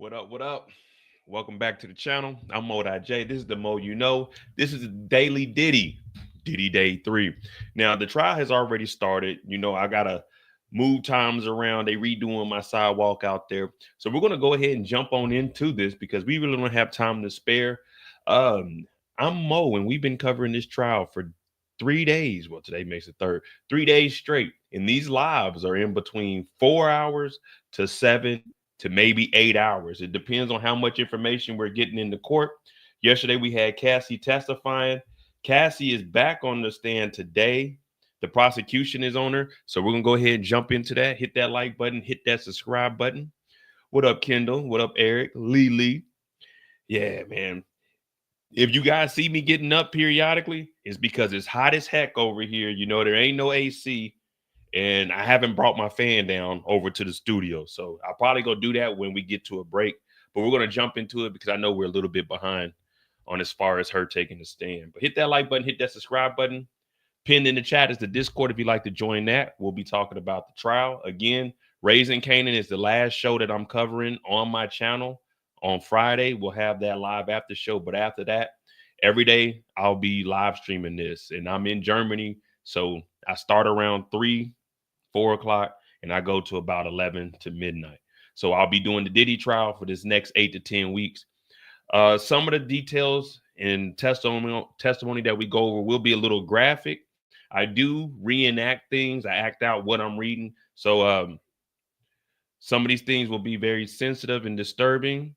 What up? What up? Welcome back to the channel. I'm Mo.J. This is the Mo you know. This is the Daily Diddy Day 3. Now, the trial has already started. I got to move times around. They redoing my sidewalk out there. So we're going to go ahead and jump on into this because we really don't have time to spare. Um, I'm Mo, and we've been covering this trial for 3 days. Well, today makes it third. 3 days straight. And these lives are in between 4 hours to 7 to maybe 8 hours. It depends on how much information we're getting into court. Yesterday, we had Cassie testifying. Cassie is back on the stand today. The prosecution is on her. So we're going to go ahead and jump into that. Hit that like button, hit that subscribe button. What up, Kendall? What up, Eric? Lee? Yeah, man. If you guys see me getting up periodically, it's because it's hot as heck over here. There ain't no AC, and I haven't brought my fan down over to the studio. So I'll probably go do that when we get to a break. But we're going to jump into it because I know we're a little bit behind on as far as her taking the stand. But hit that like button, hit that subscribe button. Pinned in the chat is the Discord if you'd like to join that. We'll be talking about the trial. Again, Raising Canaan is the last show that I'm covering on my channel. On Friday, we'll have that live after show. But after that, every day I'll be live streaming this. And I'm in Germany. So I start around 3, 4 o'clock, and I go to about 11 to midnight. So I'll be doing the Diddy trial for this next 8 to 10 weeks. Some of the details and testimony that we go over will be a little graphic. I do reenact things. I act out what I'm reading. So some of these things will be very sensitive and disturbing.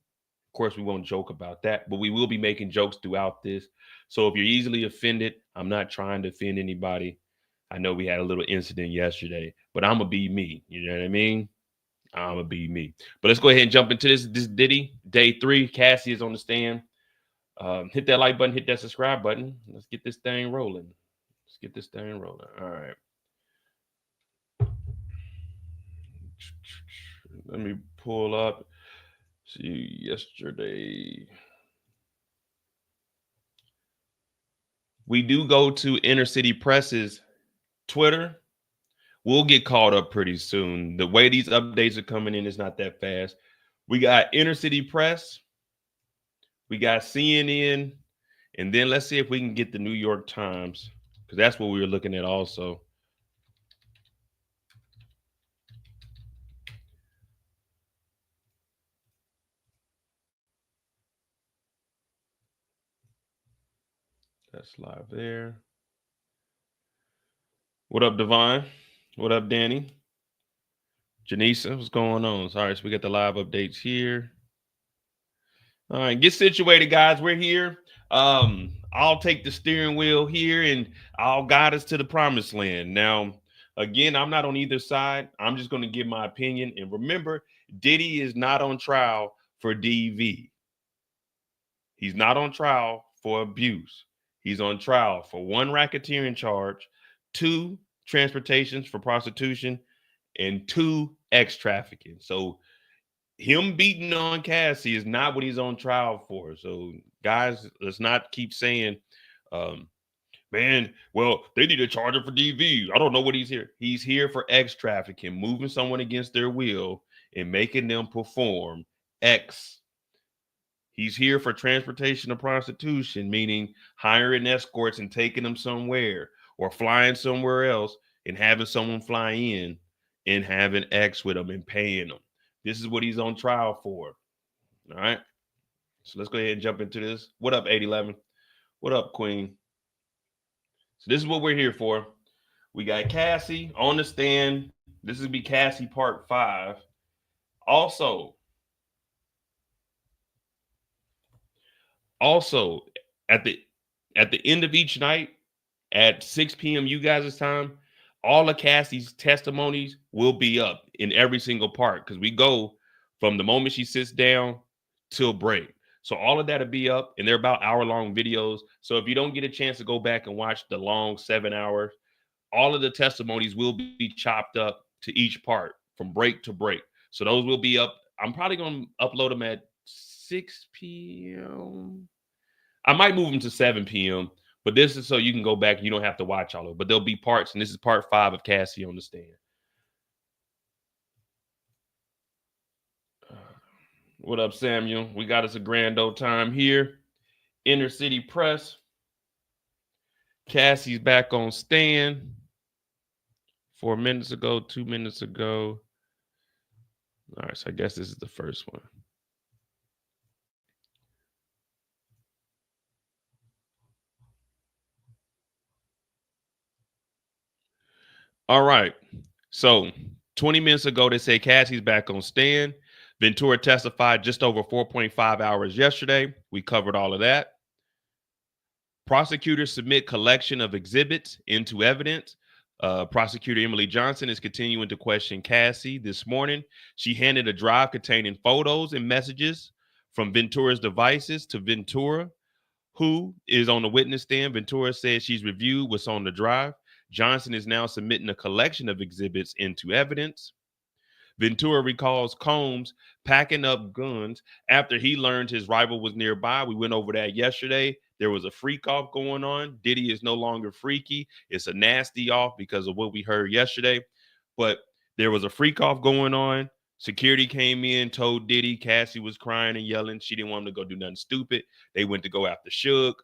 Of course, we won't joke about that, but we will be making jokes throughout this. So if you're easily offended, I'm not trying to offend anybody. I know we had a little incident yesterday, but I'm going to be me. You know what I mean? I'm going to be me. But let's go ahead and jump into this. This Diddy, day 3. Cassie is on the stand. Hit that like button, hit that subscribe button. Let's get this thing rolling. All right. Let me pull up. See, yesterday. We do go to Inner City Press's Twitter. We'll get caught up pretty soon. The way these updates are coming in is not that fast. We got Inner City Press. We got CNN. And then let's see if we can get the New York Times, because that's what we were looking at also. That's live there. What up, Divine? What up, Danny? Janisa, what's going on? Sorry, so we got the live updates here. All right, get situated, guys. We're here. I'll take the steering wheel here and I'll guide us to the promised land. Now, again, I'm not on either side. I'm just going to give my opinion. And remember, Diddy is not on trial for DV. He's not on trial for abuse. He's on trial for 1, racketeering charge, 2, transportations for prostitution, and 2, X trafficking. So him beating on Cassie is not what he's on trial for. So guys, let's not keep saying, man, well, they need to charge him for DV. I don't know what he's here. He's here for X trafficking, moving someone against their will and making them perform X. He's here for transportation of prostitution, meaning hiring escorts and taking them somewhere or flying somewhere else and having someone fly in and having X with them and paying them. This is what he's on trial for. All right. So let's go ahead and jump into this. What up, 811? What up, Queen? So this is what we're here for. We got Cassie on the stand. This is be Cassie part 5. Also, at the end of each night at 6 p.m. you guys' time, all of Cassie's testimonies will be up in every single part because we go from the moment she sits down till break. So all of that will be up, and they're about hour-long videos. So if you don't get a chance to go back and watch the long 7 hours, all of the testimonies will be chopped up to each part from break to break. So those will be up. I'm probably going to upload them at 6 p.m. I might move them to 7 p.m., but this is so you can go back and you don't have to watch all of it. But there'll be parts, and this is part 5 of Cassie on the stand. What up, Samuel? We got us a grand old time here. Inner City Press. Cassie's back on stand. 4 minutes ago, 2 minutes ago. All right, so I guess this is the first one. All right. So 20 minutes ago, they say Cassie's back on stand. Ventura testified just over 4.5 hours yesterday. We covered all of that. Prosecutors submit collection of exhibits into evidence. Prosecutor Emily Johnson is continuing to question Cassie this morning. She handed a drive containing photos and messages from Ventura's devices to Ventura, who is on the witness stand. Ventura says she's reviewed what's on the drive. Johnson is now submitting a collection of exhibits into evidence. Ventura recalls Combs packing up guns after he learned his rival was nearby. We went over that yesterday. There was a freak off going on. Diddy is no longer freaky. It's a nasty off because of what we heard yesterday. But there was a freak off going on. Security came in, told Diddy Cassie was crying and yelling. She didn't want him to go do nothing stupid. They went to go after Suge.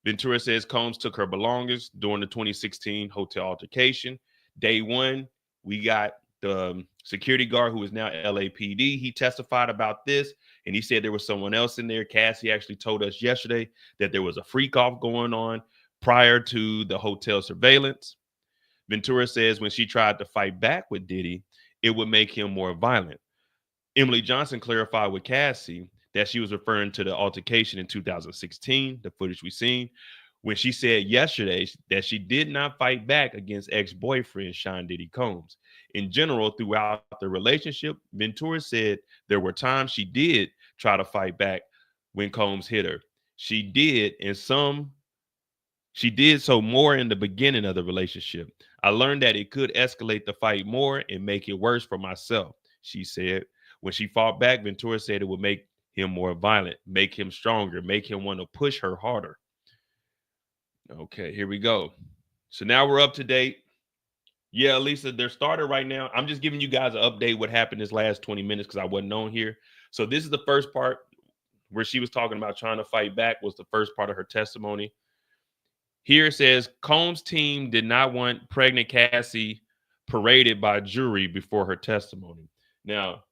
Ventura says Combs took her belongings during the 2016 hotel altercation. Day one, we got the security guard who is now LAPD. He testified about this, and he said there was someone else in there. Cassie actually told us yesterday that there was a freak off going on prior to the hotel surveillance. Ventura says when she tried to fight back with Diddy, it would make him more violent. Emily Johnson clarified with Cassie that she was referring to the altercation in 2016, the footage we seen, when she said yesterday that she did not fight back against ex-boyfriend Sean Diddy Combs. In general, throughout the relationship, Ventura said there were times she did try to fight back when Combs hit her. She did, she did so more in the beginning of the relationship. I learned that it could escalate the fight more and make it worse for myself, she said. When she fought back, Ventura said it would make him more violent, make him stronger, make him want to push her harder. Okay, here we go. So now we're up to date. Yeah, Lisa, they're started right now. I'm just giving you guys an update what happened this last 20 minutes because I wasn't on here. So this is the first part where she was talking about trying to fight back, was the first part of her testimony. Here it says Combs' team did not want pregnant Cassie paraded by jury before her testimony. Now,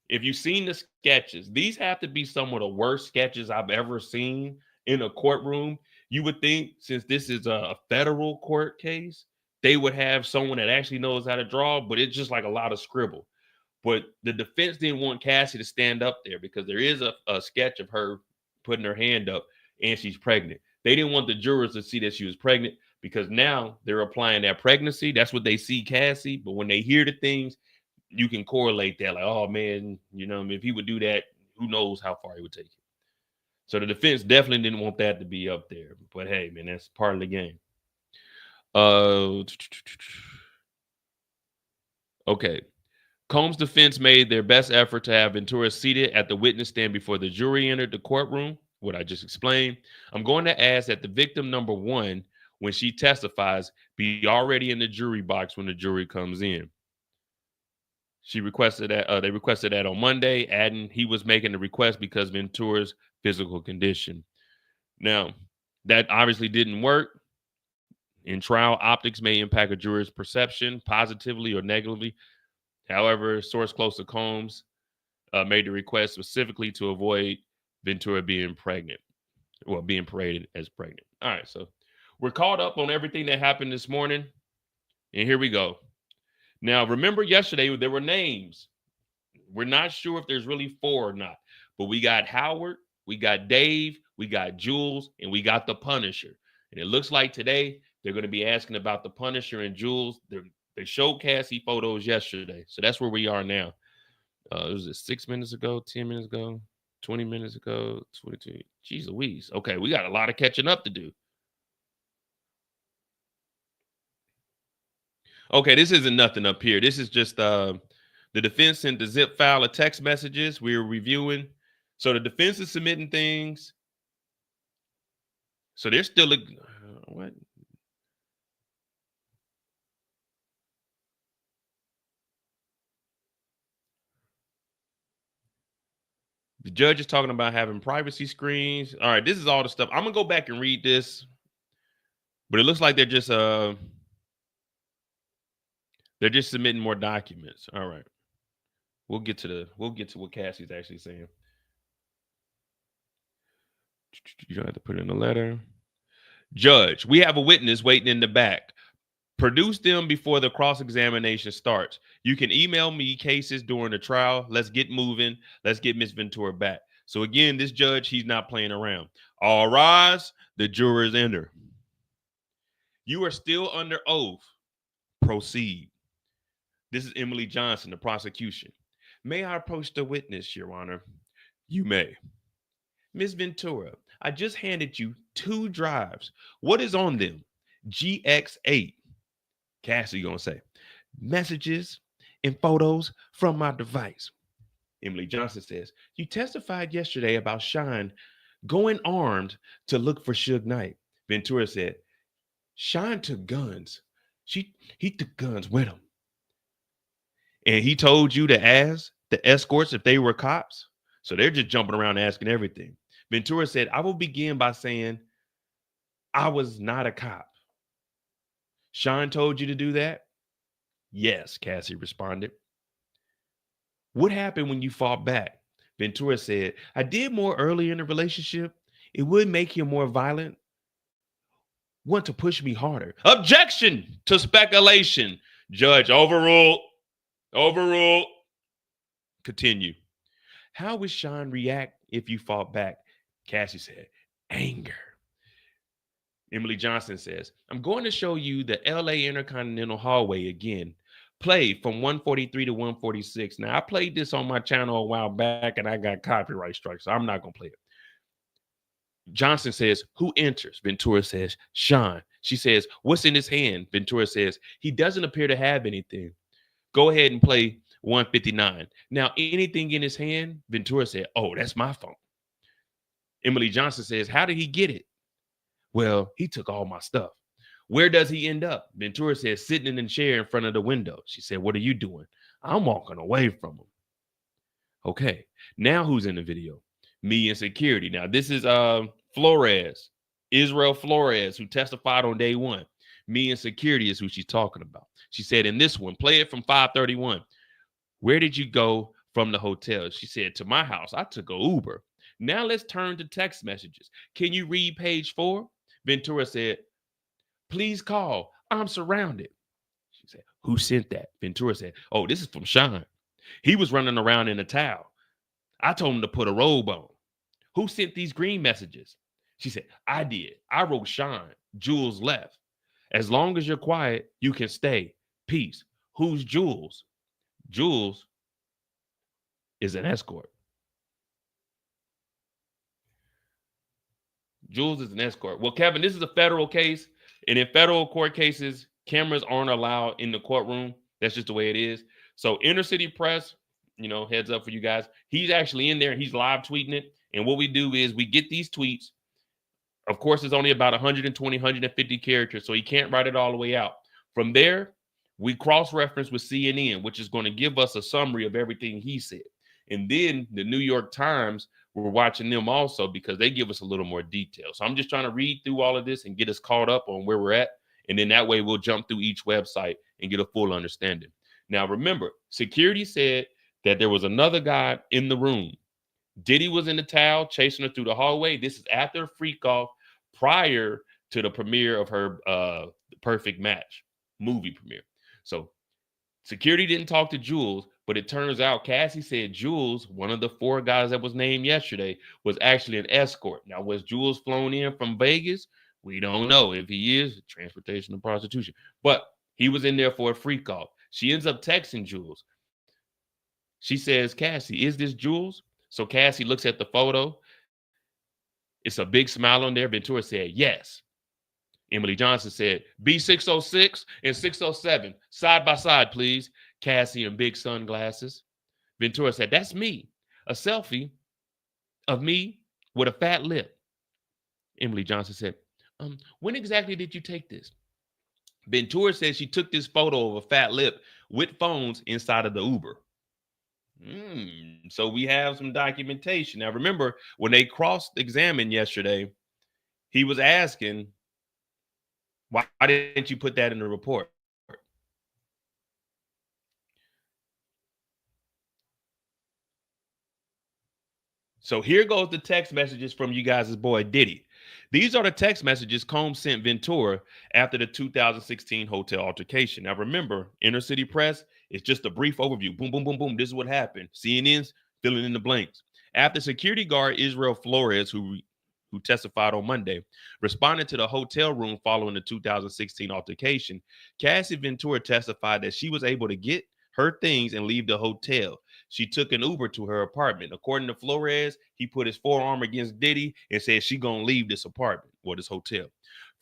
if you've seen the sketches, these have to be some of the worst sketches I've ever seen in a courtroom. You would think, since this is a federal court case, they would have someone that actually knows how to draw, but it's just like a lot of scribble. But the defense didn't want Cassie to stand up there because there is a sketch of her putting her hand up and she's pregnant. They didn't want the jurors to see that she was pregnant because now they're applying that pregnancy. That's what they see Cassie. But when they hear the things, you can correlate that, like, oh man, you know, if he would do that, who knows how far he would take it. So the defense definitely didn't want that to be up there. But hey, man, that's part of the game. Okay. Combs' defense made their best effort to have Ventura seated at the witness stand before the jury entered the courtroom, what I just explained. I'm going to ask that the victim number one, when she testifies, be already in the jury box when the jury comes in. She requested that they requested that on Monday, adding he was making the request because Ventura's physical condition. Now, that obviously didn't work. In trial, optics may impact a juror's perception positively or negatively. However, a source close to Combs made the request specifically to avoid Ventura being pregnant, well, being paraded as pregnant. All right, so we're caught up on everything that happened this morning, and here we go. Now, remember yesterday there were names. We're not sure if there's really four or not, but we got Howard, we got Dave, we got Jules, and we got the Punisher. And it looks like today they're going to be asking about the Punisher and Jules. They showed Cassie photos yesterday, so that's where we are now. It was 6 minutes ago, 10 minutes ago, 20 minutes ago, 22. Jeez Louise. Okay, we got a lot of catching up to do. Okay, this isn't nothing up here. This is just the defense sent the zip file of text messages we're reviewing. So the defense is submitting things. So they're still what? The judge is talking about having privacy screens. All right, this is all the stuff. I'm gonna go back and read this, but it looks like they're just submitting more documents. All right. We'll get to what Cassie's actually saying. You don't have to put in the letter. Judge, we have a witness waiting in the back. Produce them before the cross-examination starts. You can email me cases during the trial. Let's get moving. Let's get Miss Ventura back. So again, this judge, he's not playing around. All rise. The jurors enter. You are still under oath. Proceed. This is Emily Johnson, the prosecution. May I approach the witness, Your Honor? You may. Miss Ventura, I just handed you 2 drives. What is on them? GX8. Cassie gonna say, messages and photos from my device. Emily Johnson says, you testified yesterday about Shine going armed to look for Suge Knight. Ventura said, Shine took guns. He took guns with him. And he told you to ask the escorts if they were cops. So they're just jumping around asking everything. Ventura said, I will begin by saying, I was not a cop. Shine told you to do that? Yes, Cassie responded. What happened when you fought back? Ventura said, I did more early in the relationship. It would make you more violent. Want to push me harder. Objection to speculation. Judge, overruled. Overruled. Continue. How would Shine react if you fought back? Cassie said, anger. Emily Johnson says, I'm going to show you the LA Intercontinental Hallway again. Play from 143 to 146. Now, I played this on my channel a while back and I got copyright strikes, so I'm not going to play it. Johnson says, who enters? Ventura says, Sean. She says, what's in his hand? Ventura says, he doesn't appear to have anything. Go ahead and play 159. Now, anything in his hand? Ventura said, oh, that's my phone. Emily Johnson says, how did he get it? Well, he took all my stuff. Where does he end up? Ventura says, sitting in the chair in front of the window. She said, what are you doing? I'm walking away from him. Okay, now who's in the video? Me and security. Now, this is Flores, Israel Flores, who testified on day one. Me and security is who she's talking about. She said, in this one, play it from 531. Where did you go from the hotel? She said, to my house. I took a Uber. Now let's turn to text messages. Can you read page 4? Ventura said, please call. I'm surrounded. She said, who sent that? Ventura said, oh, this is from Sean. He was running around in a towel. I told him to put a robe on. Who sent these green messages? She said, I did. I wrote Sean. Jules left. As long as you're quiet, you can stay. Peace. Who's Jules? Jules is an escort. Jules is an escort. Well, Kevin, this is a federal case. And in federal court cases, cameras aren't allowed in the courtroom. That's just the way it is. So Inner City Press, heads up for you guys. He's actually in there. He's live tweeting it. And what we do is we get these tweets. Of course, it's only about 120, 150 characters. So he can't write it all the way out. From there, we cross-reference with CNN, which is going to give us a summary of everything he said. And then the New York Times, we're watching them also because they give us a little more detail. So I'm just trying to read through all of this and get us caught up on where we're at. And then that way we'll jump through each website and get a full understanding. Now, remember, security said that there was another guy in the room. Diddy was in the towel chasing her through the hallway. This is after a freak off prior to the premiere of her Perfect Match movie premiere. So security didn't talk to Jules, but it turns out Cassie said Jules, one of the 4 guys that was named yesterday, was actually an escort. Now, was Jules flown in from Vegas? We don't know. If he is, transportation and prostitution. But he was in there for a freak off. She ends up texting Jules. She says, Cassie, is this Jules? So Cassie looks at the photo. It's a big smile on there. Ventura said, yes. Emily Johnson said, B606 and 607, side by side, please. Cassie in big sunglasses. Ventura said, that's me. A selfie of me with a fat lip. Emily Johnson said, when exactly did you take this? Ventura said she took this photo of a fat lip with phones inside of the Uber. So we have some documentation. Now, remember, when they cross-examined yesterday, he was asking, why didn't you put that in the report? So here goes the text messages from you guys' boy Diddy. These are the text messages Combs sent Ventura after the 2016 hotel altercation. Now remember, inner city press is just a brief overview. Boom, boom, boom, boom. This is what happened. CNN's filling in the blanks. After security guard Israel Flores, who testified on Monday, responded to the hotel room following the 2016 altercation, Cassie Ventura testified that she was able to get her things and leave the hotel. She took an Uber to her apartment. According to Flores, he put his forearm against Diddy and said she gonna leave this apartment or this hotel.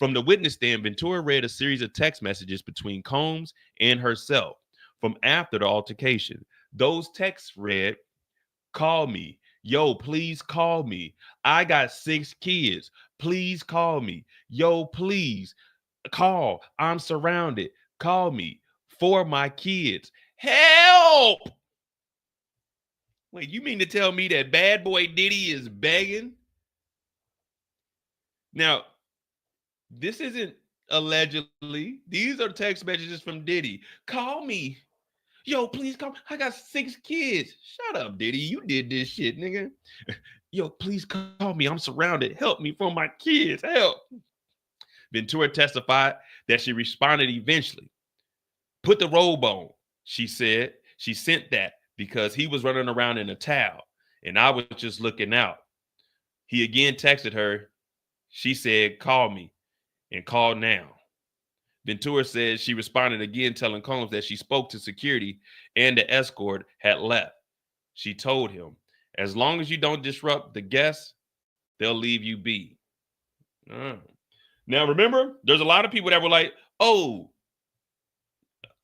From the witness stand, Ventura read a series of text messages between Combs and herself from after the altercation. Those texts read, "Call me. Yo, please call me. I got 6 kids. Please call me. Yo, please call. I'm surrounded. Call me for my kids. Help!" Wait, you mean to tell me that bad boy Diddy is begging? Now, this isn't allegedly. These are text messages from Diddy. Call me. Yo, please call. I got 6 kids. Shut up, Diddy. You did this shit, nigga. Yo, please call me. I'm surrounded. Help me for my kids. Help. Ventura testified that she responded eventually. Put the robe on, she said. She sent that because he was running around in a towel and I was just looking out. He again texted her. She said, call me and call now. Ventura said she responded again, telling Combs that she spoke to security and the escort had left. She told him, as long as you don't disrupt the guests, they'll leave you be. Now, remember, there's a lot of people that were like, oh,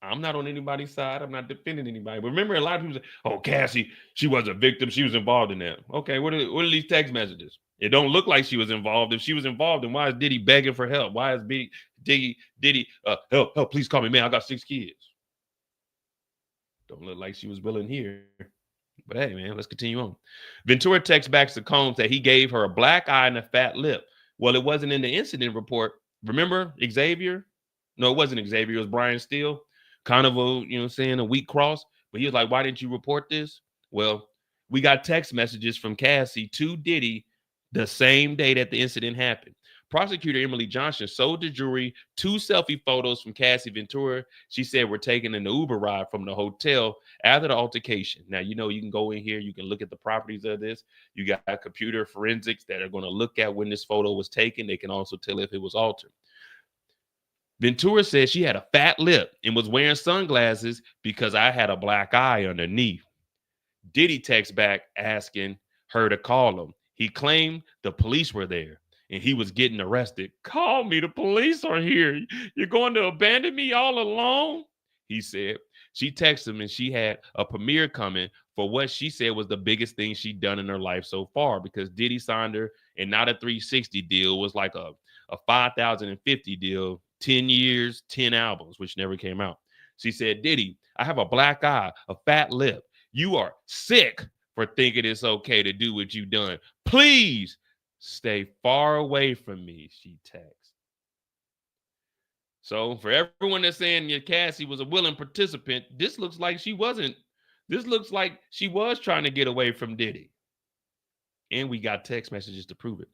I'm not on anybody's side. I'm not defending anybody. But remember, a lot of people say, oh, Cassie, she was a victim. She was involved in that. Okay, what are these text messages? It don't look like she was involved. If she was involved, then why is Diddy begging for help? Why is Diddy, help, please call me, man. I got 6 kids. Don't look like she was willing here. But hey, man, let's continue on. Ventura texts back to Combs that he gave her a black eye and a fat lip. Well, it wasn't in the incident report. Remember Xavier? No, it wasn't Xavier. It was Brian Steele. Kind of a weak cross. But he was like, why didn't you report this? Well, we got text messages from Cassie to Diddy the same day that the incident happened. Prosecutor Emily Johnson showed the jury 2 selfie photos from Cassie Ventura. She said we're taking an Uber ride from the hotel after the altercation. Now, you can go in here, you can look at the properties of this. You got computer forensics that are going to look at when this photo was taken. They can also tell if it was altered. Ventura said she had a fat lip and was wearing sunglasses because I had a black eye underneath. Diddy texts back asking her to call him. He claimed the police were there and he was getting arrested. Call me, the police are here. You're going to abandon me all alone? He said. She texted him and she had a premiere coming for what she said was the biggest thing she'd done in her life so far, because Diddy signed her and not a 360 deal, was like a 5,050 deal, 10 years, 10 albums, which never came out. She said, Diddy, I have a black eye, a fat lip. You are sick for thinking it's okay to do what you've done. Please stay far away from me, she texts. So for everyone that's saying Cassie was a willing participant, this looks like she wasn't. This looks like she was trying to get away from Diddy. And we got text messages to prove it.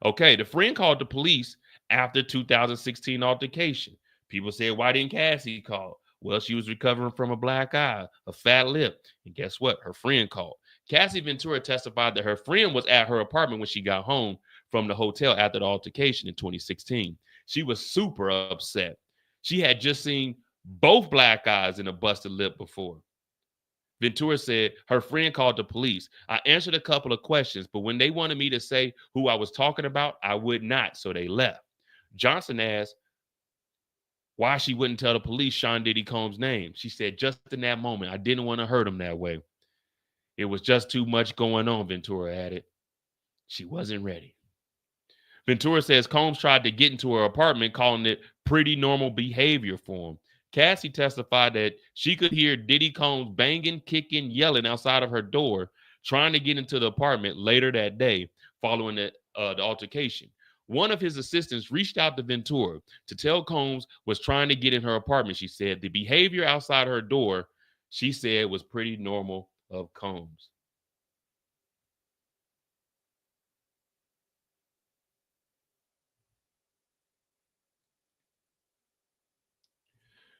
Okay, the friend called the police after 2016 altercation. People said, why didn't Cassie call? Well, she was recovering from a black eye, a fat lip. And guess what? Her friend called. Cassie Ventura testified that her friend was at her apartment when she got home from the hotel after the altercation in 2016. She was super upset. She had just seen both black eyes and a busted lip before. Ventura said her friend called the police. I answered a couple of questions, but when they wanted me to say who I was talking about, I would not, so they left. Johnson asked why she wouldn't tell the police Sean Diddy Combs' name. She said, just in that moment, I didn't want to hurt him that way. It was just too much going on, Ventura added. She wasn't ready. Ventura says Combs tried to get into her apartment, calling it pretty normal behavior for him. Cassie testified that she could hear Diddy Combs banging, kicking, yelling outside of her door, trying to get into the apartment later that day following the altercation. One of his assistants reached out to Ventura to tell Combs was trying to get in her apartment. She said the behavior outside her door, she said, was pretty normal of Combs.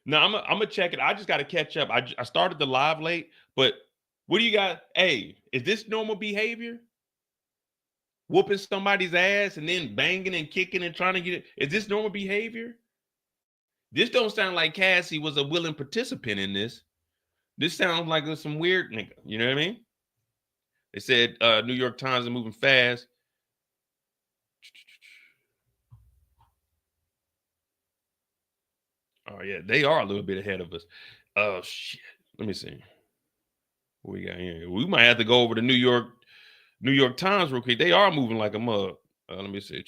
Now I'm gonna check it. I just got to catch up. I started the live late, but what do you got? Hey, is this normal behavior? Whooping somebody's ass and then banging and kicking and trying to get it. Is this normal behavior? This don't sound like Cassie was a willing participant in this. This sounds like some weird nigga. You know what I mean? They said New York Times are moving fast. Oh yeah, they are a little bit ahead of us. Oh shit. Let me see. What we got here? We might have to go over to New York Times real quick. They are moving like a mug. Let me see.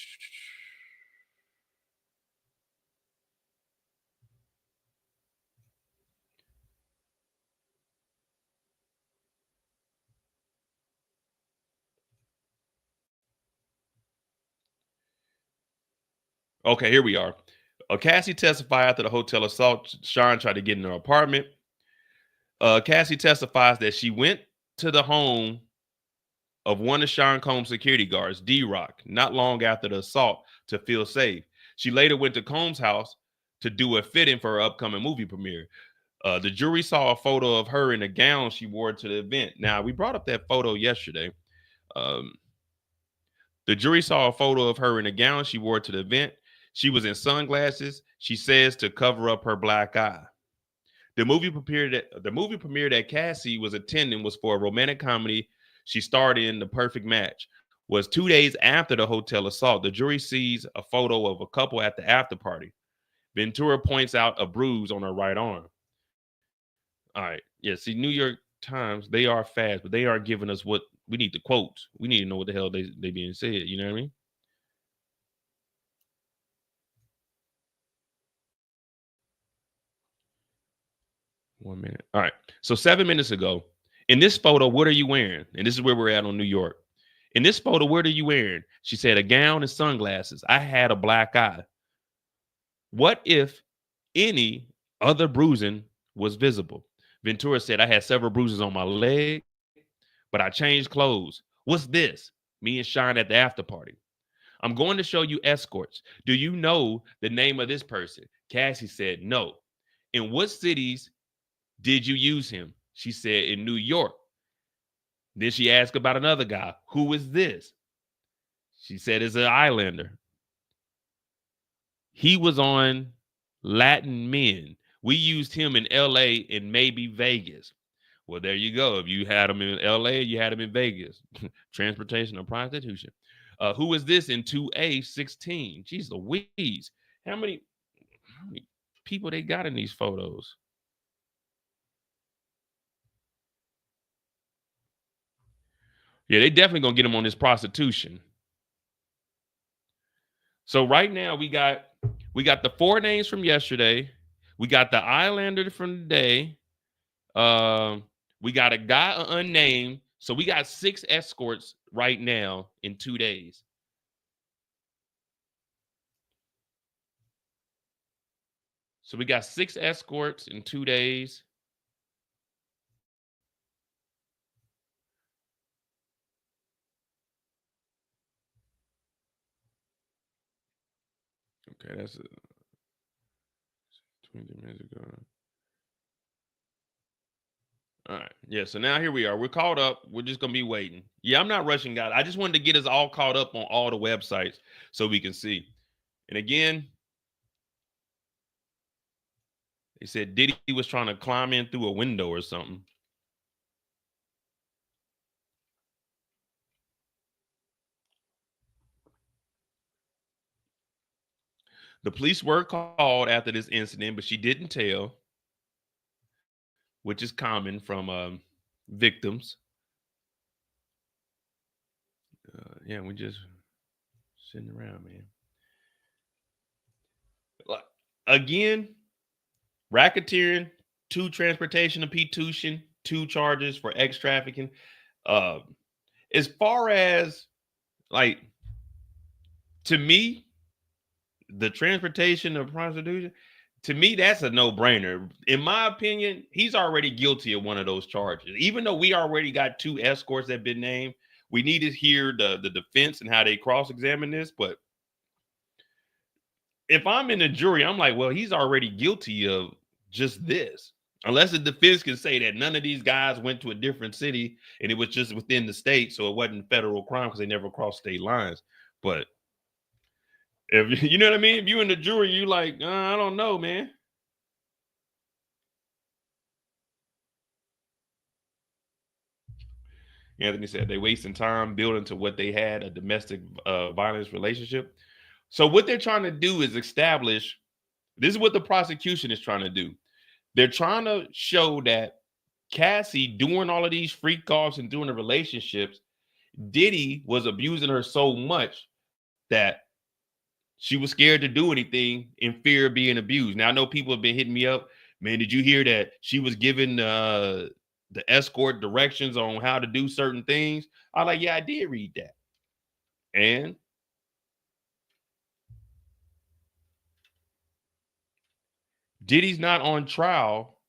Okay, here we are. Cassie testified after the hotel assault. Sean tried to get in her apartment. Cassie testifies that she went to the home of one of Sean Combs' security guards, D-Rock, not long after the assault to feel safe. She later went to Combs' house to do a fitting for her upcoming movie premiere. The jury saw a photo of her in a gown she wore to the event. Now, we brought up that photo yesterday. Um, the jury saw a photo of her in a gown she wore to the event. She was in sunglasses, she says, to cover up her black eye. The movie premiere that Cassie was attending was for a romantic comedy she starred in, The Perfect Match. Was 2 days after the hotel assault. The jury sees a photo of a couple at the after party. Ventura points out a bruise on her right arm. All right. Yeah, see, New York Times, they are fast, but they are giving us what we need, the quotes. We need to know what the hell they being said. You know what I mean? 1 minute. All right. So 7 minutes ago, in this photo, what are you wearing? And this is where we're at on New York. In this photo, what are you wearing? She said, a gown and sunglasses. I had a black eye. What if any other bruising was visible? Ventura said, I had several bruises on my leg, but I changed clothes. What's this? Me and Sean at the after party. I'm going to show you escorts. Do you know the name of this person? Cassie said, no. In what cities did you use him? She said, in New York. Then she asked about another guy. Who is this? She said, it's an Islander. He was on Latin Men. We used him in LA and maybe Vegas. Well, there you go. If you had him in LA, you had him in Vegas. Transportation or prostitution. Who is this in 2A16? Jeez Louise. How many people they got in these photos? Yeah, they definitely gonna get him on this prostitution. So right now we got the four names from yesterday. We got the Islander from today. Um, we got a guy unnamed. So we got 6 escorts right now in 2 days. So we got 6 escorts in 2 days. Okay, that's 20 minutes ago. All right. Yeah. So now here we are. We're caught up. We're just gonna be waiting. Yeah, I'm not rushing, guys. I just wanted to get us all caught up on all the websites so we can see. And again, they said Diddy was trying to climb in through a window or something. The police were called after this incident, but she didn't tell, which is common from victims. Yeah, we just sitting around, man. Like, again, racketeering, 2 transportation of P-tuition, 2 charges for X trafficking. Uh, as far as like to me, the transportation of prostitution, to me, that's a no-brainer. In my opinion, he's already guilty of one of those charges. Even though we already got 2 escorts that have been named, we need to hear the defense and how they cross-examine this. But if I'm in the jury, I'm like, well, he's already guilty of just this. Unless the defense can say that none of these guys went to a different city and it was just within the state, so it wasn't federal crime because they never crossed state lines. But if you know what I mean, if you in the jury, you like, I don't know, man. Anthony said they wasting time building to what they had, a domestic violence relationship. So what they're trying to do is establish. This is what the prosecution is trying to do. They're trying to show that Cassie, doing all of these freak offs and doing the relationships, Diddy was abusing her so much that she was scared to do anything in fear of being abused. Now I know people have been hitting me up. Man, did you hear that she was given the escort directions on how to do certain things? I'm like, yeah, I did read that. And Diddy's not on trial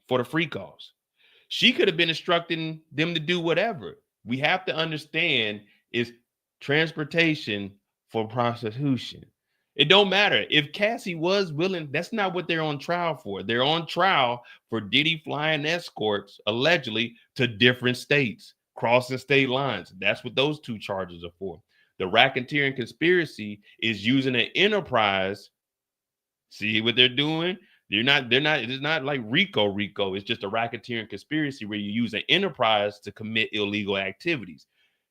for the free calls. She could have been instructing them to do whatever. We have to understand is transportation for prostitution. It don't matter. If Cassie was willing, that's not what they're on trial for. They're on trial for Diddy flying escorts, allegedly, to different states, crossing state lines. That's what those 2 charges are for. The racketeering conspiracy is using an enterprise. See what they're doing? It's not like Rico. It's just a racketeering conspiracy where you use an enterprise to commit illegal activities.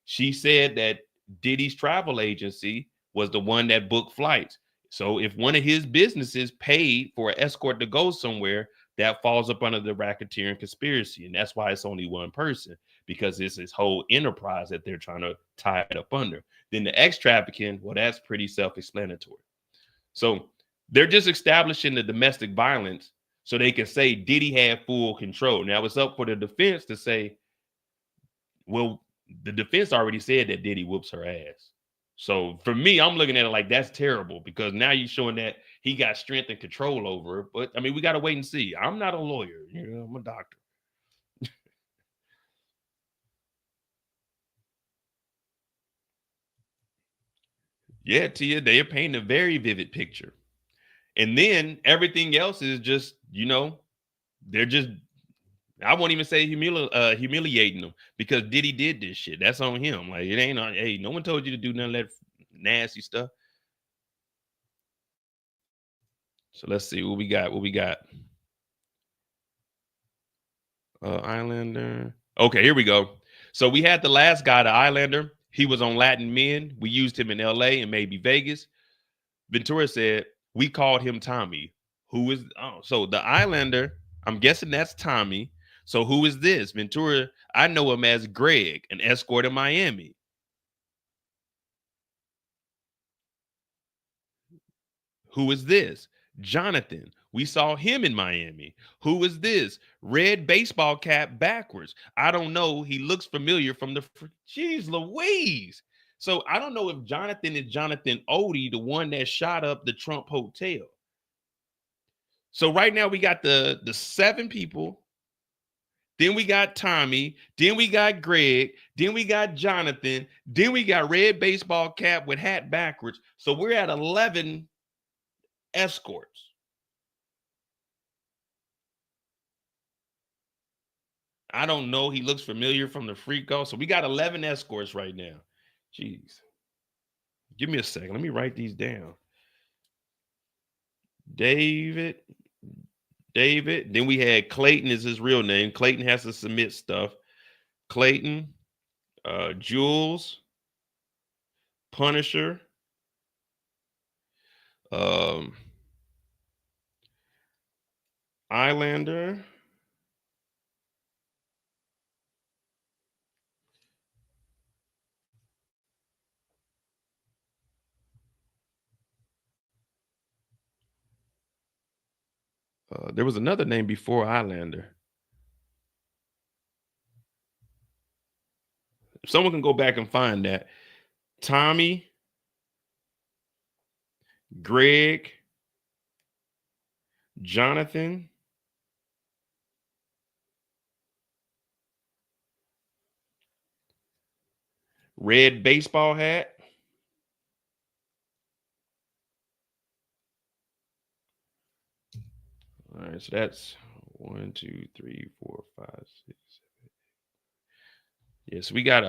She said that Diddy's travel agency was the one that booked flights. So if one of his businesses paid for an escort to go somewhere, that falls up under the racketeering conspiracy. And that's why it's only one person, because it's this whole enterprise that they're trying to tie it up under. Then the X trafficking, well, that's pretty self-explanatory. So they're just establishing the domestic violence so they can say Diddy had full control. Now it's up for the defense to say, well, the defense already said that Diddy whoops her ass. So for me, I'm looking at it like that's terrible because now you're showing that he got strength and control over her. But I mean, we got to wait and see. I'm not a lawyer, I'm a doctor. Yeah, Tia, they are painting a very vivid picture. And then everything else is just, they're just, I won't even say humiliating them because Diddy did this shit. That's on him. Like it ain't on. Hey, no one told you to do none of that nasty stuff. So let's see what we got. What we got? Islander. Okay, here we go. So we had the last guy, the Islander. He was on Latin Men. We used him in L.A. and maybe Vegas. Ventura said we called him Tommy. Who is? Oh, so the Islander. I'm guessing that's Tommy. So who is this? Ventura. I know him as Greg, an escort in Miami. Who is this? Jonathan. We saw him in Miami. Who is this? Red baseball cap backwards. I don't know. He looks familiar from the. Jeez Louise. So I don't know if Jonathan is Jonathan Odie, the one that shot up the Trump Hotel. So right now we got the 7 people. Then we got Tommy. Then we got Greg. Then we got Jonathan. Then we got red baseball cap with hat backwards. So we're at 11 escorts. I don't know. He looks familiar from the Freako. So we got 11 escorts right now. Jeez. Give me a second. Let me write these down. David. Then we had Clayton is his real name. Clayton has to submit stuff. Clayton, Jules, Punisher, Islander. There was another name before Highlander. If someone can go back and find that. Tommy, Greg, Jonathan, red baseball hat. All right, so that's 1, 2, 3, 4, 5, 6, 7. Yes, we got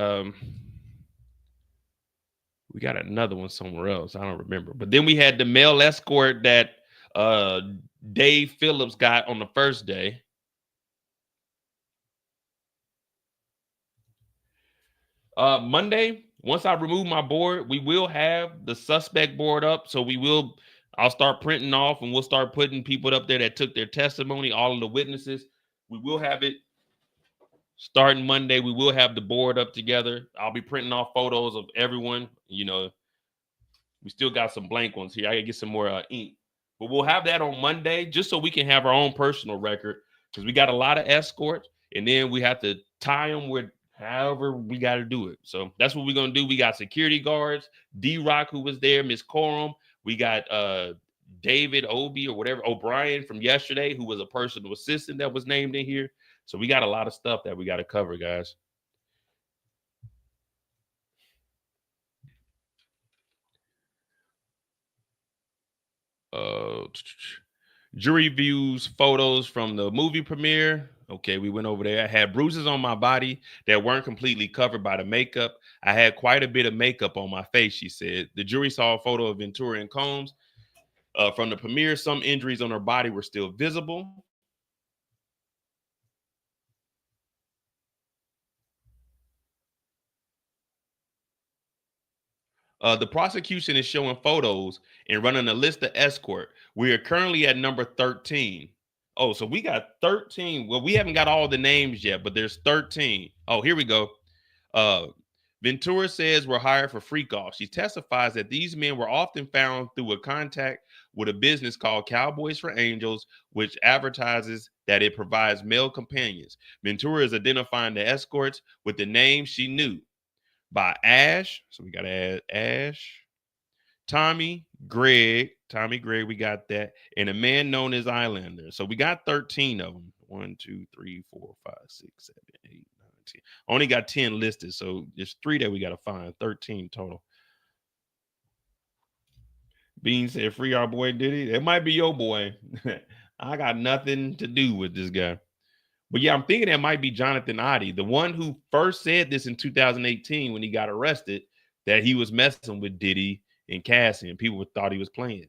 another one somewhere else. I don't remember. But then we had the male escort that uh Dave Phillips got on the first day. Monday, once I remove my board, we will have the suspect board up. So I'll start printing off and we'll start putting people up there that took their testimony, all of the witnesses. We will have it starting Monday. We will have the board up together. I'll be printing off photos of everyone. We still got some blank ones here. I gotta get some more ink, but we'll have that on Monday just so we can have our own personal record because we got a lot of escorts, and then we have to tie them with however we got to do it. So that's what we're gonna do. We got security guards, D-Rock who was there, Miss Courtroom. We got David Obi or whatever O'Brien from yesterday, who was a personal assistant that was named in here. So we got a lot of stuff that we got to cover, guys. Uh, Jury views photos from the movie premiere. Okay, we went over there. I had bruises on my body that weren't completely covered by the makeup. I had quite a bit of makeup on my face, she said. The jury saw a photo of Ventura and Combs. From the premiere, some injuries on her body were still visible. The prosecution is showing photos and running a list of escort. We are currently at number 13. Oh, so we got 13. Well, we haven't got all the names yet, but there's 13. Oh, here we go. Uh, Ventura says we're hired for freak off. She testifies that these men were often found through a contact with a business called Cowboys for Angels, which advertises that it provides male companions. Ventura is identifying the escorts with the names she knew by Ash. So we got to add Ash, Tommy Greg, we got that, and a man known as Islander. So we got 13 of them. 1, 2, 3, 4, 5, 6, 7, 8, 9, 10. Only got 10 listed, so there's 3 that we got to find. 13 total. Bean said, "Free our boy Diddy." It might be your boy. I got nothing to do with this guy. But yeah, I'm thinking that might be Jonathan Oddie, the one who first said this in 2018 when he got arrested, that he was messing with Diddy and Cassie, and people thought he was playing.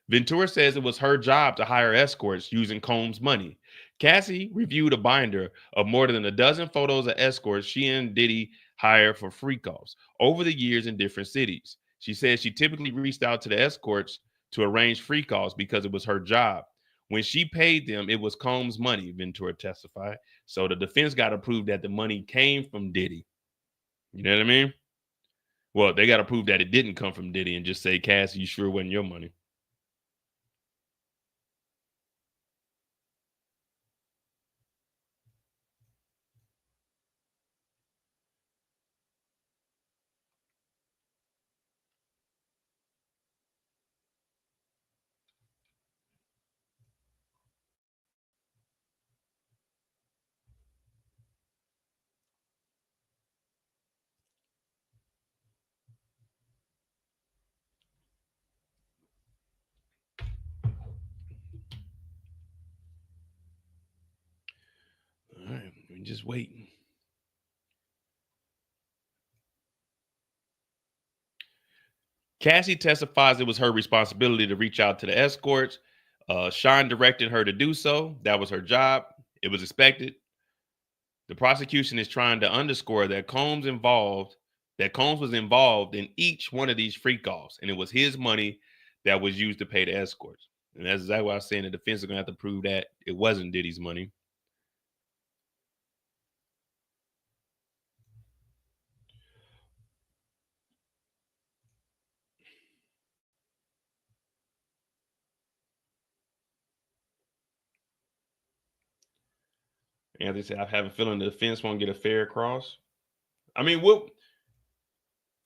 Ventura says it was her job to hire escorts using Combs' money. Cassie reviewed a binder of more than a dozen photos of escorts she and Diddy hired for freak-offs over the years in different cities. She says she typically reached out to the escorts to arrange freak-offs because it was her job. When she paid them, it was Combs' money, Ventura testified. So the defense got to prove that the money came from Diddy. You know what I mean? Well, they got to prove that it didn't come from Diddy and just say, Cassie, you sure wasn't your money. All right, we're just waiting. Cassie testifies it was her responsibility to reach out to the escorts. Sean directed her to do so. That was her job. It was expected. The prosecution is trying to underscore that Combs was involved in each one of these freak offs, and it was his money that was used to pay the escorts. And that's exactly why I was saying the defense is gonna have to prove that it wasn't Diddy's money. Anthony said, I have a feeling the defense won't get a fair cross. I mean, what?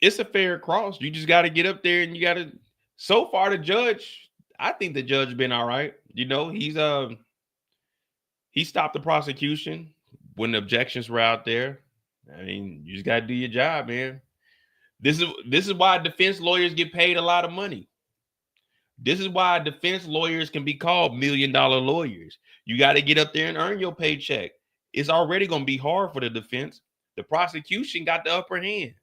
It's a fair cross. You just got to get up there and you got to. So far, the judge, I think the judge has been all right. You know, he stopped the prosecution when the objections were out there. I mean, you just got to do your job, man. This is why defense lawyers get paid a lot of money. This is why defense lawyers can be called $1 million lawyers. You got to get up there and earn your paycheck. It's already going to be hard for the defense. The prosecution got the upper hand.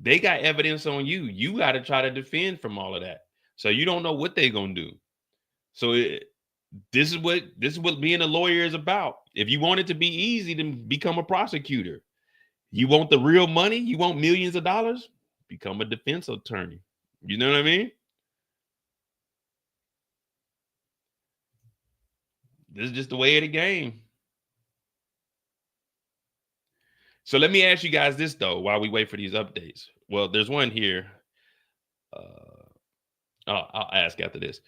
They got evidence on you. You got to try to defend from all of that. So you don't know what they're going to do. So this is what being a lawyer is about. If you want it to be easy to become a prosecutor, you want the real money, you want millions of dollars, become a defense attorney. You know what I mean? This is just the way of the game. So let me ask you guys this, though, while we wait for these updates. Well, there's one here. I'll ask after this.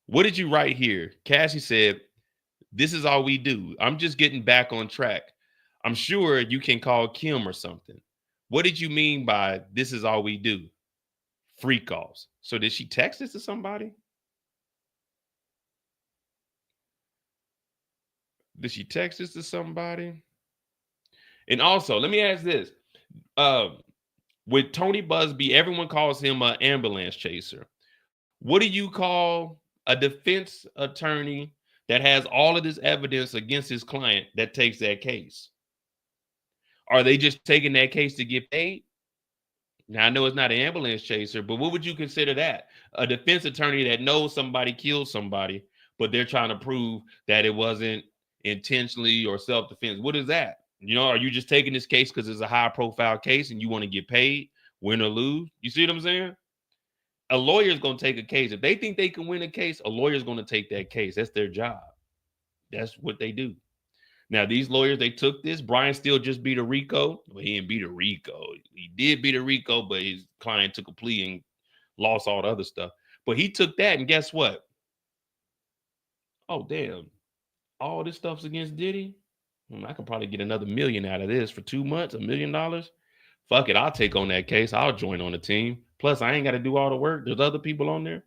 What did you write here? Cassie said, this is all we do. I'm just getting back on track. I'm sure you can call Kim or something. What did you mean by this is all we do? Free calls. So did she text this to somebody? Did she text this to somebody? And also, let me ask this. With Tony Busby, everyone calls him an ambulance chaser. What do you call a defense attorney that has all of this evidence against his client that takes that case? Are they just taking that case to get paid? Now, I know it's not an ambulance chaser, but what would you consider that? A defense attorney that knows somebody killed somebody, but they're trying to prove that it wasn't intentionally or self-defense. What is that? You know, are you just taking this case because it's a high-profile case and you want to get paid, win or lose? You see what I'm saying? A lawyer is going to take a case. If they think they can win a case, a lawyer is going to take that case. That's their job. That's what they do. Now, these lawyers, they took this. Brian Steele just beat a RICO. Well, he didn't beat a RICO. He did beat a RICO, but his client took a plea and lost all the other stuff. But he took that, and guess what? Oh, damn. All this stuff's against Diddy? I could probably get another $1 million out of this for 2 months, $1 million. Fuck it, I'll take on that case. I'll join on the team. Plus, I ain't got to do all the work. There's other people on there.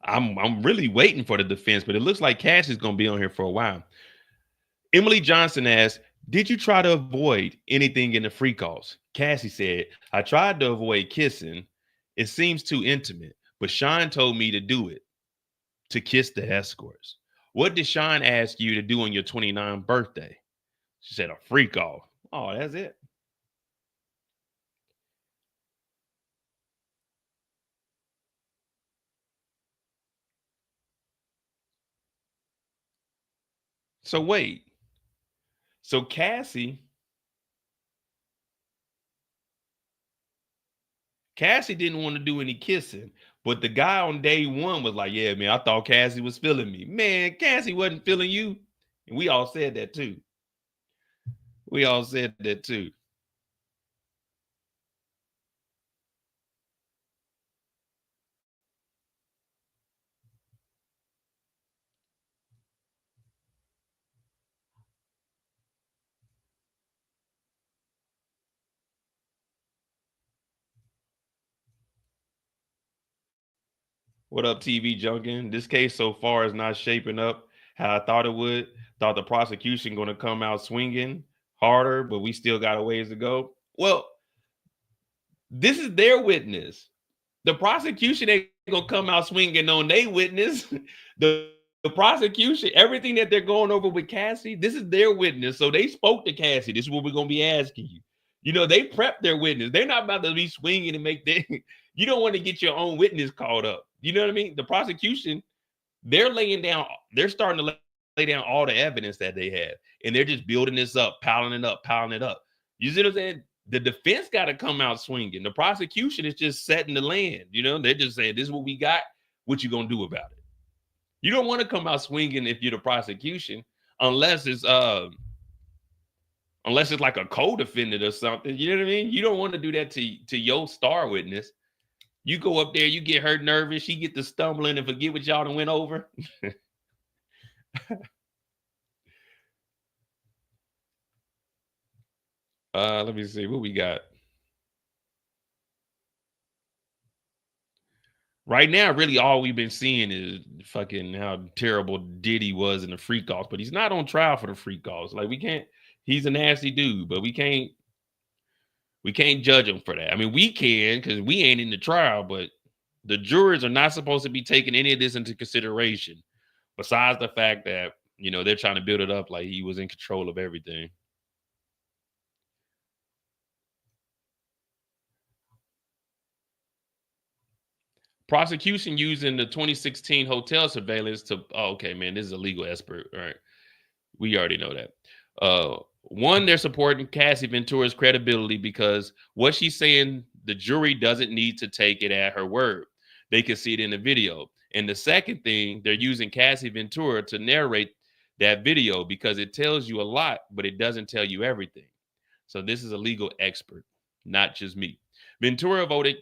I'm really waiting for the defense, but it looks like Cash is going to be on here for a while. Emily Johnson asked, did you try to avoid anything in the free calls? Cassie said, I tried to avoid kissing. It seems too intimate, but Sean told me to do it, to kiss the escorts. What did Sean ask you to do on your 29th birthday? She said, a free call. Oh, that's it. So wait. So Cassie didn't want to do any kissing, but the guy on day one was like, yeah, man, I thought Cassie was feeling me. Man, Cassie wasn't feeling you. And we all said that too. We all said that too. What up, TV Junkin? This case so far is not shaping up how I thought it would. Thought the prosecution going to come out swinging harder, but we still got a ways to go. Well, this is their witness. The prosecution ain't going to come out swinging on their witness. The prosecution, everything that they're going over with Cassie, this is their witness. So they spoke to Cassie. This is what we're going to be asking you. You know, they prepped their witness. They're not about to be swinging and make their. You don't want to get your own witness called up. You know what I mean? The prosecution, they're starting to lay down all the evidence that they have. And they're just building this up, piling it up. You see what I'm saying? The defense got to come out swinging. The prosecution is just setting the land. You know, they're just saying, this is what we got. What you going to do about it? You don't want to come out swinging if you're the prosecution, unless it's unless it's like a co-defendant or something. You know what I mean? You don't want to do that to your star witness. You go up there, you get her nervous, she get to stumbling and forget what y'all done went over. Let me see what we got. Right now, really all we've been seeing is fucking how terrible Diddy was in the freak offs, but he's not on trial for the freak offs. Like we can't, he's a nasty dude, but we can't judge him for that. I mean, we can because we ain't in the trial, but the jurors are not supposed to be taking any of this into consideration. Besides the fact that, they're trying to build it up like he was in control of everything. Prosecution using the 2016 hotel surveillance to, oh, okay, man, this is a legal expert. All right. We already know that. One, they're supporting Cassie Ventura's credibility because what she's saying, the jury doesn't need to take it at her word. They can see it in the video. And the second thing, they're using Cassie Ventura to narrate that video because it tells you a lot, but it doesn't tell you everything. So this is a legal expert, not just me. Ventura avoided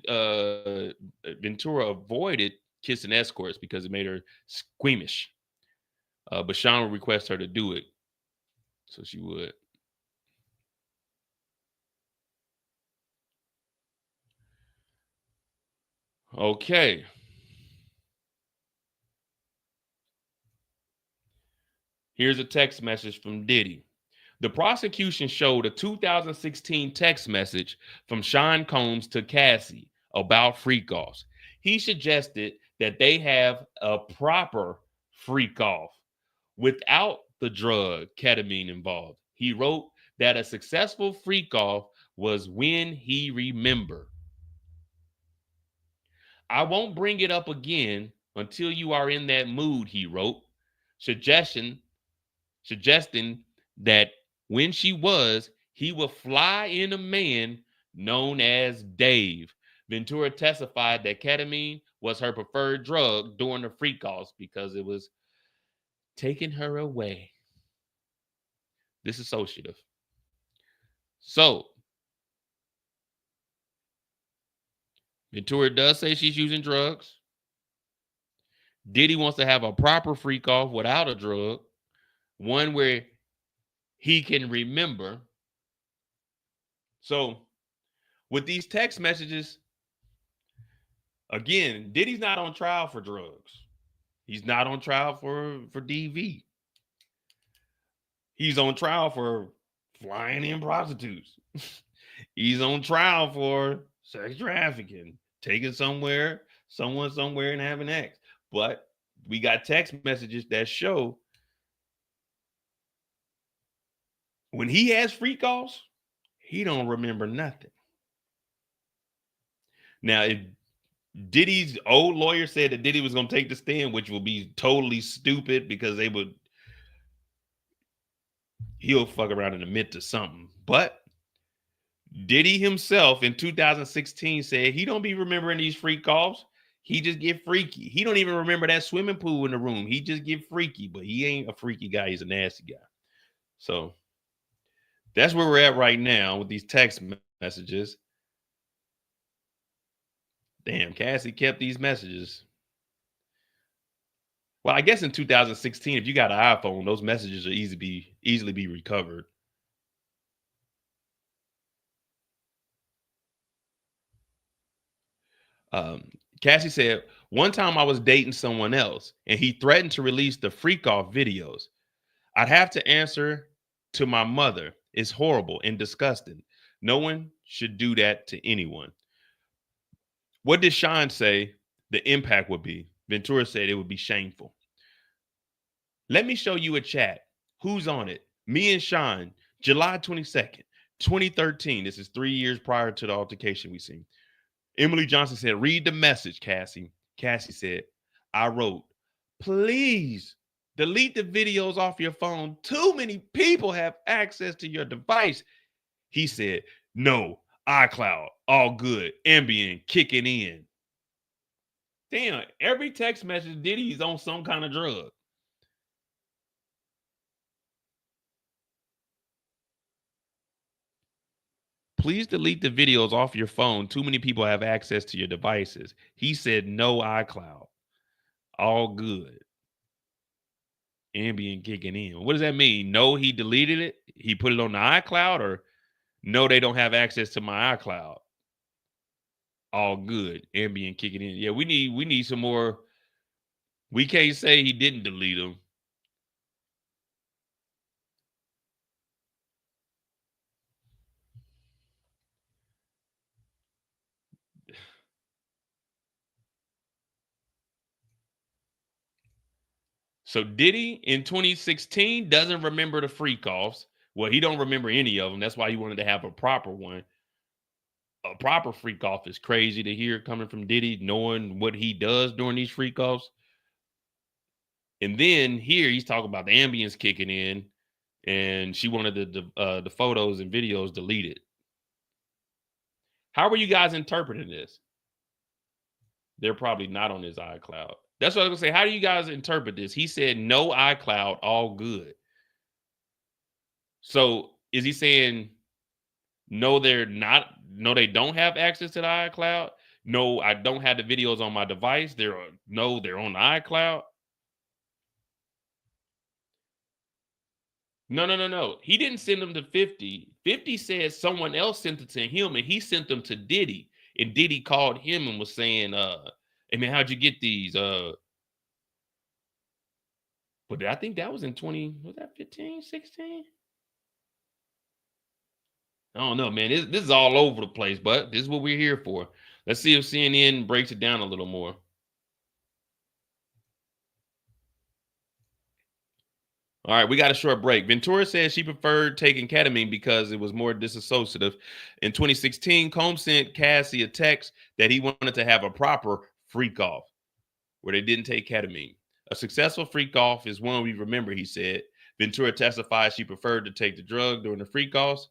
kissing escorts because it made her squeamish. But Sean would request her to do it. So she would. Okay. Here's a text message from Diddy. The prosecution showed a 2016 text message from Sean Combs to Cassie about freak offs. He suggested that they have a proper freak off without the drug ketamine involved. He wrote that a successful freak off was when he remembered. I won't bring it up again until you are in that mood, he wrote, suggesting that when she was, he would fly in a man known as Dave. Ventura testified that ketamine was her preferred drug during the freak offs because it was taking her away. Dissociative. So, Ventura does say she's using drugs. Diddy wants to have a proper freak off without a drug, one where he can remember. So, with these text messages, again, Diddy's not on trial for drugs. He's not on trial for DV. He's on trial for flying in prostitutes. He's on trial for sex trafficking, taking someone somewhere and having sex. But we got text messages that show when he has freak offs, he don't remember nothing. Now, if Diddy's old lawyer said that Diddy was going to take the stand, which will be totally stupid because he'll fuck around and admit to something. But Diddy himself in 2016 said he don't be remembering these freak offs. He just get freaky. He don't even remember that swimming pool in the room. He just get freaky, but he ain't a freaky guy. He's a nasty guy. So that's where we're at right now with these text messages. Damn, Cassie kept these messages. Well, I guess in 2016, if you got an iPhone, those messages are easily be recovered. Cassie said, one time I was dating someone else and he threatened to release the freak off videos. I'd have to answer to my mother. It's horrible and disgusting. No one should do that to anyone. What did Sean say the impact would be? Ventura said it would be shameful. Let me show you a chat. Who's on it? Me and Sean, July 22nd, 2013. This is 3 years prior to the altercation we seen. Emily Johnson said, read the message, Cassie. Cassie said, I wrote, please delete the videos off your phone. Too many people have access to your device. He said, no, iCloud, all good. Ambien kicking in. Damn, every text message Diddy's on some kind of drug. Please delete the videos off your phone. Too many people have access to your devices. He said no iCloud. All good. Ambient kicking in. What does that mean? No, he deleted it. He put it on the iCloud, or no, they don't have access to my iCloud. All good. Ambient kicking in. Yeah, we need some more. We can't say he didn't delete them. So Diddy in 2016 doesn't remember the freak offs. Well, he don't remember any of them. That's why he wanted to have a proper one. A proper freak off is crazy to hear coming from Diddy, knowing what he does during these freak offs. And then here he's talking about the ambience kicking in, and she wanted the photos and videos deleted. How are you guys interpreting this? They're probably not on his iCloud. That's what I was gonna say. How do you guys interpret this? He said no iCloud, all good. So is he saying no, they're not, no, they don't have access to the iCloud? No, I don't have the videos on my device. They're no, they're on the iCloud. No, no, no, no. He didn't send them to 50. 50 said someone else sent it to him, and he sent them to Diddy. And Diddy called him and was saying, hey man, how'd you get these? But I think that was in 20, was that 15, 16? I don't know, man. This is all over the place, but this is what we're here for. Let's see if CNN breaks it down a little more. All right, we got a short break. Ventura says she preferred taking ketamine because it was more disassociative. In 2016, Combs sent Cassie a text that he wanted to have a proper freak off where they didn't take ketamine. A successful freak off is one we remember, he said. Ventura testified she preferred to take the drug during the freak offs.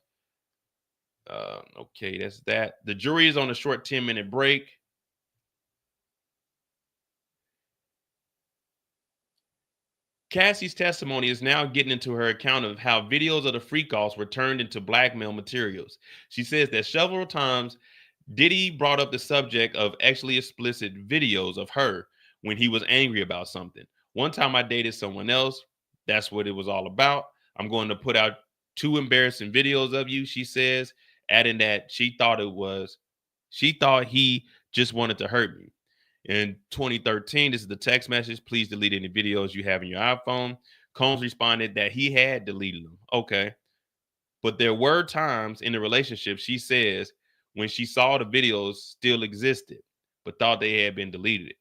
Okay, that's that. The jury is on a short 10-minute break. Cassie's testimony is now getting into her account of how videos of the freak offs were turned into blackmail materials. She says that several times Diddy brought up the subject of actually explicit videos of her when he was angry about something. One time I dated someone else. That's what it was all about. I'm going to put out 2 embarrassing videos of you, she says, adding that she thought he just wanted to hurt me. In 2013, this is the text message. Please delete any videos you have in your iPhone. Combs responded that he had deleted them. Okay. But there were times in the relationship, she says, when she saw the videos still existed, but thought they had been deleted.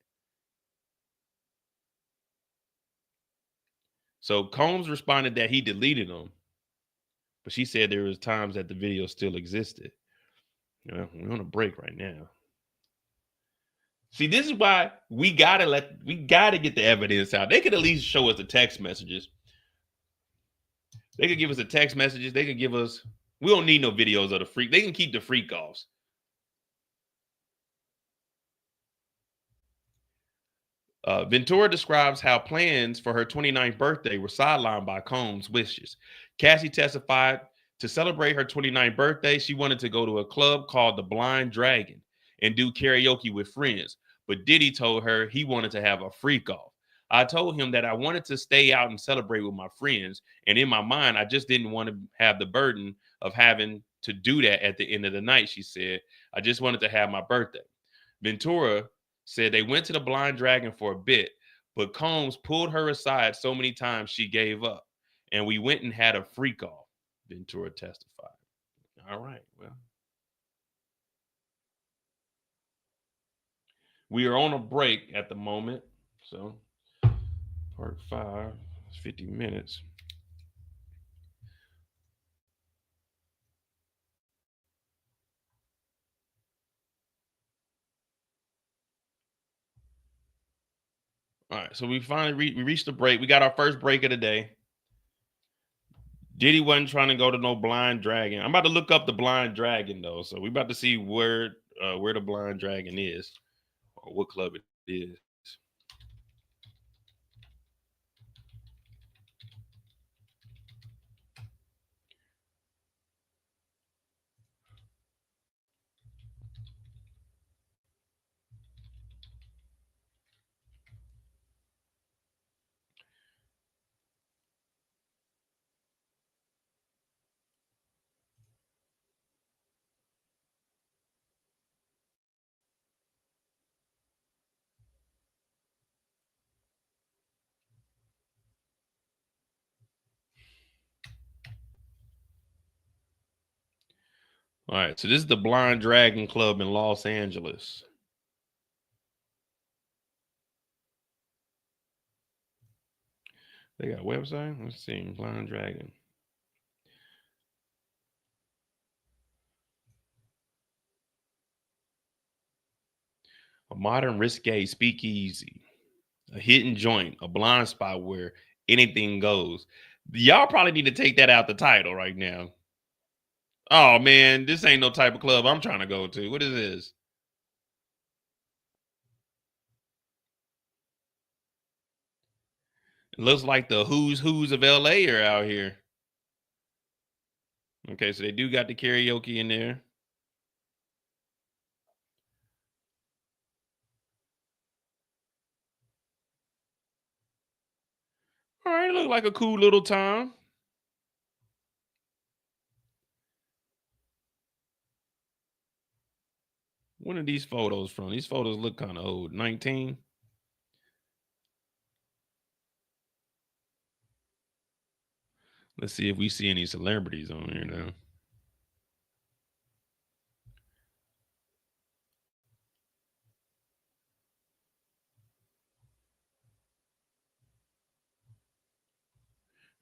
So Combs responded that he deleted them, but she said there was times that the video still existed. We're on a break right now. See, this is why we gotta get the evidence out. They could at least show us the text messages. They could give us the text messages. They could give us. We don't need no videos of the freak. They can keep the freak offs. Ventura describes how plans for her 29th birthday were sidelined by Combs' wishes. Cassie testified to celebrate her 29th birthday. She wanted to go to a club called the Blind Dragon and do karaoke with friends. But Diddy told her he wanted to have a freak off. I told him that I wanted to stay out and celebrate with my friends. And in my mind, I just didn't want to have the burden of having to do that at the end of the night, she said. I just wanted to have my birthday. Ventura said they went to the Blind Dragon for a bit, but Combs pulled her aside so many times she gave up. And we went and had a freak off, Ventura testified. All right, well. We are on a break at the moment. So, part 5, 50 minutes. All right, so we finally we reached the break. We got our first break of the day. Diddy wasn't trying to go to no Blind Dragon. I'm about to look up the Blind Dragon though, so we about to see where the Blind Dragon is or what club it is. All right, so this is the Blind Dragon Club in Los Angeles. They got a website? Let's see. Blind Dragon. A modern risque speakeasy. A hidden joint. A blind spot where anything goes. Y'all probably need to take that out the title right now. Oh, man. This ain't no type of club I'm trying to go to. What is this? It looks like the who's of LA are out here. Okay, so they do got the karaoke in there. All right, look like a cool little time. When are these photos from? These photos look kind of old. 19. Let's see if we see any celebrities on here now.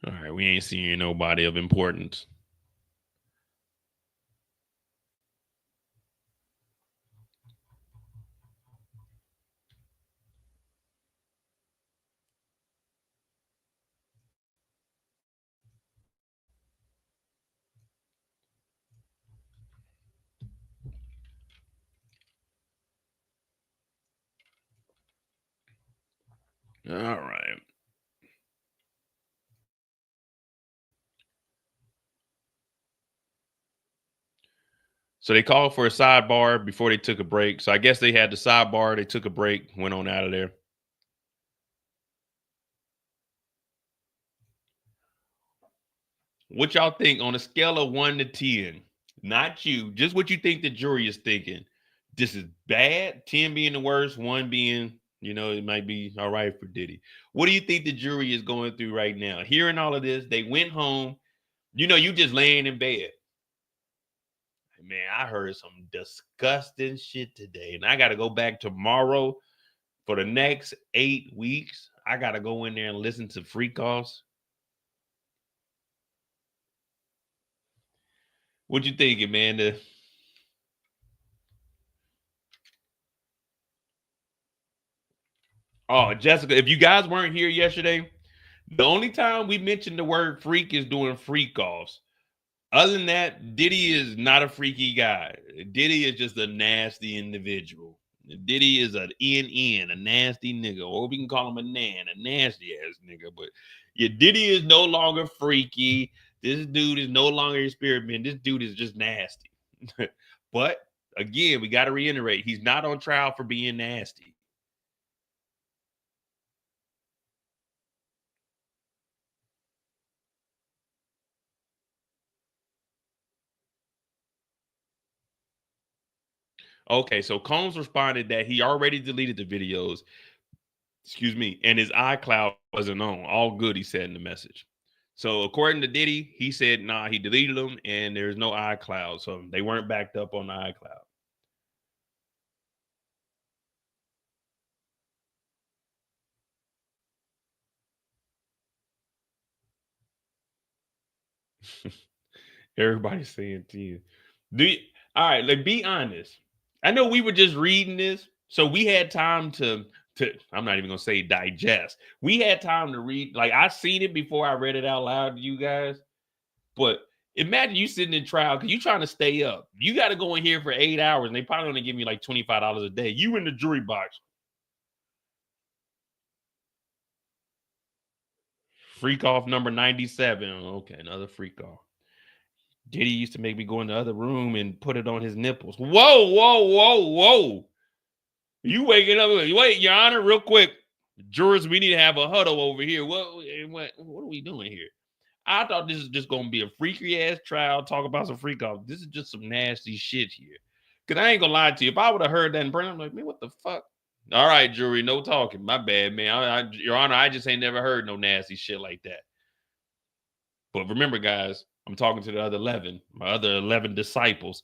All right, we ain't seeing nobody of importance. All right. So they called for a sidebar before they took a break. So I guess they had the sidebar. They took a break, went on out of there. What y'all think on a scale of 1 to 10? Not you, just what you think the jury is thinking. This is bad, 10 being the worst, 1 being, it might be all right for Diddy. What do you think the jury is going through right now? Hearing all of this, they went home. You just laying in bed. Man, I heard some disgusting shit today, and I got to go back tomorrow for the next 8 weeks. I got to go in there and listen to freak offs. What you thinking, man? Oh, Jessica, if you guys weren't here yesterday, the only time we mentioned the word freak is doing freak offs. Other than that, Diddy is not a freaky guy. Diddy is just a nasty individual. Diddy is an NN, a nasty nigga, or we can call him a nasty ass nigga. But yeah, Diddy is no longer freaky. This dude is no longer experimenting. This dude is just nasty. But again, we got to reiterate, he's not on trial for being nasty. Okay, so Combs responded that he already deleted the videos, excuse me, and his iCloud wasn't on. All good, he said in the message. So according to Diddy, he said, nah, he deleted them and there's no iCloud. So they weren't backed up on the iCloud. Everybody's saying to you. All right, like be honest. I know we were just reading this, so we had time to I'm not even gonna say digest. We had time to read, like I seen it before I read it out loud to you guys. But imagine you sitting in trial because you trying to stay up. You got to go in here for 8 hours, and they probably only give you like $25 a day. You in the jury box. Freak off number 97. Okay, another freak off. Diddy used to make me go in the other room and put it on his nipples. Whoa, whoa, whoa, whoa. You waking up. Wait, Your Honor, real quick. Jurors, we need to have a huddle over here. What are we doing here? I thought this is just gonna be a freaky ass trial, talk about some freak off. This is just some nasty shit here. Cause I ain't gonna lie to you. If I would have heard that in Brandon, I'm like, man, what the fuck? All right, jury, no talking. My bad, man. Your Honor, I just ain't never heard no nasty shit like that. But remember, guys, I'm talking to the other 11, my other 11 disciples.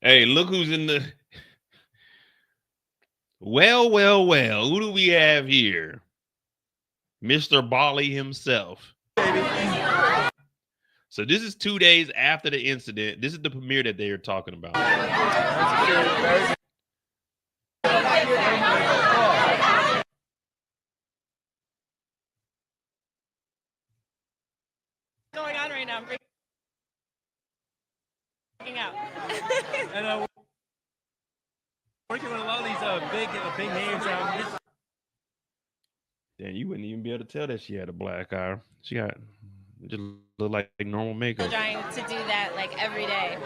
Hey, look who's in the. Well, well, well. Who do we have here? Mr. Bali himself. So this is 2 days after the incident. This is the premiere that they are talking about. Going on right now. I'm freaking out. And working with a lot of these big names. Damn, you wouldn't even be able to tell that she had a black eye. She got just look like normal makeup. Trying to do that like every day.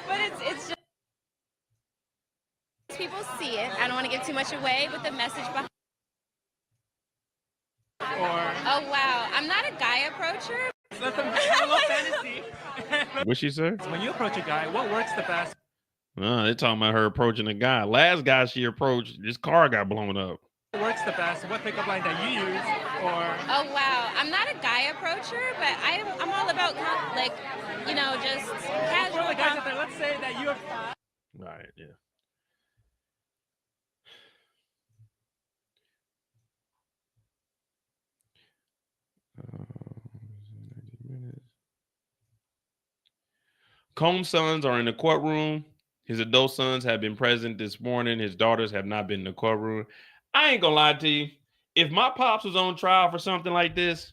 But it's just people see it. I don't want to give too much away, but the message behind. Oh wow, I'm not a guy approacher. That's a little fantasy. What'd she say? When you approach a guy, what works the best? They're talking about her approaching a guy. Last guy she approached, this car got blown up. What works the best? What pickup line that you use? Or oh wow, I'm not a guy approacher, but I'm all about like, you know, just casual. for the guys out there, let's say that you have. Right, yeah. Combs' sons are in the courtroom. His adult sons have been present this morning. His daughters have not been in the courtroom. I ain't gonna lie to you. If my pops was on trial for something like this,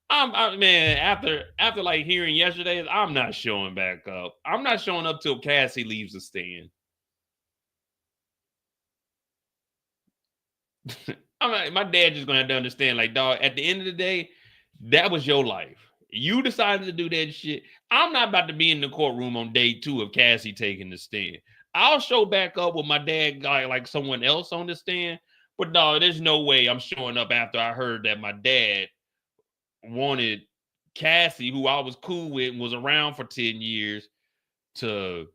man, after like hearing yesterday, I'm not showing back up. I'm not showing up till Cassie leaves the stand. My dad just gonna have to understand, like, dog, at the end of the day, that was your life. You decided to do that shit. I'm not about to be in the courtroom on day 2 of Cassie taking the stand. I'll show back up with my dad guy like someone else on the stand. But no, there's no way I'm showing up after I heard that my dad wanted Cassie, who I was cool with and was around for 10 years, to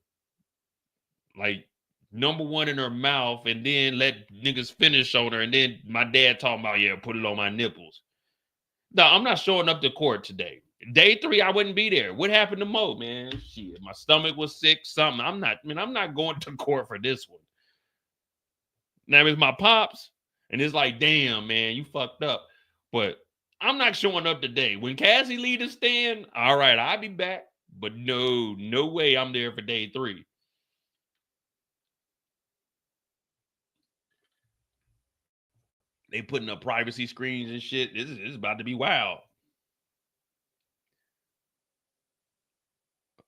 like number one in her mouth and then let niggas finish on her. And then my dad talking about, yeah, put it on my nipples. No, I'm not showing up to court today. Day 3, I wouldn't be there. What happened to Mo, man? Shit, my stomach was sick, something. I'm not going to court for this one. Now it's my pops, and it's like, damn, man, you fucked up. But I'm not showing up today. When Cassie leave the stand, all right, I'll be back. But no way I'm there for day 3. They putting up privacy screens and shit. This is about to be wild.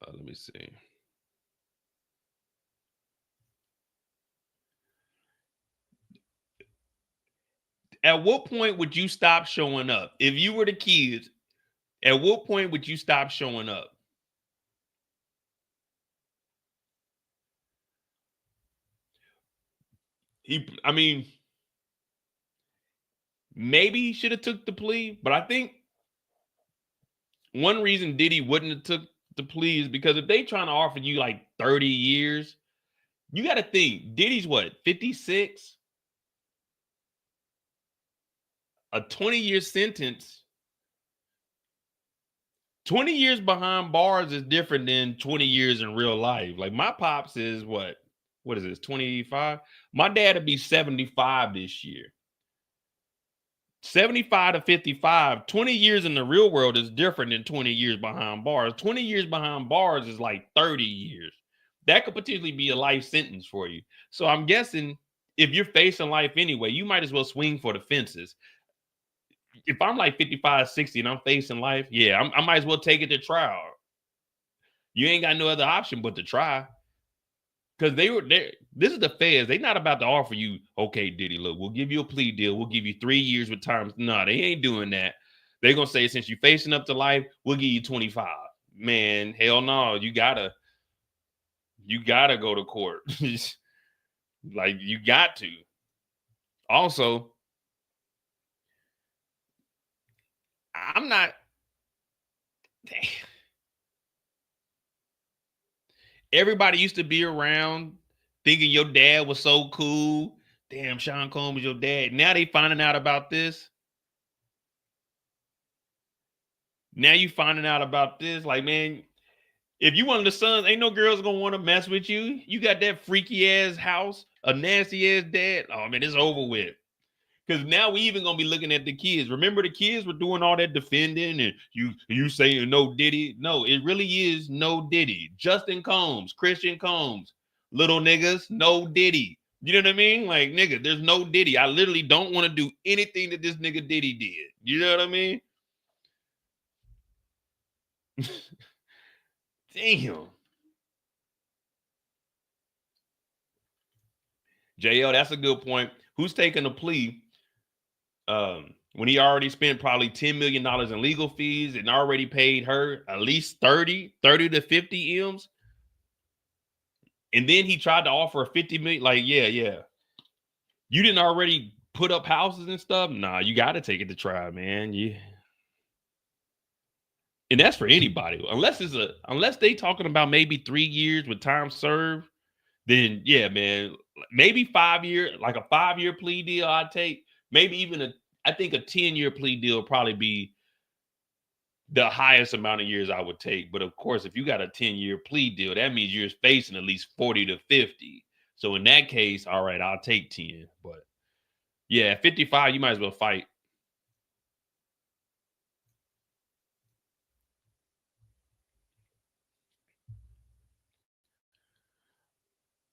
Let me see. At what point would you stop showing up? If you were the kids, at what point would you stop showing up? Maybe he should have took the plea, but I think one reason Diddy wouldn't have took the plea is because if they trying to offer you like 30 years, you got to think Diddy's what, 56? A 20-year sentence. 20 years behind bars is different than 20 years in real life. Like my pops is what is this, 25? My dad would be 75 this year. 75 to 55, 20 years in the real world is different than 20 years behind bars. 20 years behind bars is like 30 years. That could potentially be a life sentence for you. So I'm guessing if you're facing life anyway, you might as well swing for the fences. If I'm like 55, 60 and I'm facing life, yeah, I might as well take it to trial. You ain't got no other option but to try. Because this is the feds. They're not about to offer you, okay, Diddy, look, we'll give you a plea deal. We'll give you 3 years with terms. No, they ain't doing that. They're going to say, since you're facing up to life, we'll give you 25. Man, hell no. You gotta go to court. Like, you got to. Also, I'm not. Everybody used to be around thinking your dad was so cool. Damn, Sean Combs was your dad. Now they finding out about this. Now you finding out about this. Like, man, if you one of the sons, ain't no girls gonna want to mess with you. You got that freaky ass house, a nasty ass dad. Oh man, it's over with. Because now we even gonna be looking at the kids. Remember, the kids were doing all that defending, and you saying no Diddy. No, it really is no Diddy. Justin Combs, Christian Combs, little niggas, no Diddy. You know what I mean? Like, nigga, there's no Diddy. I literally don't want to do anything that this nigga Diddy did. You know what I mean? Damn. JL, that's a good point. Who's taking a plea when he already spent probably $10 million in legal fees and already paid her at least 30 to 50 M's? And then he tried to offer a 50 million. Like, yeah. You didn't already put up houses and stuff? Nah, you got to take it to trial, man. Yeah. And that's for anybody. Unless they talking about maybe 3 years with time served, then yeah, man, maybe 5 year, like a 5-year plea deal I'd take. Maybe even I think a 10-year plea deal would probably be the highest amount of years I would take. But of course, if you got a 10-year plea deal, that means you're facing at least 40 to 50. So in that case, all right, I'll take 10. But yeah, at 55, you might as well fight.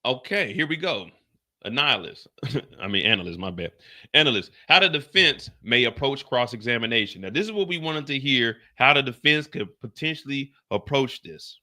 Okay, here we go. Analyst, my bad. Analyst, how the defense may approach cross-examination. Now, this is what we wanted to hear, how the defense could potentially approach this.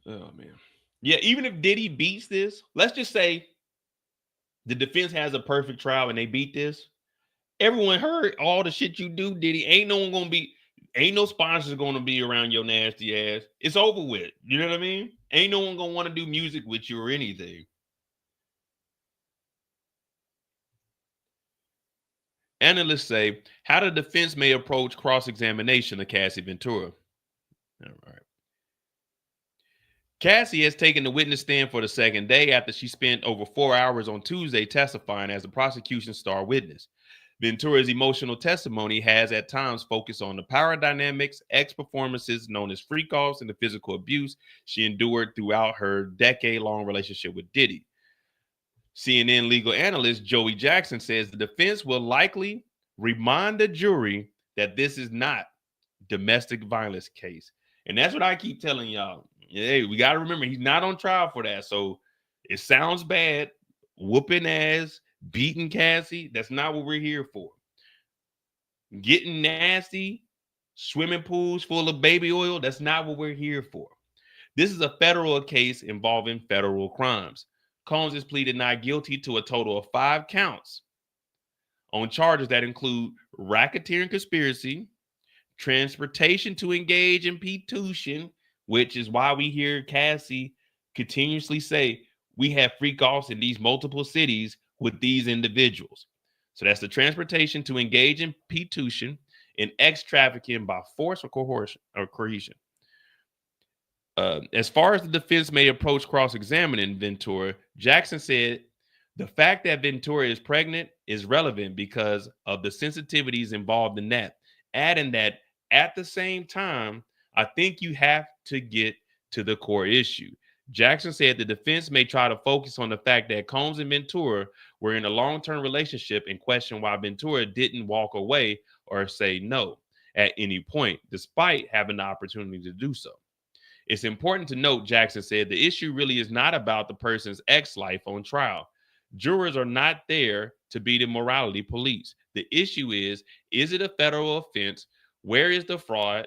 Oh, man. Yeah, even if Diddy beats this, let's just say the defense has a perfect trial and they beat this. Everyone heard all the shit you do, Diddy. Ain't no sponsors gonna be around your nasty ass. It's over with. You know what I mean? Ain't no one gonna want to do music with you or anything. Analysts say how the defense may approach cross-examination of Cassie Ventura. All right. Cassie has taken the witness stand for the second day after she spent over 4 hours on Tuesday testifying as the prosecution's star witness. Ventura's emotional testimony has at times focused on the power dynamics, ex-performances known as freak-offs, and the physical abuse she endured throughout her decade-long relationship with Diddy. CNN legal analyst Joey Jackson says the defense will likely remind the jury that this is not domestic violence case. And that's what I keep telling y'all. Hey, we got to remember he's not on trial for that. So it sounds bad, whooping ass, beating Cassie. That's not what we're here for. Getting nasty, swimming pools full of baby oil. That's not what we're here for. This is a federal case involving federal crimes. Combs has pleaded not guilty to a total of 5 counts on charges that include racketeering conspiracy, transportation to engage in prostitution, which is why we hear Cassie continuously say we have freak-offs in these multiple cities with these individuals. So that's the transportation to engage in prostitution and trafficking by force or coercion. As far as the defense may approach cross-examining Ventura, Jackson said the fact that Ventura is pregnant is relevant because of the sensitivities involved in that, adding that at the same time, I think you have to get to the core issue. Jackson said the defense may try to focus on the fact that Combs and Ventura were in a long-term relationship and question why Ventura didn't walk away or say no at any point, despite having the opportunity to do so. It's important to note, Jackson said, the issue really is not about the person's ex-life on trial. Jurors are not there to be the morality police. The issue is it a federal offense? Where is the fraud?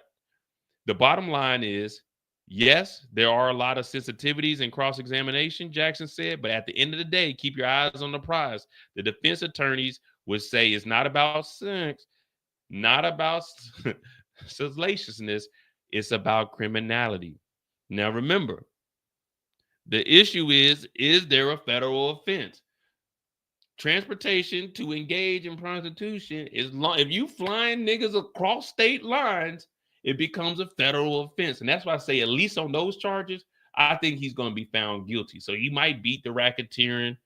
The bottom line is, yes, there are a lot of sensitivities in cross-examination, Jackson said, but at the end of the day, keep your eyes on the prize. The defense attorneys would say it's not about sex, not about salaciousness, it's about criminality. Now, remember, the issue is there a federal offense? transportation to engage in prostitution is long. If you flying niggas across state lines, it becomes a federal offense. And that's why I say, at least on those charges, I think he's going to be found guilty. So he might beat the racketeering,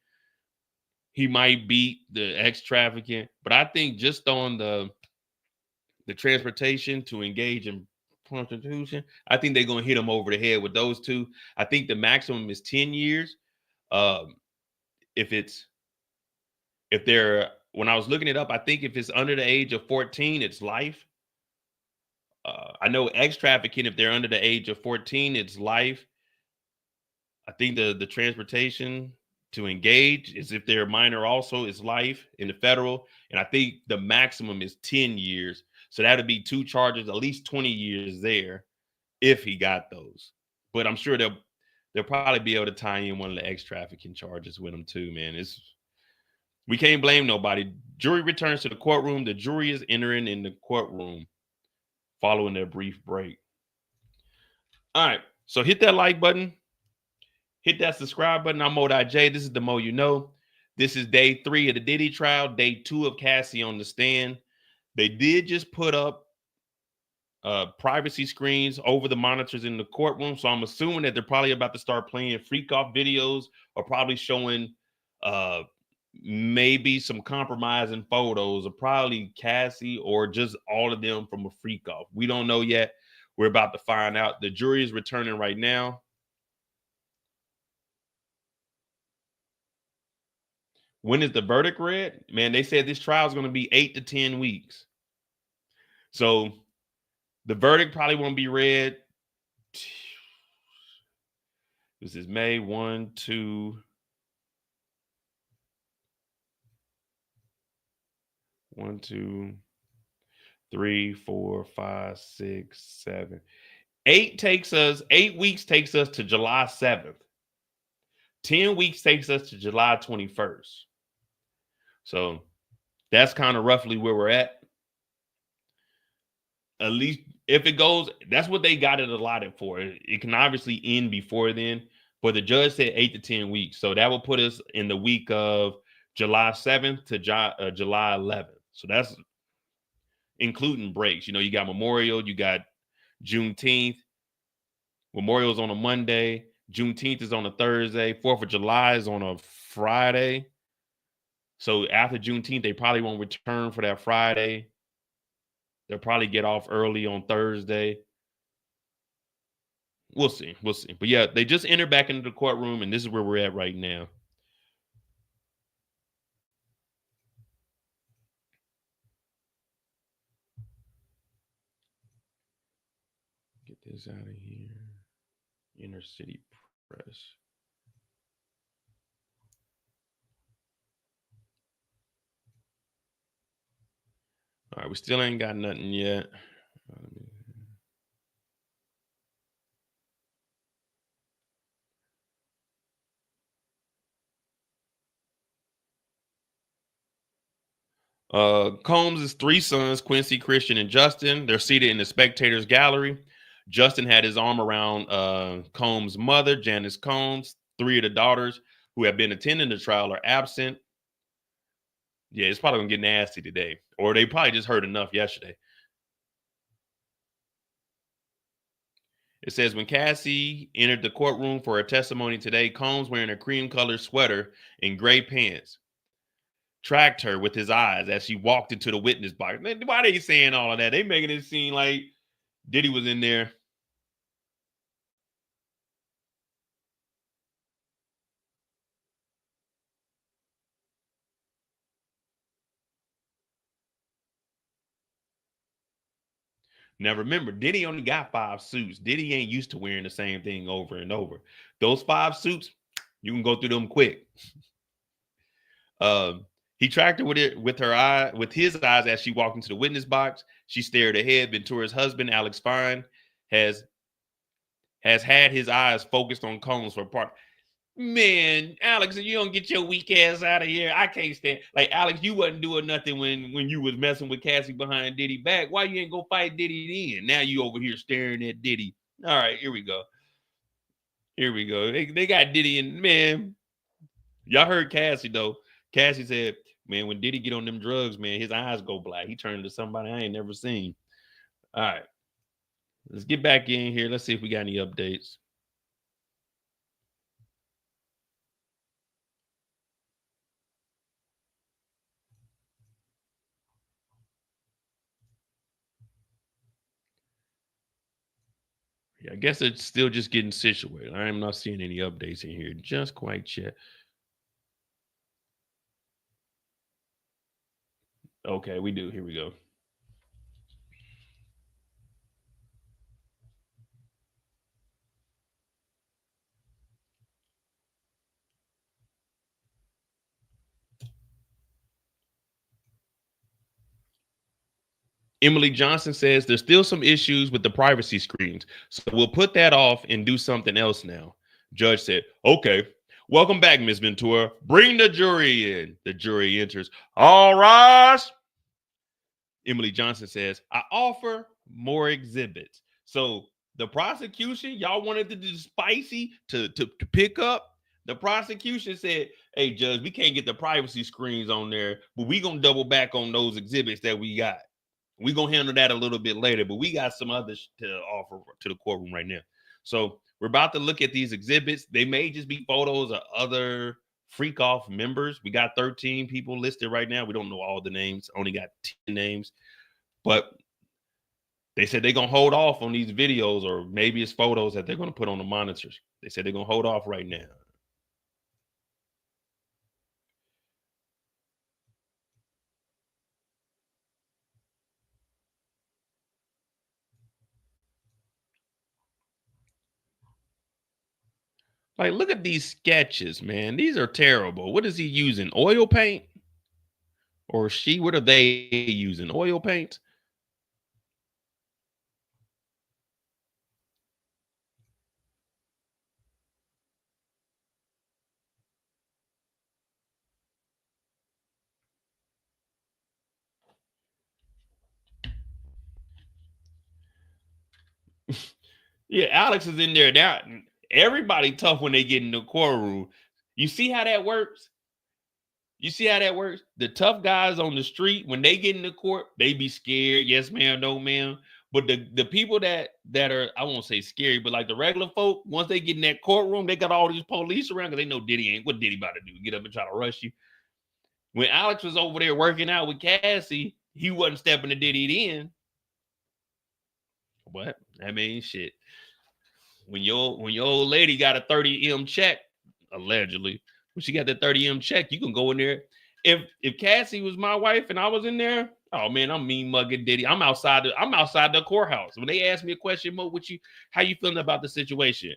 he might beat the ex trafficking, but I think just on the transportation to engage in prostitution, I think they're going to hit him over the head with those two. I think the maximum is 10 years. Um, if they're, when I was looking it up, I think if it's under the age of 14, it's life. I know ex trafficking, if they're under the age of 14, it's life. I think the transportation to engage is, if they're minor also, is life in the federal. And I think the maximum is 10 years. So that'd be 2 charges, at least 20 years there if he got those. But I'm sure they'll probably be able to tie in one of the ex trafficking charges with him too, man. We can't blame nobody. Jury returns to the courtroom. The jury is entering in the courtroom following their brief break. All right, so hit that like button. Hit that subscribe button. I'm Mo.J. This is the Mo You Know. This is day 3 of the Diddy trial, day 2 of Cassie on the stand. They did just put up privacy screens over the monitors in the courtroom. So I'm assuming that they're probably about to start playing freak off videos, or probably showing maybe some compromising photos of probably Cassie or just all of them from a freak off. We don't know yet. We're about to find out. The jury is returning right now. When is the verdict read? Man, they said this trial is going to be 8 to 10 weeks. So the verdict probably won't be read. This is May 1, 2. 1, 2, 3, 4, 5, 6, 7. 8 weeks takes us to July 7th. 10 weeks takes us to July 21st. So that's kind of roughly where we're at. At least if it goes, that's what they got it allotted for. It can obviously end before then, but the judge said 8 to 10 weeks. So that will put us in the week of July 7th to July 11th. So that's including breaks. You know, you got Memorial, you got Juneteenth. Memorial's on a Monday. Juneteenth is on a Thursday. 4th of July is on a Friday. So after Juneteenth, they probably won't return for that Friday. They'll probably get off early on Thursday. We'll see. We'll see. But yeah, they just entered back into the courtroom, and this is where we're at right now. Get this out of here. Inner City Press. All right, we still ain't got nothing yet. Combs' 3 sons, Quincy, Christian, and Justin, they're seated in the spectators gallery. Justin had his arm around Combs' mother, Janice Combs. 3 of the daughters who have been attending the trial are absent. Yeah, it's probably gonna get nasty today, or they probably just heard enough yesterday. It says, when Cassie entered the courtroom for her testimony today, Combs, wearing a cream-colored sweater and gray pants, tracked her with his eyes as she walked into the witness box. Why are they saying all of that? They making it seem like Diddy was in there. Now remember, Diddy only got 5 suits. Diddy ain't used to wearing the same thing over and over. Those 5 suits, you can go through them quick. He tracked her with his eyes as she walked into the witness box. She stared ahead. Ventura's husband, Alex Fine, has had his eyes focused on Combs for part. Man, Alex, you don't get your weak ass out of here. I can't stand. Like, Alex, you wasn't doing nothing when you was messing with Cassie behind Diddy back. Why you ain't go fight Diddy then? Now you over here staring at Diddy. All right, here we go. Here we go. They got Diddy, and man, y'all heard Cassie though. Cassie said, man, when Diddy get on them drugs, man, his eyes go black. He turned into somebody I ain't never seen. All right. Let's get back in here. Let's see if we got any updates. Yeah, I guess it's still just getting situated. I am not seeing any updates in here just quite yet. Okay, we do. Here we go. Emily Johnson says there's still some issues with the privacy screens, so we'll put that off and do something else now. Judge said, okay. Welcome back, Ms. Ventura. Bring the jury in. The jury enters. All rise. Emily Johnson says, I offer more exhibits. So the prosecution, y'all wanted to do spicy to pick up. The prosecution said, hey, Judge, we can't get the privacy screens on there, but we going to double back on those exhibits that we got. We're going to handle that a little bit later, but we got some others to offer to the courtroom right now. So we're about to look at these exhibits. They may just be photos of other freak off members. We got 13 people listed right now. We don't know all the names, only got 10 names, but they said they're going to hold off on these videos, or maybe it's photos that they're going to put on the monitors. They said they're going to hold off right now. Like, look at these sketches, man. These are terrible. What is he using? Oil paint? Or she? What are they using? Oil paint? Yeah, Alex is in there now. Everybody tough when they get in the courtroom. You see how that works? You see how that works? The tough guys on the street, when they get in the court, they be scared. Yes, ma'am, no, ma'am. But the people that are, I won't say scary, but like the regular folk, once they get in that courtroom, they got all these police around because they know Diddy ain't, what Diddy about to do? Get up and try to rush you. When Alex was over there working out with Cassie, he wasn't stepping to Diddy in. But I mean, shit. When your old lady got a 30M check, allegedly, when she got that 30M check, you can go in there. If Cassie was my wife and I was in there, oh man, I'm mean mugging Diddy. I'm outside the courthouse. When they ask me a question, Mo, how you feeling about the situation?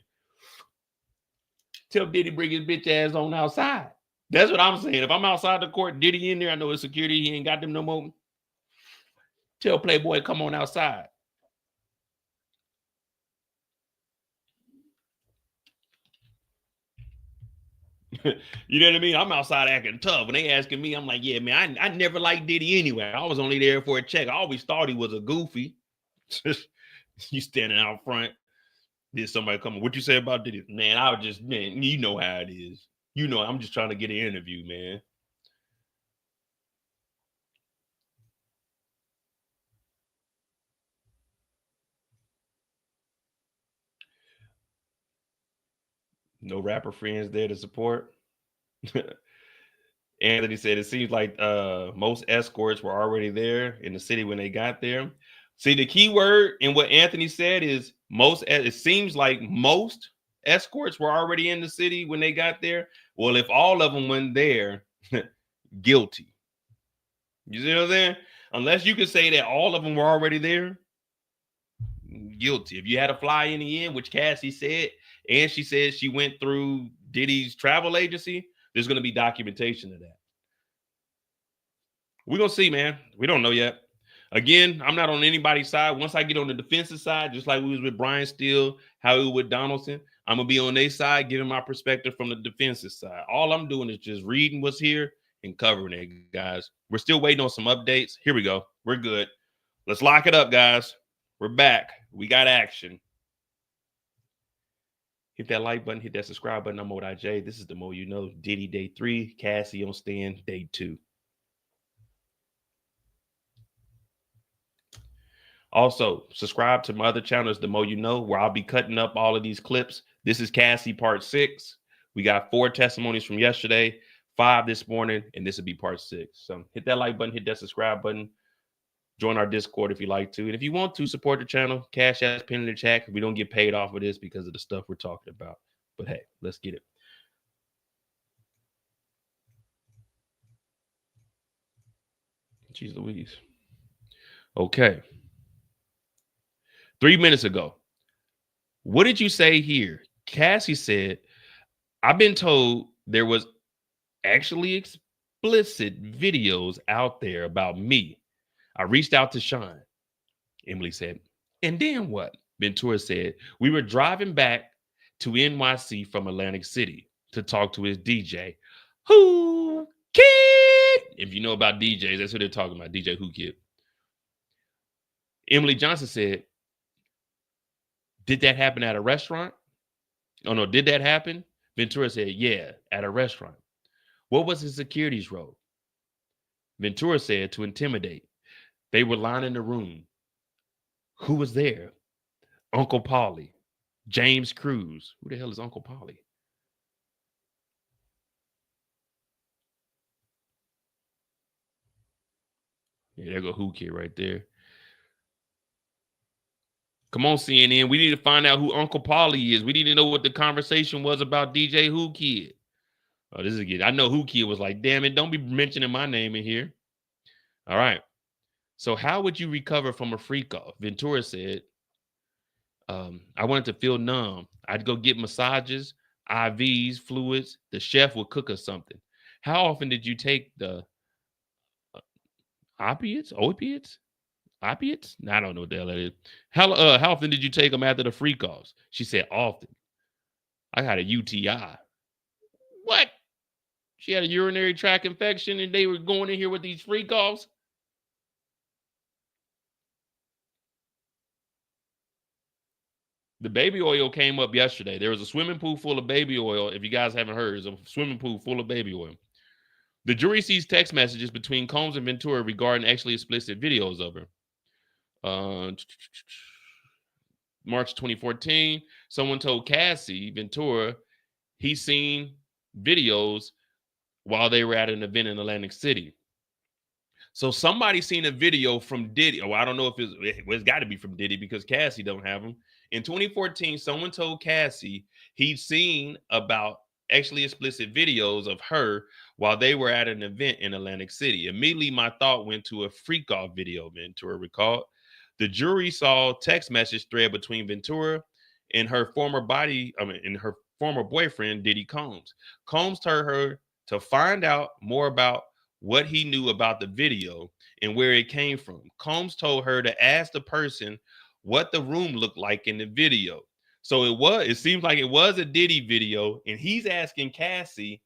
Tell Diddy bring his bitch ass on outside. That's what I'm saying. If I'm outside the court, Diddy in there, I know it's security, he ain't got them no more. Tell Playboy come on outside. You know what I mean? I'm outside acting tough. When they asking me, I'm like, yeah, man, I never liked Diddy anyway. I was only there for a check. I always thought he was a goofy. You standing out front. Did somebody come? What you say about Diddy? Man, I was just, man, you know how it is. You know, I'm just trying to get an interview, man. No rapper friends there to support. Anthony said it seems like most escorts were already there in the city when they got there. See, the key word in what Anthony said is most. It seems like most escorts were already in the city when they got there. Well, if all of them went there, guilty. You see what I'm saying? Unless you can say that all of them were already there, guilty. If you had a fly in the end, which Cassie said, and she said she went through Diddy's travel agency, there's going to be documentation of that. We're going to see, man. We don't know yet. Again, I'm not on anybody's side. Once I get on the defensive side, just like we was with Brian Steele, how we were with Donaldson, I'm going to be on their side, giving my perspective from the defensive side. All I'm doing is just reading what's here and covering it, guys. We're still waiting on some updates. Here we go. We're good. Let's lock it up, guys. We're back. We got action. Hit that like button, hit that subscribe button. I'm Mo J. This is the Mo You Know. Diddy day 3, Cassie on stand day 2. Also, subscribe to my other channels, the Mo You Know, where I'll be cutting up all of these clips. This is Cassie part 6. We got 4 testimonies from yesterday, 5 this morning, and this will be part 6. So hit that like button, hit that subscribe button. Join our Discord if you like to. And if you want to support the channel, Cash App's pinned in the chat. We don't get paid off of this because of the stuff we're talking about. But hey, let's get it. Jeez Louise. Okay. 3 minutes ago, what did you say here? Cassie said, I've been told there was actually explicit videos out there about me. I reached out to Sean. Emily said, and then what? Ventura said, we were driving back to NYC from Atlantic City to talk to his DJ, Who Kid. If you know about DJs, that's who they're talking about, DJ Who Kid. Emily Johnson said, did that happen at a restaurant? Oh, no, did that happen? Ventura said, yeah, at a restaurant. What was his security's role? Ventura said, to intimidate. They were lining the room. Who was there? Uncle Paulie, James Cruz. Who the hell is Uncle Paulie? Yeah, there go Who Kid right there. Come on, CNN. We need to find out who Uncle Paulie is. We need to know what the conversation was about DJ Who Kid. Oh, this is good. I know Who Kid was like, damn it, don't be mentioning my name in here. All right. So how would you recover from a freak off? Ventura said, I wanted to feel numb. I'd go get massages, IVs, fluids. The chef would cook us something. How often did you take the opiates? Opiates? Opiates? I don't know what the hell that is. How often did you take them after the freak offs? She said, often. I had a UTI. What? She had a urinary tract infection and they were going in here with these freak offs? The baby oil came up yesterday. There was a swimming pool full of baby oil. If you guys haven't heard, there's a swimming pool full of baby oil. The jury sees text messages between Combs and Ventura regarding actually explicit videos of her. March 2014, someone told Cassie Ventura he's seen videos while they were at an event in Atlantic City. So somebody seen a video from Diddy. Oh, I don't know if it's got to be from Diddy because Cassie don't have them. In 2014, someone told Cassie he'd seen about actually explicit videos of her while they were at an event in Atlantic City. Immediately, my thought went to a freak off video, Ventura recalled. The jury saw text message thread between Ventura and her former boyfriend, Diddy Combs. Combs told her to find out more about what he knew about the video and where it came from. Combs told her to ask the person what the room looked like in the video. So it seems like it was a Diddy video, and he's asking Cassie,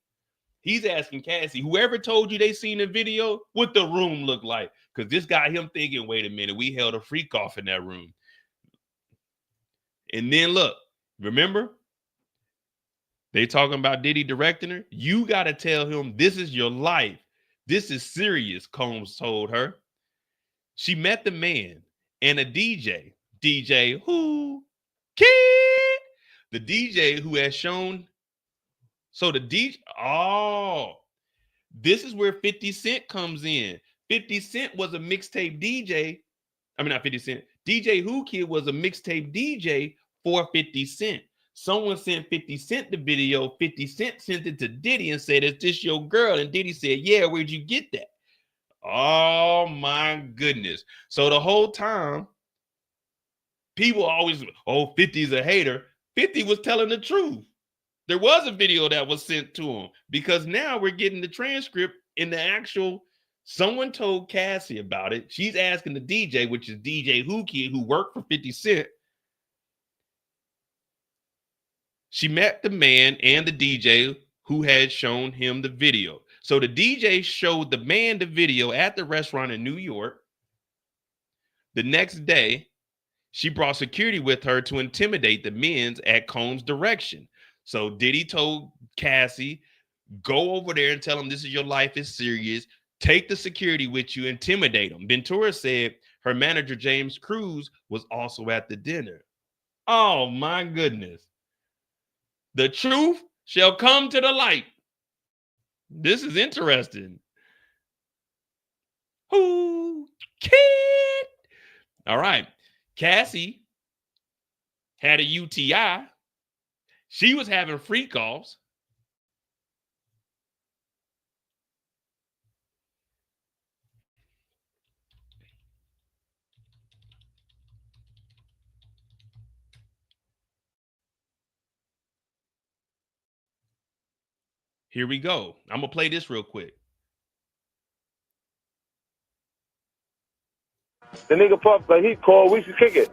whoever told you they seen the video, what the room looked like. Because this got him thinking, wait a minute, we held a freak off in that room. And then look, remember? They talking about Diddy directing her. You got to tell him this is your life. This is serious, Combs told her. She met the man and a DJ Who Kid. The DJ who has shown. So the DJ, this is where 50 Cent comes in. 50 Cent was a mixtape DJ. I mean, not 50 Cent. DJ Who Kid was a mixtape DJ for 50 Cent. Someone sent 50 Cent the video. 50 Cent sent it to Diddy and said, is this your girl? And Diddy said, yeah, where'd you get that? Oh, my goodness. So the whole time, people always, 50's a hater. 50 was telling the truth. There was a video that was sent to him because now we're getting the transcript in the actual, someone told Cassie about it. She's asking the DJ, which is DJ Who Kid, who worked for 50 Cent. She met the man and the DJ who had shown him the video. So the DJ showed the man the video at the restaurant in New York. The next day, She brought security with her to intimidate the men at Combs' direction. So Diddy told Cassie, go over there and tell them this is your life is serious. Take the security with you, intimidate them. Ventura said her manager, James Cruz, was also at the dinner. Oh, my goodness. The truth shall come to the light. This is interesting. Who kid? All right. Cassie had a UTI. She was having freak offs. Here we go. I'm going to play this real quick. The nigga Puff, like, he called, we should kick it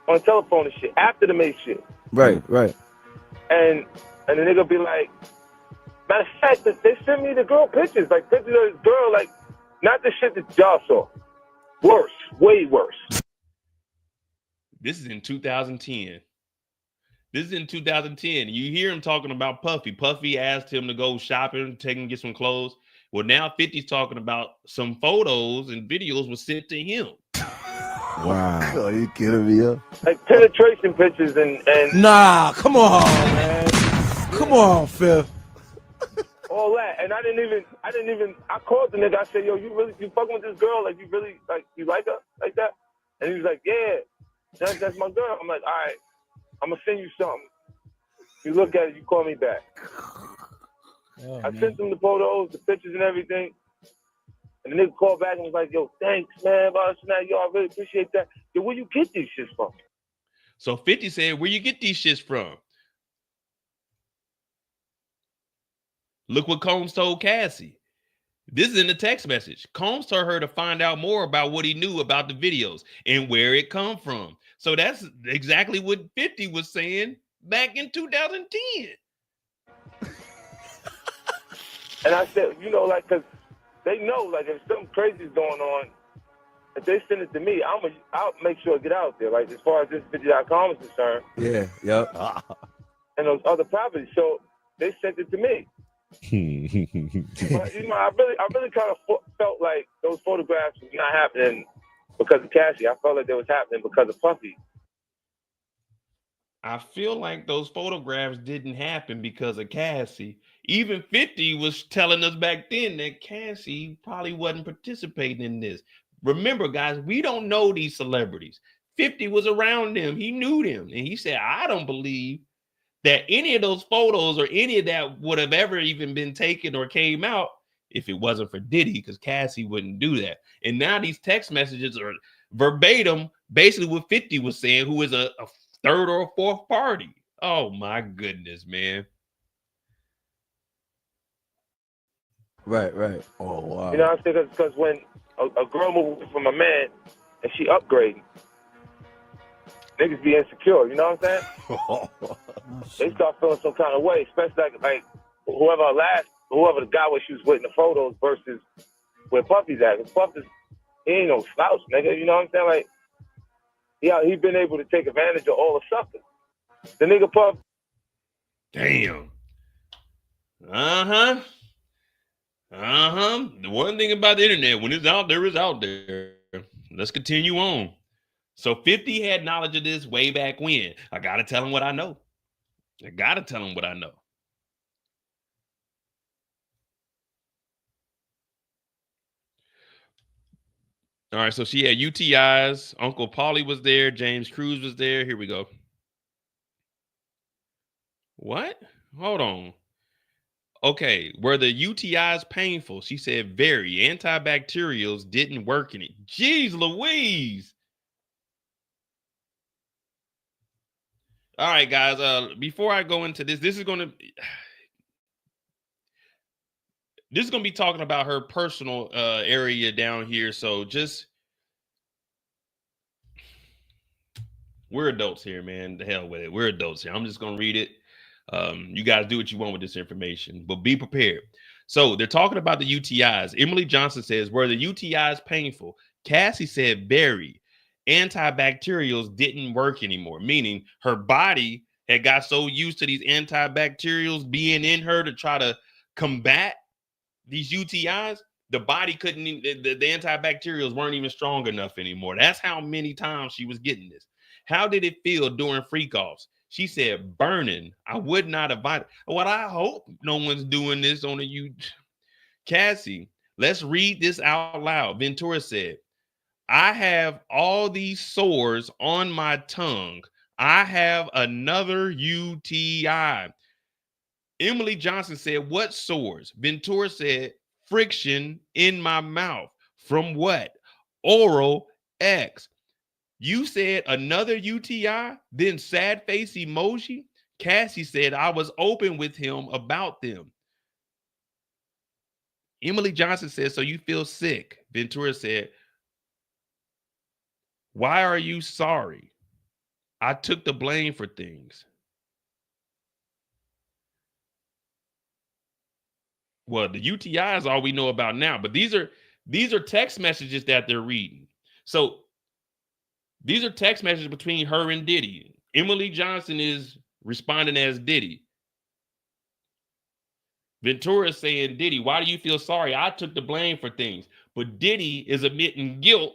on telephone and shit, after the May shit. Right. And the nigga be like, matter of fact, they sent me the girl pictures, like pictures of this girl, like, not the shit that y'all saw. Worse, way worse. This is in 2010. This is in 2010. You hear him talking about Puffy. Puffy asked him to go shopping, take him get some clothes. Well, now 50's talking about some photos and videos were sent to him. Wow. Oh, you kidding me up? Like penetration pictures and Nah, come on, man. Come on, Phil. all that. And I called the nigga. I said, yo, you fucking with this girl? Like, you really, like, you like her like that? And he was like, yeah, that's my girl. I'm like, all right, I'm gonna send you something. You look at it, you call me back. Oh, I sent him the photos, the pictures and everything. And the nigga called back and was like, yo, thanks, man. Yo, I really appreciate that. Yo, where you get these shits from? So 50 said, where you get these shits from? Look what Combs told Cassie. This is in the text message. Combs told her to find out more about what he knew about the videos and where it come from. So that's exactly what 50 was saying back in 2010. And I said, you know, like, because they know, like, if something crazy is going on, if they send it to me, I'll make sure it get out there. Like, as far as this video.com is concerned. Yeah, yep. And those other properties. So they sent it to me. But, you know, I really kind of felt like those photographs was not happening because of Cassie. I felt like they was happening because of Puffy. I feel like those photographs didn't happen because of Cassie. Even 50 was telling us back then that Cassie probably wasn't participating in this. Remember, guys, we don't know these celebrities. 50 was around them. He knew them. And he said, I don't believe that any of those photos or any of that would have ever even been taken or came out if it wasn't for Diddy, because Cassie wouldn't do that. And now these text messages are verbatim, basically what 50 was saying, who is a third or a fourth party. Oh my goodness, man. Right. Oh, wow. You know what I'm saying? Because when a girl moves from a man and she upgrading, niggas be insecure, you know what I'm saying? They start feeling some kind of way, especially like whoever the guy where she was with in the photos versus where Puffy's at. Because Puffy's, he ain't no slouch, nigga, you know what I'm saying? Like, yeah, he been able to take advantage of all the suckers. The nigga Puff. Damn. The one thing about the internet, when it's out there, it's out there. Let's continue on. So 50 had knowledge of this way back when. I got to tell him what I know. All right, so she had UTIs. Uncle Paulie was there. James Cruz was there. Here we go. What? Hold on. Okay, were the UTIs painful? She said very. Antibacterials didn't work in it. Jeez Louise. All right, guys. Before I go into this, this is gonna be talking about her personal area down here. So just we're adults here, man. The hell with it. We're adults here. I'm just gonna read it. You guys do what you want with this information, but be prepared. So they're talking about the UTIs. Emily Johnson says, were the UTIs painful? Cassie said very. antibacterials didn't work anymore, meaning her body had got so used to these antibacterials being in her to try to combat these UTIs, the body couldn't, the antibacterials weren't even strong enough anymore. That's how many times she was getting this. How did it feel during freak offs? She said, burning. I would not advise. What I hope no one's doing this on a YouTube. Cassie, let's read this out loud. Ventura said, I have all these sores on my tongue. I have another UTI. Emily Johnson said, what sores? Ventura said, friction in my mouth. From what? Oral X. You said another UTI, then sad face emoji. Cassie said, I was open with him about them. Emily Johnson said, so you feel sick. Ventura said, why are you sorry? I took the blame for things. Well, the UTI is all we know about now, but these are text messages that they're reading. So these are text messages between her and Diddy. Emily Johnson is responding as Diddy. Ventura is saying, Diddy, why do you feel sorry? I took the blame for things. But Diddy is admitting guilt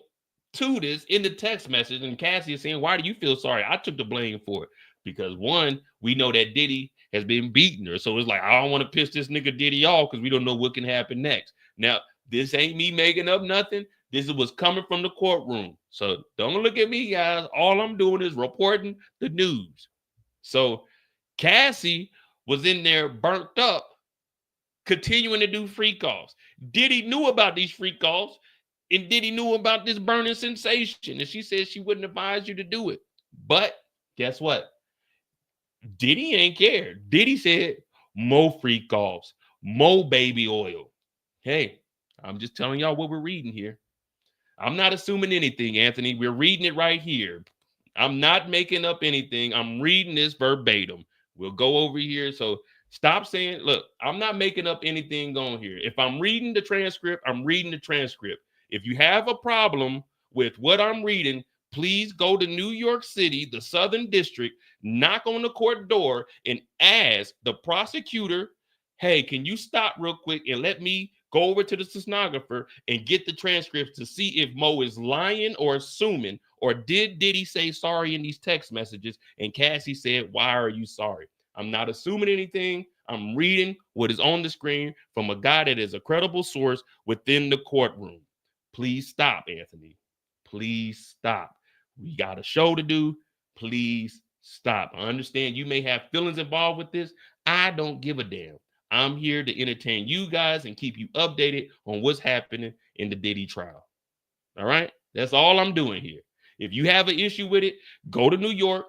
to this in the text message. And Cassie is saying, why do you feel sorry? I took the blame for it. Because one, we know that Diddy has been beating her. So it's like, I don't want to piss this nigga Diddy off because we don't know what can happen next. Now, this ain't me making up nothing. This is what's coming from the courtroom. So don't look at me, guys. All I'm doing is reporting the news. So Cassie was in there burnt up, continuing to do free calls. Diddy knew about these free calls, and Diddy knew about this burning sensation. And she said she wouldn't advise you to do it. But guess what? Diddy ain't cared. Diddy said, more free calls, more baby oil. Hey, I'm just telling y'all what we're reading here. I'm not assuming anything, Anthony. We're reading it right here. I'm not making up anything. I'm reading this verbatim. We'll go over here. So stop saying, look, I'm not making up anything on here. If I'm reading the transcript, I'm reading the transcript. If you have a problem with what I'm reading, please go to New York City, the Southern District, knock on the court door and ask the prosecutor, hey, can you stop real quick and let me go over to the stenographer and get the transcripts to see if Mo is lying or assuming, or did Diddy say sorry in these text messages? And Cassie said, why are you sorry? I'm not assuming anything. I'm reading what is on the screen from a guy that is a credible source within the courtroom. Please stop, Anthony. Please stop. We got a show to do. Please stop. I understand you may have feelings involved with this. I don't give a damn. I'm here to entertain you guys and keep you updated on what's happening in the Diddy trial. All right? That's all I'm doing here. If you have an issue with it, go to New York,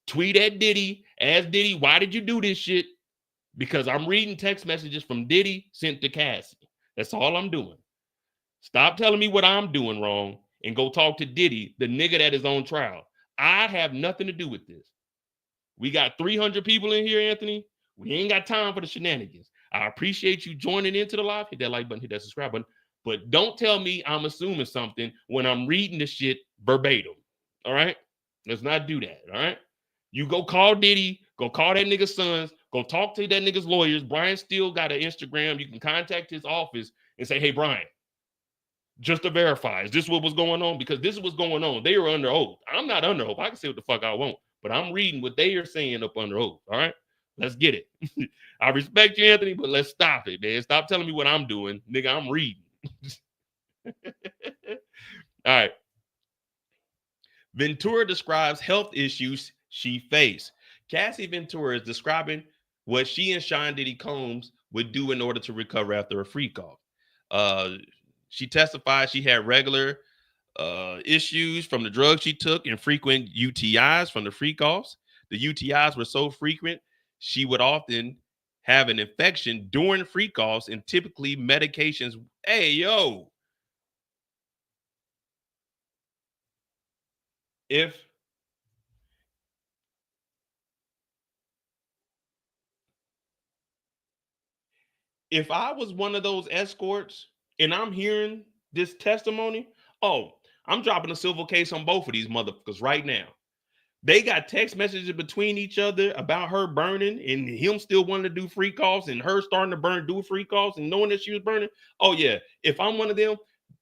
tweet at Diddy, ask Diddy, why did you do this shit? Because I'm reading text messages from Diddy sent to Cassie. That's all I'm doing. Stop telling me what I'm doing wrong and go talk to Diddy, the nigga that is on trial. I have nothing to do with this. We got 300 people in here, Anthony. We ain't got time for the shenanigans. I appreciate you joining into the live. Hit that like button, hit that subscribe button. But don't tell me I'm assuming something when I'm reading the shit verbatim. All right? Let's not do that. All right? You go call Diddy, go call that nigga's sons, go talk to that nigga's lawyers. Brian still got an Instagram. You can contact his office and say, hey, Brian, just to verify, is this what was going on? Because this is what's going on. They are under oath. I'm not under oath. I can say what the fuck I want, but I'm reading what they are saying up under oath. All right? Let's get it. I respect you, Anthony, but let's stop it, man. Stop telling me what I'm doing. Nigga, I'm reading. All right. Ventura describes health issues she faced. Cassie Ventura is describing what she and Sean Diddy Combs would do in order to recover after a freak off. She testified she had regular issues from the drugs she took and frequent UTIs from the freak offs. The UTIs were so frequent, she would often have an infection during freak offs and typically medications. Hey, yo. If I was one of those escorts and I'm hearing this testimony, oh, I'm dropping a civil case on both of these motherfuckers right now. They got text messages between each other about her burning and him still wanting to do free calls and her starting to do free calls and knowing that she was burning. Oh yeah, if I'm one of them,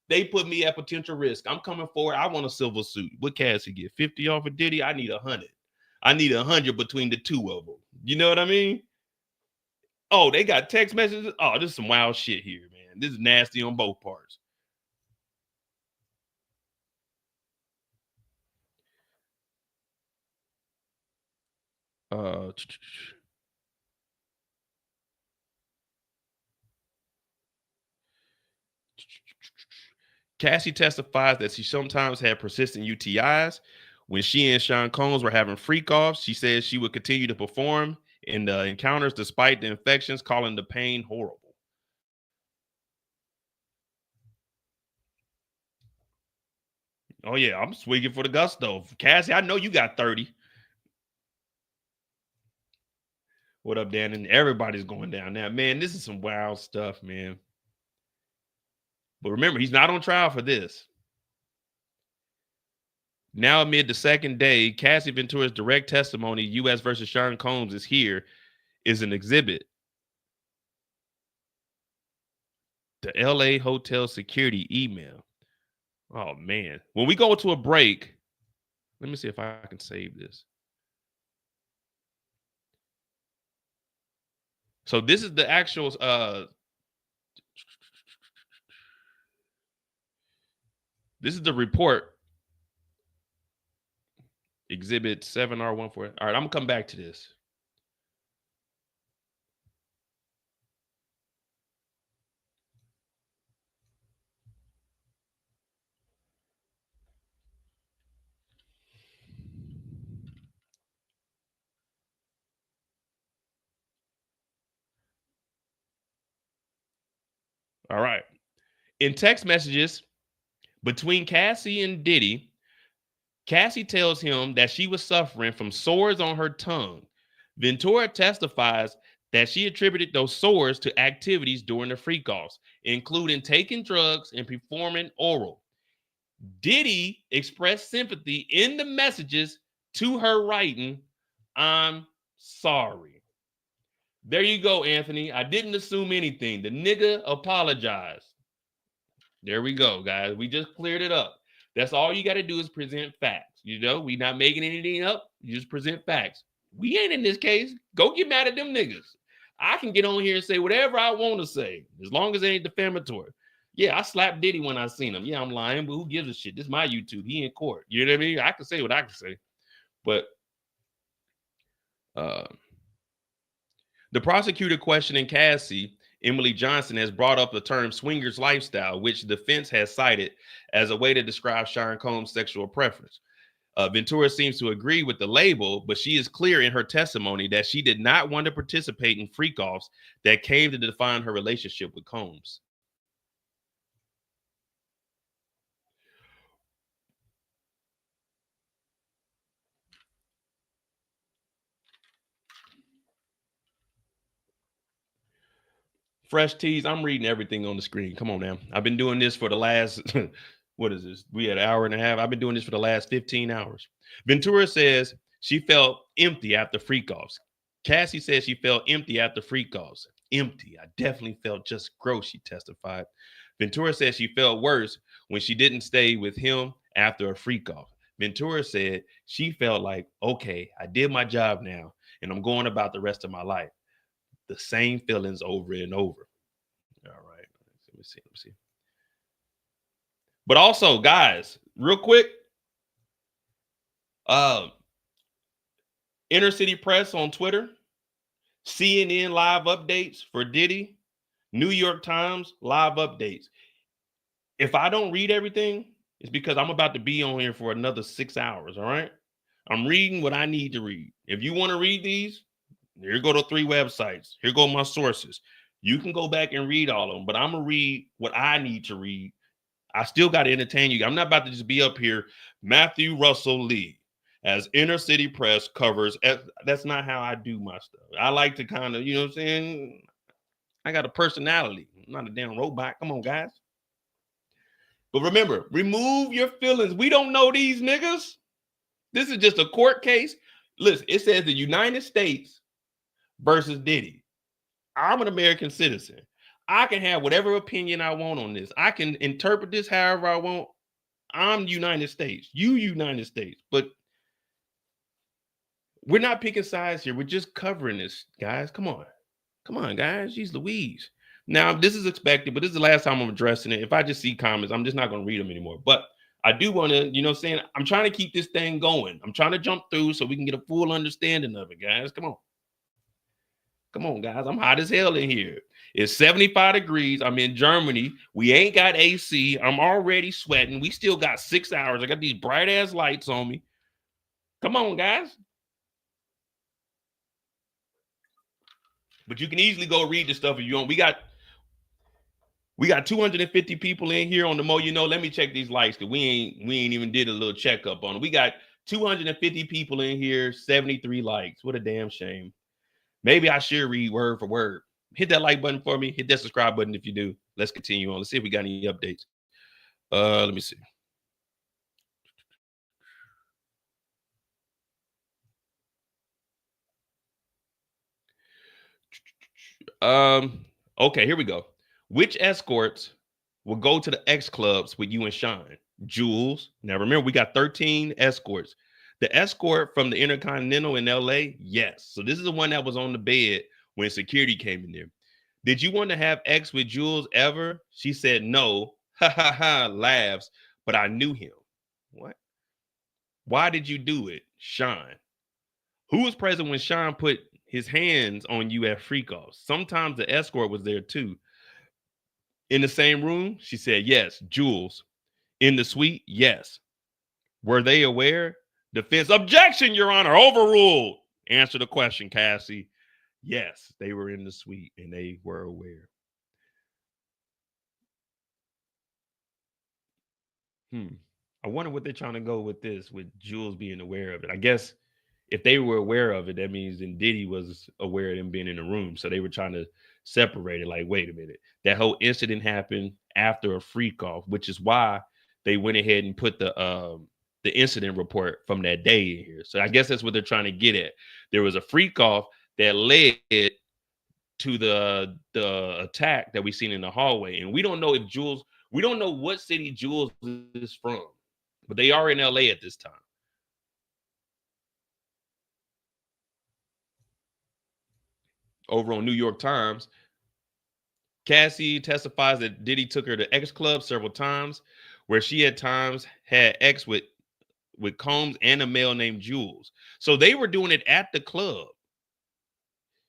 they put me at potential risk. I'm coming forward. I want a civil suit. What Cassie get? 50 off of Diddy? I need 100. I need 100 between the two of them. You know what I mean? Oh, they got text messages. Oh, this is some wild shit here, man. This is nasty on both parts. Cassie testifies that she sometimes had persistent UTIs. When she and Sean Combs were having freak offs, she says she would continue to perform in the encounters despite the infections, calling the pain horrible. Oh yeah, I'm swinging for the gusto. Cassie, I know you got 30. What up, Dan? And everybody's going down now. Man, this is some wild stuff, man. But remember, he's not on trial for this. Now, amid the second day, Cassie Ventura's direct testimony, U.S. versus Sean Combs, is an exhibit. The L.A. hotel security email. Oh, man. When we go to a break, let me see if I can save this. So this is the actual this is the report. Exhibit 7R14. All right, I'm gonna come back to this. All right. In text messages between Cassie and Diddy, Cassie tells him that she was suffering from sores on her tongue. Ventura testifies that she attributed those sores to activities during the freak-offs, including taking drugs and performing oral. Diddy expressed sympathy in the messages to her writing, "I'm sorry." There you go, Anthony. I didn't assume anything. The nigga apologized. There we go, guys. We just cleared it up. That's all you got to do is present facts. You know, we not making anything up. You just present facts. We ain't in this case. Go get mad at them niggas. I can get on here and say whatever I want to say, as long as it ain't defamatory. Yeah, I slapped Diddy when I seen him. Yeah, I'm lying, but who gives a shit? This is my YouTube. He in court. You know what I mean? I can say what I can say. But the prosecutor questioning Cassie, Emily Johnson, has brought up the term swingers lifestyle, which the defense has cited as a way to describe Sean Combs' sexual preference. Ventura seems to agree with the label, but she is clear in her testimony that she did not want to participate in freak-offs that came to define her relationship with Combs. Fresh teas. I'm reading everything on the screen. Come on now. I've been doing this for the last, what is this? We had an hour and a half. I've been doing this for the last 15 hours. Ventura says she felt empty after freak-offs. Cassie says she felt empty after freak-offs. Empty. I definitely felt just gross, she testified. Ventura says she felt worse when she didn't stay with him after a freak-off. Ventura said she felt like, okay, I did my job now, and I'm going about the rest of my life. The same feelings over and over. All right. Let me see. But also, guys, real quick, Inner City Press on Twitter, CNN live updates for Diddy, New York Times live updates. If I don't read everything, it's because I'm about to be on here for another 6 hours, all right? I'm reading what I need to read. If you want to read these, here go to 3 websites. Here go my sources. You can go back and read all of them, but I'm going to read what I need to read. I still got to entertain you. I'm not about to just be up here, Matthew Russell Lee, as Inner City Press covers. That's not how I do my stuff. I like to kind of, you know what I'm saying? I got a personality. I'm not a damn robot. Come on, guys. But remember, remove your feelings. We don't know these niggas. This is just a court case. Listen, it says the United States versus Diddy. I'm an American citizen. I can have whatever opinion I want on this. I can interpret this however I want. I'm United States. You United States. But we're not picking sides here. We're just covering this, guys. Come on. Come on, guys. Jeez Louise. Now, this is expected, but this is the last time I'm addressing it. If I just see comments, I'm just not going to read them anymore. But I do want to, you know what I'm saying? I'm trying to keep this thing going. I'm trying to jump through so we can get a full understanding of it, guys. Come on. Come on, guys. I'm hot as hell in here. It's 75 degrees. I'm in Germany. We ain't got AC. I'm already sweating. We still got 6 hours. I got these bright ass lights on me. Come on, guys. But you can easily go read the stuff if you want. We got 250 people in here on the Mo You Know. Let me check these lights because we ain't even did a little checkup on it. We got 250 people in here, 73 likes. What a damn shame. Maybe I should read word for word. Hit that like button for me. Hit that subscribe button if you do. Let's continue on. Let's see if we got any updates. Let me see. Okay, here we go. Which escorts will go to the X clubs with you and Sean? Jules. Now remember, we got 13 escorts. The escort from the Intercontinental in LA, yes. So this is the one that was on the bed when security came in there. Did you want to have X with Jules ever? She said no. Ha ha ha, laughs. But I knew him. What? Why did you do it? Sean. Who was present when Sean put his hands on you at freak offs? Sometimes the escort was there too. In the same room? She said yes. Jules. In the suite? Yes. Were they aware? Defense. Objection, Your Honor. Overruled. Answer the question, Cassie. Yes, they were in the suite and they were aware. I wonder what they're trying to go with this, with Jules being aware of it. I guess if they were aware of it, that means then Diddy was aware of them being in the room. So they were trying to separate it. Like, wait a minute. That whole incident happened after a freak off, which is why they went ahead and put the incident report from that day in here. So I guess that's what they're trying to get at. There was a freak off that led to the attack that we seen in the hallway. And we don't know if Jules, we don't know what city Jules is from, but they are in LA at this time. Over on New York Times, Cassie testifies that Diddy took her to X Club several times, where she at times had X with Combs and a male named Jules. So they were doing it at the club.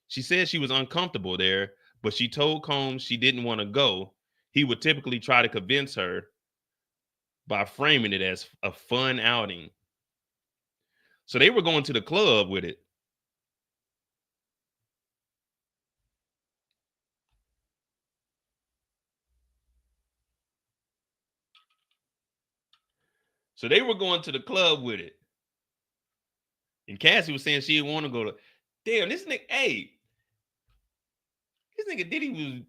She said she was uncomfortable there, but she told Combs she didn't want to go. He would typically try to convince her by framing it as a fun outing. So they were going to the club with it. So they were going to the club with it. And Cassie was saying she didn't want to go to. Damn, this nigga, hey. This nigga Diddy was,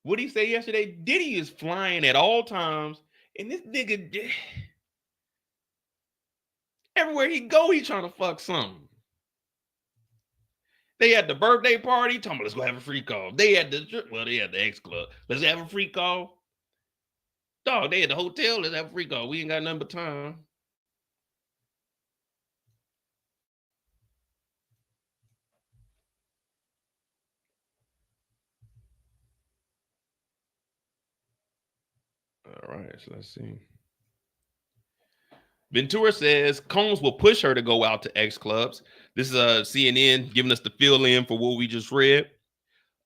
what did he say yesterday? Diddy is flying at all times. And this nigga, everywhere he go, he trying to fuck something. They had the birthday party. Talking about, let's go have a free call. They had the X Club. Let's have a free call. Dog, they at the hotel. Let's have a free call. We ain't got nothing but time. All right, so let's see. Ventura says Combs will push her to go out to X clubs. This is CNN giving us the fill in for what we just read.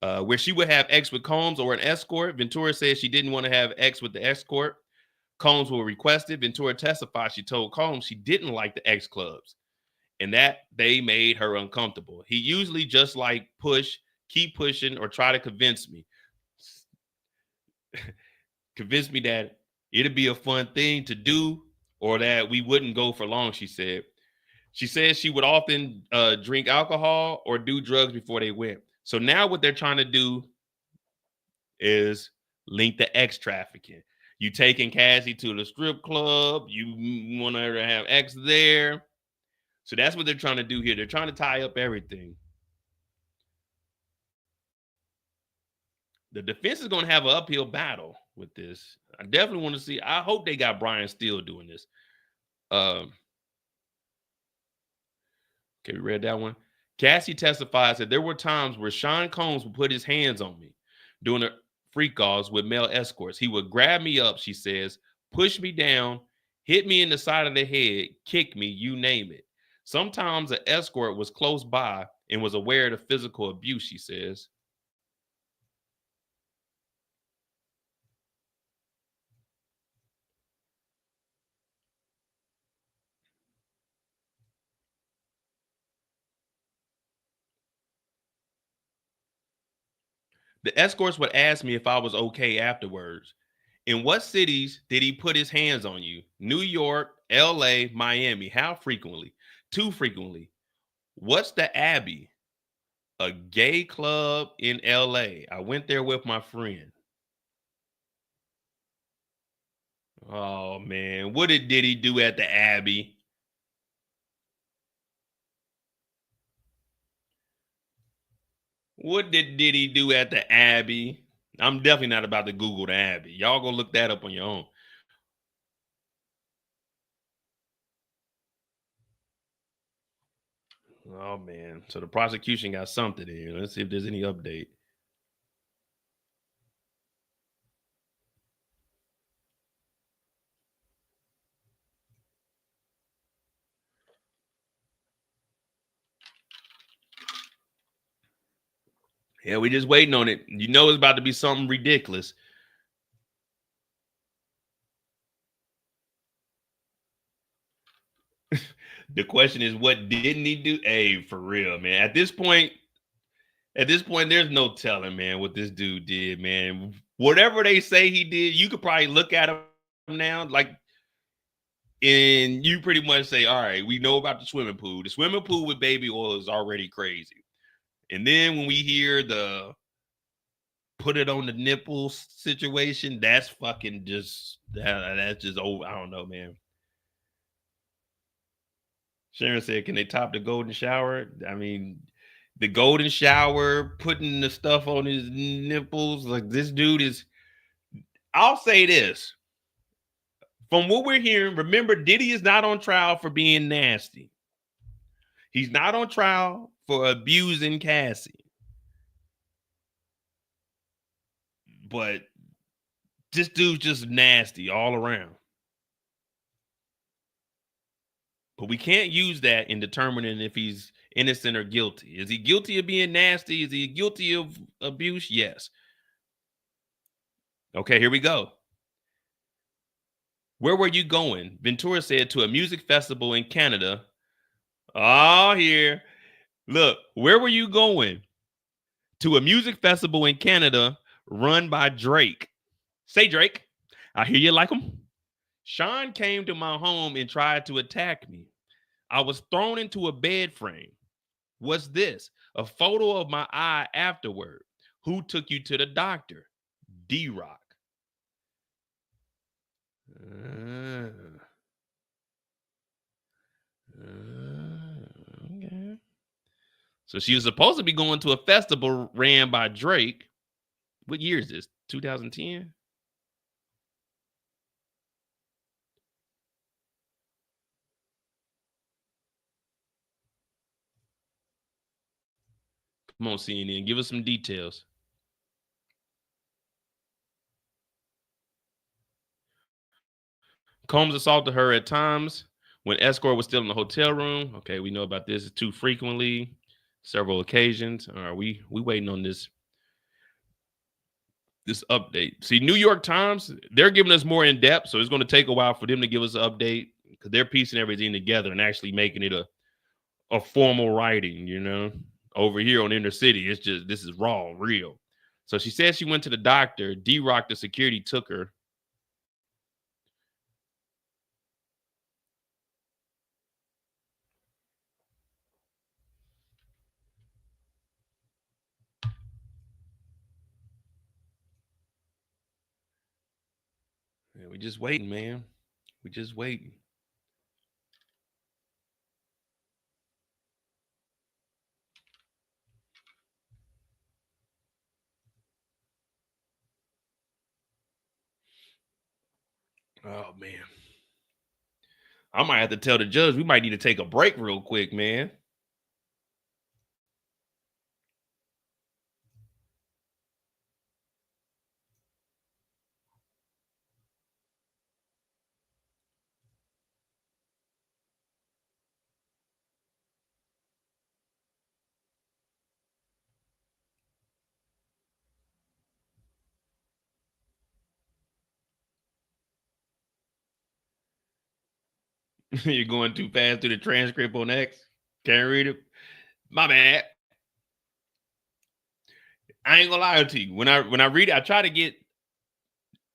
Where she would have X with Combs or an escort. Ventura says she didn't want to have X with the escort. Combs will request it. Ventura testified she told Combs she didn't like the X clubs and that they made her uncomfortable. He usually just like push, keep pushing, or try to convince me. Convince me that it'd be a fun thing to do or that we wouldn't go for long, she said. She says she would often drink alcohol or do drugs before they went. So now what they're trying to do is link the X trafficking. You taking Cassie to the strip club. You want her to have X there. So that's what they're trying to do here. They're trying to tie up everything. The defense is going to have an uphill battle with this. I definitely want to see. I hope they got Brian Steele doing this. Okay, we read that one. Cassie testifies that there were times where Sean Combs would put his hands on me doing the freak offs with male escorts. He would grab me up, she says, push me down, hit me in the side of the head, kick me, you name it. Sometimes an escort was close by and was aware of the physical abuse, she says. The escorts would ask me if I was okay afterwards. In what cities did he put his hands on you? New York, LA, Miami. How frequently? Too frequently. What's the Abbey? A gay club in LA. I went there with my friend. Oh, man. What did Diddy do at the Abbey? What did Diddy do at the Abbey? I'm definitely not about to Google the Abbey. Y'all go look that up on your own. Oh, man. So the prosecution got something in. Let's see if there's any update. Yeah, we just waiting on it. You know it's about to be something ridiculous. The question is, what didn't he do? Hey, for real, man. At this point, there's no telling, man, what this dude did, man. Whatever they say he did, you could probably look at him now, like, and you pretty much say, all right, we know about the swimming pool. The swimming pool with baby oil is already crazy. And then when we hear the put it on the nipples situation, that's fucking just, that's just over. I don't know, man. Sharon said, can they top the golden shower? I mean, the golden shower, putting the stuff on his nipples. Like, this dude is, I'll say this. From what we're hearing, remember, Diddy is not on trial for being nasty. He's not on trial for abusing Cassie. But this dude's just nasty all around. But we can't use that in determining if he's innocent or guilty. Is he guilty of being nasty? Is he guilty of abuse? Yes. Okay, here we go. Where were you going? Ventura said to a music festival in Canada. Oh, here. Look, where were you going? To a music festival in Canada run by Drake. Say, Drake, I hear you like him. Sean came to my home and tried to attack me. I was thrown into a bed frame. What's this? A photo of my eye afterward. Who took you to the doctor? D-Rock. Okay. So she was supposed to be going to a festival ran by Drake. What year is this? 2010? Come on, CNN, give us some details. Combs assaulted her at times when escort was still in the hotel room. Okay, we know about this too frequently, several occasions. All right, we waiting on this update. See, New York Times, they're giving us more in depth, so it's going to take a while for them to give us an update because they're piecing everything together and actually making it a formal writing, you know. Over here on Inner City, it's just, this is raw, real. So she said she went to the doctor. D-Rock, the security, took her. Yeah, we just waiting, man. We just waiting. Oh man. I might have to tell the judge we might need to take a break real quick, man. You're going too fast through the transcript on X. Can't read it. My bad. I ain't gonna lie to you. When I read it, I try to get,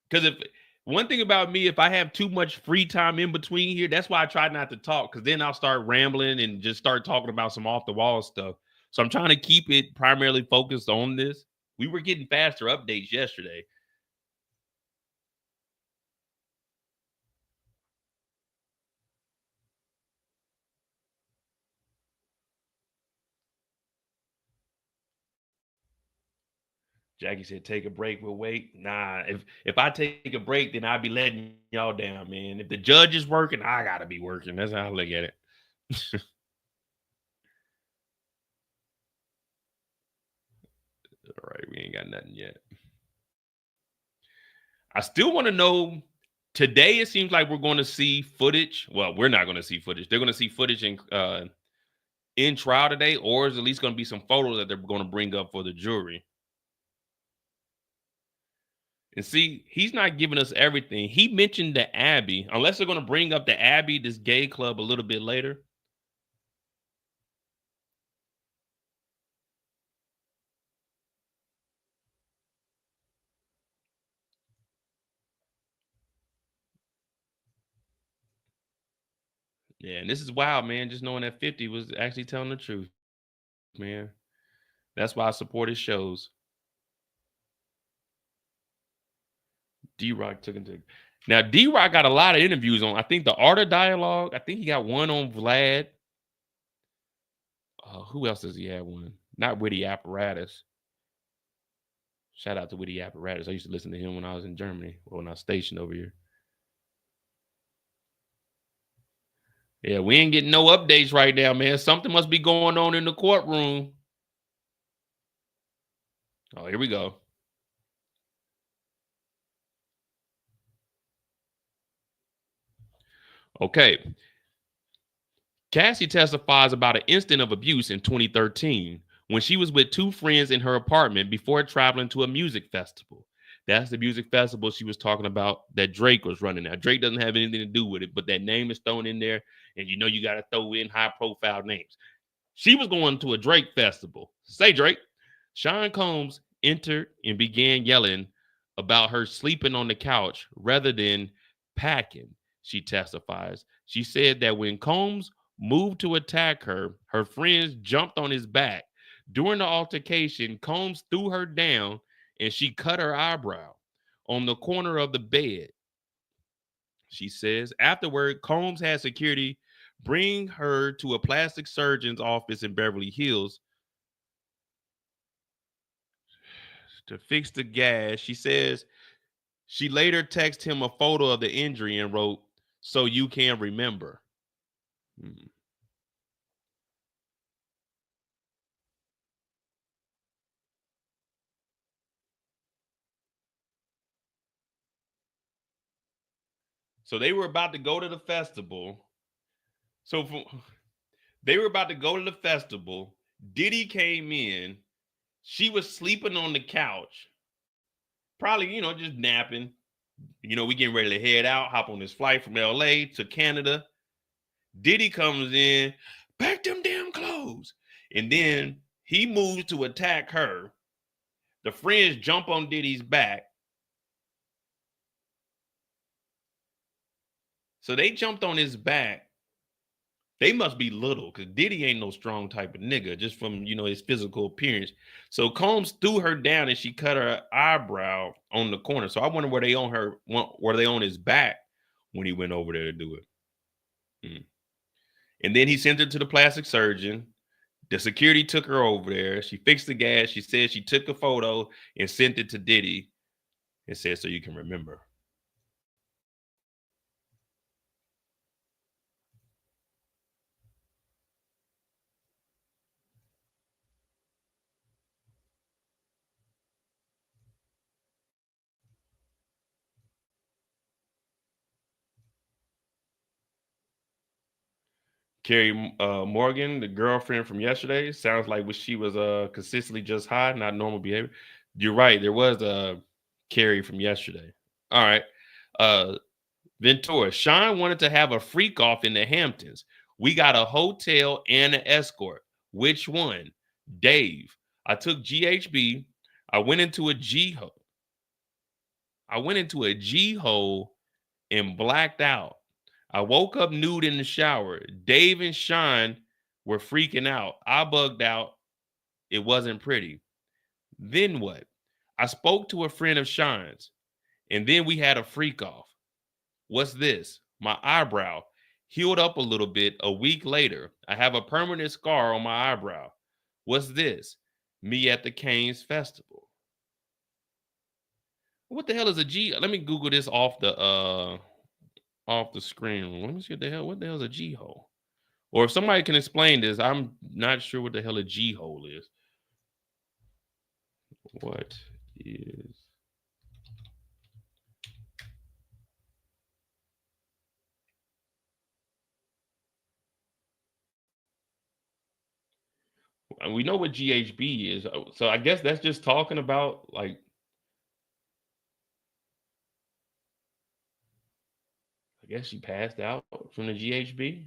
because if one thing about me, if I have too much free time in between here, that's why I try not to talk, because then I'll start rambling and just start talking about some off the wall stuff. So I'm trying to keep it primarily focused on this. We were getting faster updates yesterday. Jackie said, take a break. We'll wait. Nah, if I take a break, then I'll be letting y'all down, man. If the judge is working, I gotta be working. That's how I look at it. All right, we ain't got nothing yet. I still want to know, today it seems like we're going to see footage. Well, we're not going to see footage. They're going to see footage in trial today, or is at least going to be some photos that they're going to bring up for the jury. And see, he's not giving us everything. He mentioned the Abbey, unless they're going to bring up the Abbey, this gay club, a little bit later. Yeah, and this is wild, man. Just knowing that 50 was actually telling the truth, man. That's why I support his shows. D-Rock took into. Now, D-Rock got a lot of interviews on, I think, the Art of Dialogue. I think he got one on Vlad. Who else does he have one? Not Witty Apparatus. Shout out to Witty Apparatus. I used to listen to him when I was in Germany, or when I was stationed over here. Yeah, we ain't getting no updates right now, man. Something must be going on in the courtroom. Oh, here we go. Okay. Cassie testifies about an incident of abuse in 2013 when she was with two friends in her apartment before traveling to a music festival. That's the music festival she was talking about that Drake was running. Now, Drake doesn't have anything to do with it, but that name is thrown in there, and you know you got to throw in high-profile names. She was going to a Drake festival. Say, Drake. Sean Combs entered and began yelling about her sleeping on the couch rather than packing, she testifies. She said that when Combs moved to attack her, her friends jumped on his back. During the altercation, Combs threw her down and she cut her eyebrow on the corner of the bed. She says afterward, Combs had security bring her to a plastic surgeon's office in Beverly Hills to fix the gash. She says she later texted him a photo of the injury and wrote, "So you can remember." So they were about to go to the festival. They were about to go to the festival. Diddy came in. She was sleeping on the couch. Probably, just napping. We getting ready to head out, hop on this flight from LA to Canada. Diddy comes in, pack them damn clothes. And then he moves to attack her. The friends jump on Diddy's back. So they jumped on his back. They must be little because Diddy ain't no strong type of nigga, just from his physical appearance. So Combs threw her down and she cut her eyebrow on the corner. So I wonder were they on his back when he went over there to do it. And then he sent her to the plastic surgeon. The security took her over there. She fixed the gas. She said she took a photo and sent it to Diddy and said, so you can remember. Carrie Morgan, the girlfriend from yesterday, sounds like she was consistently just high, not normal behavior. You're right. There was a Carrie from yesterday. All right. Ventura, Sean wanted to have a freak off in the Hamptons. We got a hotel and an escort. Which one? Dave. I took GHB. I went into a G hole. And blacked out. I woke up nude in the shower. Dave and Sean were freaking out. I bugged out. It wasn't pretty. Then what? I spoke to a friend of Sean's, and then we had a freak off. What's this? My eyebrow healed up a little bit a week later. I have a permanent scar on my eyebrow. What's this? Me at the Canes Festival. What the hell is a G? Let me Google this off the screen. Let me see what the hell is a G hole? Or if somebody can explain this, I'm not sure what the hell a G hole is. What is we know what GHB is, so I guess that's just talking about like. I guess she passed out from the GHB.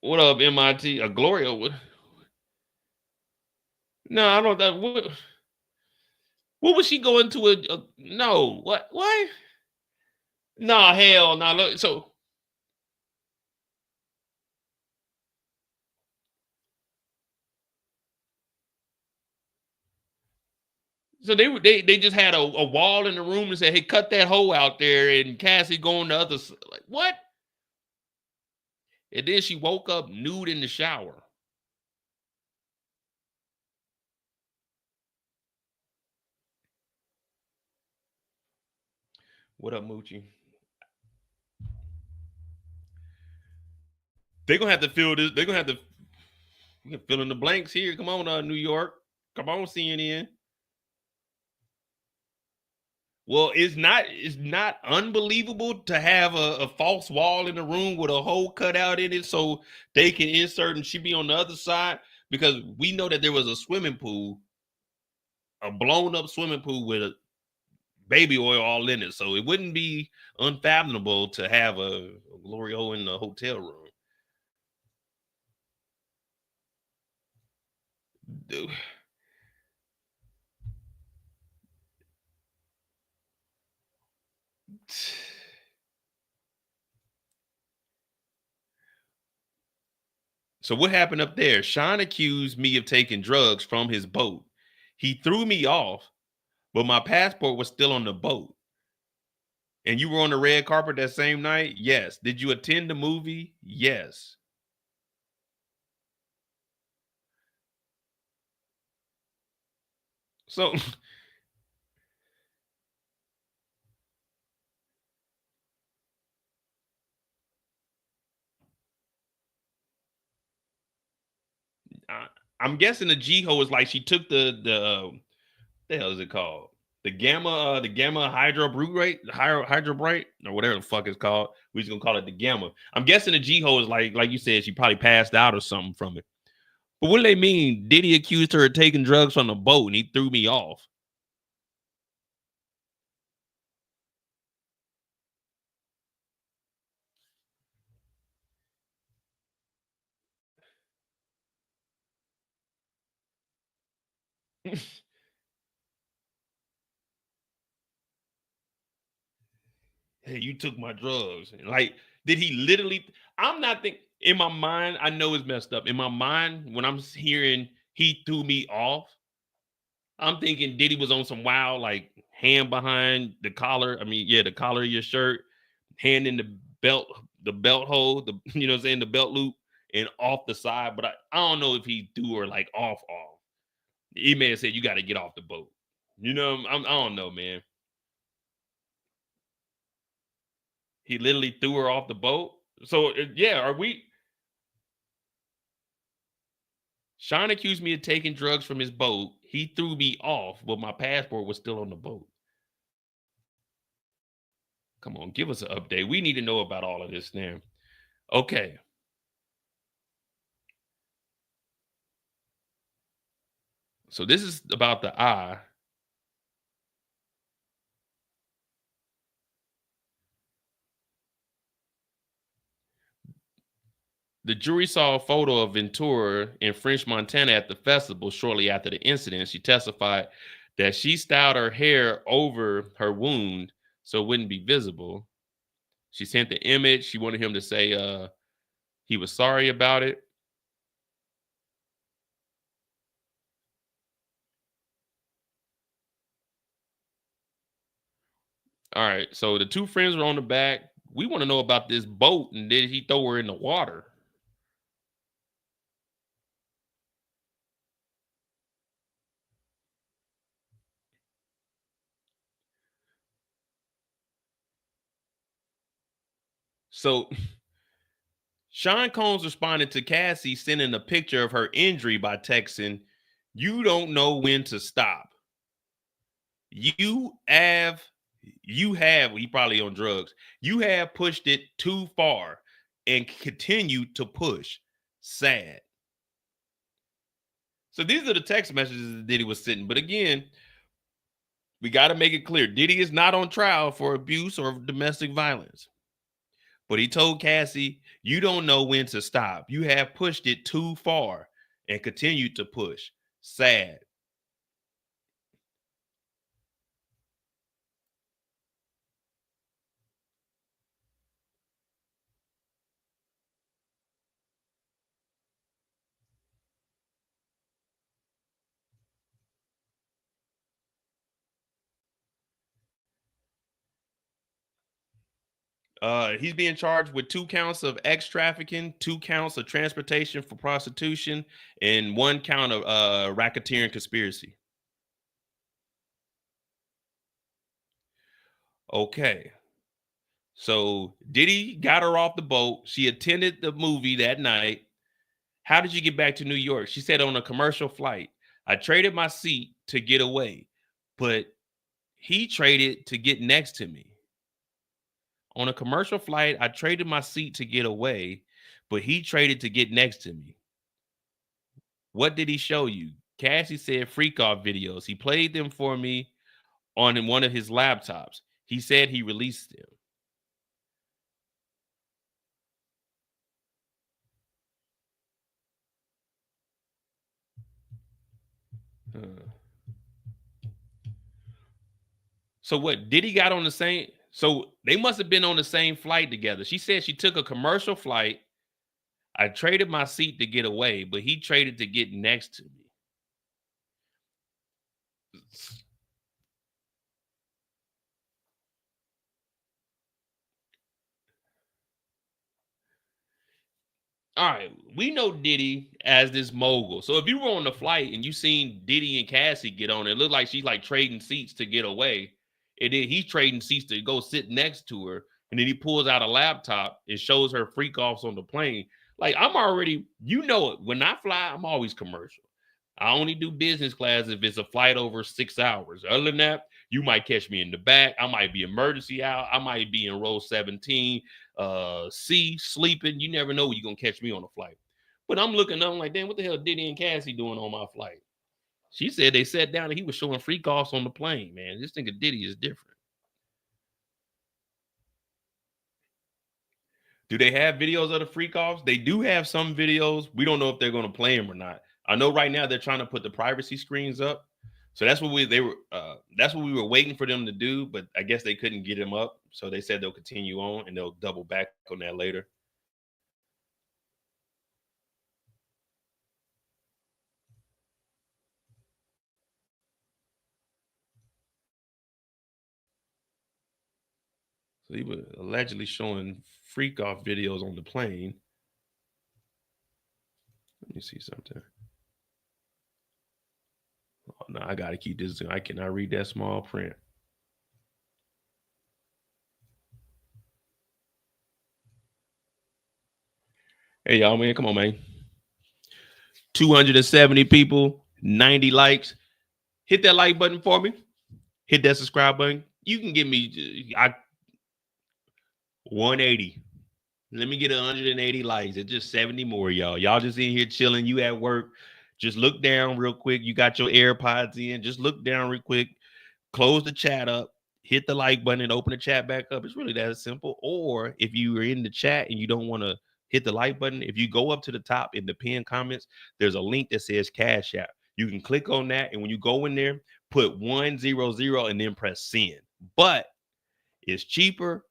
What up, MIT? Gloria? No, I don't. What was she going to? No. What? What? No, hell no. Look, so they just had a wall in the room and said, "Hey, cut that hole out there," and Cassie going the other side. Like what? And then she woke up nude in the shower. What up, Moochie? They're gonna have to fill this. They're gonna have to fill in the blanks here. Come on, New York. Come on, CNN. Well, it's not unbelievable to have a false wall in the room with a hole cut out in it so they can insert and she be on the other side, because we know that there was a swimming pool, a blown up swimming pool with a baby oil all in it. So it wouldn't be unfathomable to have a glory hole in the hotel room. Dude. So what happened up there? Sean accused me of taking drugs from his boat. He threw me off, but my passport was still on the boat. And you were on the red carpet that same night? Yes. Did you attend the movie? Yes. So I'm guessing the G ho is like she took the hell is it called? The gamma hydrobrite, or whatever the fuck it's called. We're just gonna call it the gamma. I'm guessing the G ho is like you said, she probably passed out or something from it. But what do they mean? Diddy accused her of taking drugs on the boat and he threw me off. hey, you took my drugs. Like, did he literally? I'm not thinking in my mind. I know it's messed up. In my mind, when I'm hearing he threw me off, I'm thinking Diddy was on some wild, like hand behind the collar. I mean, yeah, the collar of your shirt, hand in the belt hole, the you know what I'm saying, the belt loop, and off the side. But I don't know if he threw her like off. He may have said you got to get off the boat. You know, I don't know, man. He literally threw her off the boat. So yeah, are we? Sean accused me of taking drugs from his boat. He threw me off, but my passport was still on the boat. Come on, give us an update. We need to know about all of this now. Okay. So this is about the eye. The jury saw a photo of Ventura in French Montana at the festival shortly after the incident. She testified that she styled her hair over her wound so it wouldn't be visible. She sent the image. She wanted him to say he was sorry about it. All right. So the two friends were on the back. We want to know about this boat, and did he throw her in the water? So Sean Combs responded to Cassie sending a picture of her injury by texting, "You don't know when to stop. You have, he probably on drugs. You have pushed it too far and continue to push. Sad." So these are the text messages that Diddy was sending. But again, we got to make it clear. Diddy is not on trial for abuse or domestic violence. But he told Cassie, "You don't know when to stop. You have pushed it too far and continue to push. Sad." He's being charged with 2 counts of ex trafficking, 2 counts of transportation for prostitution, and 1 count of racketeering conspiracy. Okay. So Diddy got her off the boat. She attended the movie that night. How did you get back to New York? She said on a commercial flight. I traded my seat to get away, but he traded to get next to me. On a commercial flight, I traded my seat to get away, but he traded to get next to me. What did he show you? Cassie said freak off videos. He played them for me on one of his laptops. He said he released them. So what? Diddy got on the same? So they must have been on the same flight together. She said she took a commercial flight. I traded my seat to get away, but he traded to get next to me. All right, we know Diddy as this mogul. So if you were on the flight and you seen Diddy and Cassie get on, it looked like she's like trading seats to get away. And then he's trading seats to go sit next to her. And then he pulls out a laptop and shows her freak offs on the plane. Like I'm already, you know it. When I fly, I'm always commercial. I only do business class if it's a flight over 6 hours. Other than that, you might catch me in the back. I might be emergency out. I might be in row 17, C, sleeping. You never know when you're going to catch me on a flight. But I'm looking up, I'm like, damn, what the hell Diddy and Cassie doing on my flight? She said they sat down and he was showing freak offs on the plane, man. This thing of Diddy is different. Do they have videos of the freak offs? They do have some videos. We don't know if they're going to play them or not. I know right now they're trying to put the privacy screens up. So that's what we were waiting for them to do, but I guess they couldn't get him up. So they said they'll continue on and they'll double back on that later. So he was allegedly showing freak off videos on the plane. Let me see something. Oh, no, I gotta keep this. I cannot read that small print. Hey, y'all, man, come on, man. 270 people, 90 likes. Hit that like button for me. Hit that subscribe button. You can give me 180. Let me get 180 likes. It's just 70 more, y'all. Y'all just in here chilling. You at work. Just look down real quick. You got your AirPods in. Just look down real quick. Close the chat up. Hit the like button and open the chat back up. It's really that simple. Or if you are in the chat and you don't want to hit the like button, if you go up to the top in the pinned comments, there's a link that says Cash App. You can click on that, and when you go in there, put 100 and then press send. But it's cheaper,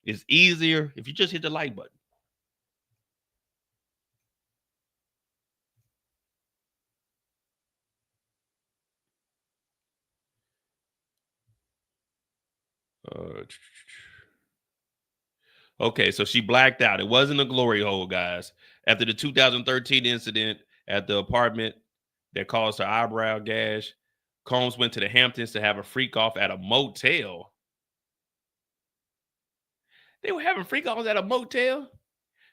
it's easier if you just hit the like button. Okay, so she blacked out. It wasn't a glory hole, guys. After the 2013 incident at the apartment that caused her eyebrow gash, Combs went to the Hamptons to have a freak off at a motel. They were having freak offs at a motel?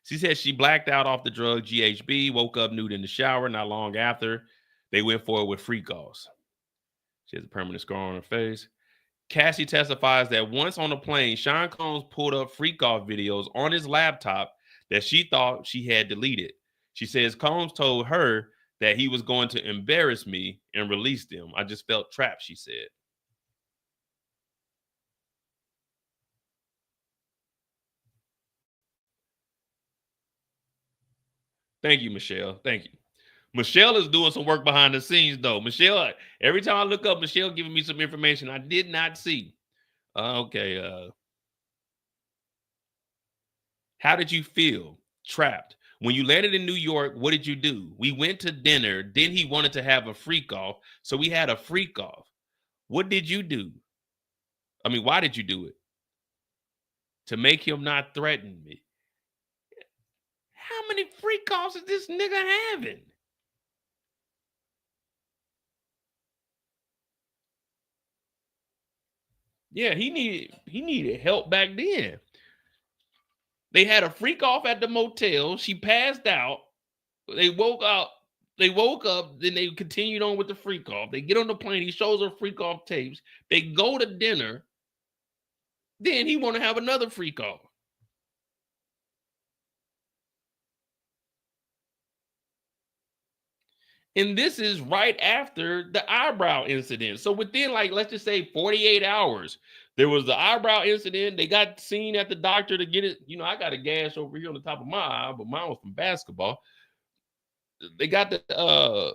She said she blacked out off the drug GHB, woke up nude in the shower not long after. They went forward with freak offs. She has a permanent scar on her face. Cassie testifies that once on a plane, Sean Combs pulled up freak off videos on his laptop that she thought she had deleted. She says Combs told her that he was going to embarrass me and release them. I just felt trapped, she said. Thank you, Michelle. Thank you. Michelle is doing some work behind the scenes, though. Michelle, every time I look up, Michelle giving me some information I did not see. Okay. How did you feel? Trapped. When you landed in New York, what did you do? We went to dinner. Then he wanted to have a freak off. So we had a freak off. What did you do? I mean, why did you do it? To make him not threaten me. How many freak offs is this nigga having? Yeah, he needed help back then. They had a freak off at the motel. She passed out. They woke up. Then they continued on with the freak off. They get on the plane. He shows her freak off tapes. They go to dinner. Then he want to have another freak off. And this is right after the eyebrow incident. So within, like, let's just say 48 hours, there was the eyebrow incident. They got seen at the doctor to get it. You know, I got a gash over here on the top of my eye, but mine was from basketball. They got the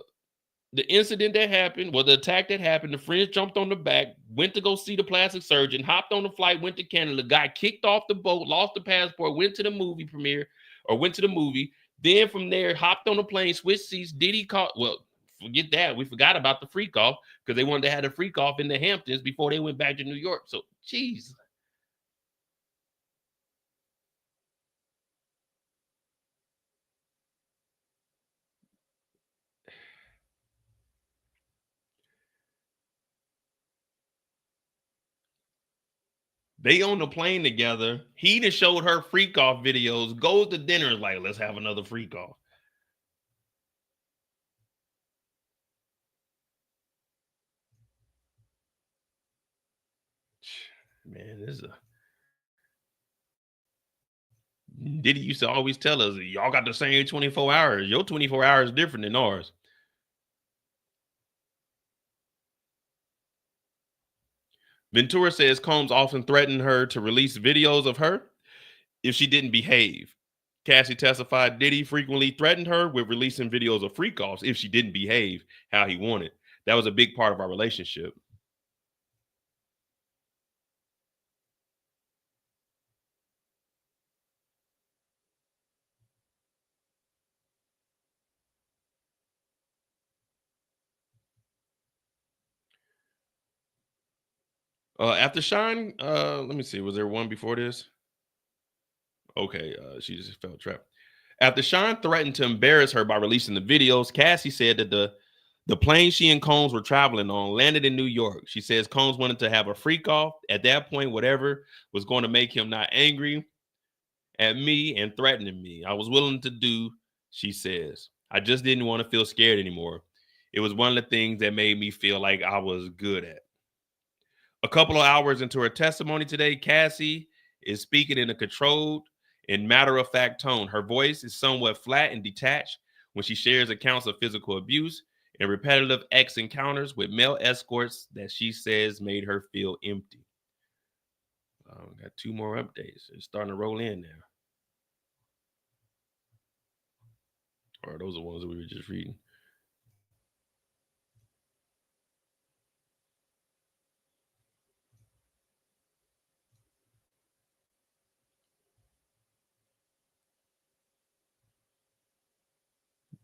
incident that happened, well, the attack that happened. The friends jumped on the back, went to go see the plastic surgeon, hopped on the flight, went to Canada, got kicked off the boat, lost the passport, went to the movie premiere, or went to the movie. Then from there, hopped on the plane, switched seats. Diddy called. Well, forget that. We forgot about the freak off because they wanted to have a freak off in the Hamptons before they went back to New York. So, geez. They on the plane together. He done showed her freak off videos, goes to dinner, is like, let's have another freak off. Man, this is Diddy used to always tell us, y'all got the same 24 hours. Your 24 hours is different than ours. Ventura says Combs often threatened her to release videos of her if she didn't behave. Cassie testified Diddy frequently threatened her with releasing videos of freak offs if she didn't behave how he wanted. That was a big part of our relationship. After Shine, let me see. Was there one before this? Okay, she just felt trapped. After Sean threatened to embarrass her by releasing the videos, Cassie said that the plane she and Combs were traveling on landed in New York. She says Combs wanted to have a freak off. At that point, whatever was going to make him not angry at me and threatening me, I was willing to do, she says. I just didn't want to feel scared anymore. It was one of the things that made me feel like I was good at. A couple of hours into her testimony today, Cassie is speaking in a controlled and matter-of-fact tone. Her voice is somewhat flat and detached when she shares accounts of physical abuse and repetitive ex encounters with male escorts that she says made her feel empty. Got two more updates. It's starting to roll in now. Or those are the ones that we were just reading.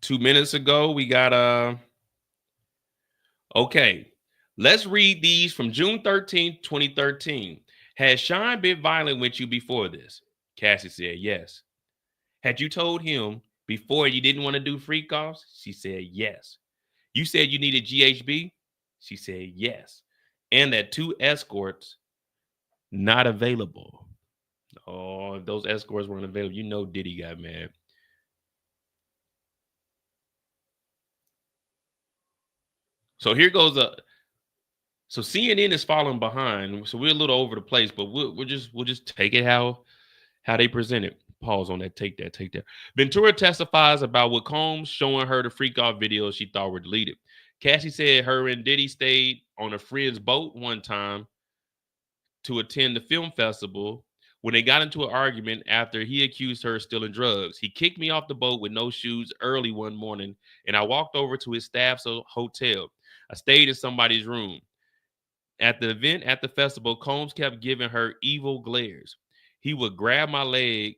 Two minutes ago, we got okay. Let's read these from June 13th, 2013. Has Sean been violent with you before this? Cassie said yes. Had you told him before you didn't want to do freak offs? She said yes. You said you needed GHB? She said yes. And that 2 escorts not available. Oh, if those escorts weren't available, you know Diddy got mad. So here goes so CNN is falling behind. So we're a little over the place, but we'll just take it how they present it. Pause on that. Take that. Ventura testifies about what Combs showing her the freak off videos she thought were deleted. Cassie said her and Diddy stayed on a friend's boat one time to attend the film festival when they got into an argument after he accused her of stealing drugs. He kicked me off the boat with no shoes early one morning, and I walked over to his staff's hotel. I stayed in somebody's room. At the event at the festival, Combs kept giving her evil glares. He would grab my leg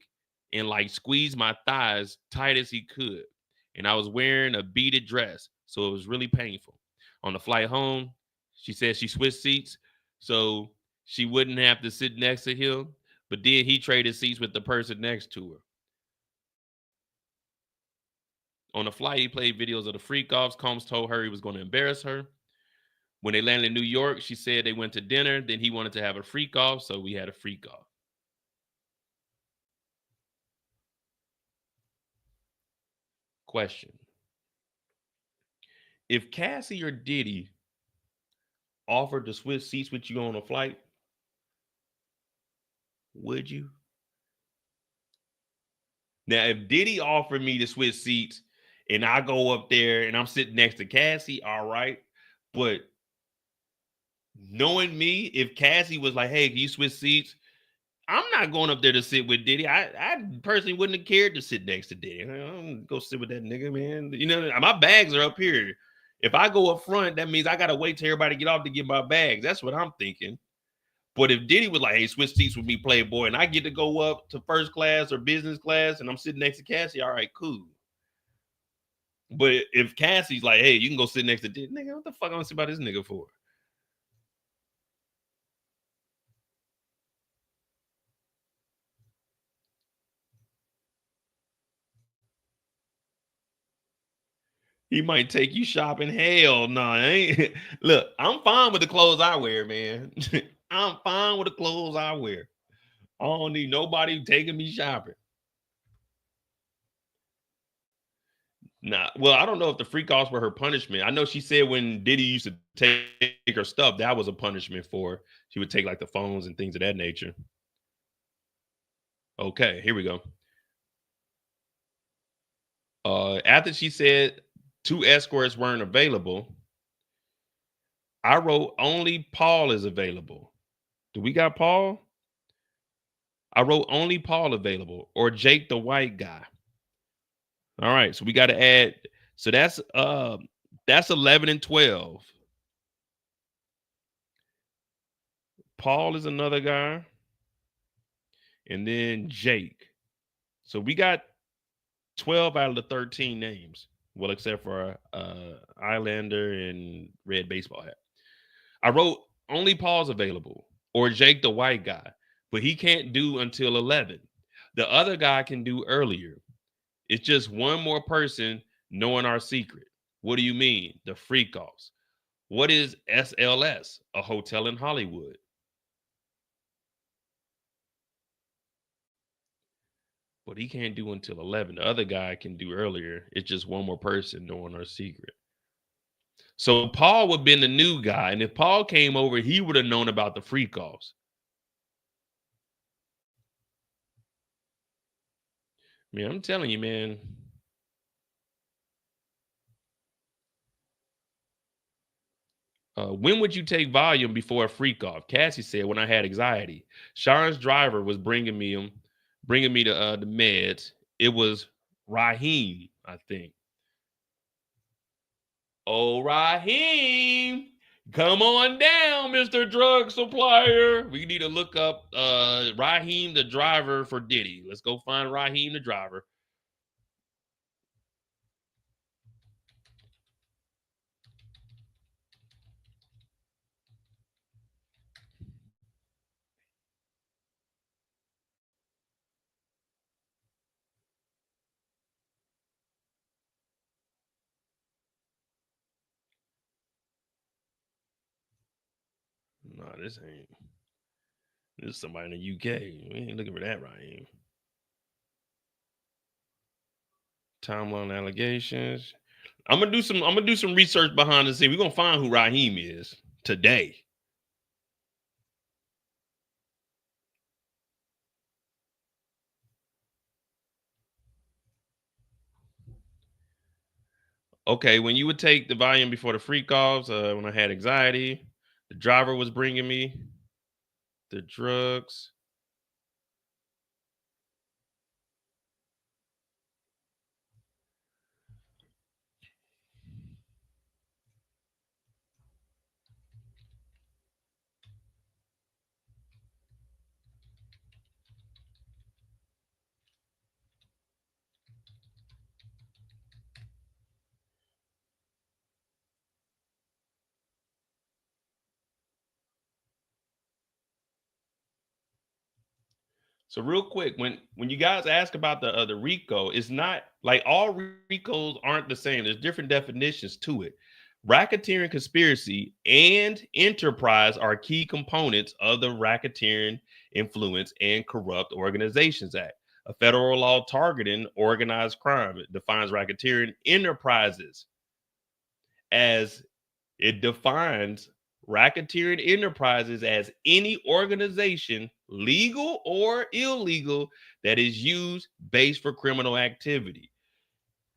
and like squeeze my thighs tight as he could. And I was wearing a beaded dress, so it was really painful. On the flight home, she said she switched seats so she wouldn't have to sit next to him, but then he traded seats with the person next to her. On the flight, he played videos of the freak offs. Combs told her he was going to embarrass her. When they landed in New York, she said they went to dinner. Then he wanted to have a freak off, so we had a freak off. Question. If Cassie or Diddy offered to switch seats with you on a flight, would you? Now, if Diddy offered me to switch seats and I go up there and I'm sitting next to Cassie, all right. But knowing me, if Cassie was like, hey, can you switch seats? I'm not going up there to sit with Diddy. I personally wouldn't have cared to sit next to Diddy. I'm go sit with that nigga, man. You know, my bags are up here. If I go up front, that means I got to wait till everybody get off to get my bags. That's what I'm thinking. But if Diddy was like, hey, switch seats with me, Playboy, and I get to go up to first class or business class and I'm sitting next to Cassie, all right, cool. But if Cassie's like, hey, you can go sit next to Diddy, nigga, what the fuck I'm gonna sit by this nigga for? He might take you shopping. Hell no, I ain't. Look, I'm fine with the clothes I wear, man. I'm fine with the clothes I wear. I don't need nobody taking me shopping. Nah, well, I don't know if the freak offs were her punishment. I know she said when Diddy used to take her stuff, that was a punishment for her. She would take like the phones and things of that nature. Okay, here we go. After she said 2 escorts weren't available, I wrote only Paul is available. Do we got Paul? I wrote only Paul available or Jake the white guy. All right, so we got to add. So that's That's 11 and 12. Paul is another guy. And then Jake. So we got 12 out of the 13 names. Well, except for Islander and Red Baseball Hat. I wrote only Paul's available or Jake the white guy, but he can't do until 11. The other guy can do earlier. It's just one more person knowing our secret. What do you mean? The freak offs. What is SLS? A hotel in Hollywood. But he can't do until 11. The other guy can do earlier. It's just one more person knowing our secret. So Paul would have been the new guy. And if Paul came over, he would have known about the freak offs. Man, I'm telling you, man. When would you take volume before a freak off? Cassie said, when I had anxiety. Sean's driver was bringing me to the meds. It was Raheem, I think. Oh, Raheem, come on down, Mr. Drug Supplier. We need to look up Raheem, the driver for Diddy. Let's go find Raheem, the driver. No, this ain't. This is somebody in the UK. We ain't looking for that, Raheem. Timeline allegations. I'm gonna do some research behind the scene. We're gonna find who Raheem is today. Okay, when you would take the volume before the freak offs, when I had anxiety, the driver was bringing me the drugs. So real quick, when you guys ask about the RICO, it's not like all RICOs aren't the same. There's different definitions to it. Racketeering, conspiracy, and enterprise are key components of the Racketeering, Influence, and Corrupt Organizations Act, a federal law targeting organized crime. It defines racketeering enterprises as it defines racketeering enterprises as any organization, legal or illegal, that is used based for criminal activity.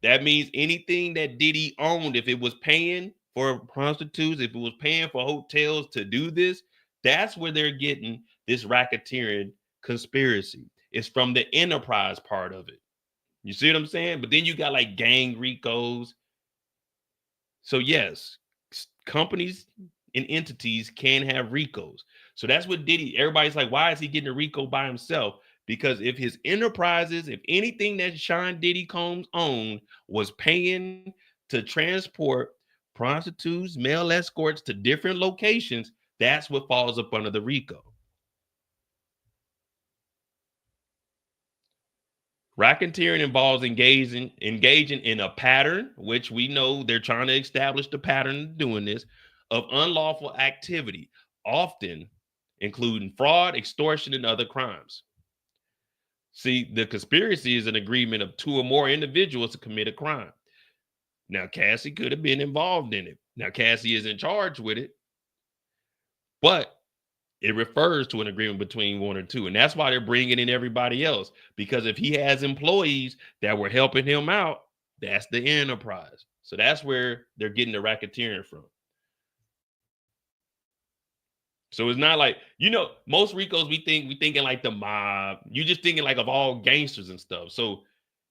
That means anything that Diddy owned, if it was paying for prostitutes, if it was paying for hotels to do this, that's where they're getting this racketeering conspiracy. It's from the enterprise part of it. You see what I'm saying? But then you got like gang RICOs. So yes, companies and entities can have RICOs. So that's what Diddy, everybody's like, why is he getting a RICO by himself? Because if his enterprises, if anything that Sean Diddy Combs owned was paying to transport prostitutes, male escorts to different locations, that's what falls up under the RICO. Racketeering involves engaging in a pattern, which we know they're trying to establish the pattern of doing this, of unlawful activity, often including fraud, extortion, and other crimes. See, the conspiracy is an agreement of two or more individuals to commit a crime. Now, Cassie could have been involved in it. Now, Cassie is in charge with it, but it refers to an agreement between one or two. And that's why they're bringing in everybody else. Because if he has employees that were helping him out, that's the enterprise. So that's where they're getting the racketeering from. So it's not like, most RICOs we thinking like the mob. You just thinking like of all gangsters and stuff. So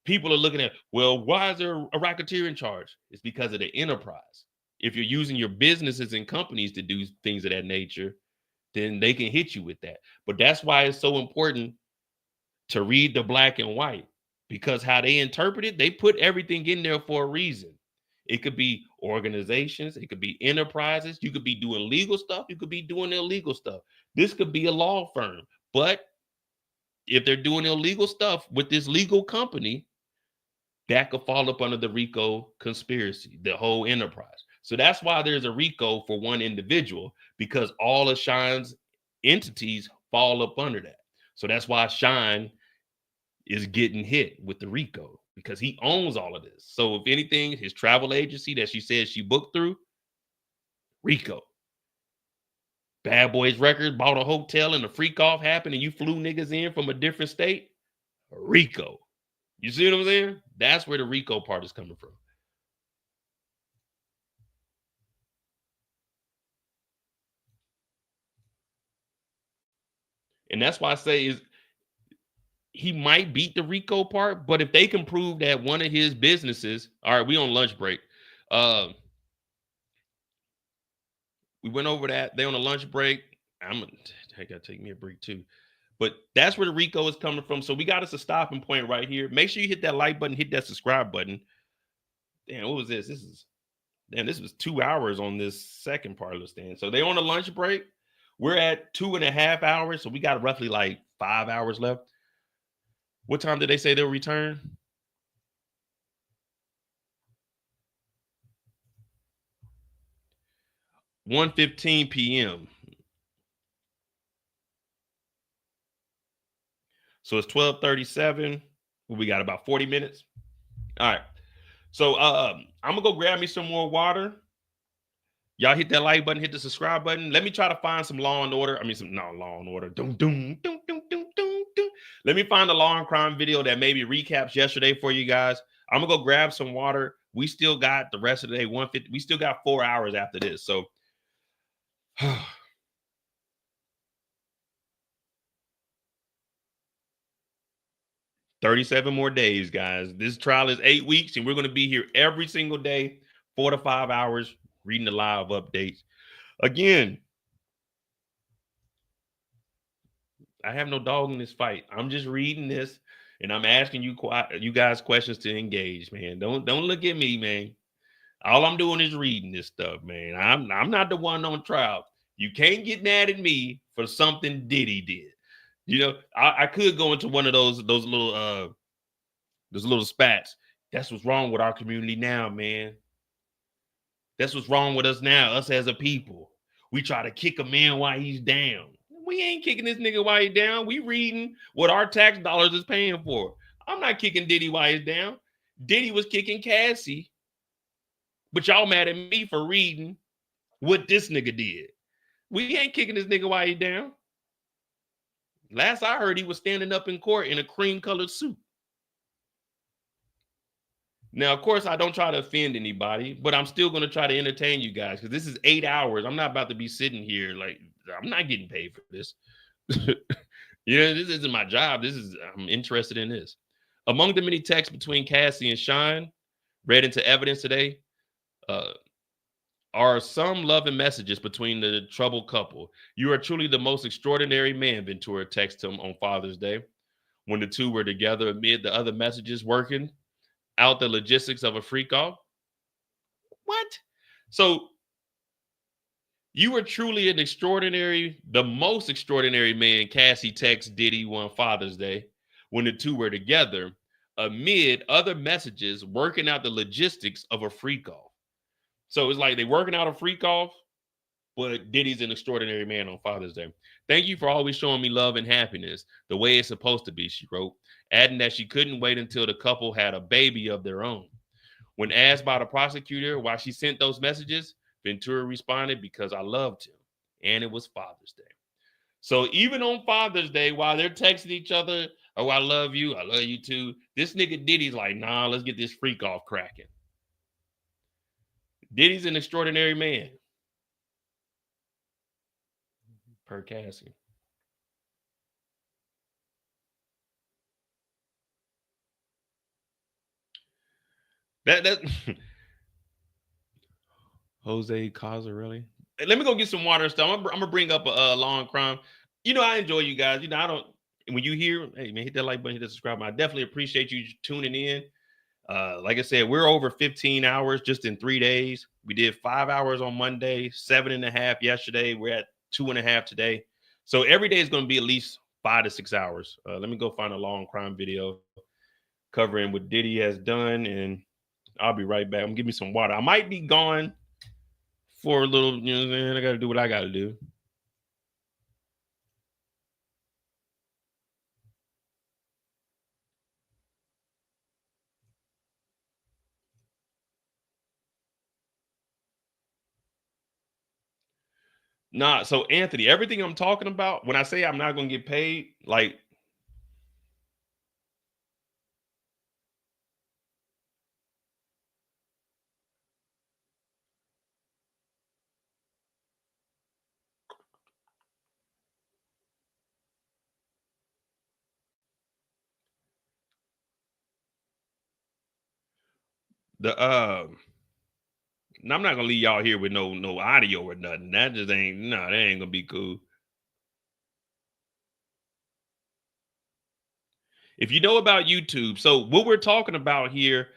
People are looking at, well, why is there a racketeering charge? It's because of the enterprise. If you're using your businesses and companies to do things of that nature, then they can hit you with that. But that's why it's so important to read the black and white, because how they interpret it, they put everything in there for a reason. It could be organizations, it could be enterprises, you could be doing legal stuff, you could be doing illegal stuff. This could be a law firm. But if they're doing illegal stuff with this legal company, that could fall up under the RICO conspiracy, the whole enterprise. So that's why there's a RICO for one individual, because all of Shine's entities fall up under that. So that's why Shine is getting hit with the RICO, because he owns all of this. So if anything, his travel agency that she says she booked through, RICO. Bad Boys Records bought a hotel and a freak off happened and you flew niggas in from a different state, RICO. You see what I'm saying? That's where the RICO part is coming from. And that's why I say is he might beat the RICO part, but if they can prove that one of his businesses, all right, we on lunch break. We went over that. They on a lunch break. I gotta take me a break too. But that's where the RICO is coming from. So we got us a stopping point right here. Make sure you hit that like button, hit that subscribe button. Damn, what was this? This was 2 hours on this second parlor stand. So they on a lunch break. We're at 2.5 hours. So we got roughly like 5 hours left. What time did they say they'll return? (1:15 p.m.) So it's 12:37. We got about 40 minutes. All right. So I'm gonna go grab me some more water. Y'all hit that like button, hit the subscribe button. Let me try to find some Law and Order. Law and Order. Doom, doom, doom, doom, doom, doom, doom. Let me find a Law and Crime video that maybe recaps yesterday for you guys. I'm gonna go grab some water. We still got the rest of the day, 150. We still got 4 hours after this. So 37 more days, guys. This trial is 8 weeks, and we're going to be here every single day, 4 to 5 hours, reading the live updates. Again, I have no dog in this fight. I'm just reading this, and I'm asking you guys questions to engage, man. Don't look at me, man. All I'm doing is reading this stuff, man. I'm not the one on trial. You can't get mad at me for something Diddy did. You know, I could go into one of those little spats. That's what's wrong with our community now, man. That's what's wrong with us now, us as a people. We try to kick a man while he's down. We ain't kicking this nigga while he's down. We reading what our tax dollars is paying for. I'm not kicking Diddy while he's down. Diddy was kicking Cassie. But y'all mad at me for reading what this nigga did. We ain't kicking this nigga while he's down. Last I heard, he was standing up in court in a cream-colored suit. Now, of course, I don't try to offend anybody, but I'm still going to try to entertain you guys because this is 8 hours. I'm not about to be sitting here like I'm not getting paid for this. This isn't my job. I'm interested in this. Among the many texts between Cassie and Shine read into evidence today are some love and messages between the troubled couple. You are truly the most extraordinary man, Ventura texted him on Father's Day when the two were together amid the other messages working out the logistics of a freak off. What? So you were truly the most extraordinary man, Cassie texted Diddy one Father's Day when the two were together amid other messages working out the logistics of a freak off. So it's like they working out a freak off, but Diddy's an extraordinary man on Father's Day. Thank you for always showing me love and happiness the way it's supposed to be, she wrote, adding that she couldn't wait until the couple had a baby of their own. When asked by the prosecutor why she sent those messages, Ventura responded, because I loved him, and it was Father's Day. So even on Father's Day, while they're texting each other, oh, I love you too, this nigga Diddy's like, nah, let's get this freak off cracking. Diddy's an extraordinary man. Per Cassie. That Jose Cazarelli. Hey, let me go get some water and stuff. I'm gonna bring up a long crime. I enjoy you guys. I don't. When you hear, hey man, hit that like button, hit the subscribe button. I definitely appreciate you tuning in. Like I said, we're over 15 hours just in 3 days. We did 5 hours on Monday, 7.5 yesterday. We're at 2.5 today. So every day is going to be at least 5 to 6 hours. Let me go find a long crime video covering what Diddy has done, and I'll be right back. I'm gonna give me some water. I might be gone for a little, you know what I'm saying? I got to do what I got to do. Nah, so Anthony, everything I'm talking about, when I say I'm not going to get paid, like, the I'm not gonna leave y'all here with no audio or nothing. That just ain't that ain't gonna be cool. If you know about YouTube, so what we're talking about here,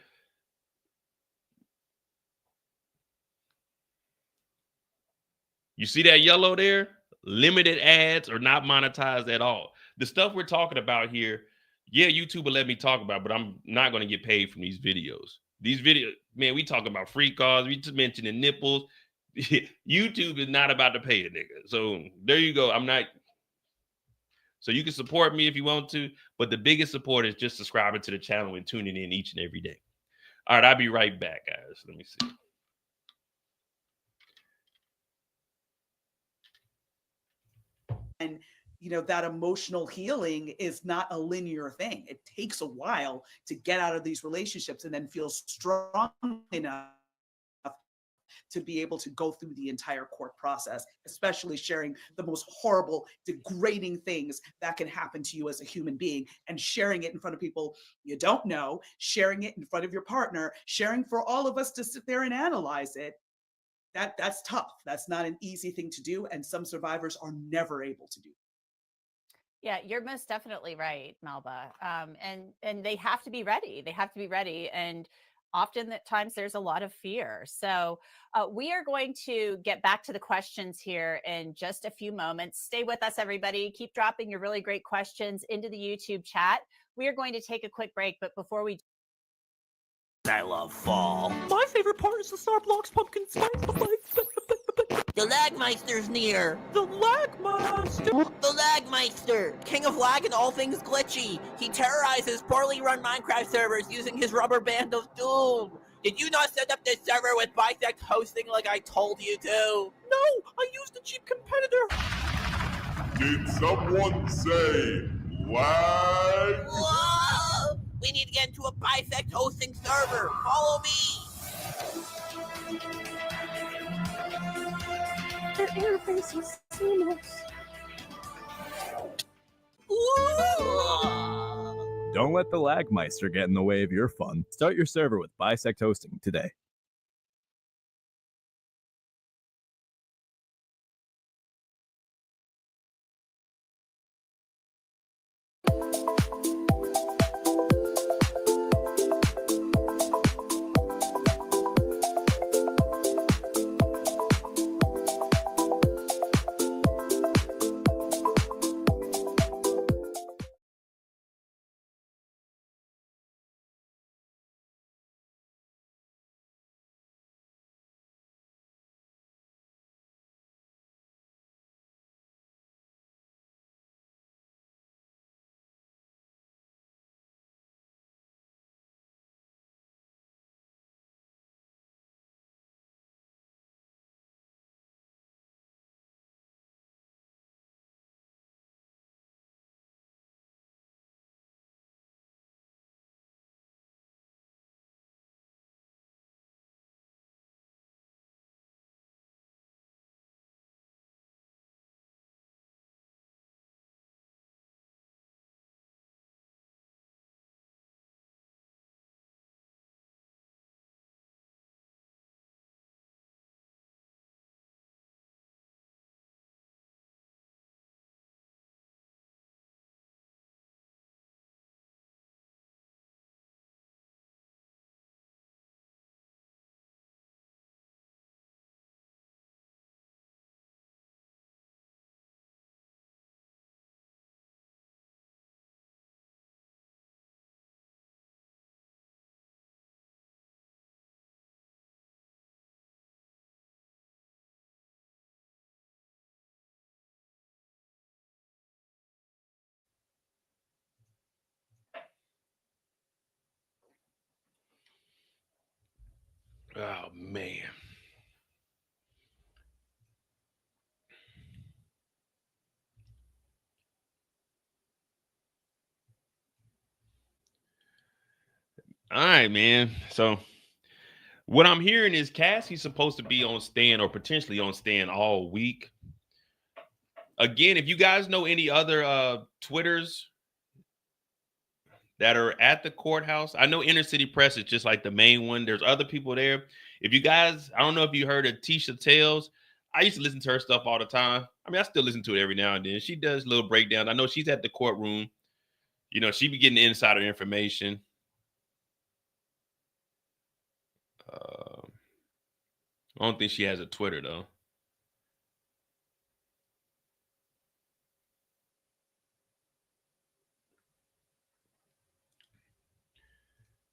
you see that yellow there? Limited ads are not monetized at all. The stuff we're talking about here, yeah, YouTube will let me talk about, but I'm not gonna get paid from these videos. These videos, man, we talking about free cars. We just mentioning nipples. YouTube is not about to pay a nigga. So there you go. I'm not. So you can support me if you want to, but the biggest support is just subscribing to the channel and tuning in each and every day. All right, I'll be right back, guys. Let me see. And that emotional healing is not a linear thing. It takes a while to get out of these relationships and then feel strong enough to be able to go through the entire court process, especially sharing the most horrible, degrading things that can happen to you as a human being, and sharing it in front of people you don't know, sharing it in front of your partner, sharing for all of us to sit there and analyze it. That's tough. That's not an easy thing to do, and some survivors are never able to do. Yeah, you're most definitely right, Melba. And they have to be ready. They have to be ready. And often at times there's a lot of fear. So we are going to get back to the questions here in just a few moments. Stay with us, everybody. Keep dropping your really great questions into the YouTube chat. We are going to take a quick break, but before we I love fall. My favorite part is the Starblock's pumpkin spice. The Lagmeister's near. The Lagmeister. The Lagmeister, king of lag and all things glitchy. He terrorizes poorly run Minecraft servers using his rubber band of doom. Did you not set up this server with Bisect hosting like I told you to? No, I used a cheap competitor. Did someone say lag? Whoa! We need to get into a Bisect hosting server. Follow me. Their interface is seamless. Don't let the Lagmeister get in the way of your fun. Start your server with Bisect Hosting today. Oh man. All right, man. So what I'm hearing is Cassie's supposed to be on stand or potentially on stand all week. Again, if you guys know any other Twitters that are at the courthouse, I know Inner City Press is just like the main one. There's other people there. If you guys, I don't know if you heard of Tisha Tales. I used to listen to her stuff all the time. I mean, I still listen to it every now and then. She does little breakdowns. I know she's at the courtroom. You know, she be getting insider information. I don't think she has a Twitter though.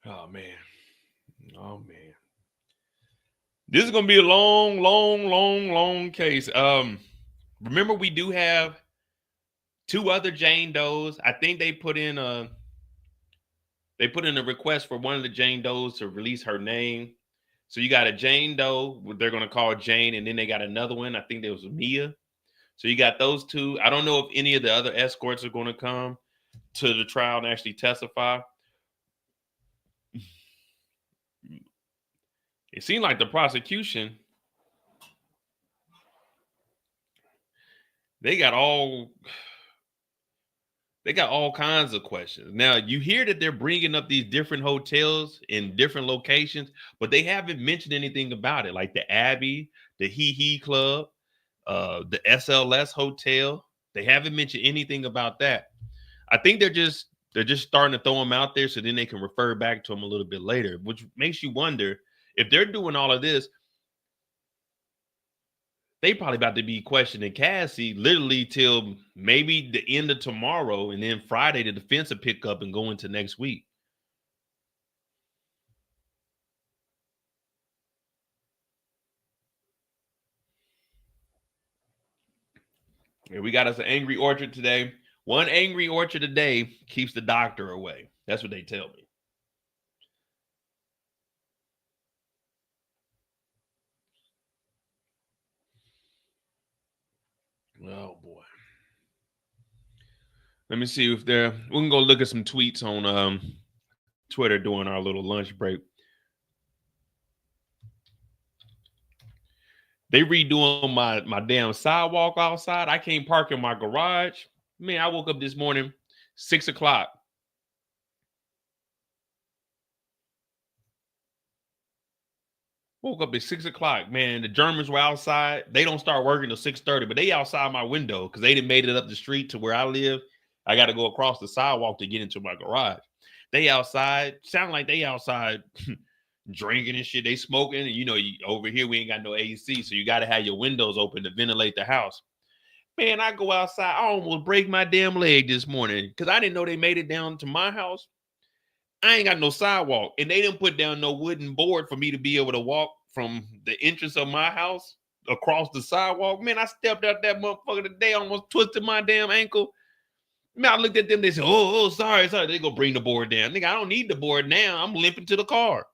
Oh man. Oh man. This is gonna be a long case. Remember we do have 2 other Jane Does. I think they put in a request for one of the Jane Does to release her name. So you got a Jane Doe, they're gonna call Jane, and then they got another one. I think there was Mia. So you got those 2. I don't know if any of the other escorts are gonna come to the trial and actually testify. It seemed like the prosecution, they got all kinds of questions. Now, you hear that they're bringing up these different hotels in different locations, but they haven't mentioned anything about it, like the Abbey, the Hee Hee Club, the SLS Hotel. They haven't mentioned anything about that. I think they're just starting to throw them out there so then they can refer back to them a little bit later, which makes you wonder if they're doing all of this. They probably about to be questioning Cassie literally till maybe the end of tomorrow, and then Friday the defense will pick up and go into next week. Yeah, we got us an angry orchard today. One angry orchard a day keeps the doctor away. That's what they tell me. Oh boy. Let me see if we can go look at some tweets on Twitter during our little lunch break. They redoing my damn sidewalk outside. I can't park in my garage. Man, I woke up this morning, 6 o'clock. Woke up at 6 o'clock. Man, the Germans were outside. They don't start working till 6:30, but they outside my window because they didn't made it up the street to where I live. I got to go across the sidewalk to get into my garage. They outside. Sound like they outside drinking and shit. They smoking. And you know, over here we ain't got no AC, so you got to have your windows open to ventilate the house. Man, I go outside. I almost break my damn leg this morning because I didn't know they made it down to my house. I ain't got no sidewalk, and they didn't put down no wooden board for me to be able to walk from the entrance of my house across the sidewalk. Man, I stepped out that motherfucker today, almost twisted my damn ankle. Man, I looked at them, they said, oh, sorry. They go bring the board down. Nigga, I don't need the board now. I'm limping to the car.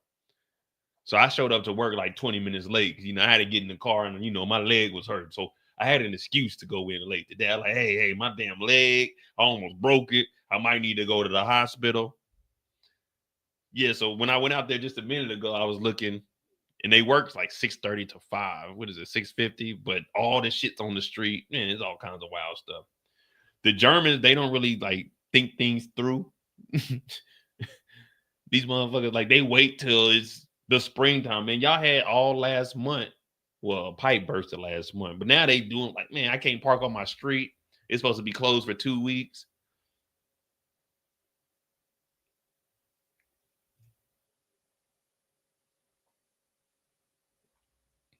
So I showed up to work like 20 minutes late. You know, I had to get in the car and, you know, my leg was hurt. So I had an excuse to go in late today. I was like, hey, my damn leg, I almost broke it. I might need to go to the hospital. Yeah, so when I went out there just a minute ago, I was looking, and they work like 6:30 to 5. What is it, 6:50? But all this shit's on the street. Man, it's all kinds of wild stuff. The Germans, they don't really like think things through. These motherfuckers, like, they wait till it's the springtime. Man, y'all had all last month. Well, a pipe bursted last month, but now they doing like, man, I can't park on my street. It's supposed to be closed for 2 weeks.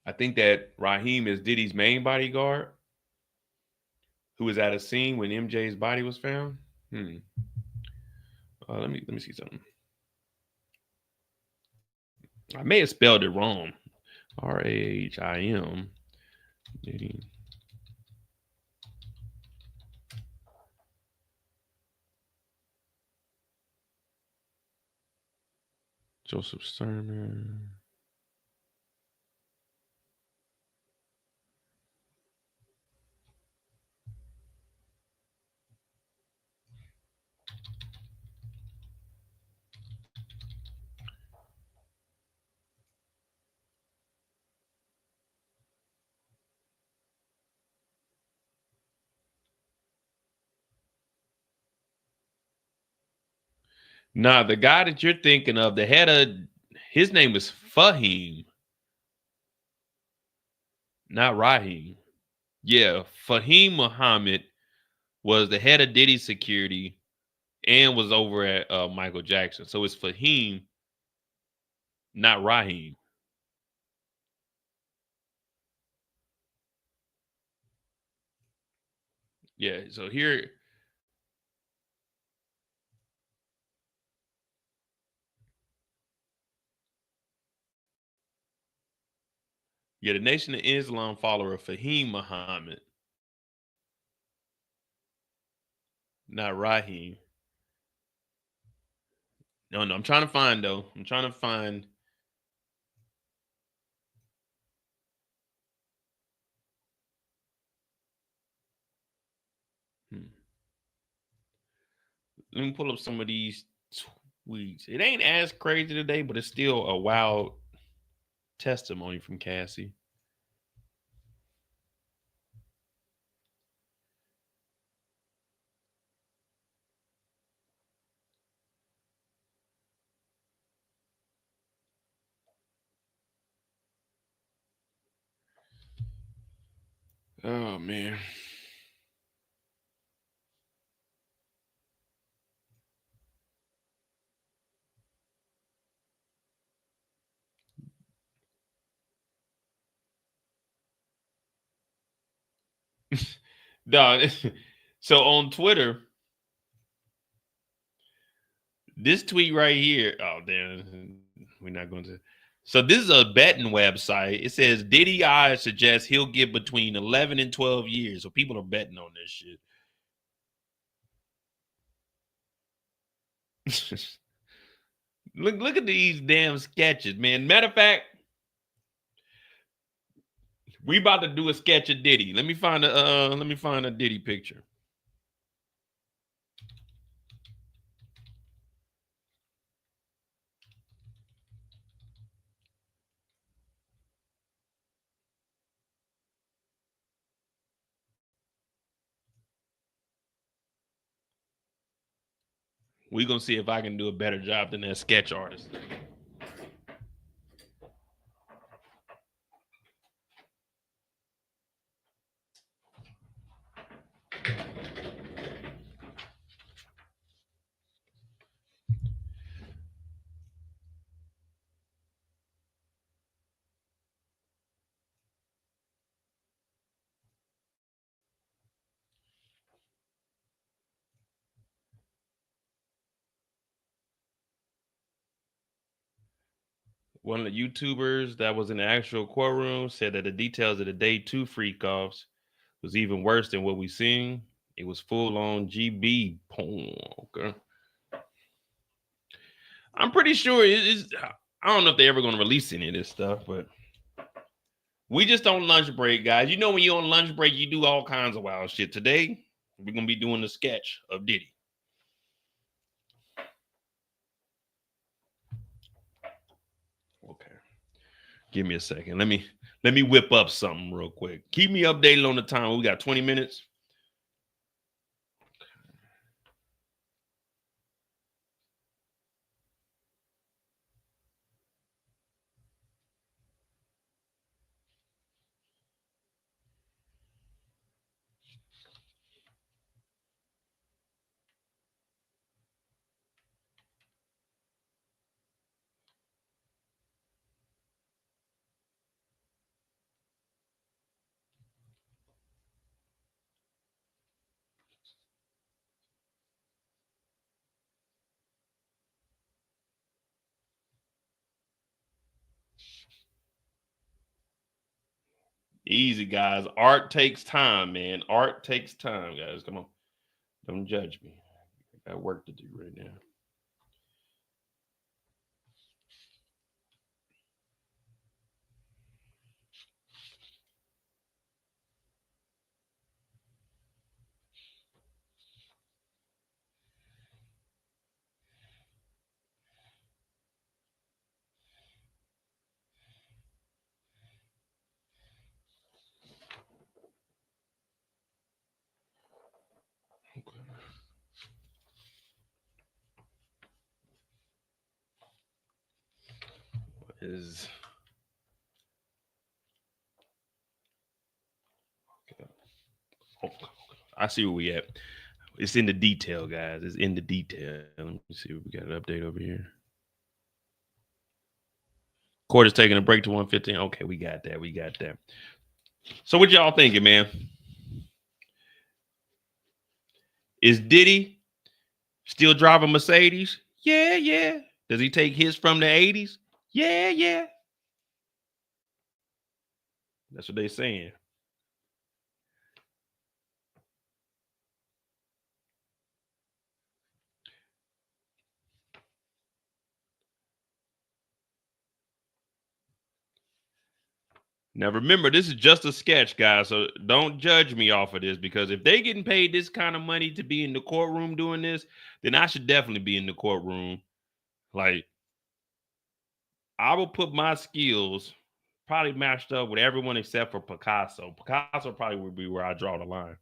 I think that Raheem is Diddy's main bodyguard, who was at a scene when MJ's body was found. Let me see something. I may have spelled it wrong. Rahim. Diddy. Joseph Sermon. Nah, the guy that you're thinking of, the head of his name is Fahim, not Raheem. Yeah, Fahim Muhammad was the head of Diddy security and was over at Michael Jackson. So it's Fahim, not Raheem. Yeah, so here. Yeah, the Nation of Islam follower Fahim Muhammad, not Raheem. No, I'm trying to find though. I'm trying to find. Let me pull up some of these tweets. It ain't as crazy today, but it's still a wild testimony from Cassie. Oh man. Dog. So on Twitter, this tweet right here. Oh, damn. We're not going to. So this is a betting website. It says Diddy I suggests he'll get between 11 and 12 years. So people are betting on this shit. Look at these damn sketches, man. Matter of fact, we about to do a sketch of Diddy. Let me find a Diddy picture. We're gonna see if I can do a better job than that sketch artist. One of the YouTubers that was in the actual courtroom said that the details of the day 2 freak offs was even worse than what we seen. It was full on GB porn. Okay. I'm pretty sure it's. I don't know if they're ever going to release any of this stuff, but we just on lunch break, guys. You know, when you're on lunch break, you do all kinds of wild shit. Today, we're going to be doing the sketch of Diddy. Okay. Give me a second. Let me whip up something real quick. Keep me updated on the time. We got 20 minutes. Easy, guys. Art takes time, man. Art takes time, guys. Come on. Don't judge me. I got work to do right now. is I see where we at. It's in the detail, guys. It's in the detail. Let me see if we got an update over here. Court is taking a break to 115. Okay, we got that. We got that. So what y'all thinking, man? Is Diddy still driving Mercedes? Yeah, yeah. Does he take his from the 80s? Yeah, yeah. That's what they're saying. Now remember, this is just a sketch, guys. So don't judge me off of this, because if they getting paid this kind of money to be in the courtroom doing this, then I should definitely be in the courtroom. Like, I will put my skills probably matched up with everyone except for Picasso. Picasso probably would be where I draw the line.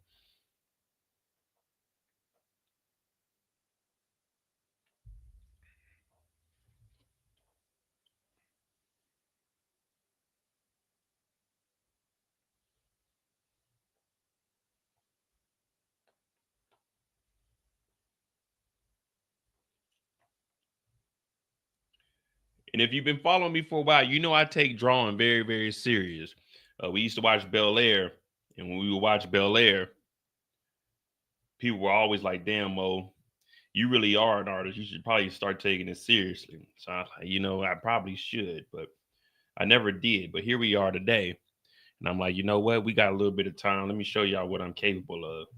And if you've been following me for a while, you know I take drawing very, very serious. We used to watch Bel Air, and when we would watch Bel Air, people were always like, "Damn, Mo, you really are an artist. You should probably start taking it seriously." So I was like, I probably should, but I never did. But here we are today, and I'm like, you know what? We got a little bit of time. Let me show y'all what I'm capable of.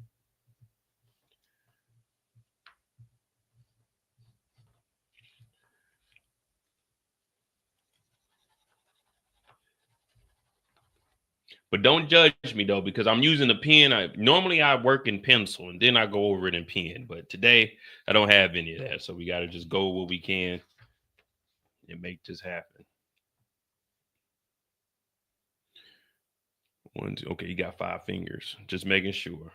But don't judge me though, because I'm using a pen. Normally I work in pencil and then I go over it in pen. But today I don't have any of that. So we got to just go what we can and make this happen. One, two, okay, you got 5 fingers. Just making sure.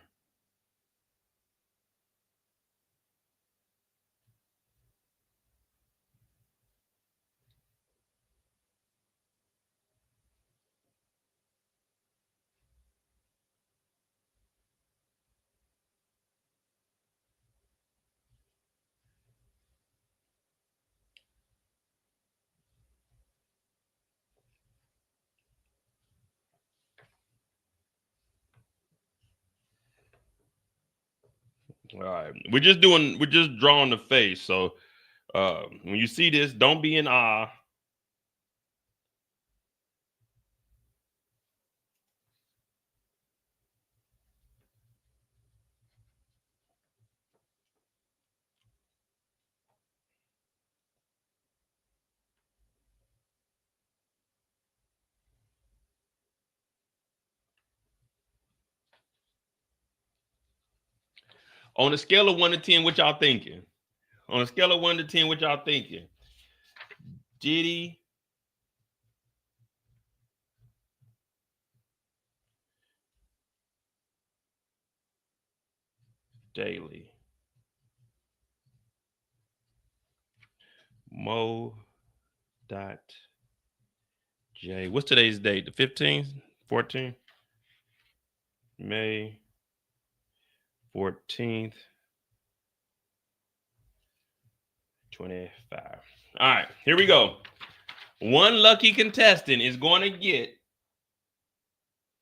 All right. We're just drawing the face. So when you see this, don't be in awe. On a scale of 1 to 10, what y'all thinking? On a scale of 1 to 10, what y'all thinking? Diddy, Daily, Mo. J. What's today's date? The 15th, 14th, May 14th, 25. All right, here we go. One lucky contestant is going to get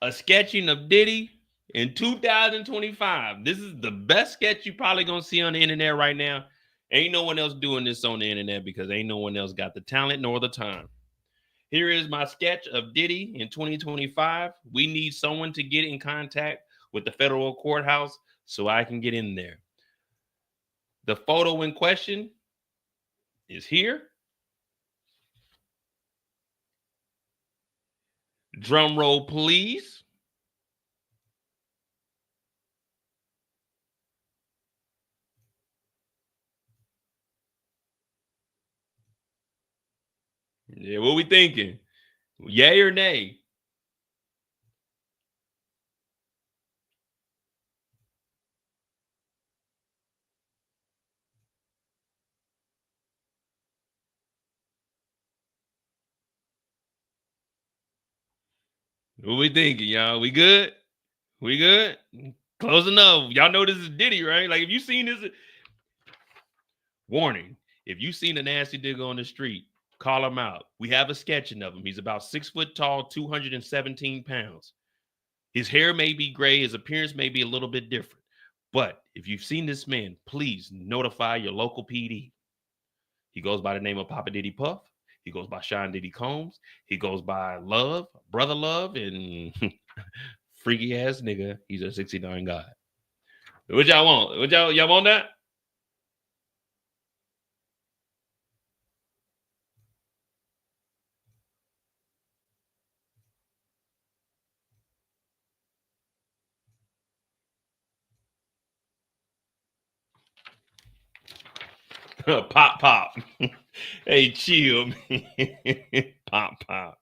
a sketching of Diddy in 2025. This is the best sketch you're probably going to see on the internet right now. Ain't no one else doing this on the internet because ain't no one else got the talent nor the time. Here is my sketch of Diddy in 2025. We need someone to get in contact with the federal courthouse so I can get in there. The photo in question is here. Drum roll, please. Yeah, what we thinking? Yay or nay? What we thinking, y'all? We good? We good? Close enough. Y'all know this is Diddy, right? Like, if you seen this, warning. If you seen a nasty nigga on the street, call him out. We have a sketching of him. He's about 6 foot tall, 217 pounds. His hair may be gray. His appearance may be a little bit different. But if you've seen this man, please notify your local PD. He goes by the name of Papa Diddy Puff. He goes by Sean Diddy Combs. He goes by Love, Brother Love, and freaky ass nigga. He's a 69 God. What y'all want? What y'all want that? Pop, pop. Hey, chill. Pop, pop.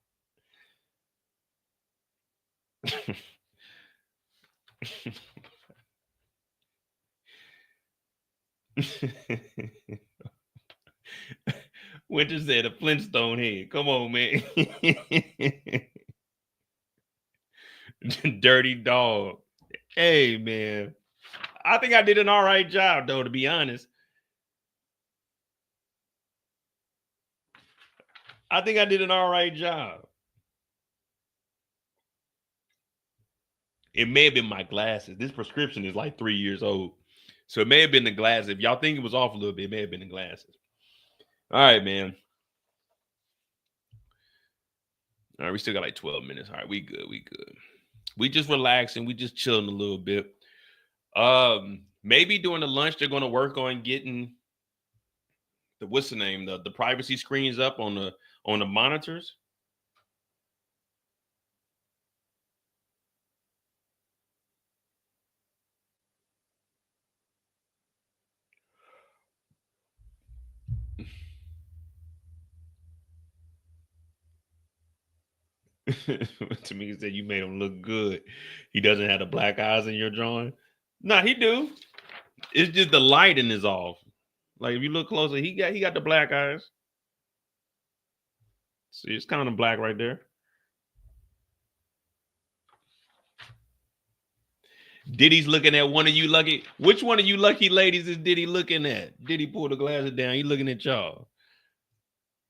Winter said a Flintstone head. Come on, man. Dirty dog. Hey, man. I think I did an all right job, though, to be honest. I think I did an all right job. It may have been my glasses. This prescription is like 3 years old. So it may have been the glasses. If y'all think it was off a little bit, it may have been the glasses. All right, man. All right, we still got like 12 minutes. All right, we good. We good. We just relaxing. We just chilling a little bit. Maybe during the lunch, they're going to work on getting the, what's the name? The privacy screens up on the monitors. To me, he said you made him look good. He doesn't have the black eyes in your drawing. Nah, he do. It's just the lighting is off. Like if you look closer, he got the black eyes. See, it's kind of black right there. Diddy's looking at one of you lucky. Which one of you lucky ladies is Diddy looking at? Diddy pulled the glasses down. He looking at y'all.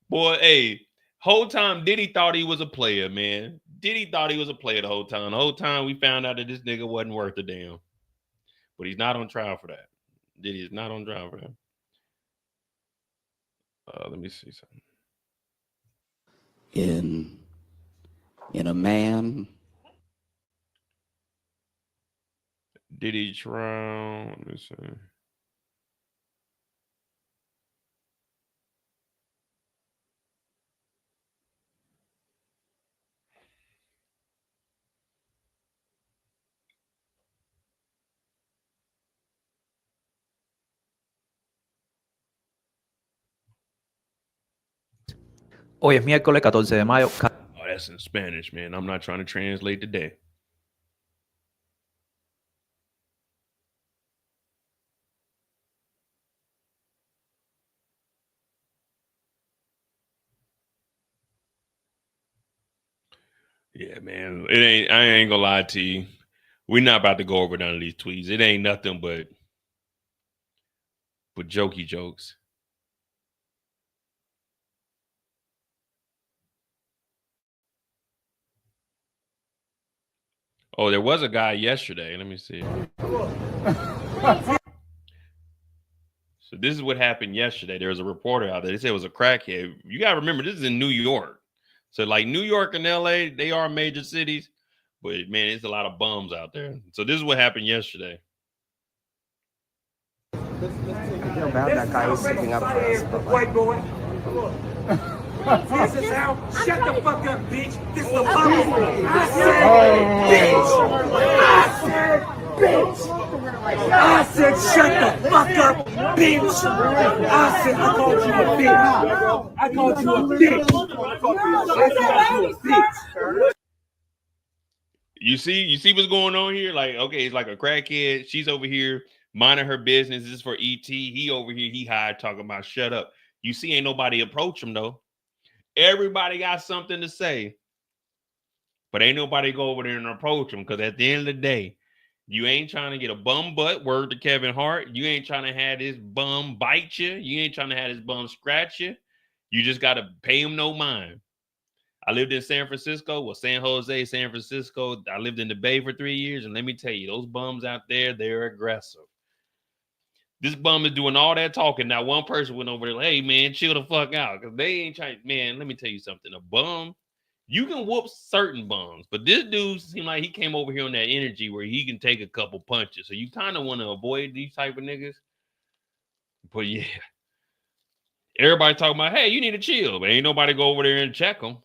Boy, hey, whole time Diddy thought he was a player, man. Diddy thought he was a player the whole time. The whole time we found out that this nigga wasn't worth a damn. But he's not on trial for that. Diddy is not on trial for that. Let me see something. In a man. Diddy trial. Let me see. Hoy es miércoles 14 de mayo. Oh, that's in Spanish, man. I'm not trying to translate today. Yeah, man. I ain't gonna lie to you. We're not about to go over none of these tweets. It ain't nothing but jokey jokes. Oh, there was a guy yesterday. Let me see. So this is what happened yesterday. There was a reporter out there. They said it was a crackhead. You got to remember, this is in New York. So like New York and LA, they are major cities. But man, it's a lot of bums out there. So this is what happened yesterday. I feel bad that guy was sticking up for us, but white boy. This is how. Shut the fuck up, bitch. This is the problem. I said, bitch. I said, shut the fuck up, bitch. I said, I called you a bitch. I called you a bitch. You see what's going on here? Like, okay, it's like a crackhead. She's over here minding her business. This is for ET. He over here, he high talking about shut up. You see, ain't nobody approach him though. Everybody got something to say. But ain't nobody go over there and approach him because at the end of the day, you ain't trying to get a bum butt, word to Kevin Hart. You ain't trying to have this bum bite you. You ain't trying to have this bum scratch you. You just got to pay him no mind. I lived in San Francisco, San Jose, San Francisco. I lived in the Bay for 3 years, and let me tell you, those bums out there, they're aggressive. This bum is doing all that talking. Now, one person went over there, like, hey, man, chill the fuck out. Because they ain't trying, man, let me tell you something. A bum, you can whoop certain bums, but this dude seemed like he came over here on that energy where he can take a couple punches. So you kind of want to avoid these type of niggas. But yeah, everybody talking about, hey, you need to chill, but ain't nobody go over there and check them.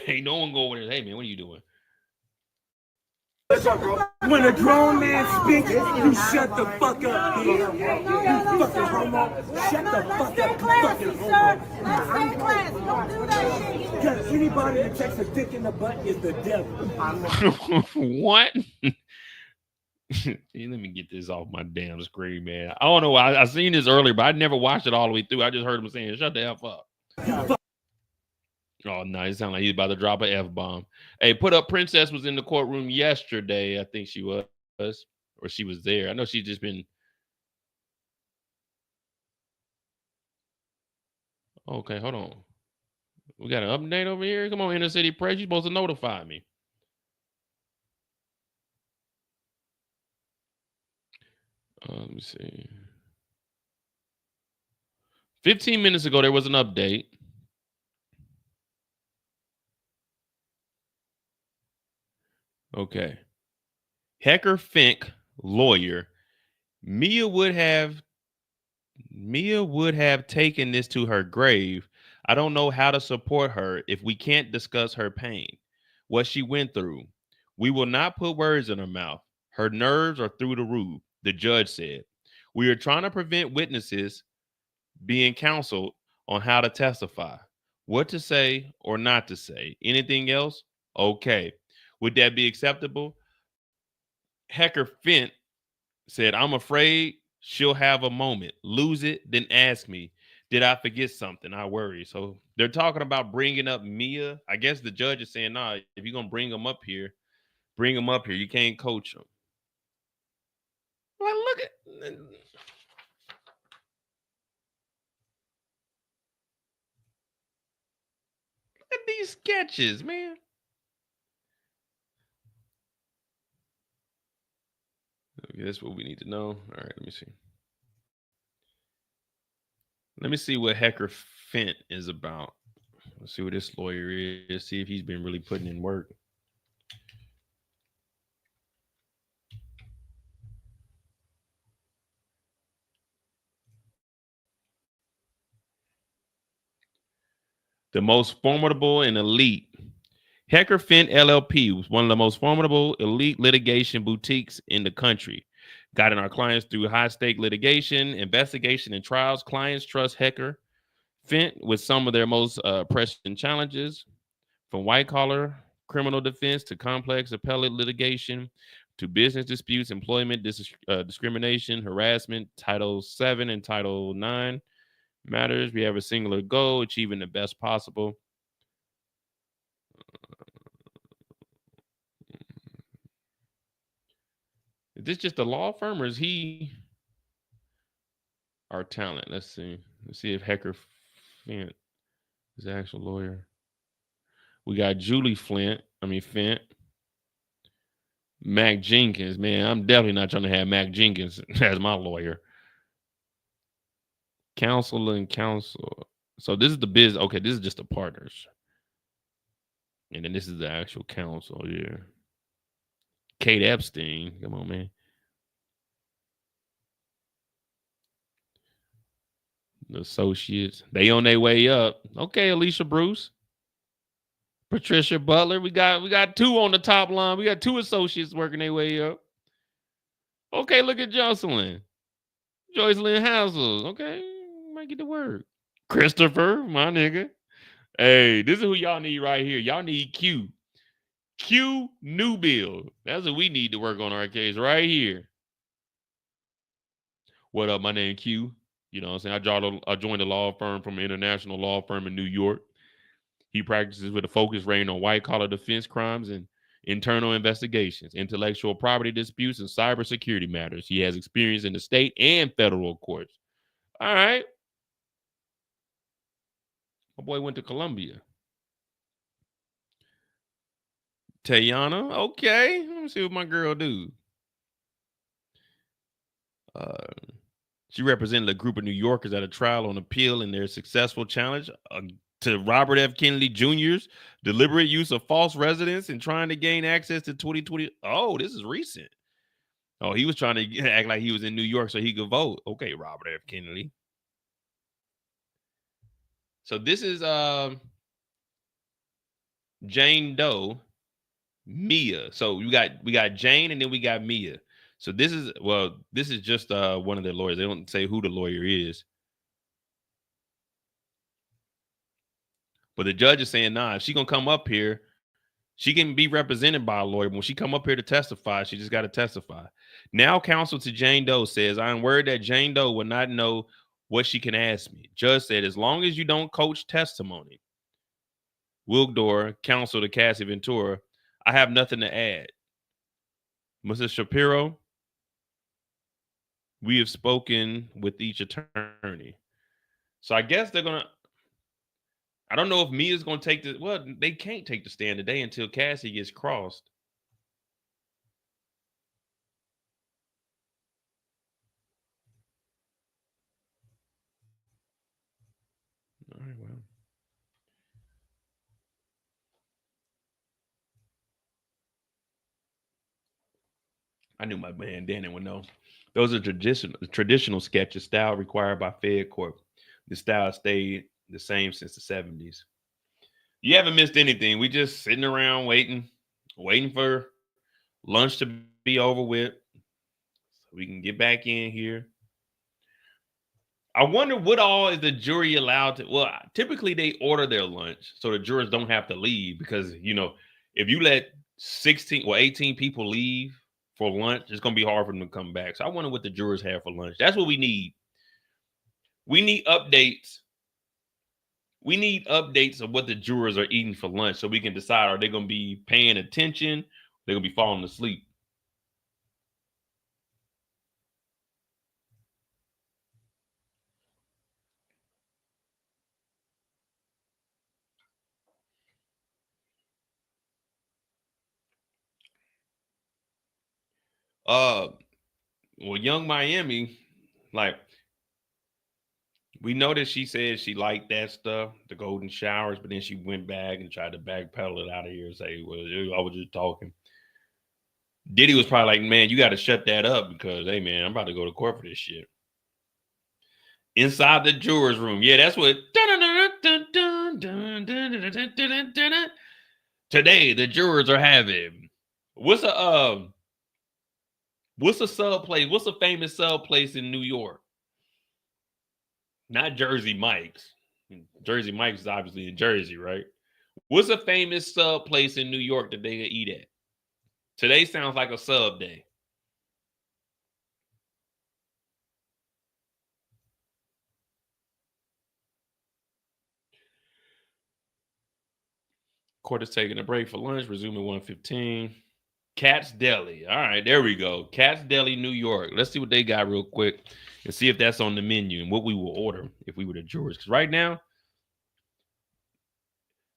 Ain't no one go over there, hey, man, what are you doing? When a grown man speaks, you shut the fuck up, you fucking homo. Shut the fuck up, you fucking homo. Because anybody that takes a dick in the butt is the devil. What? Let me get this off my damn screen, man. I don't know. I seen this earlier, but I never watched it all the way through. I just heard him saying, shut the F up. Oh, no, it sounded like he's about to drop an F-bomb. Hey, put up Princess was in the courtroom yesterday. I think she was, or she was there. I know she's just been. Okay, hold on. We got an update over here. Come on, Inner City Press. You're supposed to notify me. Let me see. 15 minutes ago, there was an update. Okay. Hecker Fink, lawyer. Mia would have taken this to her grave. I don't know how to support her if we can't discuss her pain, what she went through. We will not put words in her mouth. Her nerves are through the roof, the judge said. We are trying to prevent witnesses being counseled on how to testify, what to say or not to say. Anything else? Okay. Would that be acceptable? Hecker Fint said, I'm afraid she'll have a moment, lose it, then ask me, did I forget something? I worry. So they're talking about bringing up Mia. I guess the judge is saying, nah, if you're going to bring them up here, bring them up here. You can't coach them. Well, look at these sketches, man. Okay, that's what we need to know. All right, let me see. Let me see what Hecker Fint is about. Let's see what this lawyer is. See if he's been really putting in work. The most formidable and elite. Hecker Fint LLP was one of the most formidable elite litigation boutiques in the country. Guiding our clients through high-stake litigation, investigation, and trials. Clients trust Hecker Fint with some of their most pressing challenges, from white-collar criminal defense to complex appellate litigation to business disputes, employment discrimination, harassment, Title VII and Title IX matters. We have a singular goal, achieving the best possible. Is this just a law firm or is he our talent? Let's see. Let's see if Hecker Fint is the actual lawyer. We got Julie Fint. Mac Jenkins. Man, I'm definitely not trying to have Mac Jenkins as my lawyer. Counsel and counsel. So this is the business. Okay, this is just the partners. And then this is the actual counsel. Yeah. Kate Epstein. Come on, man. The associates. They on their way up. Okay, Alicia Bruce. Patricia Butler. We got two on the top line. We got two associates working their way up. Okay, look at Jocelyn. Joycelyn Hassel. Okay, might get the word. Christopher, my nigga. Hey, this is who y'all need right here. Y'all need Q. Q Newbill. That's what we need to work on our case right here. What up? My name Q. You know what I'm saying? I joined a law firm from an international law firm in New York. He practices with a focus range on white-collar defense crimes and internal investigations, intellectual property disputes, and cybersecurity matters. He has experience in the state and federal courts. All right. My boy went to Columbia. Tayana, okay. Let me see what my girl do. She represented a group of New Yorkers at a trial on appeal in their successful challenge to Robert F. Kennedy Jr.'s deliberate use of false residence and trying to gain access to 2020. Oh, this is recent. Oh, he was trying to act like he was in New York so he could vote. Okay, Robert F. Kennedy. So this is Jane Doe, Mia. So we got Jane and then we got Mia. So this is just one of their lawyers. They don't say who the lawyer is. But the judge is saying, nah, if she gonna come up here, she can be represented by a lawyer. But when she come up here to testify, she just got to testify. Now, counsel to Jane Doe says, I am worried that Jane Doe will not know what she can ask me. Judge said, as long as you don't coach testimony. Wilgdor, counsel to Cassie Ventura, I have nothing to add. Mrs. Shapiro, we have spoken with each attorney. So I guess they're going to, I don't know if Mia's going to take the, well, they can't take the stand today until Cassie gets crossed. All right, well. I knew my man Danny would know. Those are traditional sketches, style required by Fed Corp. The style stayed the same since the 70s. You haven't missed anything. We just sitting around waiting for lunch to be over with so we can get back in here. I wonder what all is the jury allowed to, well, typically they order their lunch so the jurors don't have to leave because, you know, if you let 16 or 18 people leave for lunch, it's going to be hard for them to come back. So I wonder what the jurors have for lunch. That's what we need. We need updates. We need updates of what the jurors are eating for lunch so we can decide, are they going to be paying attention? They're going to be falling asleep. Well, Young Miami, like, we know that she said she liked that stuff, the golden showers, but then she went back and tried to backpedal it out of here and say, well, I was just talking. Diddy was probably like, man, you got to shut that up because, hey, man, I'm about to go to court for this shit. Inside the jurors' room. Yeah, that's what. Today, the jurors are having. What's a sub place? What's a famous sub place in New York? Not Jersey Mike's. Jersey Mike's is obviously in Jersey, right? What's a famous sub place in New York that they eat at? Today sounds like a sub day. Court is taking a break for lunch, resuming 1:15. Cat's Deli. All right, there we go. Cat's Deli, New York. Let's see what they got real quick and see if that's on the menu and what we will order if we were the jurors. Because right now,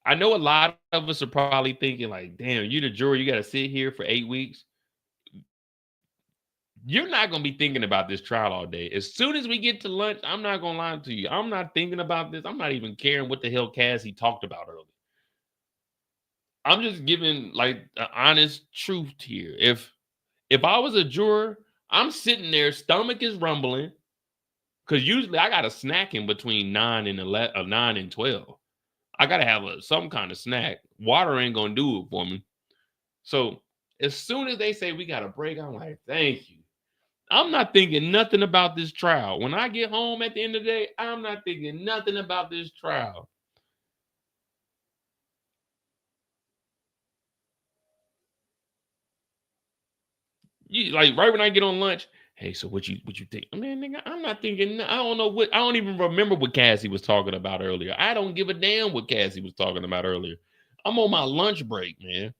I know a lot of us are probably thinking like, damn, you're the juror. You got to sit here for 8 weeks. You're not going to be thinking about this trial all day. As soon as we get to lunch, I'm not going to lie to you. I'm not thinking about this. I'm not even caring what the hell Cassie talked about earlier. I'm just giving like the honest truth here. If I was a juror, I'm sitting there, stomach is rumbling, because usually I got a snack in between 9 and 12. I gotta have some kind of snack. Water ain't gonna do it for me. So as soon as they say we got a break, I'm like, thank you. I'm not thinking nothing about this trial. When I get home at the end of the day, I'm not thinking nothing about this trial. Like right when I get on lunch, Hey, so what you think? Man, nigga, I'm not thinking. I don't know what. I don't even remember what Cassie was talking about earlier. I don't give a damn what Cassie was talking about earlier. I'm on my lunch break, man.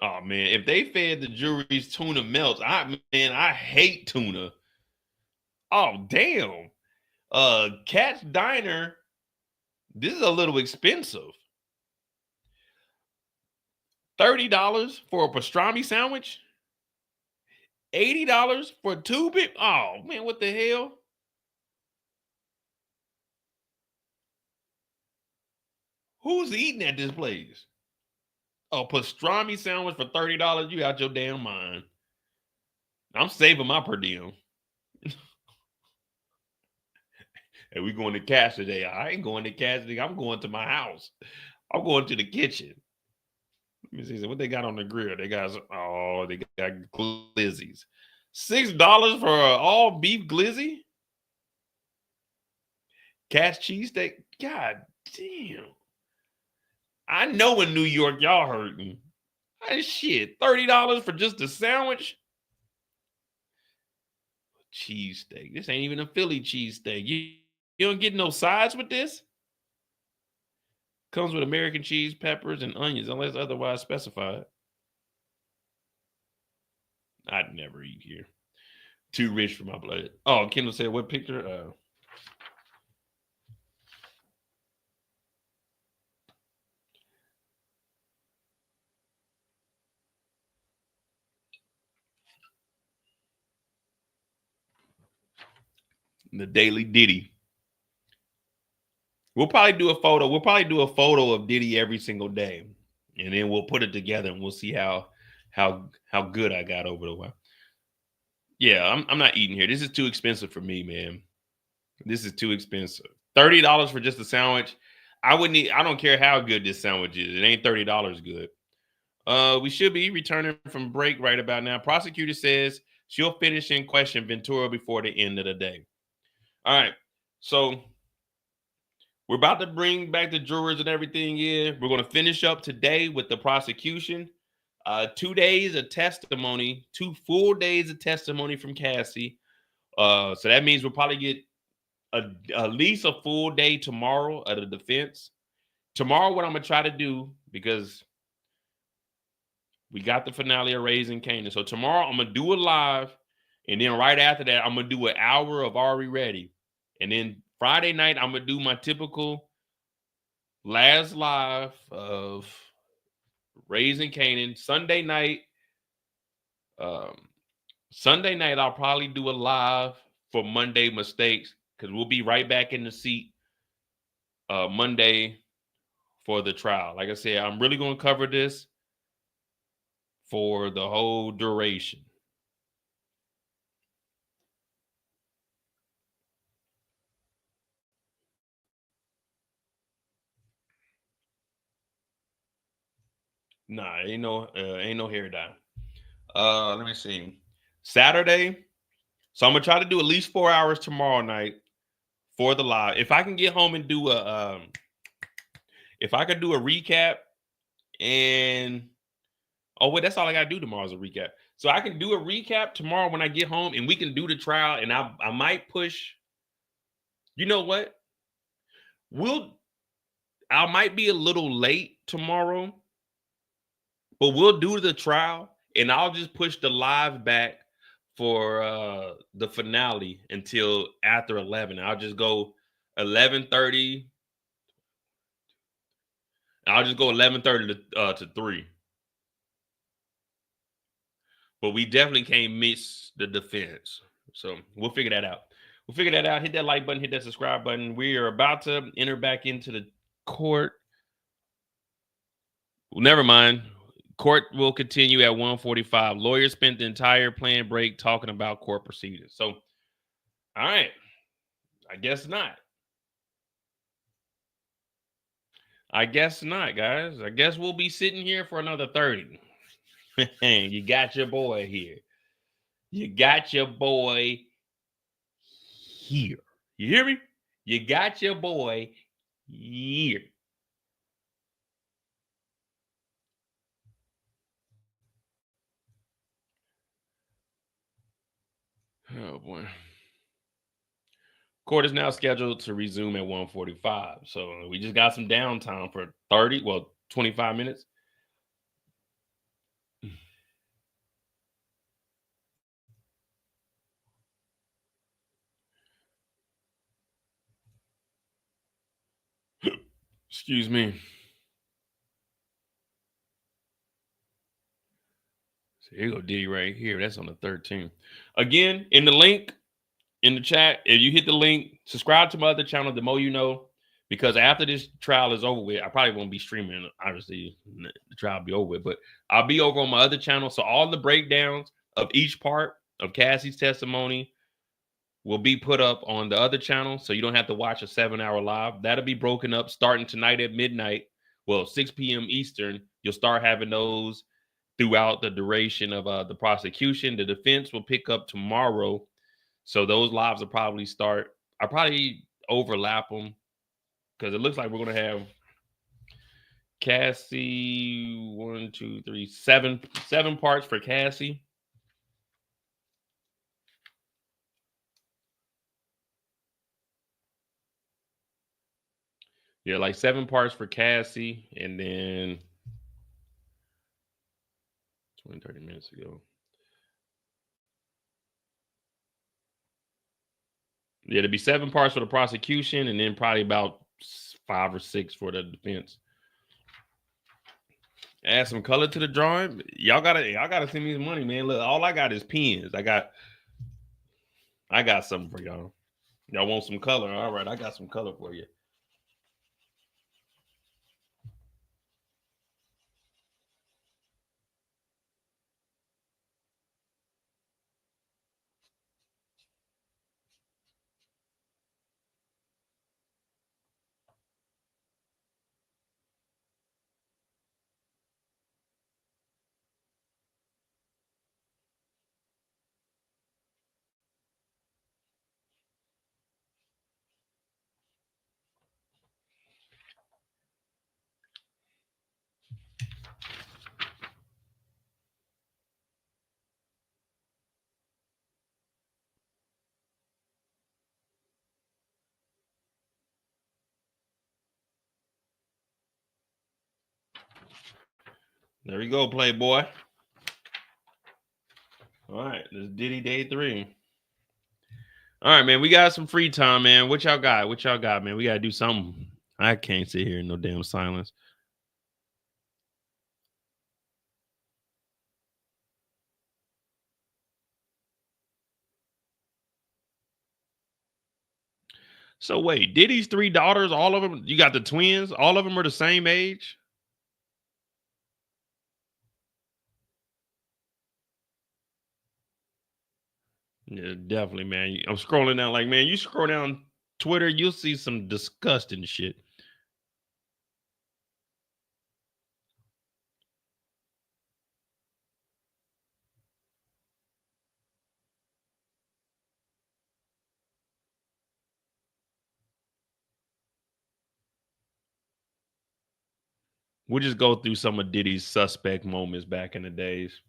Oh man, if they fed the jury's tuna melts, I hate tuna. Oh damn. Cat's Diner. This is a little expensive. $30 for a pastrami sandwich. $80 for 2 big. Oh man, what the hell? Who's eating at this place? A pastrami sandwich for $30? You out your damn mind. I'm saving my per diem. Hey, we going to cash today. I ain't going to cash today. I'm going to my house. I'm going to the kitchen. Let me see what they got on the grill. They got glizzies. $6 for an all beef glizzy. Cat's cheesesteak. God damn. I know in New York y'all hurting. Shit, $30 for just a sandwich. Cheesesteak. This ain't even a Philly cheesesteak. You don't get no sides with this. Comes with American cheese, peppers, and onions, unless otherwise specified. I'd never eat here. Too rich for my blood. Oh, Kendall said, what picture? The Daily Diddy. We'll probably do a photo. We'll probably do a photo of Diddy every single day, and then we'll put it together, and we'll see how good I got over the while. Yeah, I'm not eating here. This is too expensive for me, man. This is too expensive. $30 for just a sandwich. I don't care how good this sandwich is. It ain't $30 good. We should be returning from break right about now. Prosecutor says she'll finish in question Ventura before the end of the day. All right. So we're about to bring back the jurors and everything in. We're going to finish up today with the prosecution. 2 days of testimony, 2 full days of testimony from Cassie. So that means we'll probably get at least a full day tomorrow of the defense. Tomorrow, what I'm going to try to do, because we got the finale of Raising Kanan. So tomorrow, I'm going to do it live. And then right after that, I'm going to do an hour of Are We Ready? And then Friday night, I'm going to do my typical last live of Raising Kanan. Sunday night, I'll probably do a live for Monday Mistakes, because we'll be right back in the seat Monday for the trial. Like I said, I'm really going to cover this for the whole duration. Nah, ain't no hair dye. Let me see. Saturday. So I'm gonna try to do at least 4 hours tomorrow night for the live. If I can get home and do if I could do a recap, and that's all I gotta do tomorrow is a recap. So I can do a recap tomorrow when I get home, and we can do the trial. And I might push. You know what? I might be a little late tomorrow, but we'll do the trial, and I'll just push the live back for the finale until after 11. I'll just go 11:30. I'll just go 11:30 to 3. But we definitely can't miss the defense. So we'll figure that out. Hit that like button, hit that subscribe button. We are about to enter back into the court. Well, never mind. Court will continue at 1:45. Lawyers spent the entire planned break talking about court proceedings. So, all right. I guess not. Guys. I guess we'll be sitting here for another 30. You got your boy here. You got your boy here. You hear me? You got your boy here. Oh boy. Court is now scheduled to resume at 1:45. So we just got some downtime for 25 minutes. Excuse me. So here you go, Diddy right here. That's on the 13th. Again, in the link in the chat, if you hit the link, subscribe to my other channel, The Mo You Know, because after this trial is over with, I probably won't be streaming. Obviously, the trial will be over with, but I'll be over on my other channel. So all the breakdowns of each part of Cassie's testimony will be put up on the other channel. So you don't have to watch a 7-hour live. That'll be broken up starting tonight at midnight. Well, 6 p.m. Eastern. You'll start having those throughout the duration of the prosecution. The defense will pick up tomorrow. So those lives will probably start. I probably overlap them because it looks like we're going to have Cassie, 1, 2, 3, 7 parts for Cassie. Yeah, like 7 parts for Cassie, and then 30 minutes ago. Yeah, there'll be 7 parts for the prosecution, and then probably about 5 or 6 for the defense. Add some color to the drawing. Y'all gotta send me some money, man. Look, all I got is pens. I got something for y'all. Y'all want some color? All right, I got some color for you. There we go, Playboy. All right, this is Diddy Day 3. All right, man, we got some free time, man. What y'all got? What y'all got, man? We got to do something. I can't sit here in no damn silence. So wait, Diddy's 3 daughters, all of them, you got the twins, all of them are the same age? Yeah, definitely, man. I'm scrolling down like, man, you scroll down Twitter, you'll see some disgusting shit. We'll just go through some of Diddy's suspect moments back in the days.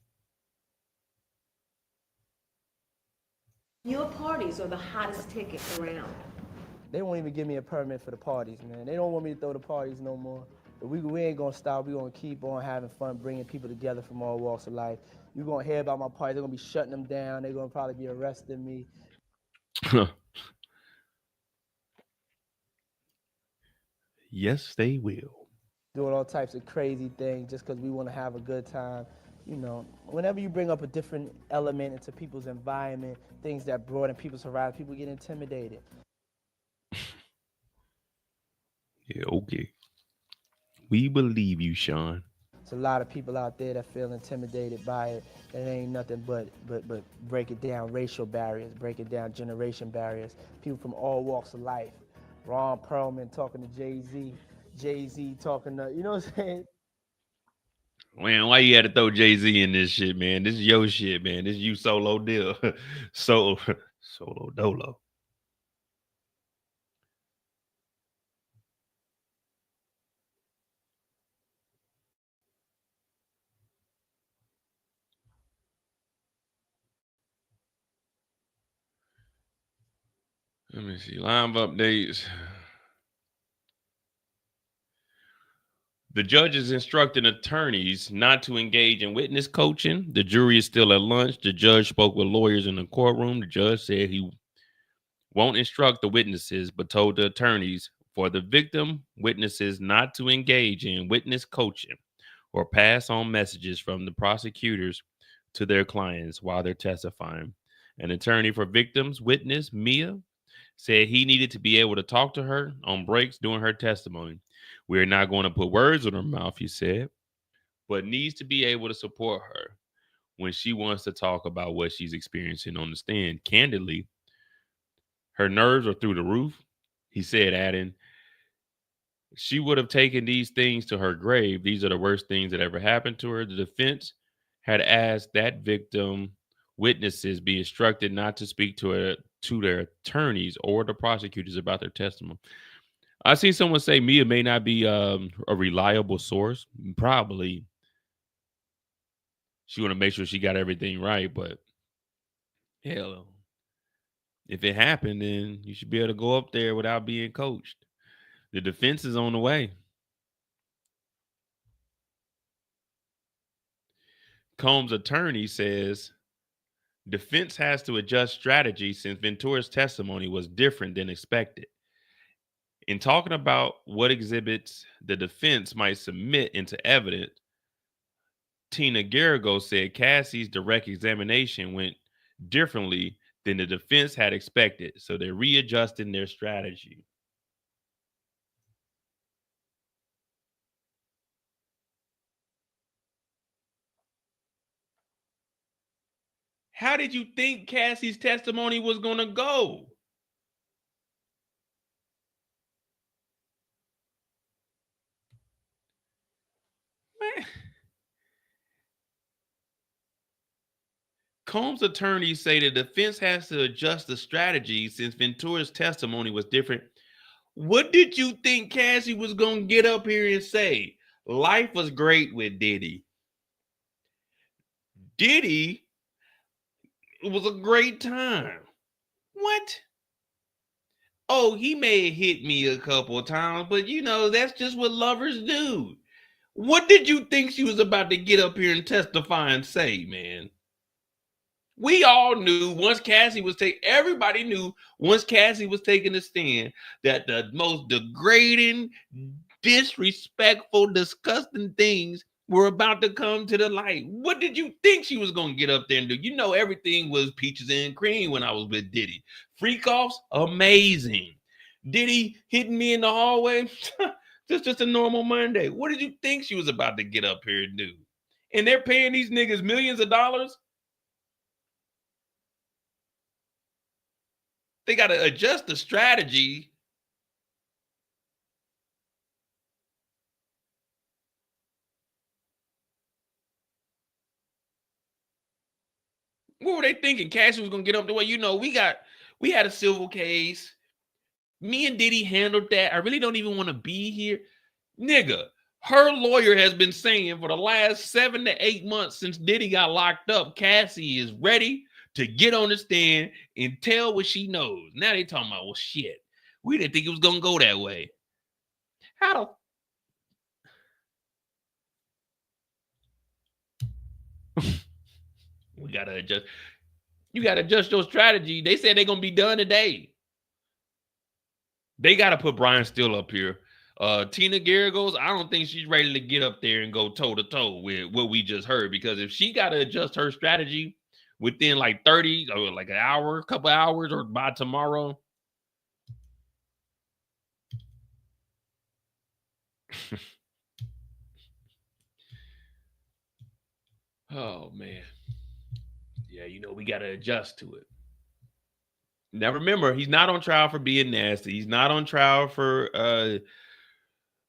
Your parties are the hottest ticket around. They won't even give me a permit for the parties, man. They don't want me to throw the parties no more. But we ain't gonna stop. We gonna keep on having fun, bringing people together from all walks of life. You're gonna hear about my parties. They're gonna be shutting them down. They're gonna probably be arresting me. Yes, they will. Doing all types of crazy things just because we want to have a good time. You know, whenever you bring up a different element into people's environment, things that broaden people's horizons, people get intimidated. Yeah, okay. We believe you, Sean. There's a lot of people out there that feel intimidated by it. It ain't nothing but break it down racial barriers, break it down generation barriers. People from all walks of life. Ron Perlman talking to Jay-Z. Jay-Z talking to, you know what I'm saying? Man, why you had to throw Jay-Z in this shit, man? This is your shit, man. This is you solo deal. Solo dolo. Let me see. Live updates. The judge is instructing attorneys not to engage in witness coaching. The jury is still at lunch. The judge spoke with lawyers in the courtroom. The judge said he won't instruct the witnesses, but told the attorneys for the victim witnesses not to engage in witness coaching or pass on messages from the prosecutors to their clients while they're testifying. An attorney for victims witness, Mia, said he needed to be able to talk to her on breaks during her testimony. We're not going to put words in her mouth, he said, but needs to be able to support her when she wants to talk about what she's experiencing on the stand. Candidly, her nerves are through the roof, he said, adding, she would have taken these things to her grave. These are the worst things that ever happened to her. The defense had asked that victim witnesses be instructed not to speak to their attorneys or the prosecutors about their testimony. I see someone say Mia may not be a reliable source. Probably she want to make sure she got everything right, but hell, if it happened, then you should be able to go up there without being coached. The defense is on the way. Combs' attorney says defense has to adjust strategy since Ventura's testimony was different than expected. In talking about what exhibits the defense might submit into evidence, Tina Garrigo said Cassie's direct examination went differently than the defense had expected, so they're readjusting their strategy. How did you think Cassie's testimony was going to go? Man. Combs' attorneys say the defense has to adjust the strategy since Ventura's testimony was different. What did you think Cassie was going to get up here and say? Life was great with Diddy. Diddy, it was a great time. What? Oh, he may have hit me a couple of times, but that's just what lovers do. What did you think she was about to get up here and testify and say, man? We all knew once Cassie was everybody knew once Cassie was taking the stand that the most degrading, disrespectful, disgusting things were about to come to the light. What did you think she was going to get up there and do? Everything was peaches and cream when I was with Diddy. Freak offs, amazing. Diddy hitting me in the hallway, just a normal Monday. What did you think she was about to get up here and do? And they're paying these niggas millions of dollars. They got to adjust the strategy. What were they thinking? Cassie was going to get up the way? We had a civil case. Me and Diddy handled that. I really don't even want to be here. Nigga, her lawyer has been saying for the last 7 to 8 months since Diddy got locked up, Cassie is ready to get on the stand and tell what she knows. Now they talking about, well, shit, we didn't think it was going to go that way. How we got to adjust. You got to adjust your strategy. They said they're going to be done today. They got to put Brian Steele up here. Tina Garrigo's, I don't think she's ready to get up there and go toe-to-toe with what we just heard, because if she got to adjust her strategy within like 30 or like an hour, a couple hours, or by tomorrow. Oh, man. Yeah, we got to adjust to it. Now, remember, he's not on trial for being nasty. He's not on trial for the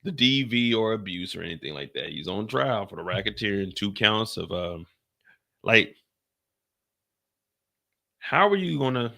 DV or abuse or anything like that. He's on trial for the racketeering, 2 counts of how are you going to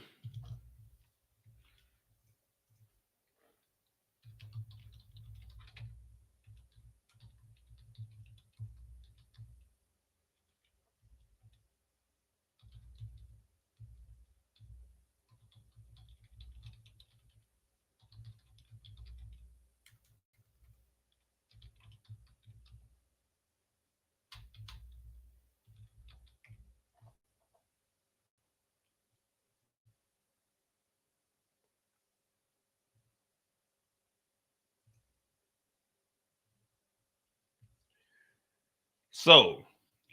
So,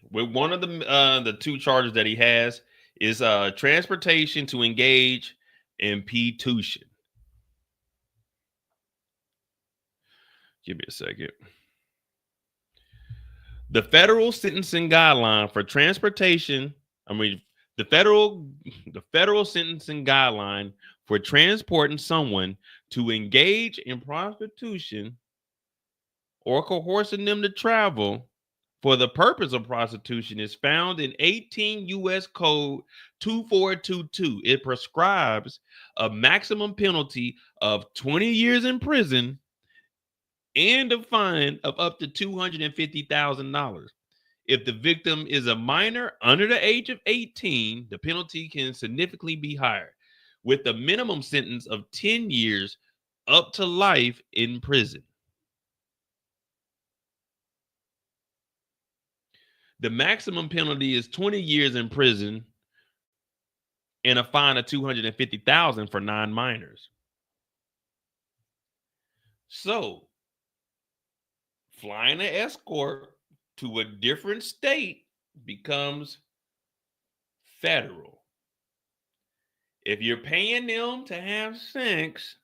with one of the two charges that he has is transportation to engage in P-tuition. Give me a second. The federal sentencing guideline for transportation, the federal sentencing guideline for transporting someone to engage in prostitution or coercing them to travel for the purpose of prostitution is found in 18 U.S. Code 2422. It prescribes a maximum penalty of 20 years in prison and a fine of up to $250,000. If the victim is a minor under the age of 18, the penalty can significantly be higher, with a minimum sentence of 10 years up to life in prison. The maximum penalty is 20 years in prison and a fine of $250,000 for non-minors. So, flying an escort to a different state becomes federal. If you're paying them to have sex,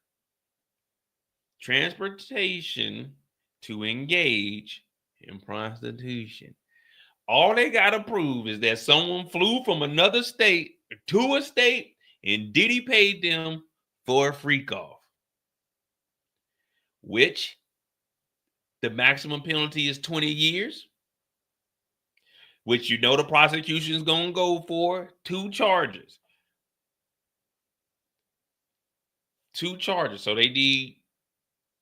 transportation to engage in prostitution. All they got to prove is that someone flew from another state to a state and Diddy paid them for a freak off, which the maximum penalty is 20 years, which you know the prosecution is going to go for two charges. So they need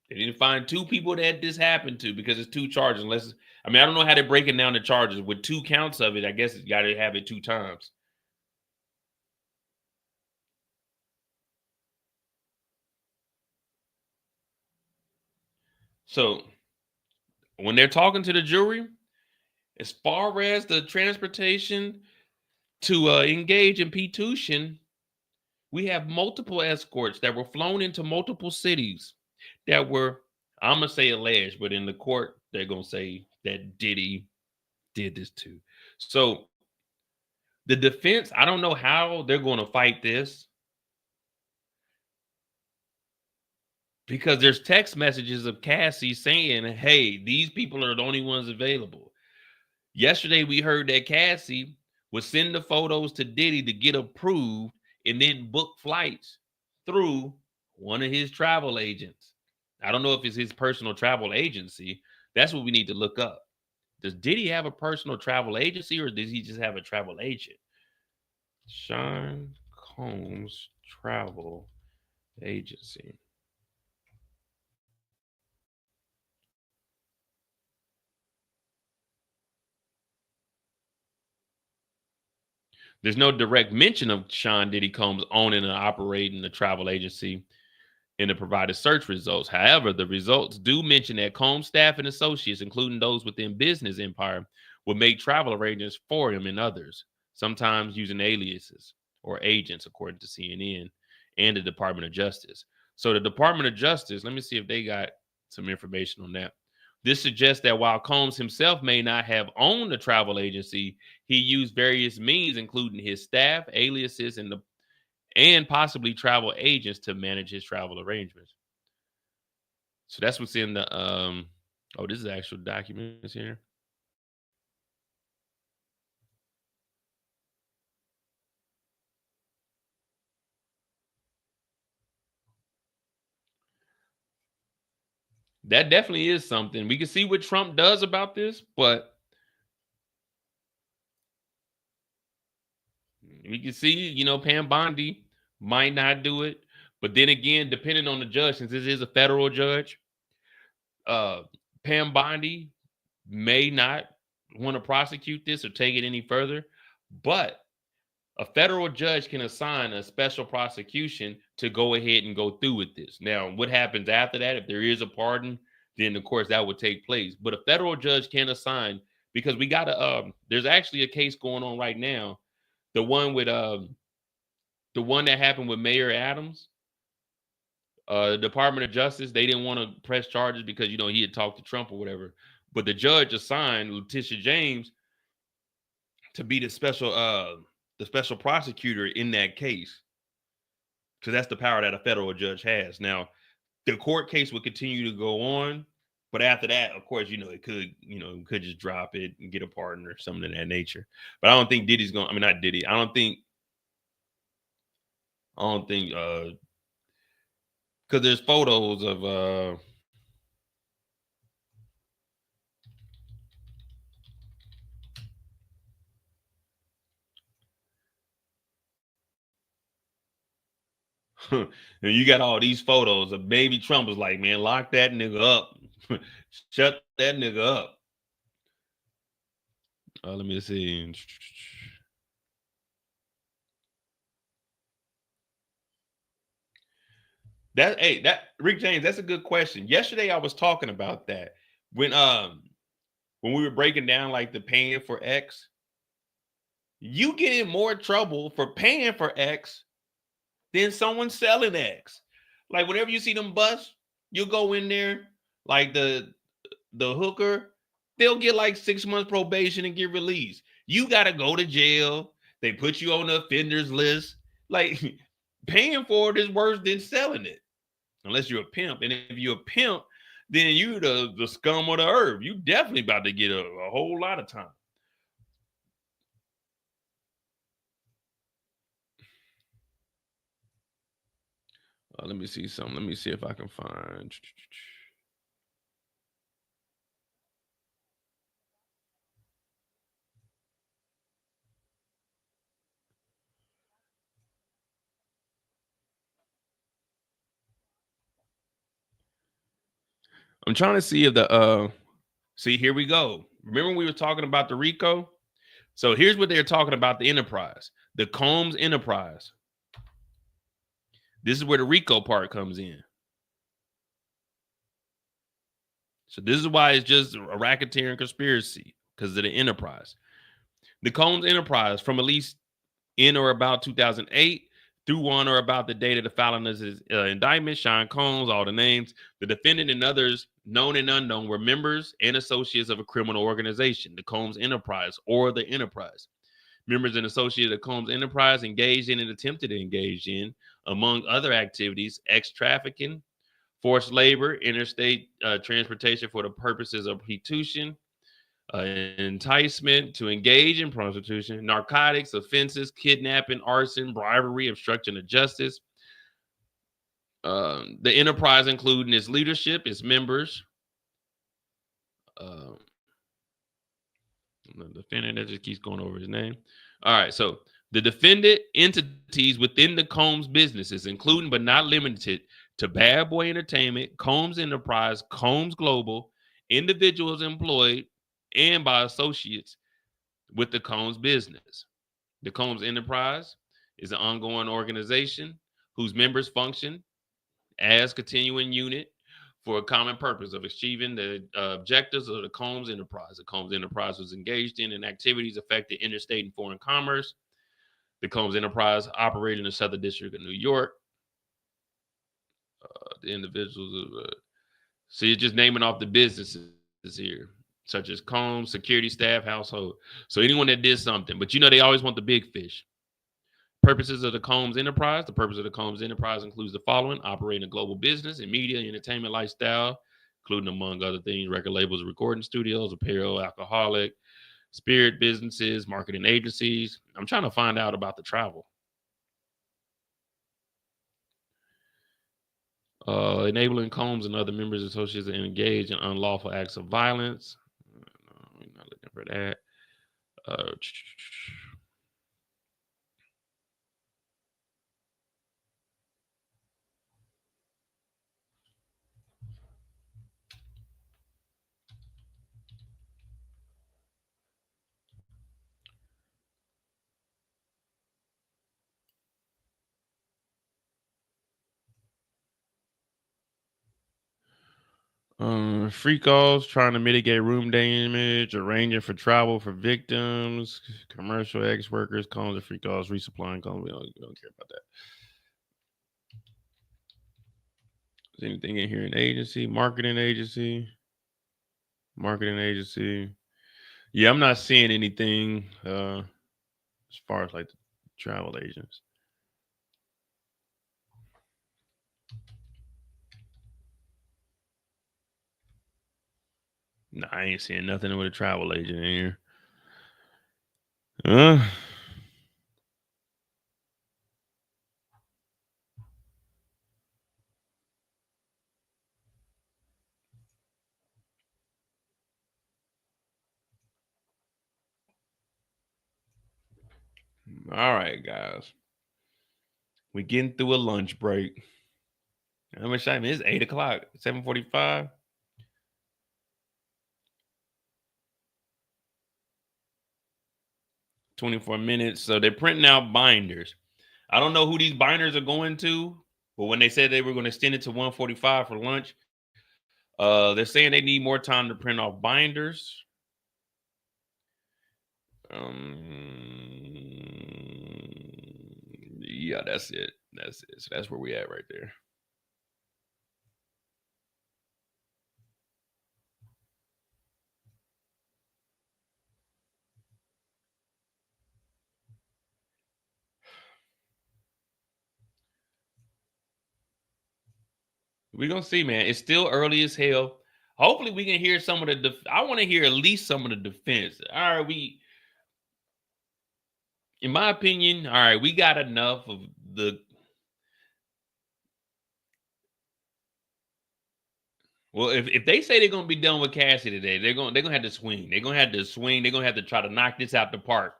to find two people that this happened to because it's two charges. I don't know how they're breaking down the charges. With 2 counts of it, I guess you got to have it 2 times. So when they're talking to the jury, as far as the transportation to engage in P-tuition, we have multiple escorts that were flown into multiple cities that were, I'm going to say alleged, but in the court, they're going to say that Diddy did this too. So the defense, I don't know how they're going to fight this because there's text messages of Cassie saying, hey, these people are the only ones available. Yesterday, we heard that Cassie would send the photos to Diddy to get approved and then book flights through one of his travel agents. I don't know if it's his personal travel agency. That's what we need to look up. Does Diddy have a personal travel agency or does he just have a travel agent? Sean Combs Travel Agency. There's no direct mention of Sean Diddy Combs owning and operating the travel agency in the provided search results. However, the results do mention that Combs staff and associates, including those within business empire, would make travel arrangements for him and others, sometimes using aliases or agents, according to CNN and the Department of Justice. So the Department of Justice, let me see if they got some information on that. This suggests that while Combs himself may not have owned a travel agency, he used various means, including his staff, aliases, and possibly travel agents to manage his travel arrangements. So that's what's in the this is actual documents here. That definitely is something. We can see what Trump does about this, but we can see, Pam Bondi might not do it. But then again, depending on the judge, since this is a federal judge, Pam Bondi may not want to prosecute this or take it any further. But a federal judge can assign a special prosecution to go ahead and go through with this. Now, what happens after that? If there is a pardon, then of course that would take place. But a federal judge can assign, because we got to, there's actually a case going on right now. The one that happened with Mayor Adams, the Department of Justice, they didn't want to press charges because, he had talked to Trump or whatever. But the judge assigned Letitia James to be the special prosecutor in that case. So that's the power that a federal judge has. Now, the court case will continue to go on, but after that, of course, it could just drop it and get a partner or something of that nature. But I don't think Diddy's going. I mean, not Diddy. I don't think because there's photos of and you got all these photos of baby Trump was like, man, lock that nigga up. Shut that nigga up. Let me see. That Rick James, that's a good question. Yesterday I was talking about that. When we were breaking down like the paying for X, you get in more trouble for paying for X than someone selling X. Like whenever you see them bust, you go in there, like the hooker, they'll get like 6 months probation and get released. You got to go to jail. They put you on the offenders list. Like paying for it is worse than selling it, unless you're a pimp. And if you're a pimp, then you the scum of the earth. You definitely about to get a whole lot of time. Let me see something. Let me see if I can find. I'm trying to see if the see, here we go. Remember we were talking about the RICO? So here's what they're talking about, the enterprise, the Combs enterprise. This is where the RICO part comes in. So this is why it's just a racketeering conspiracy, because of the enterprise. The Combs enterprise, from at least in or about 2008 through on or about the date of the filing of his indictment, Sean Combs, all the names, the defendant and others known and unknown were members and associates of a criminal organization, the Combs enterprise or the enterprise. Members and associates of Combs enterprise engaged in and attempted to engage in, among other activities, trafficking, forced labor, interstate transportation for the purposes of prostitution, enticement to engage in prostitution, narcotics, offenses, kidnapping, arson, bribery, obstruction of justice. The enterprise, including its leadership, its members, the defendant that just keeps going over his name. All right, so the defendant entities within the Combs businesses, including but not limited to Bad Boy Entertainment, Combs Enterprise, Combs Global, individuals employed and by associates with the Combs business. The Combs Enterprise is an ongoing organization whose members function as continuing unit for a common purpose of achieving the objectives of the Combs Enterprise. The Combs Enterprise was engaged in activities affecting interstate and foreign commerce. The Combs Enterprise operated in the Southern District of New York. The individuals, so you're just naming off the businesses here, such as Combs, security staff, household. So anyone that did something, but they always want the big fish. Purposes of the Combs Enterprise. The purpose of the Combs Enterprise includes the following: operating a global business in media, entertainment, lifestyle, including, among other things, record labels, recording studios, apparel, alcoholic, spirit businesses, marketing agencies. I'm trying to find out about the travel. Enabling Combs and other members and associates to engage in unlawful acts of violence. No, we're not looking for that. Free calls, trying to mitigate room damage, arranging for travel for victims, commercial ex workers, calls and free calls, resupplying calls. We don't care about that. Is anything in here? An agency, marketing agency? Marketing agency. Yeah, I'm not seeing anything as far as like the travel agents. Nah, I ain't seeing nothing with a travel agent in here. All right, guys. We're getting through a lunch break. How much time is 8 o'clock? 7:45. 24 minutes. So they're printing out binders. I don't know who these binders are going to, but when they said they were going to extend it to 1:45 for lunch, they're saying they need more time to print off binders. Yeah, that's it. That's it. So that's where we at right there. We're gonna see, man. It's still early as hell. Hopefully we can hear some of the I want to hear at least some of the defense. All right, in my opinion, all right, we got enough of the well, if they say they're gonna be done with Cassie today, they're gonna have to swing. They're gonna have to swing, they're gonna have to try to knock this out the park.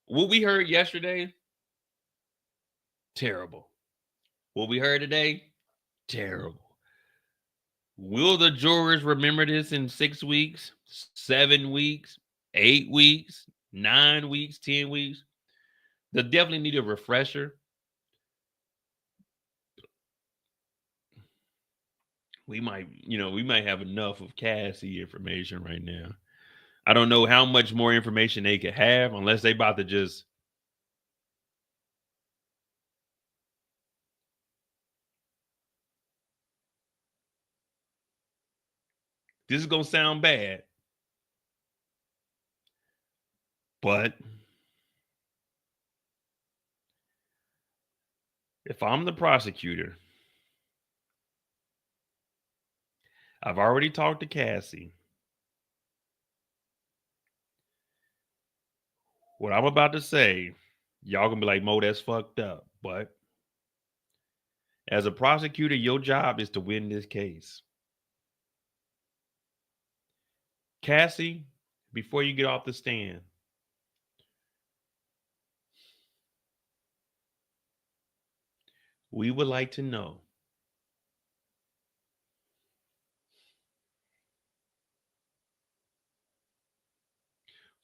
What we heard yesterday, terrible. What we heard today, terrible. Will the jurors remember this in 6 weeks, 7 weeks, 8 weeks, 9 weeks, 10 weeks? They definitely need a refresher. We might have enough of Cassie information right now. I don't know how much more information they could have unless they about to just this is gonna sound bad, but if I'm the prosecutor, I've already talked to Cassie. What I'm about to say, y'all gonna be like, Mo, that's fucked up. But as a prosecutor, your job is to win this case. Cassie, before you get off the stand, we would like to know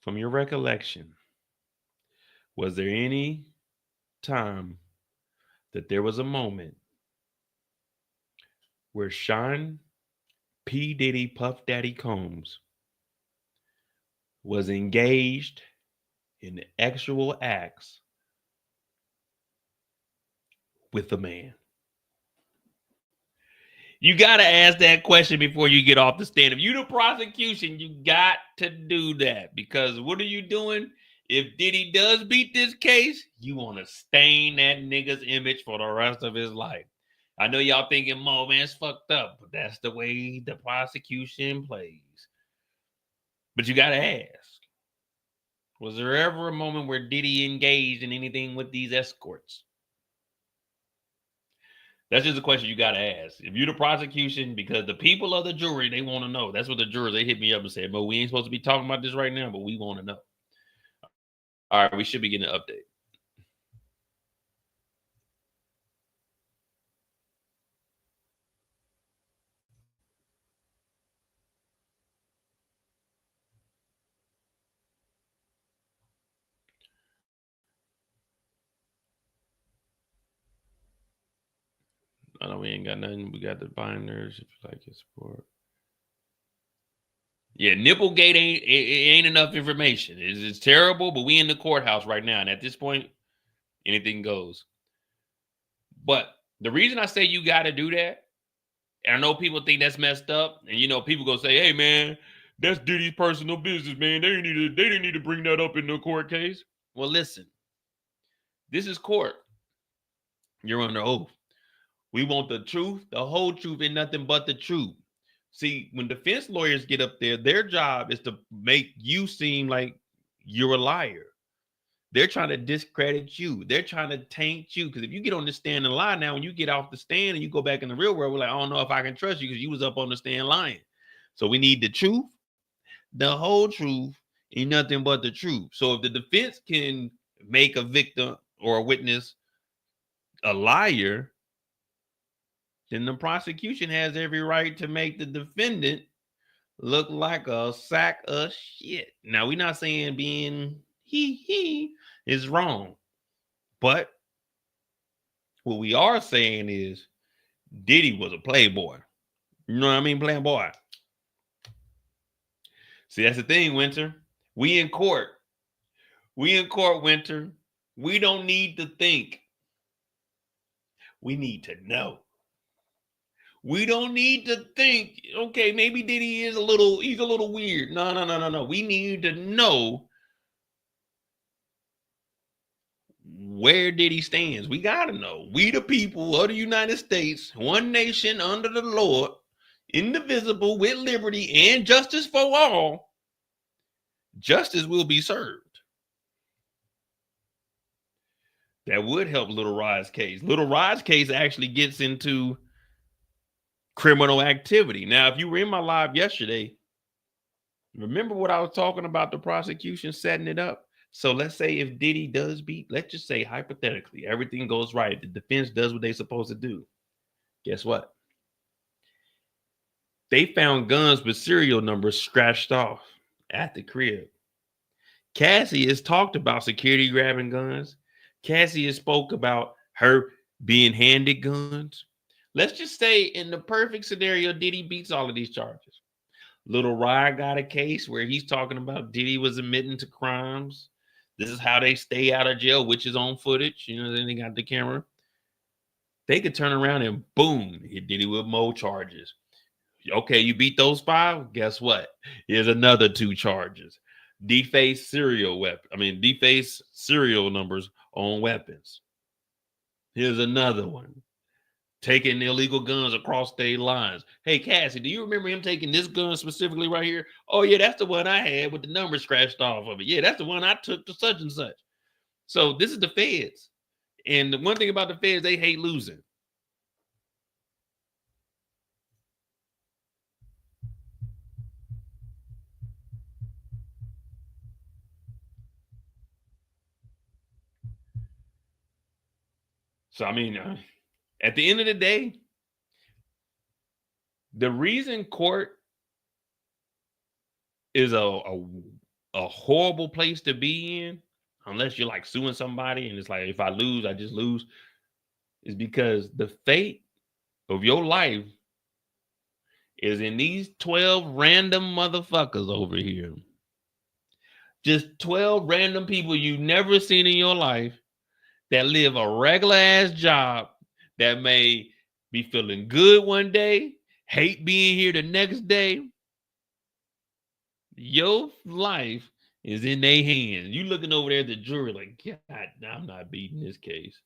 from your recollection, was there any time that there was a moment where Sean P. Diddy Puff Daddy Combs was engaged in actual acts with a man? You got to ask that question before you get off the stand. If you're the prosecution, you got to do that, because what are you doing? If Diddy does beat this case, you want to stain that nigga's image for the rest of his life. I know y'all thinking, Mo, man, it's fucked up, but that's the way the prosecution plays. But you got to ask, was there ever a moment where Diddy engaged in anything with these escorts? That's just a question you got to ask. If you're the prosecution, because the people of the jury, they want to know. That's what the jurors, they hit me up and said, but we ain't supposed to be talking about this right now, but we want to know. All right, we should be getting an update. I know we ain't got nothing. We got the binders if you like your sport. Yeah, Nipplegate ain't enough information. It's terrible, but we in the courthouse right now, and at this point, anything goes. But the reason I say you got to do that, I know people think that's messed up, and people gonna say, "Hey, man, that's Diddy's personal business, man. They didn't need to bring that up in the court case." Well, listen, this is court. You're under oath. We want the truth, the whole truth, and nothing but the truth. See, when defense lawyers get up there, their job is to make you seem like you're a liar. They're trying to discredit you. They're trying to taint you. Because if you get on the stand and lie now, when you get off the stand and you go back in the real world, we're like, I don't know if I can trust you because you was up on the stand lying. So we need the truth, the whole truth, and nothing but the truth. So if the defense can make a victim or a witness a liar, then the prosecution has every right to make the defendant look like a sack of shit. Now, we're not saying being he is wrong, but what we are saying is Diddy was a playboy. You know what I mean? Playboy. See, that's the thing, Winter. We in court. We in court, Winter. We don't need to think. We need to know. We don't need to think, okay, maybe Diddy is he's a little weird. No. We need to know where Diddy stands. We got to know. We the people of the United States, one nation under the Lord, indivisible, with liberty and justice for all. Justice will be served. That would help Little Rod's case. Little Rod's case actually gets into criminal activity. Now, if you were in my live yesterday, remember what I was talking about, the prosecution setting it up? So let's say if Diddy does beat, let's just say hypothetically, everything goes right. The defense does what they're supposed to do. Guess what? They found guns with serial numbers scratched off at the crib. Cassie has talked about security grabbing guns. Cassie has spoke about her being handed guns. Let's just say in the perfect scenario, Diddy beats all of these charges. Little Rod got a case where he's talking about Diddy was admitting to crimes. This is how they stay out of jail, which is on footage. Then they got the camera. They could turn around and boom, hit Diddy with more charges. Okay, you beat those 5? Guess what? Here's another 2 charges. Deface serial numbers on weapons. Here's another one. Taking illegal guns across state lines. Hey, Cassie, do you remember him taking this gun specifically right here? Oh, yeah, that's the one I had with the number scratched off of it. Yeah, that's the one I took to such and such. So this is the feds. And the one thing about the feds, they hate losing. So, I mean, at the end of the day, the reason court is a horrible place to be in, unless you're like suing somebody and it's like, if I lose, I just lose, is because the fate of your life is in these 12 random motherfuckers over here. Just 12 random people you've never seen in your life that live a regular ass job, that may be feeling good one day, hate being here the next day. Your life is in their hands. You looking over there at the jury like, God, I'm not beating this case.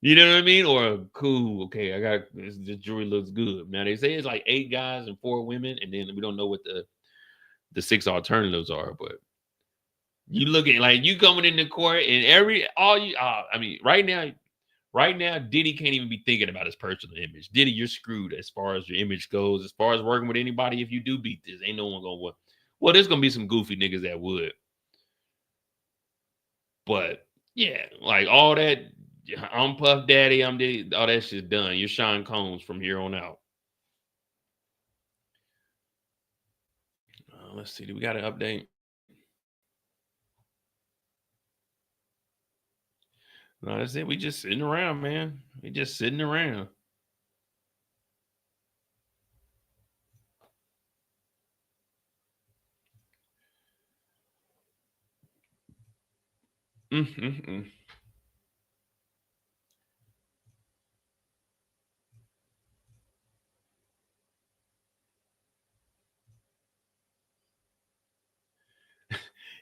You know what I mean? Or cool, okay, I got this jury looks good. Now they say it's like 8 guys and 4 women, and then we don't know what the 6 alternatives are, but you looking like you coming into court and right now, Diddy can't even be thinking about his personal image. Diddy, you're screwed as far as your image goes. As far as working with anybody, if you do beat this, ain't no one gonna win. Well, there's gonna be some goofy niggas that would. But yeah, like all that, I'm Puff Daddy, I'm Diddy, all that shit's done. You're Sean Combs from here on out. Let's see, do we got an update? No, that's it. We just sitting around, man. We just sitting around.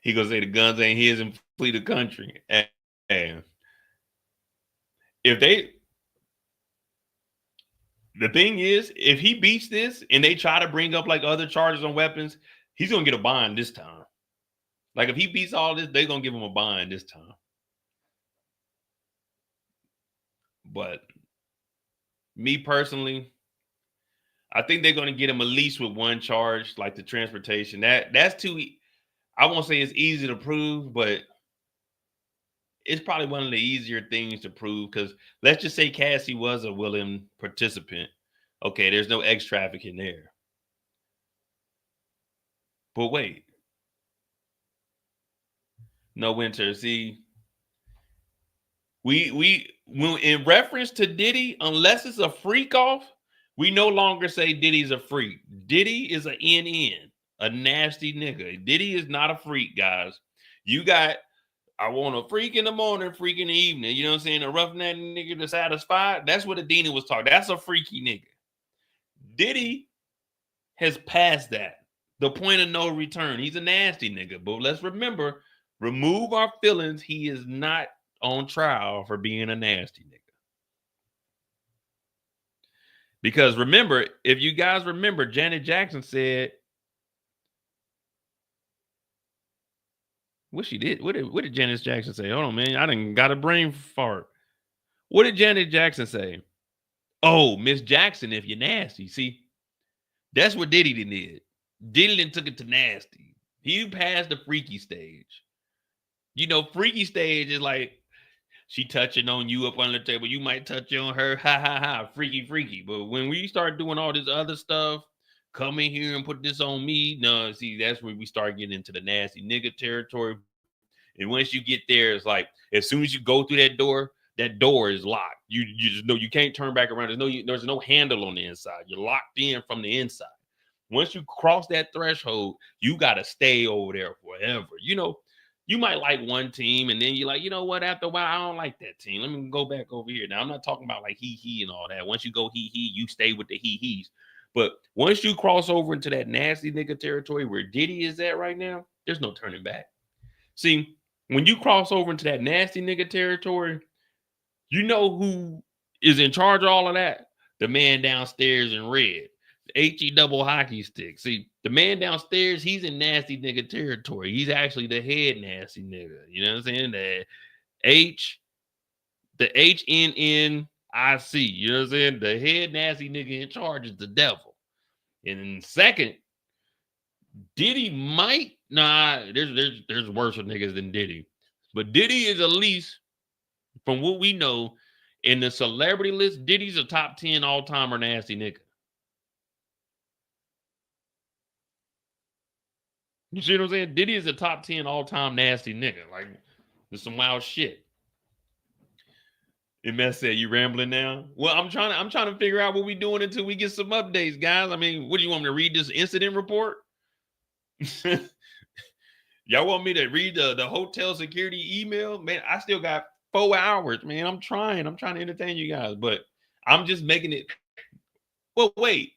He gonna say the guns ain't his and flee the country. And if they, the thing is, if he beats this and they try to bring up like other charges on weapons, he's gonna get a bond this time. Like if he beats all this, they're gonna give him a bond this time. But me personally, I think they're gonna get him at least with one charge, like the transportation. That's too. I won't say it's easy to prove, but it's probably one of the easier things to prove because let's just say Cassie was a willing participant. Okay, there's no X trafficking there. But wait. No, Winter. See, we when in reference to Diddy, unless it's a freak off, we no longer say Diddy's a freak. Diddy is a NN, a nasty nigga. Diddy is not a freak, guys. You got, I want a freak in the morning, freak in the evening. You know what I'm saying? A roughneck nigga to satisfy. That's what Adina was talking. That's a freaky nigga. Diddy has passed that. The point of no return. He's a nasty nigga. But let's remember, remove our feelings. He is not on trial for being a nasty nigga. Because remember, if you guys remember, Janet Jackson said, what she did? What did Janet Jackson say? Hold on, man. I done got a brain fart. What did Janet Jackson say? Oh, Miss Jackson, if you're nasty. See, that's what Diddy did. Diddy done took it to nasty. He passed the freaky stage. You know, freaky stage is like she touching on you up on the table. You might touch on her. Ha, ha, ha. Freaky, freaky. But when we start doing all this other stuff, come in here and put this on me. No, see, that's where we start getting into the nasty nigga territory. And once you get there, it's like, as soon as you go through that door is locked. You just know you can't turn back around. There's no handle on the inside. You're locked in from the inside. Once you cross that threshold, you got to stay over there forever. You know, you might like one team and then you're like, you know what, after a while, I don't like that team. Let me go back over here. Now, I'm not talking about like he and all that. Once you go he, you stay with the he's. But once you cross over into that nasty nigga territory where Diddy is at right now, there's no turning back. See, when you cross over into that nasty nigga territory, you know who is in charge of all of that? The man downstairs in red. HE double hockey stick. See, the man downstairs, he's in nasty nigga territory. He's actually the head nasty nigga. You know what I'm saying? The HNNIC. You know what I'm saying? The head nasty nigga in charge is the devil. And then second, Diddy might, there's worse niggas than Diddy. But Diddy is at least, from what we know, in the celebrity list, Diddy's a top 10 all-timer nasty nigga. You see what I'm saying? Diddy is a top 10 all-time nasty nigga. Like, there's some wild shit. And Mess said, you rambling now? Well, I'm trying to figure out what we doing until we get some updates, guys. I mean, what do you want me to read this incident report? Y'all want me to read the hotel security email? Man, I still got 4 hours, man. I'm trying to entertain you guys, but I'm just making it. Well, wait.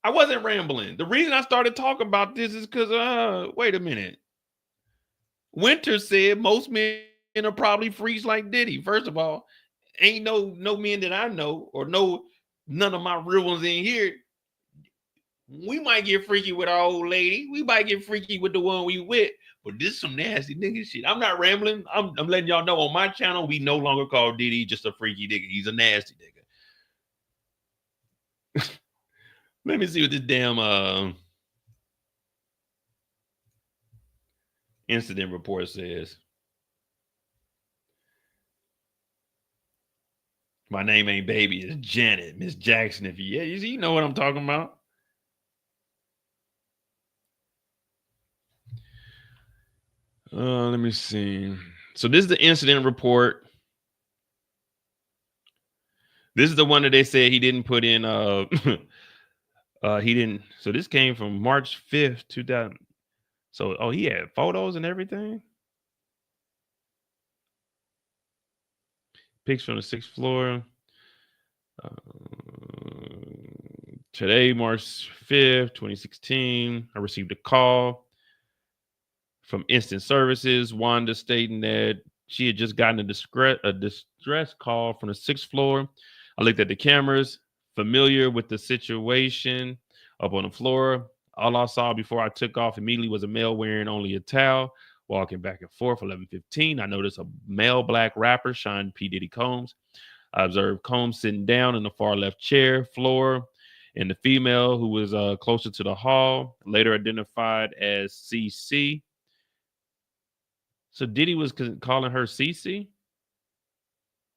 I wasn't rambling. The reason I started talking about this is because, wait a minute. Winter said most men are probably freaks like Diddy. First of all, ain't no men that I know or none of my real ones in here. We might get freaky with our old lady. We might get freaky with the one we with. But this is some nasty nigga shit. I'm not rambling. I'm letting y'all know on my channel, we no longer call Diddy just a freaky nigga. He's a nasty nigga. Let me see what this damn incident report says. My name ain't baby, it's Janet. Miss Jackson, if you know what I'm talking about. Let me see. So this is the incident report. This is the one that they said he didn't put in. He didn't. So this came from March 5th, 2000. So, he had photos and everything. Pics from the 6th floor. Today, March 5th, 2016, I received a call. From Instant Services, Wanda stating that she had just gotten a distress call from the 6th floor. I looked at the cameras, familiar with the situation up on the floor. All I saw before I took off immediately was a male wearing only a towel, walking back and forth. 11:15, I noticed a male black rapper, Sean P. Diddy Combs. I observed Combs sitting down in the far left chair floor, and the female who was closer to the hall, later identified as CC. So Diddy was calling her CC?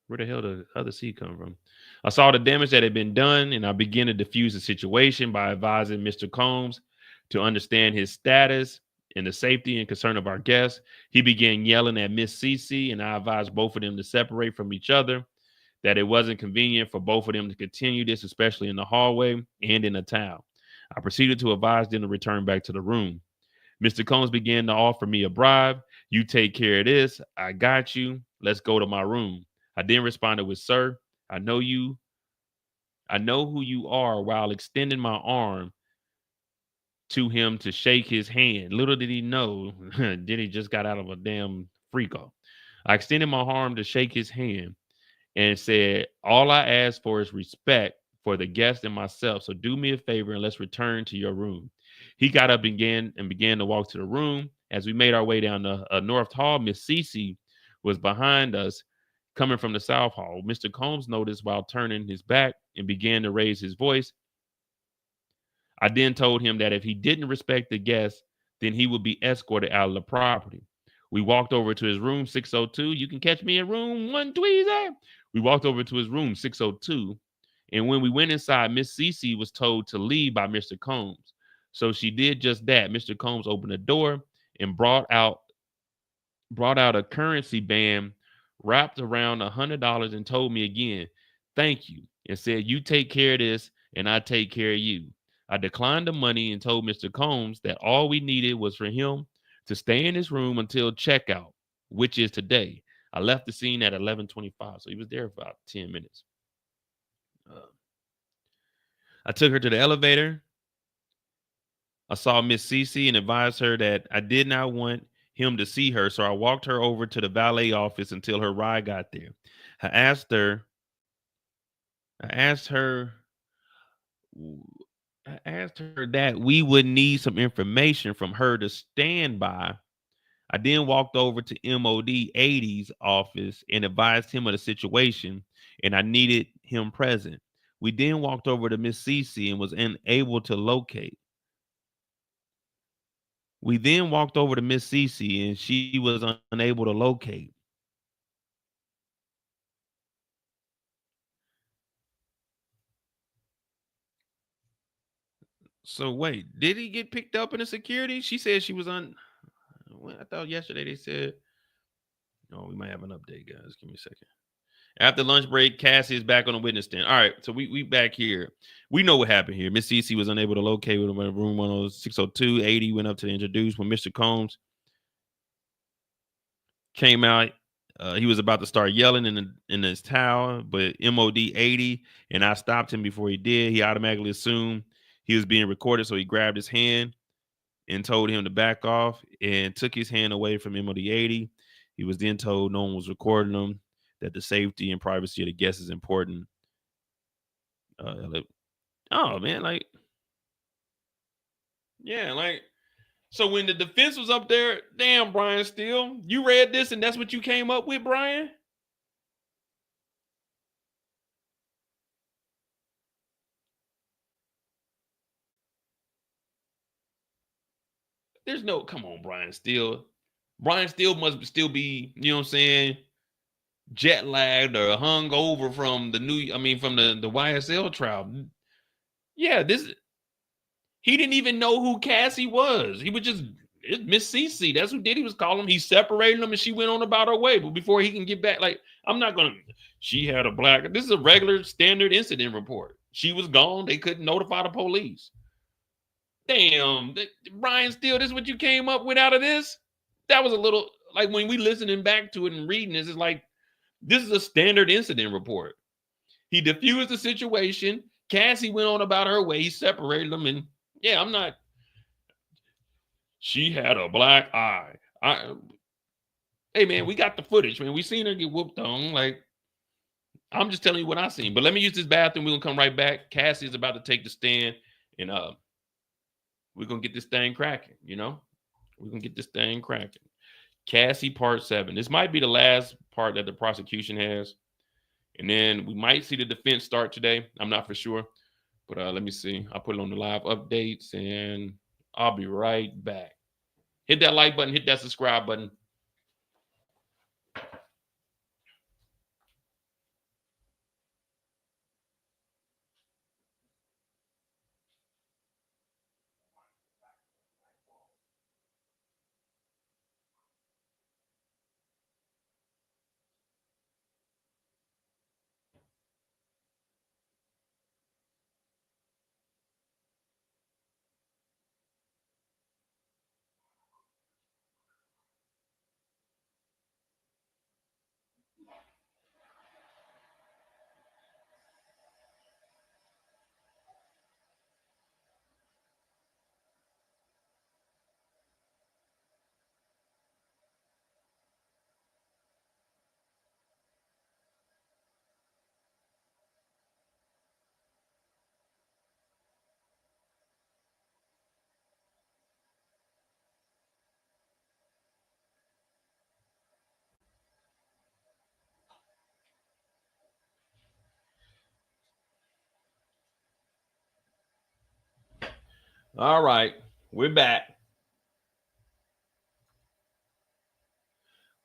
Where the hell did the other C come from? I saw the damage that had been done, and I began to diffuse the situation by advising Mr. Combs to understand his status and the safety and concern of our guests. He began yelling at Miss CC, and I advised both of them to separate from each other, that it wasn't convenient for both of them to continue this, especially in the hallway and in the town. I proceeded to advise them to return back to the room. Mr. Combs began to offer me a bribe. You take care of this. I got you. Let's go to my room. I then responded with, sir, I know who you are, while extending my arm to him to shake his hand. Little did he know, Diddy just got out of a damn freak off. I extended my arm to shake his hand and said, all I ask for is respect for the guest and myself. So do me a favor and let's return to your room. He got up began to walk to the room. As we made our way down the North Hall, Miss Cece was behind us, coming from the South Hall. Mr. Combs noticed while turning his back and began to raise his voice. I then told him that if he didn't respect the guest, then he would be escorted out of the property. We walked over to his room, 602. You can catch me in room 1 tweezer. We walked over to his room, 602. And when we went inside, Miss Cece was told to leave by Mr. Combs. So she did just that. Mr. Combs opened the door and brought out a currency band wrapped around $100 and told me again, thank you, and said, you take care of this and I take care of you. I declined the money and told Mr. Combs that all we needed was for him to stay in his room until checkout, which is today. I left the scene at 11:25, so he was there for about 10 minutes. I took her to the elevator. I saw Miss Cece and advised her that I did not want him to see her, so I walked her over to the valet office until her ride got there. I asked her that we would need some information from her to stand by. I then walked over to MOD 80's office and advised him of the situation, and I needed him present. We then walked over to Miss Cece and was unable to locate. We then walked over to Miss Cece and she was unable to locate. So wait, did he get picked up in the security? She said she was on. Well, I thought yesterday they said. Oh, we might have an update, guys. Give me a second. After lunch break, Cassie is back on the witness stand. All right, so we back here. We know what happened here. Miss Cece was unable to locate with him in room 10602. 80 went up to introduce. When Mr. Combs came out, he was about to start yelling in his tower, but MOD 80 and I stopped him before he did. He automatically assumed he was being recorded, so he grabbed his hand and told him to back off and took his hand away from MOD 80. He was then told no one was recording him, that the safety and privacy of the guests is important. Oh man, so when the defense was up there, damn, Brian Steele, you read this and that's what you came up with, Brian? There's no, come on, Brian Steele. Brian Steele must still be, you know what I'm saying, jet lagged or hung over from the YSL trial. Yeah, he didn't even know who Cassie was. He was just Miss Cece. That's who Diddy was calling. He separated them and she went on about her way. But before he can get back, she had a black. This is a regular standard incident report. She was gone. They couldn't notify the police. Damn, Brian Steele, this is what you came up with out of this? That was a little, like when we listening back to it and reading this, it's like, this is a standard incident report. He diffused the situation. Cassie went on about her way. He separated them. And yeah, I'm not. She had a black eye. Hey man, we got the footage, man. We seen her get whooped on. Like, I'm just telling you what I seen. But let me use this bathroom. We're gonna come right back. Cassie is about to take the stand, and we're gonna get this thing cracking, you know? We're gonna get this thing cracking. Cassie part 7. This might be the last part that the prosecution has. And then we might see the defense start today. I'm not for sure. But let me see. I'll put it on the live updates and I'll be right back. Hit that like button, hit that subscribe button. All right, we're back.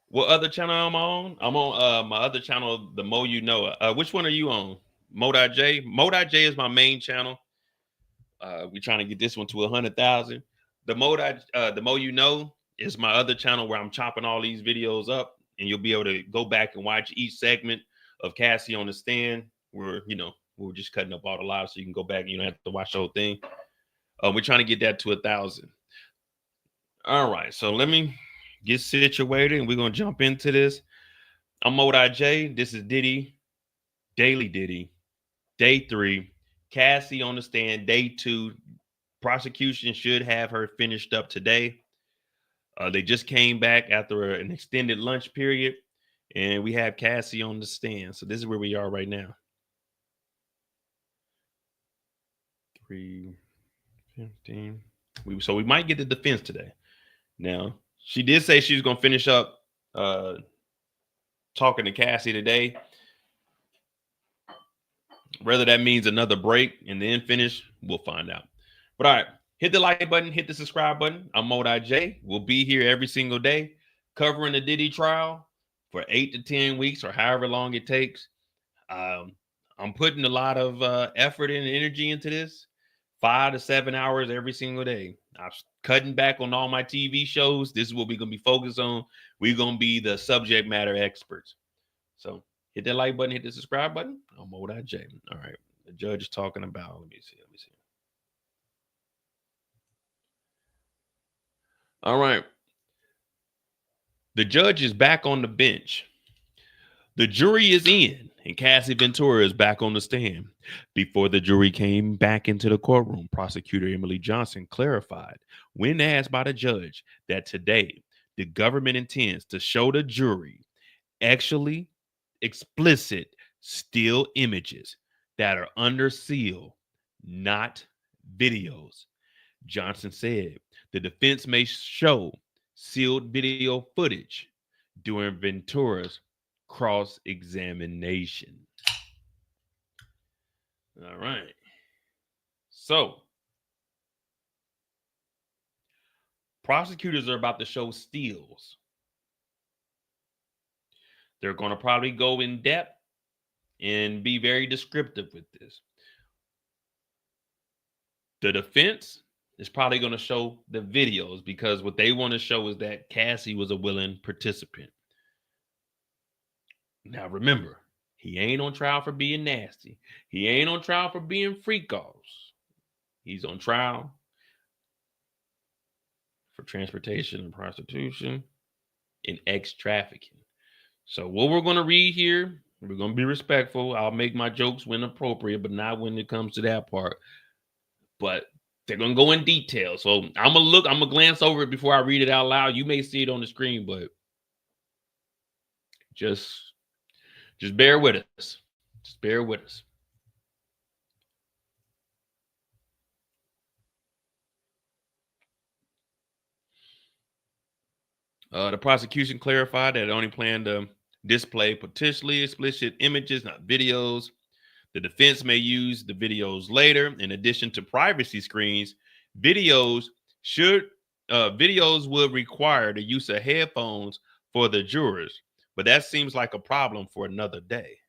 What other channel I'm on? I'm on my other channel, The Mo You Know. Which one are you on? Mo.J? Mo.J is my main channel. We're trying to get this one to 100,000. The Mo You Know is my other channel where I'm chopping all these videos up, and you'll be able to go back and watch each segment of Cassie on the stand. We're just cutting up all the lives, so you can go back and you don't have to watch the whole thing. We're trying to get that to 1,000. All right, so let me get situated, and we're gonna jump into this. I'm Mo.J. This is Diddy, Daily Diddy, Day 3. Cassie on the stand, Day 2. Prosecution should have her finished up today. They just came back after an extended lunch period, and we have Cassie on the stand. So this is where we are right now. 3:15. So we might get the defense today. Now, she did say she was going to finish up talking to Cassie today. Whether that means another break and then finish, we'll find out. But all right, hit the like button, hit the subscribe button. I'm Mo.J. We'll be here every single day covering the Diddy trial for 8 to 10 weeks or however long it takes. I'm putting a lot of effort and energy into this. 5 to 7 hours every single day. I'm cutting back on all my TV shows. This is what we're going to be focused on. We're going to be the subject matter experts. So hit that like button, hit the subscribe button. I'm Mo.J. All right. The judge is talking about, let me see. All right. The judge is back on the bench. The jury is in, and Cassie Ventura is back on the stand. Before the jury came back into the courtroom, prosecutor Emily Johnson clarified, when asked by the judge, that today the government intends to show the jury actually explicit still images that are under seal, not videos. Johnson said the defense may show sealed video footage during Ventura's cross-examination. All right. So, prosecutors are about to show stills. They're going to probably go in depth and be very descriptive with this. The defense is probably going to show the videos because what they want to show is that Cassie was a willing participant. Now, remember, he ain't on trial for being nasty. He ain't on trial for being freak-offs. He's on trial for transportation and prostitution and ex-trafficking. So what we're going to read here, we're going to be respectful. I'll make my jokes when appropriate, but not when it comes to that part. But They're gonna go in detail. So I'm gonna glance over it before I read it out loud. You may see it on the screen, but just bear with us. Just bear with us. The prosecution clarified that it only planned to display potentially explicit images, not videos. The defense may use the videos later. In addition to privacy screens, videos would require the use of headphones for the jurors, but that seems like a problem for another day.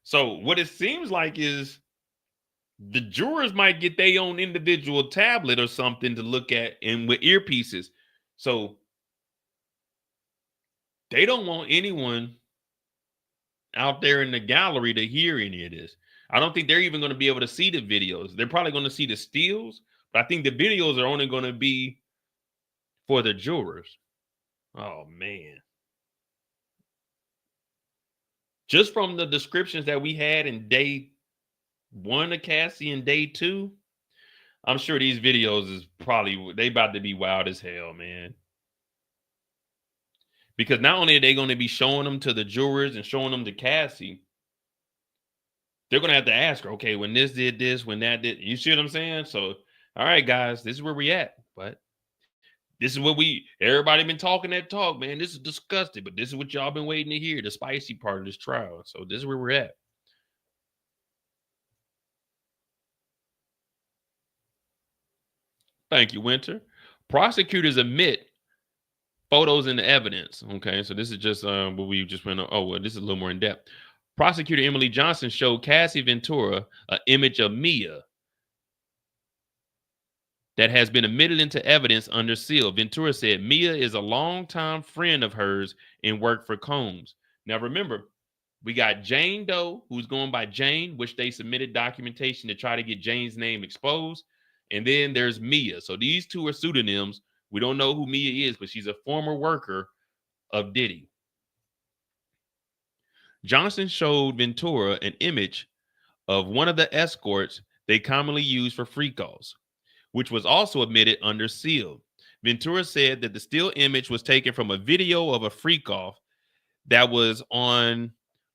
So what it seems like is the jurors might get their own individual tablet or something to look at and with earpieces. So they don't want anyone out there in the gallery to hear any of this. I don't think they're even going to be able to see the videos. They're probably going to see the stills, but I think the videos are only going to be for the jurors. Oh, man. Just from the descriptions that we had in day 1 of Cassie and day 2, I'm sure these videos is probably, they about to be wild as hell, man. Because not only are they going to be showing them to the jurors and showing them to Cassie, they're going to have to ask her, okay, when this did this, when that did, you see what I'm saying? So, all right, guys, this is where we at. But this is what everybody been talking that talk, man. This is disgusting, but this is what y'all been waiting to hear, the spicy part of this trial. So this is where we're at. Thank you, Winter. Prosecutors admit photos in the evidence. Okay, so this is just what we just went on. Oh, well, this is a little more in depth. Prosecutor Emily Johnson showed Cassie Ventura an image of Mia that has been admitted into evidence under seal. Ventura said Mia is a longtime friend of hers and worked for Combs. Now, remember, we got Jane Doe, who's going by Jane, which they submitted documentation to try to get Jane's name exposed. And then there's Mia. So these two are pseudonyms. We don't know who Mia is, but she's a former worker of Diddy. Johnson showed Ventura an image of one of the escorts they commonly use for free calls, which was also admitted under seal. Ventura said that the still image was taken from a video of a freak off that was on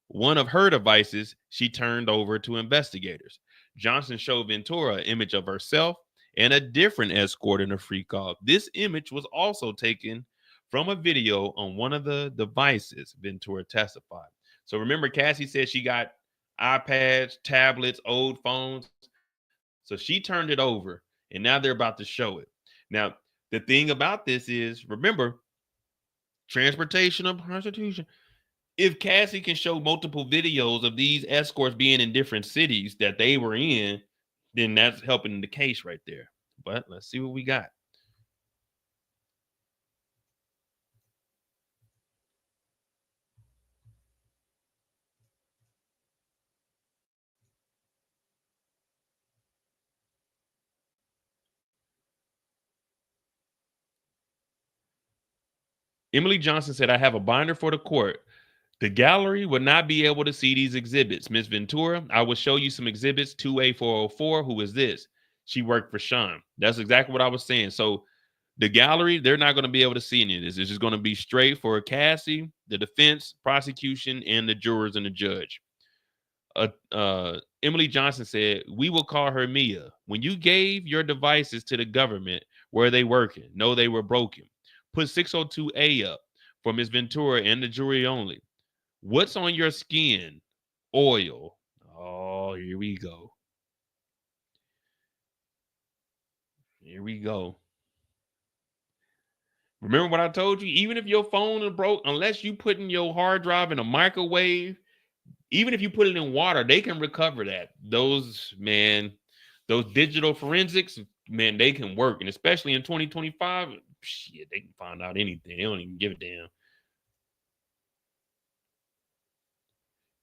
one of her devices she turned over to investigators. Johnson showed Ventura an image of herself and a different escort in a freak off. This image was also taken from a video on one of the devices, Ventura testified. So remember, Cassie said she got iPads, tablets, old phones. So she turned it over, and now they're about to show it. Now, the thing about this is, remember, transportation of prostitution. If Cassie can show multiple videos of these escorts being in different cities that they were in, then that's helping the case right there. But let's see what we got. Emily Johnson said, I have a binder for the court. The gallery would not be able to see these exhibits. Ms. Ventura, I will show you some exhibits. 2A404. Who is this? She worked for Sean. That's exactly what I was saying. So the gallery, they're not going to be able to see any of this. It's just going to be straight for Cassie, the defense, prosecution, and the jurors and the judge. Emily Johnson said, we will call her Mia. When you gave your devices to the government, were they working? No, they were broken. Put 602A up for Ms. Ventura and the jury only. What's on your skin? Oil. Oh, here we go. Here we go. Remember what I told you? Even if your phone is broke, unless you put in your hard drive in a microwave, even if you put it in water, they can recover that. Those digital forensics, man, they can work. And especially in 2025, shit, they can find out anything. They don't even give a damn.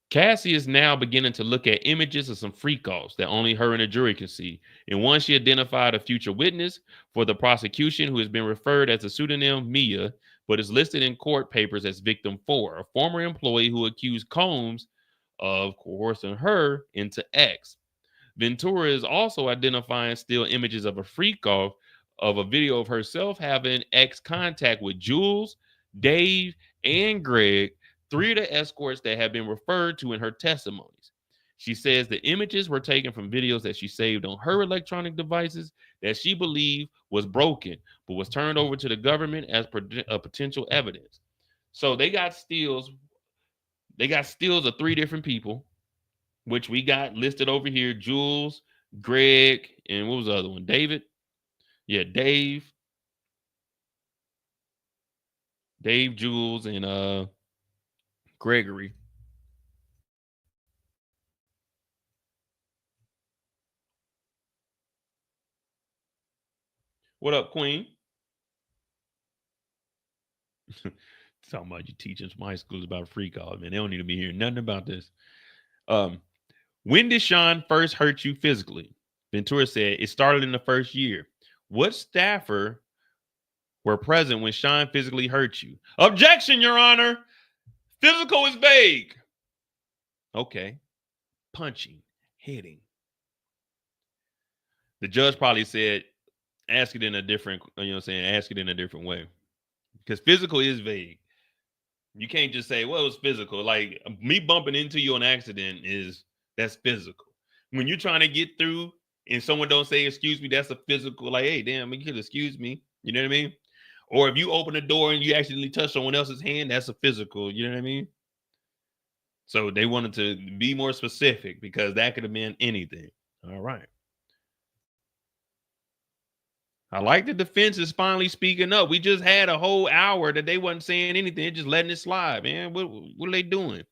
Cassie is now beginning to look at images of some freak offs that only her and the jury can see. In one, she identified a future witness for the prosecution who has been referred as a pseudonym Mia, but is listed in court papers as victim 4, a former employee who accused Combs of coercing her into X. Ventura is also identifying still images of a freak off of a video of herself having contact with Jules, Dave, and Greg, 3 of the escorts that have been referred to in her testimonies. She says the images were taken from videos that she saved on her electronic devices that she believed was broken, but was turned over to the government as potential evidence. So they got stills. They got stills of 3 different people, which we got listed over here: Jules, Greg, and what was the other one? David. Yeah, Dave, Jules, and Gregory. What up, Queen? Talking about you teaching some high schools about free call, man. They don't need to be hearing nothing about this. When did Sean first hurt you physically? Ventura said it started in the first year. What staffer were present when Sean physically hurt you? Objection, Your Honor. Physical is vague. Okay. Punching, hitting. The judge probably said, ask it in a different, ask it in a different way. Because physical is vague. You can't just say, well, it was physical. Like me bumping into you on accident that's physical. When you're trying to get through and someone don't say, excuse me, that's a physical, like, hey, damn, you could excuse me. You know what I mean? Or if you open the door and you accidentally touch someone else's hand, that's a physical. You know what I mean? So they wanted to be more specific because that could have been anything. All right. I like the defense is finally speaking up. We just had a whole hour that they wasn't saying anything, just letting it slide, man. What are they doing?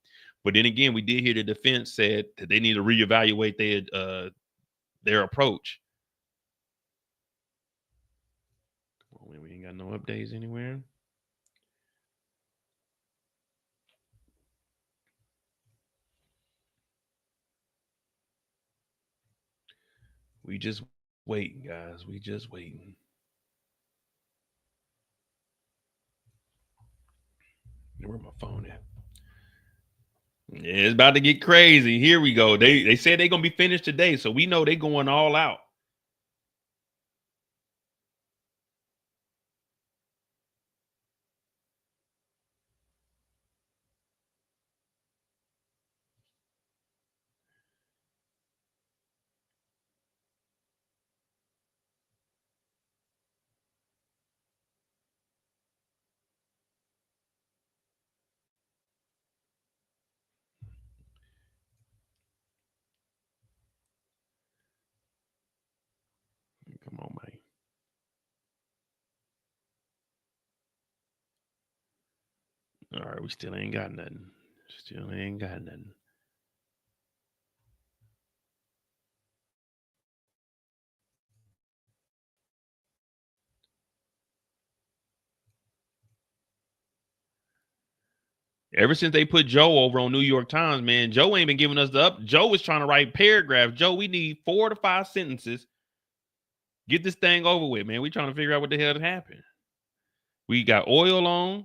But then again, we did hear the defense said that they need to reevaluate their approach. We ain't got no updates anywhere. We just waiting, guys. We just waiting. Where my phone at? Yeah, it's about to get crazy. Here we go. They said they're gonna be finished today, so we know they're going all out. Come on, man. All right, we still ain't got nothing. Still ain't got nothing. Ever since they put Joe over on New York Times, man, Joe ain't been giving us the up. Joe was trying to write paragraphs. Joe, we need 4 to 5 sentences. Get this thing over with, man. We trying to figure out what the hell happened. We got oil on.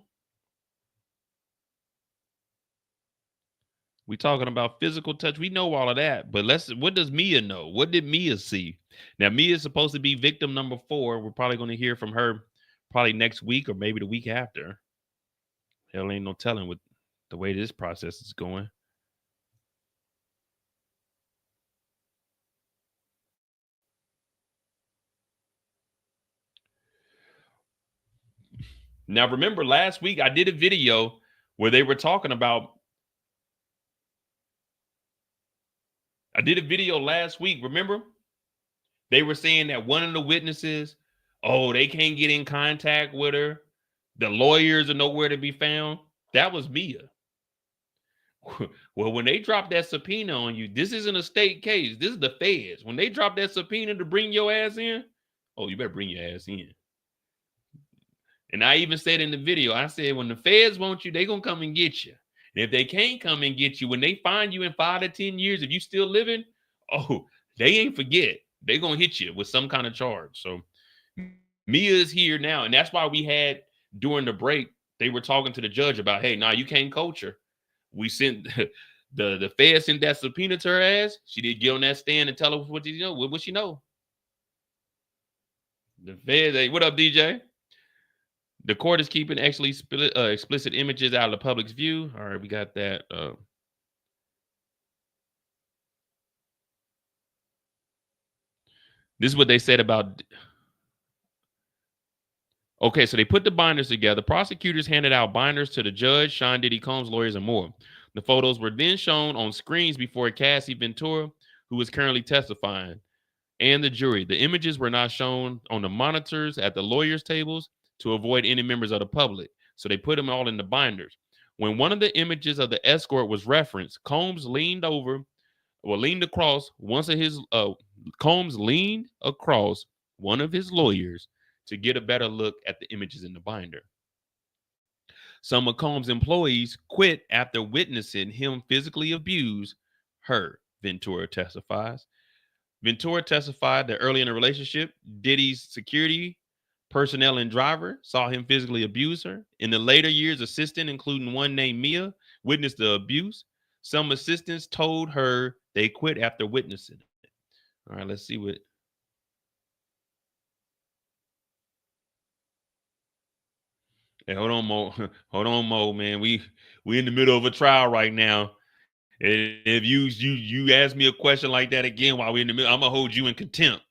We talking about physical touch. We know all of that, but what does Mia know? What did Mia see? Now, Mia is supposed to be victim number 4. We're probably going to hear from her probably next week or maybe the week after. Hell ain't no telling what the way this process is going. Now, remember last week I did a video where they were talking about. I did a video last week. Remember? They were saying that one of the witnesses, they can't get in contact with her. The lawyers are nowhere to be found. That was Mia. Well, when they drop that subpoena on you, this isn't a state case. This is the feds. When they drop that subpoena to bring your ass in, you better bring your ass in. And I even said in the video, I said, when the feds want you, they going to come and get you. And if they can't come and get you, when they find you in 5 to 10 years, if you still living, they ain't forget. They going to hit you with some kind of charge. So Mia is here now. And that's why we had, during the break, they were talking to the judge about, hey, you can't coach her. We sent The Fed sent that subpoena to her ass. She did get on that stand and tell her what you know. What she know? The Fed, what up, DJ? The court is keeping actually explicit images out of the public's view. All right, we got that. This is what they said about. Okay, so they put the binders together. Prosecutors handed out binders to the judge, Sean Diddy Combs' lawyers, and more. The photos were then shown on screens before Cassie Ventura, who is currently testifying, and the jury. The images were not shown on the monitors at the lawyers' tables to avoid any members of the public. So they put them all in the binders. When one of the images of the escort was referenced, Combs leaned across one of his lawyers to get a better look at the images in the binder. Some of Combs' employees quit after witnessing him physically abuse her, Ventura testifies. Ventura testified that early in the relationship, Diddy's security personnel and driver saw him physically abuse her. In the later years, assistant, including one named Mia, witnessed the abuse. Some assistants told her they quit after witnessing it. All right, let's see what. Hey, hold on, Mo. Hold on, Mo, man. We in the middle of a trial right now. If you ask me a question like that again while we're in the middle, I'm gonna hold you in contempt.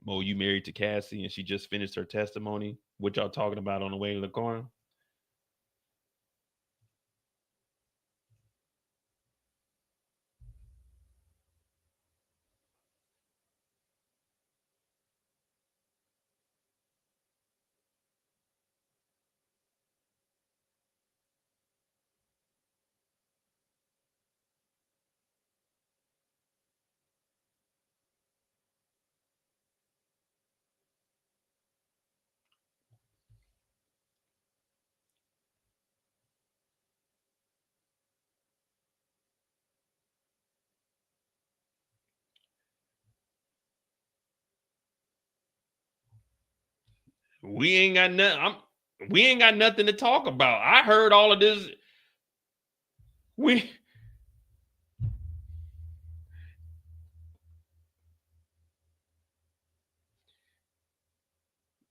Mo, you married to Cassie and she just finished her testimony. What y'all talking about on the way to the car? We ain't got nothing. We ain't got nothing to talk about. I heard all of this.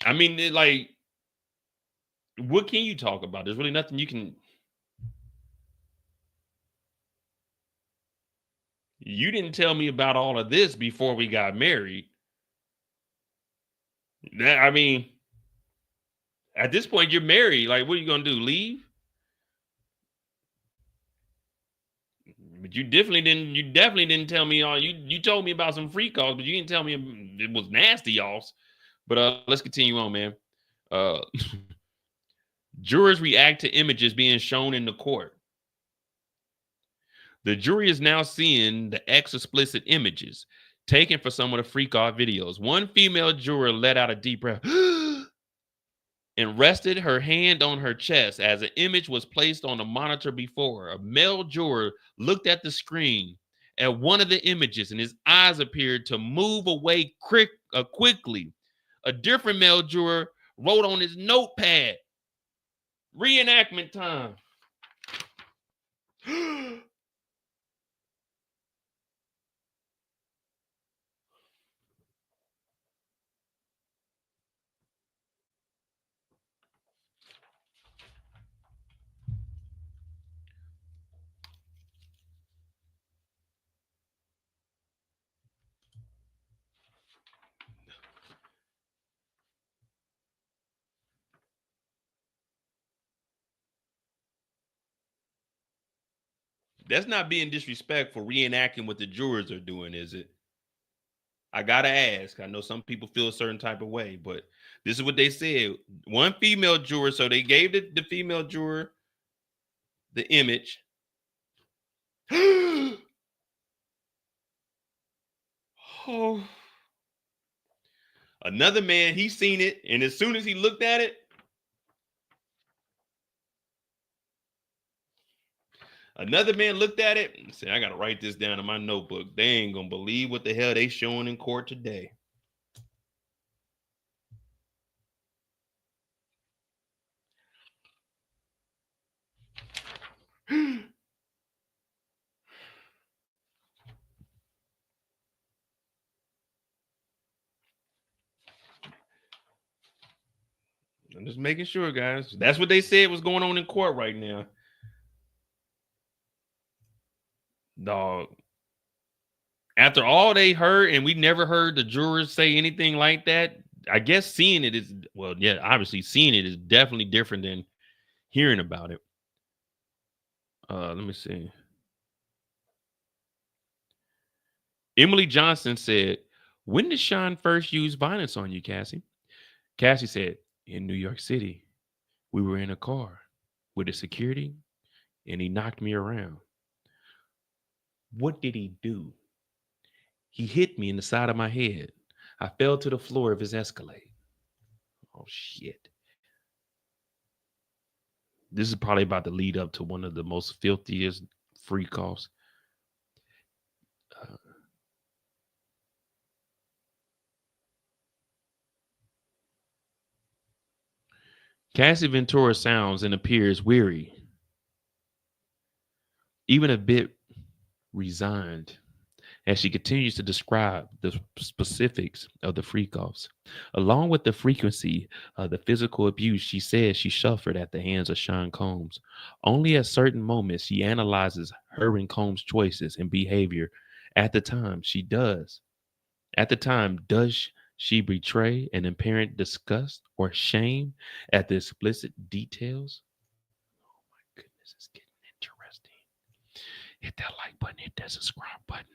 I mean, like, what can you talk about? There's really nothing you can. You didn't tell me about all of this before we got married. I mean, at this point, you're married. Like, what are you gonna do? Leave? But you definitely didn't. You definitely didn't tell me all. You told me about some free calls, but you didn't tell me it was nasty, y'all. But let's continue on, man. Jurors react to images being shown in the court. The jury is now seeing the explicit images taken for some of the freak out videos. One female juror let out a deep breath and rested her hand on her chest as an image was placed on the monitor before her. A male juror looked at the screen at one of the images and his eyes appeared to move away quickly. A different male juror wrote on his notepad, "Reenactment time." That's not being disrespectful, reenacting what the jurors are doing, is it? I gotta ask. I know some people feel a certain type of way, but this is what they said. One female juror, so they gave the female juror the image. Oh. Another man, he seen it, and as soon as he looked at it, another man looked at it and said, "I gotta write this down in my notebook. They ain't gonna believe what the hell they showing in court today." I'm just making sure, guys. That's what they said was going on in court right now. Dog. After all they heard, and we never heard the jurors say anything like that, I guess seeing it is, well, yeah, obviously seeing it is definitely different than hearing about it. Let me see. Emily Johnson said, when did Sean first use violence on you, Cassie? Cassie said, in New York City. We were in a car with a security, and he knocked me around. What did he do? He hit me in the side of my head. I fell to the floor of his Escalade. Oh, shit. This is probably about to lead up to one of the most filthiest freak offs. Cassie Ventura sounds and appears weary, even a bit resigned, as she continues to describe the specifics of the freak-offs, along with the frequency of the physical abuse she says she suffered at the hands of Sean Combs. Only at certain moments she analyzes her and Combs' choices and behavior. At the time, does she betray an apparent disgust or shame at the explicit details? Oh my goodness, it's getting interesting. Hit that like button, hit that subscribe button.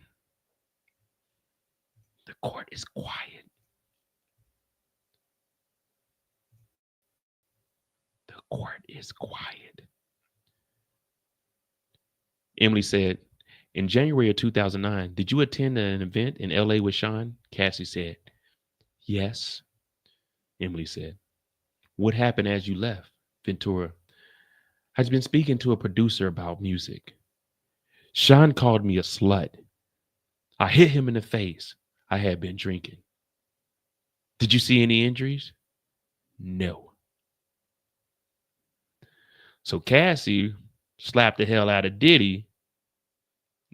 The court is quiet. The court is quiet. Emily said, in January of 2009, did you attend an event in LA with Sean? Cassie said, yes. Emily said, what happened as you left? Ventura, I've been speaking to a producer about music. Sean called me a slut. I hit him in the face. I had been drinking. Did you see any injuries? No. So Cassie slapped the hell out of Diddy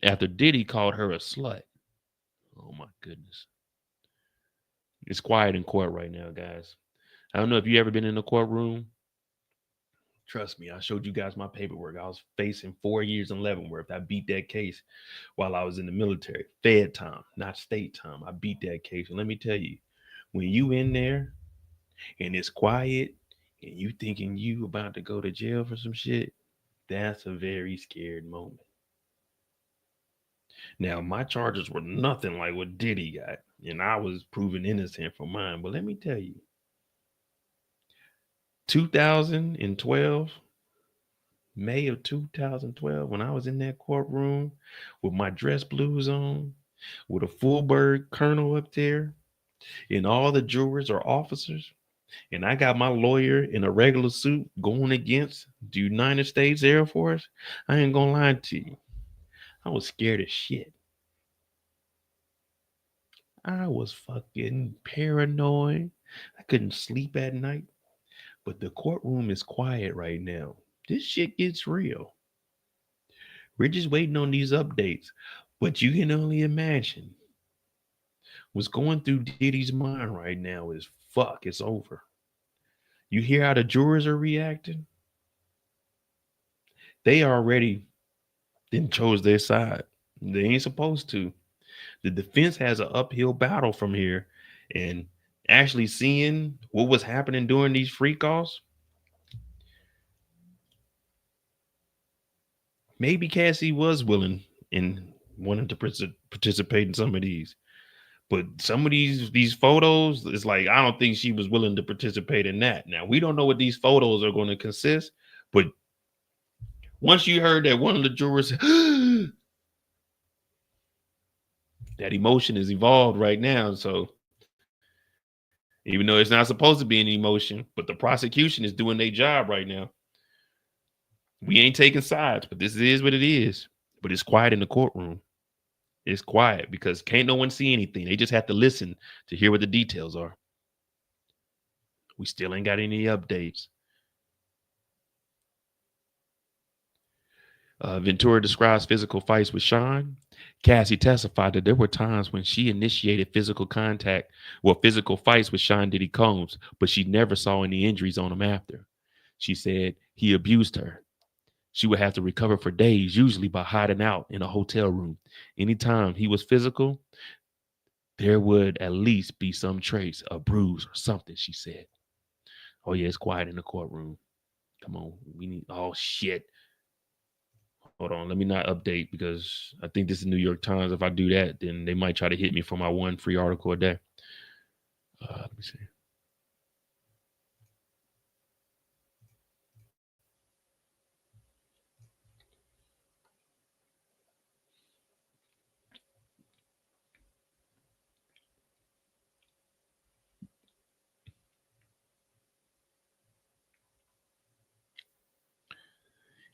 after Diddy called her a slut. Oh my goodness. It's quiet in court right now, guys. I don't know if you ever been in a courtroom. Trust me, I showed you guys my paperwork. I was facing 4 years in Leavenworth. I beat that case while I was in the military. Fed time, not state time. I beat that case. And let me tell you, when you in there and it's quiet and you thinking you about to go to jail for some shit, that's a very scared moment. Now, my charges were nothing like what Diddy got, and I was proven innocent for mine. But let me tell you, 2012, May of 2012, when I was in that courtroom with my dress blues on, with a Fulberg colonel up there, and all the jurors are officers, and I got my lawyer in a regular suit going against the United States Air Force, I ain't gonna lie to you. I was scared as shit. I was fucking paranoid. I couldn't sleep at night. But the courtroom is quiet right now. This shit gets real. We're just waiting on these updates. But you can only imagine what's going through Diddy's mind right now is fuck, it's over. You hear how the jurors are reacting? They already then chose their side. They ain't supposed to. The defense has an uphill battle from here, and actually seeing what was happening during these freak offs, maybe Cassie was willing and wanted to participate in some of these. But some of these photos, it's like, I don't think she was willing to participate in that. Now, we don't know what these photos are going to consist, but once you heard that one of the jurors, that emotion is evolved right now. So even though it's not supposed to be an emotion, but the prosecution is doing their job right now. We ain't taking sides, but this is what it is. But it's quiet in the courtroom. It's quiet because can't no one see anything. They just have to listen to hear what the details are. We still ain't got any updates. Ventura describes physical fights with Sean. Cassie testified that there were times when she initiated physical fights with Sean Diddy Combs, but she never saw any injuries on him after. She said he abused her. She would have to recover for days, usually by hiding out in a hotel room. Anytime he was physical, there would at least be some trace, a bruise or something, she said. Oh, yeah, it's quiet in the courtroom. Come on. Oh, shit. Hold on. Let me not update because I think this is New York Times. If I do that, then they might try to hit me for my one free article a day. Let me see.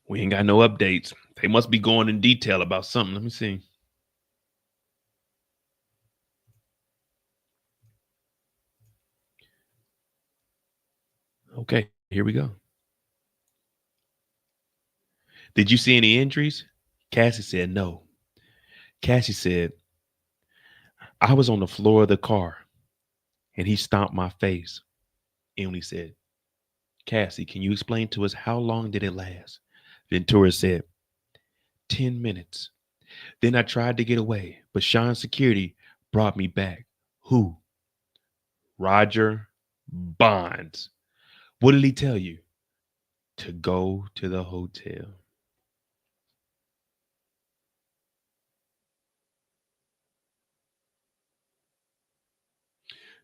We ain't got no updates. They must be going in detail about something. Let me see. Okay, here we go. Did you see any injuries? Cassie said no. Cassie said, I was on the floor of the car and he stomped my face. Emily said, Cassie, can you explain to us how long did it last? Ventura said, 10 minutes. Then I tried to get away, but Sean's security brought me back. Who? Roger Bonds. What did he tell you? To go to the hotel.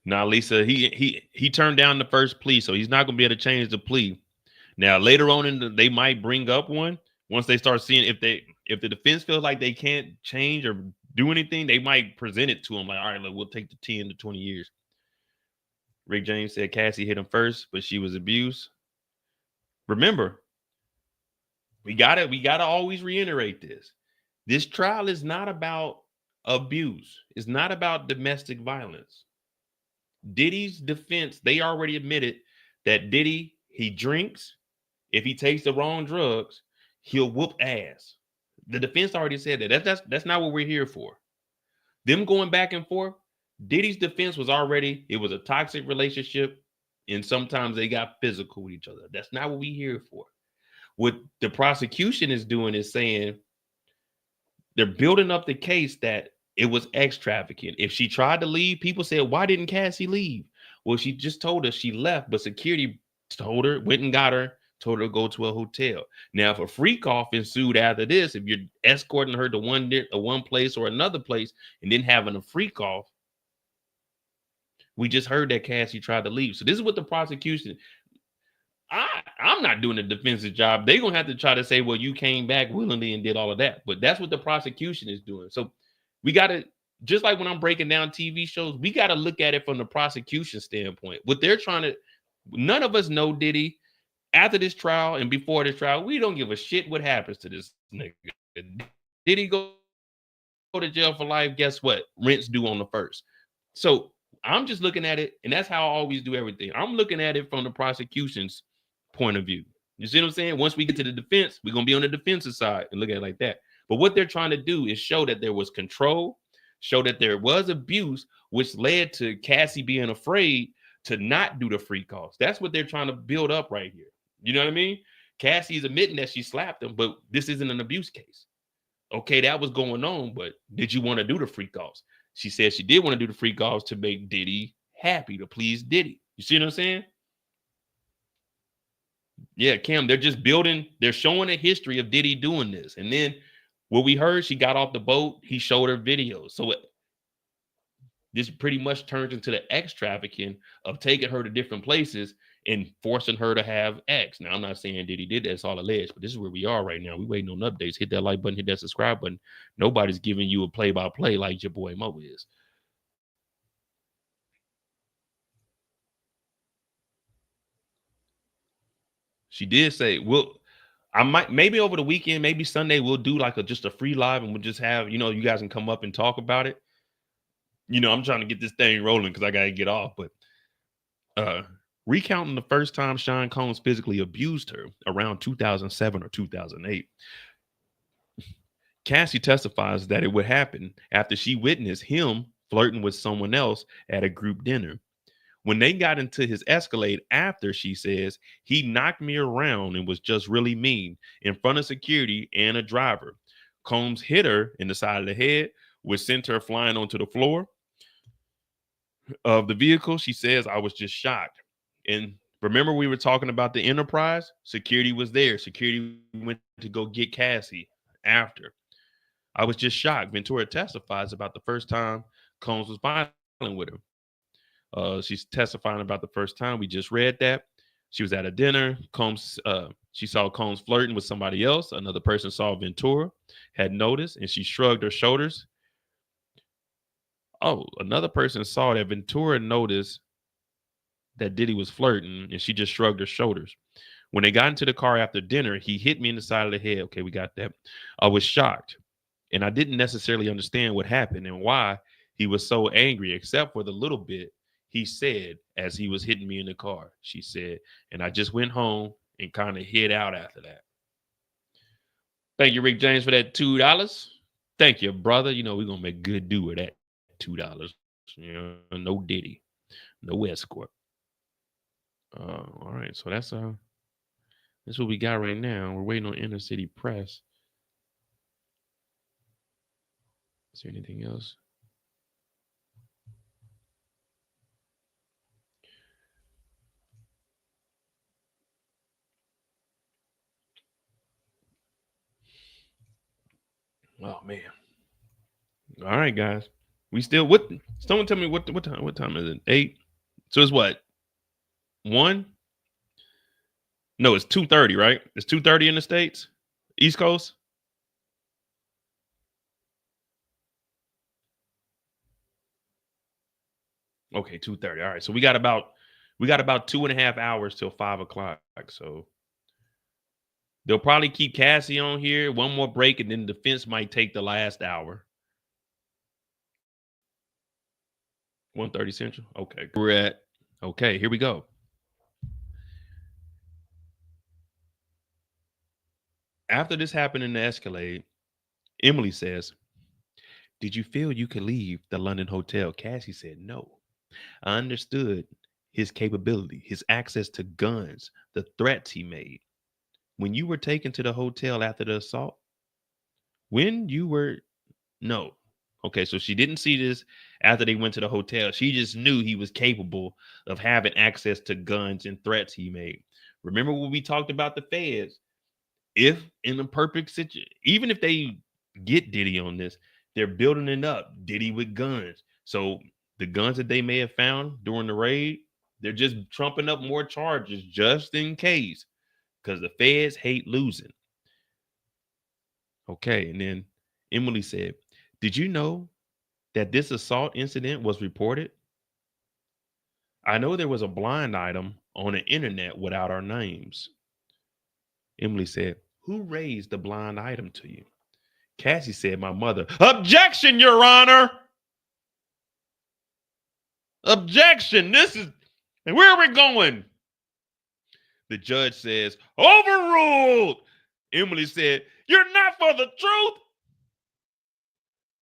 Now, Lisa, he turned down the first plea, so he's not going to be able to change the plea. Now, later on, they might bring up one once they start seeing if the defense feels like they can't change or do anything, they might present it to him like, all right, look, we'll take the 10 to 20 years. Rick James said Cassie hit him first, but she was abused. Remember, we gotta always reiterate this. This trial is not about abuse. It's not about domestic violence. Diddy's defense, they already admitted that Diddy, he drinks. If he takes the wrong drugs, he'll whoop ass. The defense already said that. That's not what we're here for. Them going back and forth, Diddy's defense was already, it was a toxic relationship, and sometimes they got physical with each other. That's not what we're here for. What the prosecution is doing is saying they're building up the case that it was ex trafficking. If she tried to leave, people said, why didn't Cassie leave? Well, she just told us she left, but security told her, went and got her, told her to go to a hotel. Now, if a freak off ensued after this, if you're escorting her to one place or another place and then having a freak off, we just heard that Cassie tried to leave. So this is what the prosecution, I'm not doing the defense's job. They're going to have to try to say, well, you came back willingly and did all of that. But that's what the prosecution is doing. So we got to, just like when I'm breaking down TV shows, we got to look at it from the prosecution standpoint. What they're trying to, none of us know Diddy. After this trial and before this trial, we don't give a shit what happens to this nigga. Did he go to jail for life? Guess what? Rent's due on the 1st. So I'm just looking at it, and that's how I always do everything. I'm looking at it from the prosecution's point of view. You see what I'm saying? Once we get to the defense, we're going to be on the defensive side and look at it like that. But what they're trying to do is show that there was control, show that there was abuse, which led to Cassie being afraid to not do the free calls. That's what they're trying to build up right here. You know what I mean? Cassie's admitting that she slapped him, but this isn't an abuse case. Okay, that was going on, but did you want to do the free calls? She said she did want to do the free calls to make Diddy happy, to please Diddy. You see what I'm saying? Yeah, Cam, they're just building, they're showing a history of Diddy doing this. And then what we heard, she got off the boat, he showed her videos. So this pretty much turns into the ex trafficking of taking her to different places and forcing her to have X. Now, I'm not saying Diddy did that. It's all alleged, but this is where we are right now. We waiting on updates. Hit that like button, hit that subscribe button. Nobody's giving you a play-by-play like your boy Mo is. She did say, I might, maybe over the weekend, maybe Sunday, we'll do like just a free live and we'll just have, you guys can come up and talk about it. I'm trying to get this thing rolling because I got to get off, but recounting the first time Sean Combs physically abused her around 2007 or 2008. Cassie testifies that it would happen after she witnessed him flirting with someone else at a group dinner. When they got into his Escalade after, she says, he knocked me around and was just really mean in front of security and a driver. Combs hit her in the side of the head, which sent her flying onto the floor of the vehicle. She says, I was just shocked. And remember, we were talking about the Enterprise? Security was there. Security went to go get Cassie after. I was just shocked. Ventura testifies about the first time Combs was violent with her. She's testifying about the first time. We just read that. She was at a dinner. She saw Combs flirting with somebody else. Another person saw Ventura, had noticed, and she shrugged her shoulders. Oh, another person saw that Ventura noticed that Diddy was flirting, and she just shrugged her shoulders. When they got into the car after dinner, he hit me in the side of the head. Okay, we got that. I was shocked, and I didn't necessarily understand what happened and why he was so angry, except for the little bit he said as he was hitting me in the car. She said, and I just went home and kind of hid out after that. Thank you, Rick James, for that $2. Thank you, brother. You know, we're going to make good do with that $2. You know, no Diddy, no escort. All right, so that's what we got right now. We're waiting on Inner City Press. Is there anything else? Oh man. All right, guys. We still what? Someone tell me what time? What time is it? 8. So it's what? 1? No, it's 2:30, right? It's 2:30 in the States, East Coast. Okay, 2:30. All right, so we got about 2.5 hours till 5 o'clock. So they'll probably keep Cassie on here, one more break, and then the defense might take the last hour. 1:30 Central. Okay, we're at. Okay, here we go. After this happened in the Escalade, Emily says, did you feel you could leave the London hotel? Cassie said, no. I understood his capability, his access to guns, the threats he made. When you were taken to the hotel after the assault, no. Okay, so she didn't see this after they went to the hotel. She just knew he was capable of having access to guns and threats he made. Remember when we talked about the feds? If in a perfect situation, even if they get Diddy on this, they're building it up, Diddy with guns. So the guns that they may have found during the raid, they're just trumping up more charges just in case, because the feds hate losing. Okay, and then Emily said, did you know that this assault incident was reported? I know there was a blind item on the internet without our names. Emily said, who raised the blind item to you? Cassie said, my mother. Objection, Your Honor. Objection. And where are we going? The judge says, overruled. Emily said, you're not for the truth.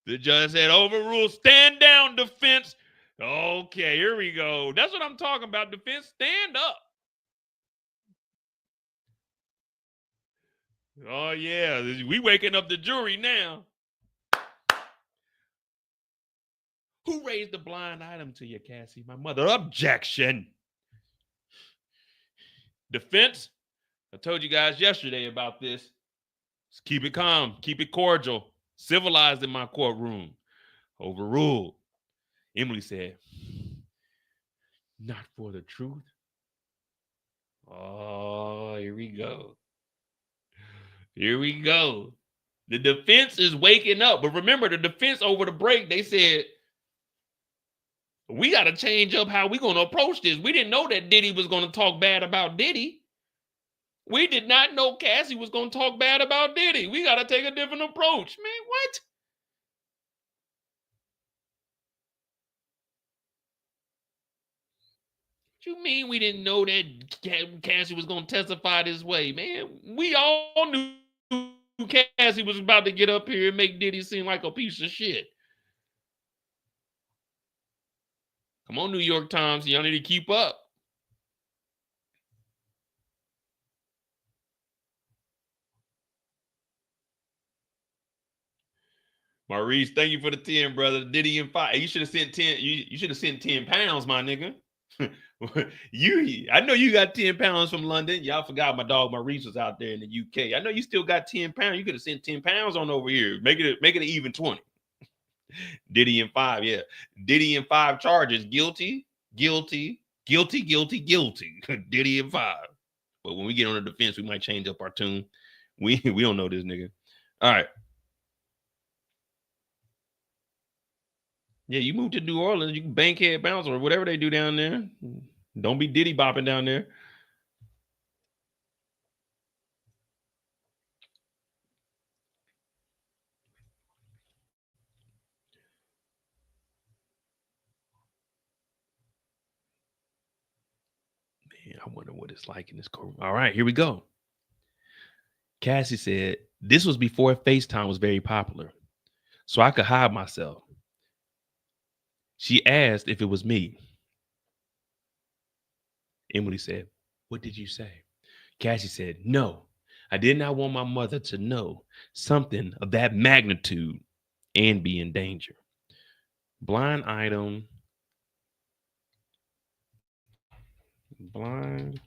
The judge said, overruled. Stand down, defense. Okay, here we go. That's what I'm talking about, defense. Stand up. Oh, yeah. We waking up the jury now. Who raised the blind item to you, Cassie? My mother. Objection. Defense. I told you guys yesterday about this. Let's keep it calm. Keep it cordial. Civilized in my courtroom. Overruled. Emily said, not for the truth. Oh, here we go. Here we go. The defense is waking up. But remember, the defense over the break, they said, we got to change up how we're going to approach this. We didn't know that Diddy was going to talk bad about Diddy. We did not know Cassie was going to talk bad about Diddy. We got to take a different approach. Man, what? What you mean we didn't know that Cassie was going to testify this way, man? We all knew Cassie was about to get up here and make Diddy seem like a piece of shit. Come on, New York Times. Y'all need to keep up. Maurice, thank you for the 10, brother. Diddy and 5. You should have sent 10. You should have sent 10 pounds, my nigga. I know you got 10 pounds from London. Y'all forgot my dog Maurice was out there in the UK. I know you still got 10 pounds. You could have sent 10 pounds on over here. Make it an even 20. Diddy and 5, yeah. Diddy and 5 charges. Guilty. Diddy and 5. But when we get on the defense, we might change up our tune. We don't know this nigga. All right. Yeah, you move to New Orleans, you can bankhead bounce or whatever they do down there. Don't be Diddy bopping down there. Man, I wonder what it's like in this courtroom. All right, here we go. Cassie said, this was before FaceTime was very popular, so I could hide myself. She asked if it was me. Emily said, what did you say? Cassie said, no, I did not want my mother to know something of that magnitude and be in danger. Blind item. Blind.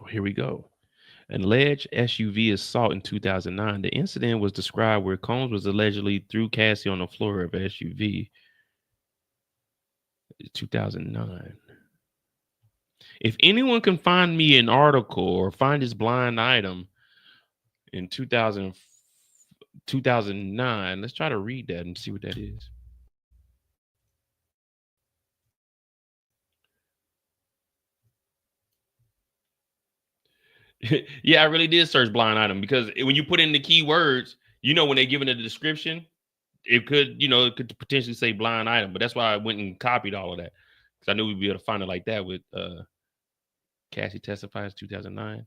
Oh, here we go. An alleged SUV assault in 2009. The incident was described where Combs was allegedly threw Cassie on the floor of an SUV. 2009. If anyone can find me an article or find this blind item in 2009, let's try to read that and see what that is. Yeah, I really did search blind item because when you put in the keywords, when they're giving a description, it could potentially say blind item, but that's why I went and copied all of that because I knew we'd be able to find it like that with Cassie testifies 2009.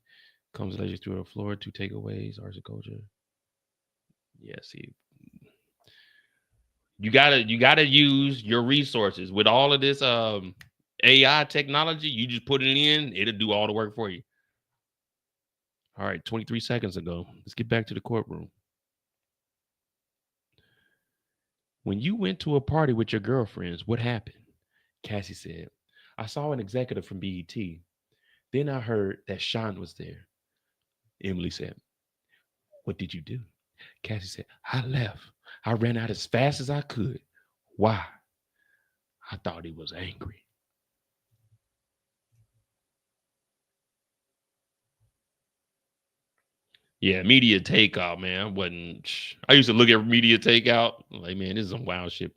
Comes allegedly through the floor, 2 takeaways, Arts and culture. Yeah, see. You gotta use your resources. With all of this AI technology, you just put it in, it'll do all the work for you. All right, 23 seconds ago. Let's get back to the courtroom. When you went to a party with your girlfriends, what happened? Cassie said, I saw an executive from BET. Then I heard that Sean was there. Emily said, what did you do? Cassie said, I left. I ran out as fast as I could. Why? I thought he was angry. Yeah, media takeout, man. I used to look at media takeout. Like, man, this is some wild shit.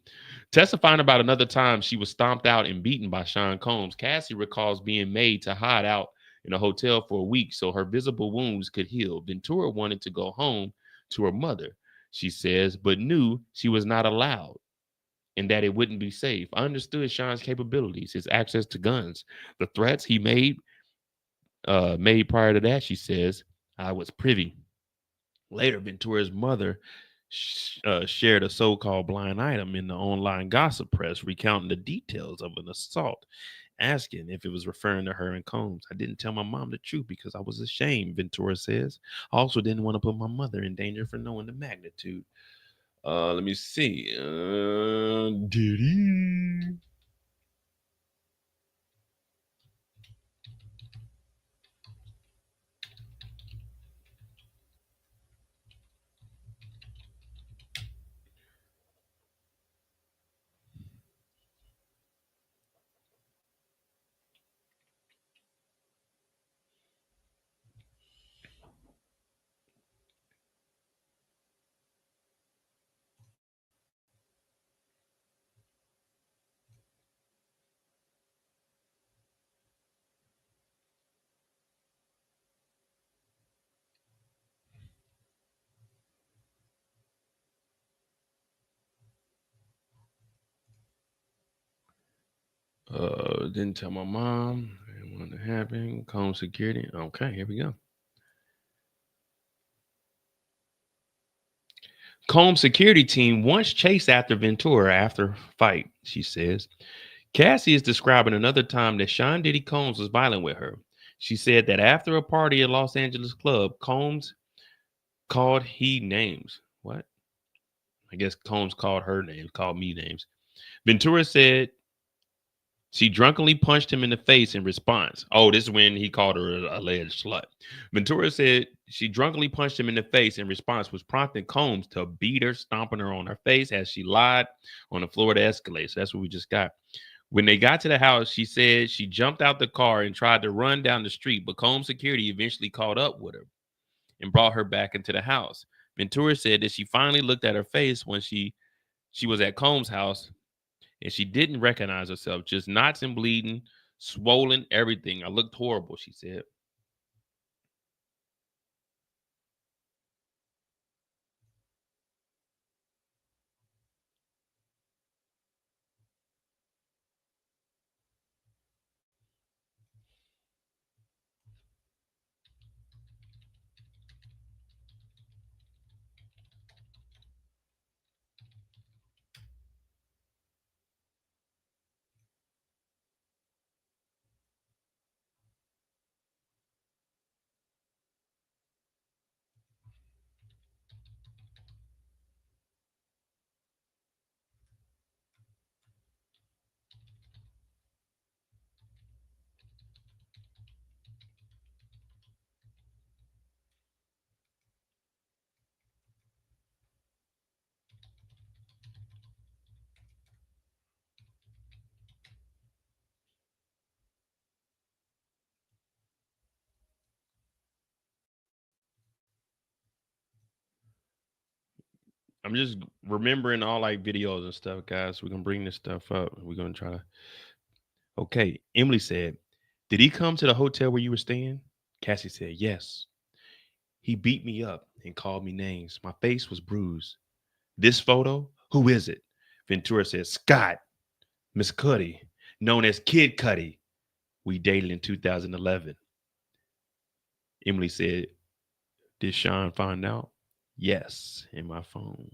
Testifying about another time she was stomped out and beaten by Sean Combs, Cassie recalls being made to hide out in a hotel for a week so her visible wounds could heal. Ventura wanted to go home to her mother, she says, but knew she was not allowed and that it wouldn't be safe. I understood Sean's capabilities, his access to guns, the threats he made prior to that, she says. I was privy. Later, Ventura's mother shared a so-called blind item in the online gossip press, recounting the details of an assault, asking if it was referring to her and Combs. I didn't tell my mom the truth because I was ashamed, Ventura says. I also didn't want to put my mother in danger for knowing the magnitude. Let me see. Diddy. Didn't tell my mom. Didn't want to happen. Home security. Okay, here we go. Combs security team once chased after Ventura after fight, she says. Cassie is describing another time that Sean Diddy Combs was violent with her. She said that after a party at Los Angeles club, Combs called he names. What? I guess Combs called her names, called me names. Ventura said she drunkenly punched him in the face in response. Oh, this is when he called her an alleged slut. Ventura said she drunkenly punched him in the face in response, was prompting Combs to beat her, stomping her on her face as she lied on the floor of the escalator. So that's what we just got. When they got to the house, she said she jumped out the car and tried to run down the street, but Combs security eventually caught up with her and brought her back into the house. Ventura said that she finally looked at her face when she was at Combs' house, and she didn't recognize herself, just knots and bleeding, swollen, everything. I looked horrible, she said. I'm just remembering all like videos and stuff, guys. We're gonna bring this stuff up. We're gonna try to. Okay, Emily said, "Did he come to the hotel where you were staying?" Cassie said, "Yes. He beat me up and called me names. My face was bruised. This photo, who is it?" Ventura said, "Scott, Miss Cuddy, known as Kid Cuddy. We dated in 2011. Emily said, "Did Sean find out?" "Yes, in my phone."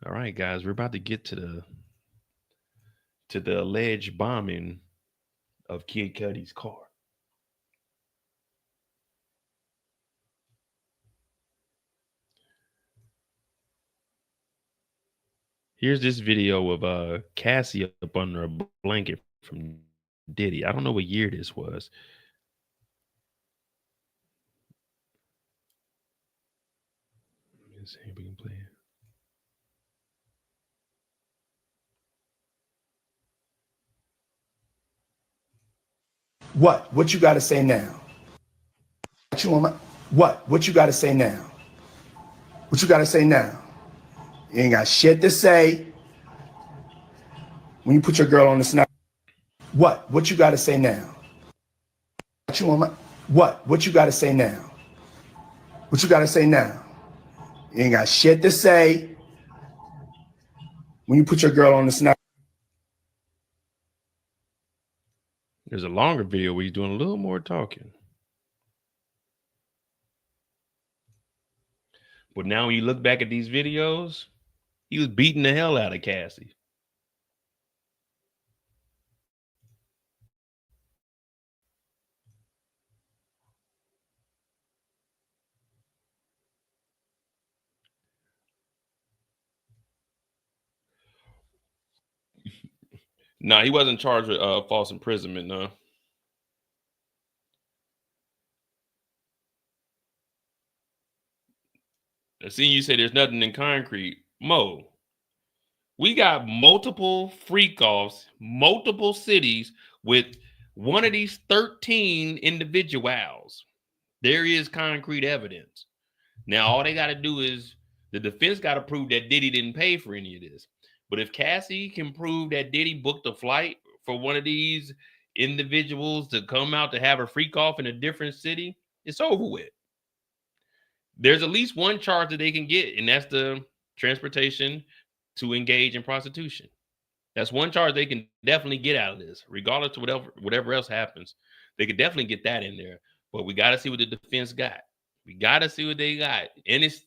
All right, guys, we're about to get to the alleged bombing of Kid Cudi's car. Here's this video of Cassie up under a blanket from Diddy. I don't know what year this was. Let's see if we can play it. What? What you got to say now? What? What you got to say now? What you got to say now? You ain't got shit to say. When you put your girl on the snap. What? What you got to say now? What? What you got to say now? What you got to say now? You ain't got shit to say. When you put your girl on the snap. There's a longer video where he's doing a little more talking. But now when you look back at these videos, he was beating the hell out of Cassie. No, he wasn't charged with false imprisonment, no. I seen you say there's nothing in concrete. Mo, we got multiple freak offs, multiple cities with one of these 13 individuals. There is concrete evidence. Now, all they got to do is the defense got to prove that Diddy didn't pay for any of this. But if Cassie can prove that Diddy booked a flight for one of these individuals to come out to have a freak off in a different city, it's over with. There's at least one charge that they can get, and that's the transportation to engage in prostitution. That's one charge they can definitely get out of this, regardless of whatever else happens. They could definitely get that in there. But we got to see what the defense got. We got to see what they got. And it's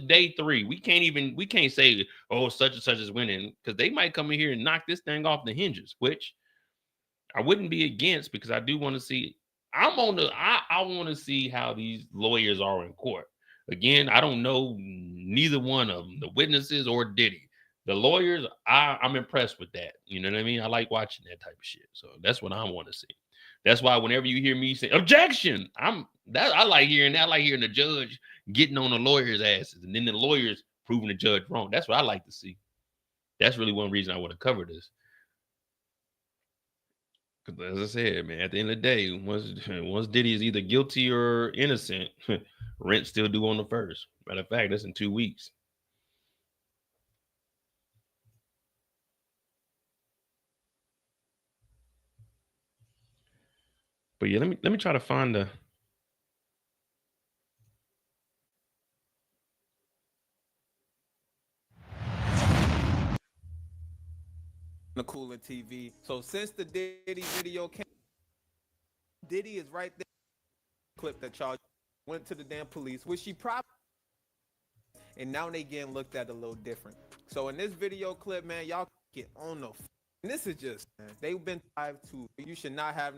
day 3. We can't say, oh, such and such is winning, because they might come in here and knock this thing off the hinges, which I wouldn't be against, because I do want to see. I want to see how these lawyers are in court. Again, I don't know neither one of them, the witnesses or Diddy. The lawyers, I'm impressed with that. You know what I mean? I like watching that type of shit. So that's what I want to see. That's why whenever you hear me say objection, I like hearing that. I like hearing the judge getting on the lawyer's asses, and then the lawyers proving the judge wrong. That's what I like to see. That's really one reason I want to cover this. Because as I said, man, at the end of the day, once Diddy is either guilty or innocent, rent still due on the 1st. Matter of fact, that's in 2 weeks. But yeah, let me try to find the. The cooler TV. So since the Diddy video came, Diddy is right there. Clip that y'all went to the damn police, which she probably, and now they getting looked at a little different. So in this video clip, man, y'all get on the. And this is just, man, they've been 5-2. You should not have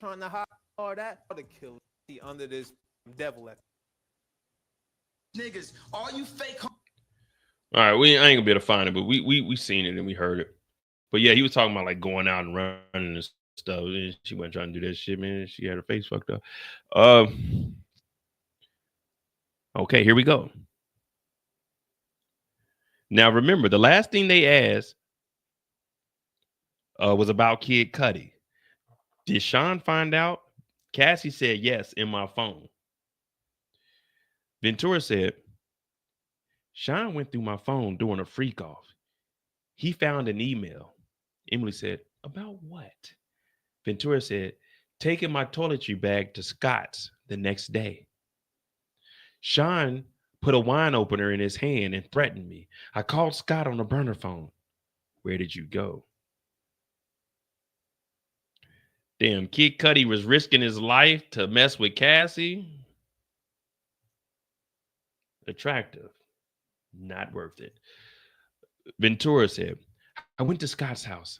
trying to hide all that to kill under this devil. Niggas, all you fake. All right, I ain't gonna be able to find it, but we seen it and we heard it. But yeah, he was talking about like going out and running and stuff. And she wasn't trying to do that shit, man. She had her face fucked up. Okay, here we go. Now remember, the last thing they asked was about Kid Cudi. Did Sean find out? Cassie said yes in my phone. Ventura said, Sean went through my phone doing a freak off. He found an email. Emily said, about what? Ventura said, taking my toiletry bag to Scott's the next day. Sean put a wine opener in his hand and threatened me. I called Scott on the burner phone. Where did you go? Damn, Kid Cudi was risking his life to mess with Cassie. Attractive. Not worth it. Ventura said, I went to Scott's house.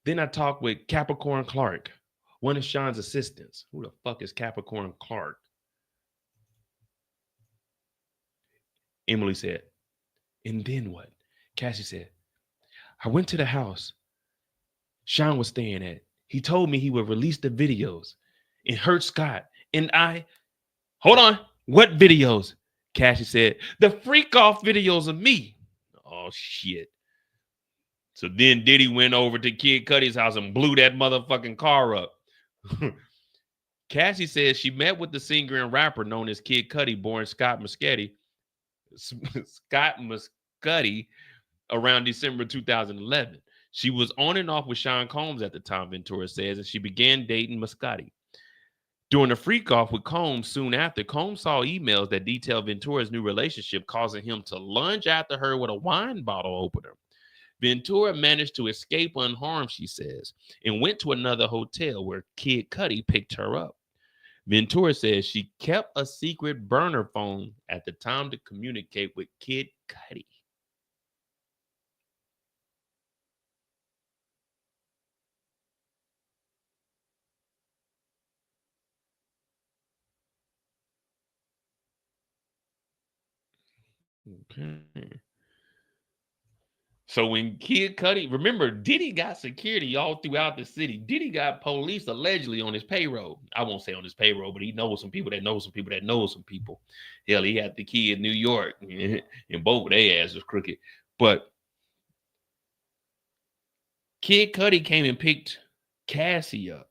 Then I talked with Capricorn Clark, one of Sean's assistants. Who the fuck is Capricorn Clark? Emily said, and then what? Cassie said, I went to the house Sean was staying at. He told me he would release the videos and hurt Scott. And hold on, what videos? Cassie said, the freak off videos of me. Oh, shit. So then Diddy went over to Kid Cudi's house and blew that motherfucking car up. Cassie says she met with the singer and rapper known as Kid Cudi, born Scott Muscati, around December 2011. She was on and off with Sean Combs at the time, Ventura says, and she began dating Muscati. During a freak off with Combs soon after, Combs saw emails that detailed Ventura's new relationship, causing him to lunge after her with a wine bottle opener. Ventura managed to escape unharmed, she says, and went to another hotel where Kid Cudi picked her up. Ventura says she kept a secret burner phone at the time to communicate with Kid Cudi. Okay. So when Kid Cudi, remember, Diddy got security all throughout the city. Diddy got police allegedly on his payroll. I won't say on his payroll, but he knows some people that know some people that know some people. Hell, he had the key in New York, and both of their asses crooked. But Kid Cudi came and picked Cassie up.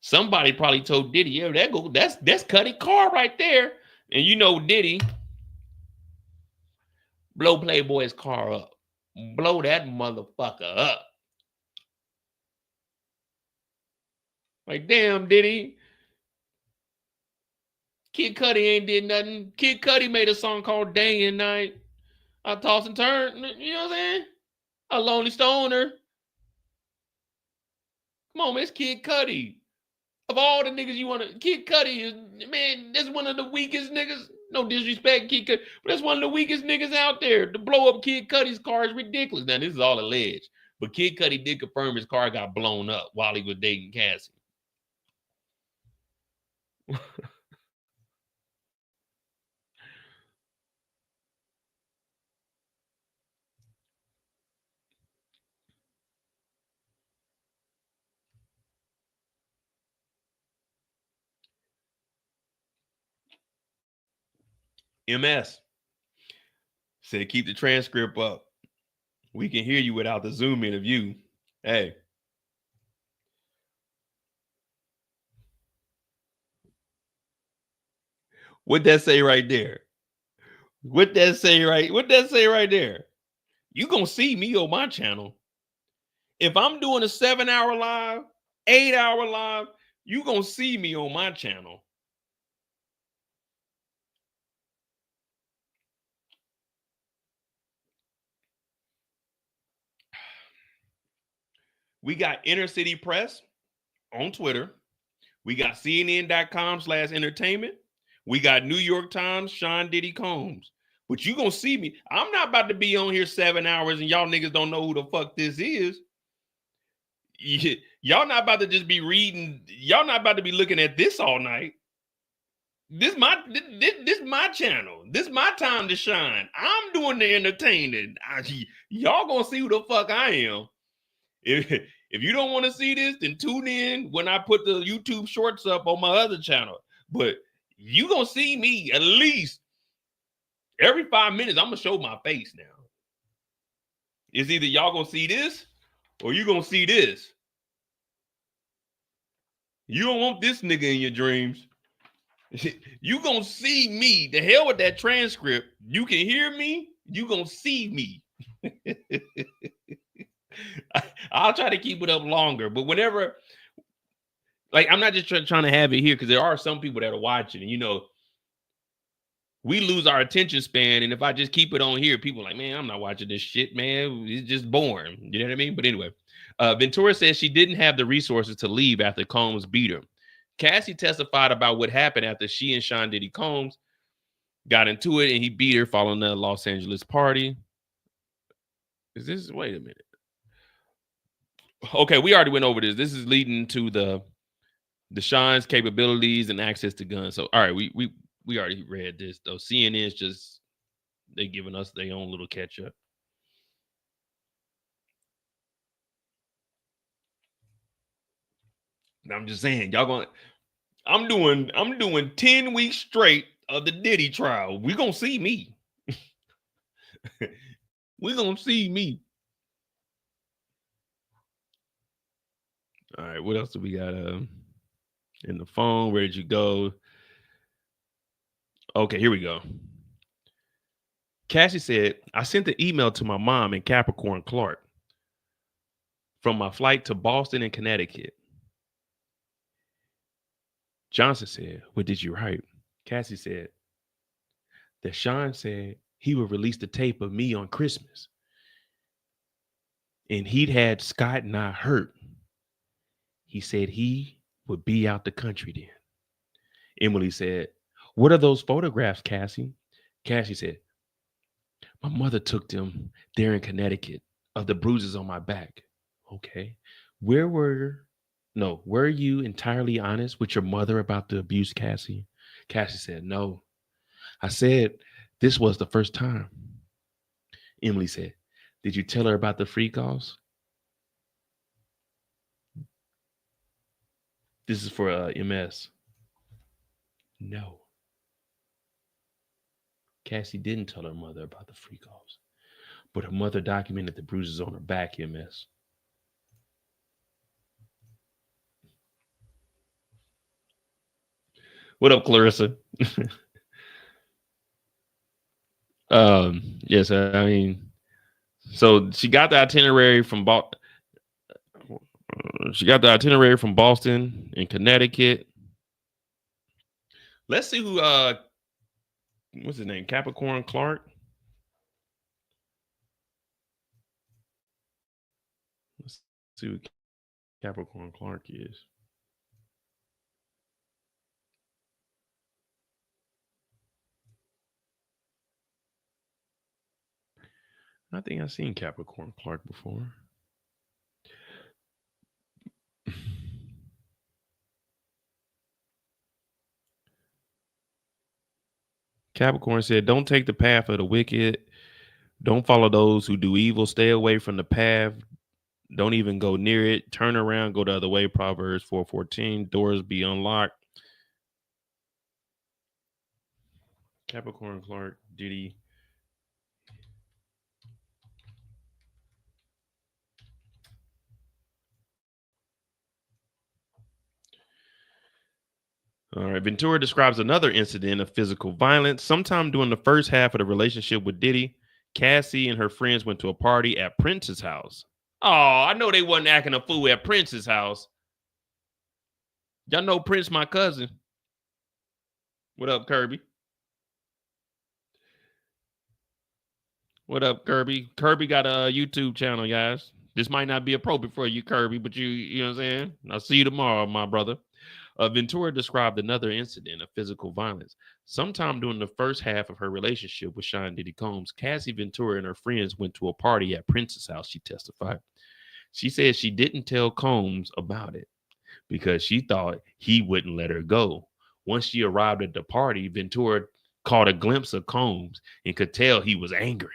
Somebody probably told Diddy, yeah, that's Cudi car right there. And you know Diddy, blow Playboy's car up. Blow that motherfucker up. Like, damn, Diddy. Kid Cudi ain't did nothing. Kid Cudi made a song called Day and Night. I toss and turn. You know what I'm saying? A lonely stoner. Come on, man, it's Kid Cudi. Of all the niggas you want to, Kid Cudi is, man, that's one of the weakest niggas. No disrespect, Kid Cudi, but that's one of the weakest niggas out there. To blow up Kid Cudi's car is ridiculous. Now, this is all alleged, but Kid Cudi did confirm his car got blown up while he was dating Cassie. MS said, keep the transcript up. We can hear you without the Zoom interview. Hey. What that say right there? What that say right there? You gonna see me on my channel. If I'm doing a 7-hour live, 8-hour live, you gonna see me on my channel. We got Inner City Press on Twitter. We got CNN.com/entertainment. We got New York Times, Sean Diddy Combs. But you gonna see me. I'm not about to be on here 7 hours and y'all niggas don't know who the fuck this is. Y'all not about to just be reading. Y'all not about to be looking at this all night. This my channel. This my time to shine. I'm doing the entertaining. Y'all gonna see who the fuck I am. If you don't want to see this, then tune in when I put the YouTube shorts up on my other channel. But you gonna see me at least every 5 minutes. I'm gonna show my face now. It's either y'all gonna see this or you gonna see this. You don't want this nigga in your dreams. You gonna see me. The hell with that transcript. You can hear me. You gonna see me. I'll try to keep it up longer, but whenever, like, I'm not just trying to have it here because there are some people that are watching, and you know, we lose our attention span. And if I just keep it on here, people are like, man, I'm not watching this shit, man. It's just boring. You know what I mean? But anyway, Ventura says she didn't have the resources to leave after Combs beat her. Cassie testified about what happened after she and Sean Diddy Combs got into it and he beat her following the Los Angeles party. Wait a minute. Okay, we already went over this. This is leading to the Sean's capabilities and access to guns. So, all right, we already read this, though. CNN's just, they giving us their own little catch up. I'm just saying, y'all going. I'm doing 10 weeks straight of the Diddy trial. We gonna see me. We gonna see me. All right, what else do we got in the phone? Where did you go? Okay, here we go. Cassie said, I sent the email to my mom in Capricorn, Clark, from my flight to Boston and Connecticut. Johnson said, what did you write? Cassie said that Sean said he would release the tape of me on Christmas. And he'd had Scott and I hurt. He said he would be out the country then. Emily said, what are those photographs, Cassie? Cassie said, my mother took them there in Connecticut of the bruises on my back. Okay. Were you entirely honest with your mother about the abuse, Cassie? Cassie said, no. I said, this was the first time. Emily said, did you tell her about the free calls? This is for MS. No. Cassie didn't tell her mother about the free calls, but her mother documented the bruises on her back, MS. What up, Clarissa? Yes, I mean, so she got the itinerary from Boston and Connecticut. Let's see who what's his name? Capricorn Clark. see what Capricorn Clark is. I think I've seen Capricorn Clark before. Capricorn said, don't take the path of the wicked. Don't follow those who do evil. Stay away from the path. Don't even go near it. Turn around, go the other way. Proverbs 4:14. Doors be unlocked. Capricorn Clark, Diddy. All right. Ventura describes another incident of physical violence. Sometime during the first half of the relationship with Diddy, Cassie and her friends went to a party at Prince's house. Oh, I know they wasn't acting a fool at Prince's house. Y'all know Prince, my cousin. What up, Kirby? What up, Kirby? Kirby got a YouTube channel, guys. This might not be appropriate for you, Kirby, but you know what I'm saying? I'll see you tomorrow, my brother. Ventura described another incident of physical violence. Sometime during the first half of her relationship with Sean Diddy Combs, Cassie Ventura and her friends went to a party at Prince's house, she testified. She said she didn't tell Combs about it because she thought he wouldn't let her go. Once she arrived at the party, Ventura caught a glimpse of Combs and could tell he was angry.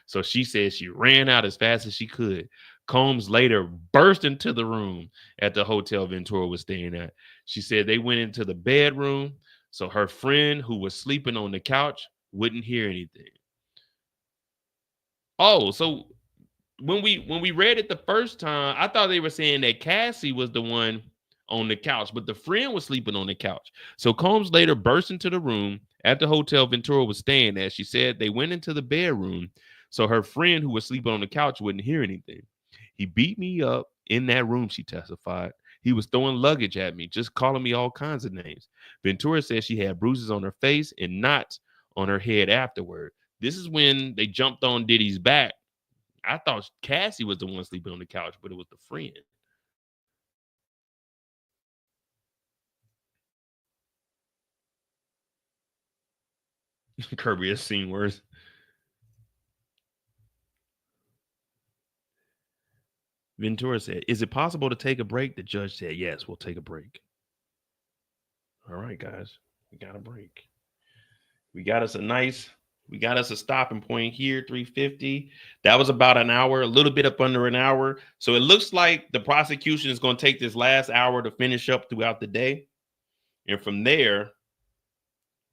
So she said she ran out as fast as she could. Combs later burst into the room at the hotel Ventura was staying at. She said they went into the bedroom so her friend who was sleeping on the couch wouldn't hear anything. Oh, so when we read it the first time, I thought they were saying that Cassie was the one on the couch, but the friend was sleeping on the couch. So Combs later burst into the room at the hotel Ventura was staying at. She said they went into the bedroom so her friend who was sleeping on the couch wouldn't hear anything. He beat me up in that room, she testified. He was throwing luggage at me, just calling me all kinds of names. Ventura said she had bruises on her face and knots on her head afterward. This is when they jumped on Diddy's back. I thought Cassie was the one sleeping on the couch, but it was the friend. Kirby has seen worse. Ventura said, is it possible to take a break? The judge said, yes, we'll take a break. All right, guys, we got a break. We got us a stopping point here, 350. That was about an hour, a little bit up under an hour. So it looks like the prosecution is going to take this last hour to finish up throughout the day. And from there,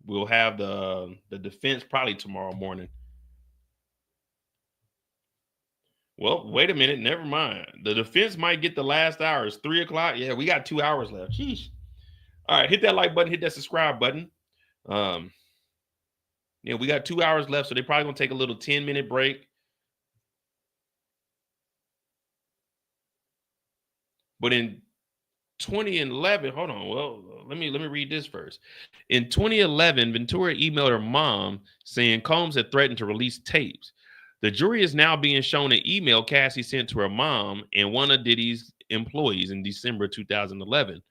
we'll have the defense probably tomorrow morning. Well, wait a minute. Never mind. The defense might get the last hour. It's 3 o'clock. Yeah, we got 2 hours left. Sheesh. All right, hit that like button, hit that subscribe button. Yeah, we got 2 hours left, so they're probably gonna take a little 10-minute break. But in 2011, hold on. Well, let me read this first. In 2011, Ventura emailed her mom saying Combs had threatened to release tapes. The jury is now being shown an email Cassie sent to her mom and one of Diddy's employees in December 2011.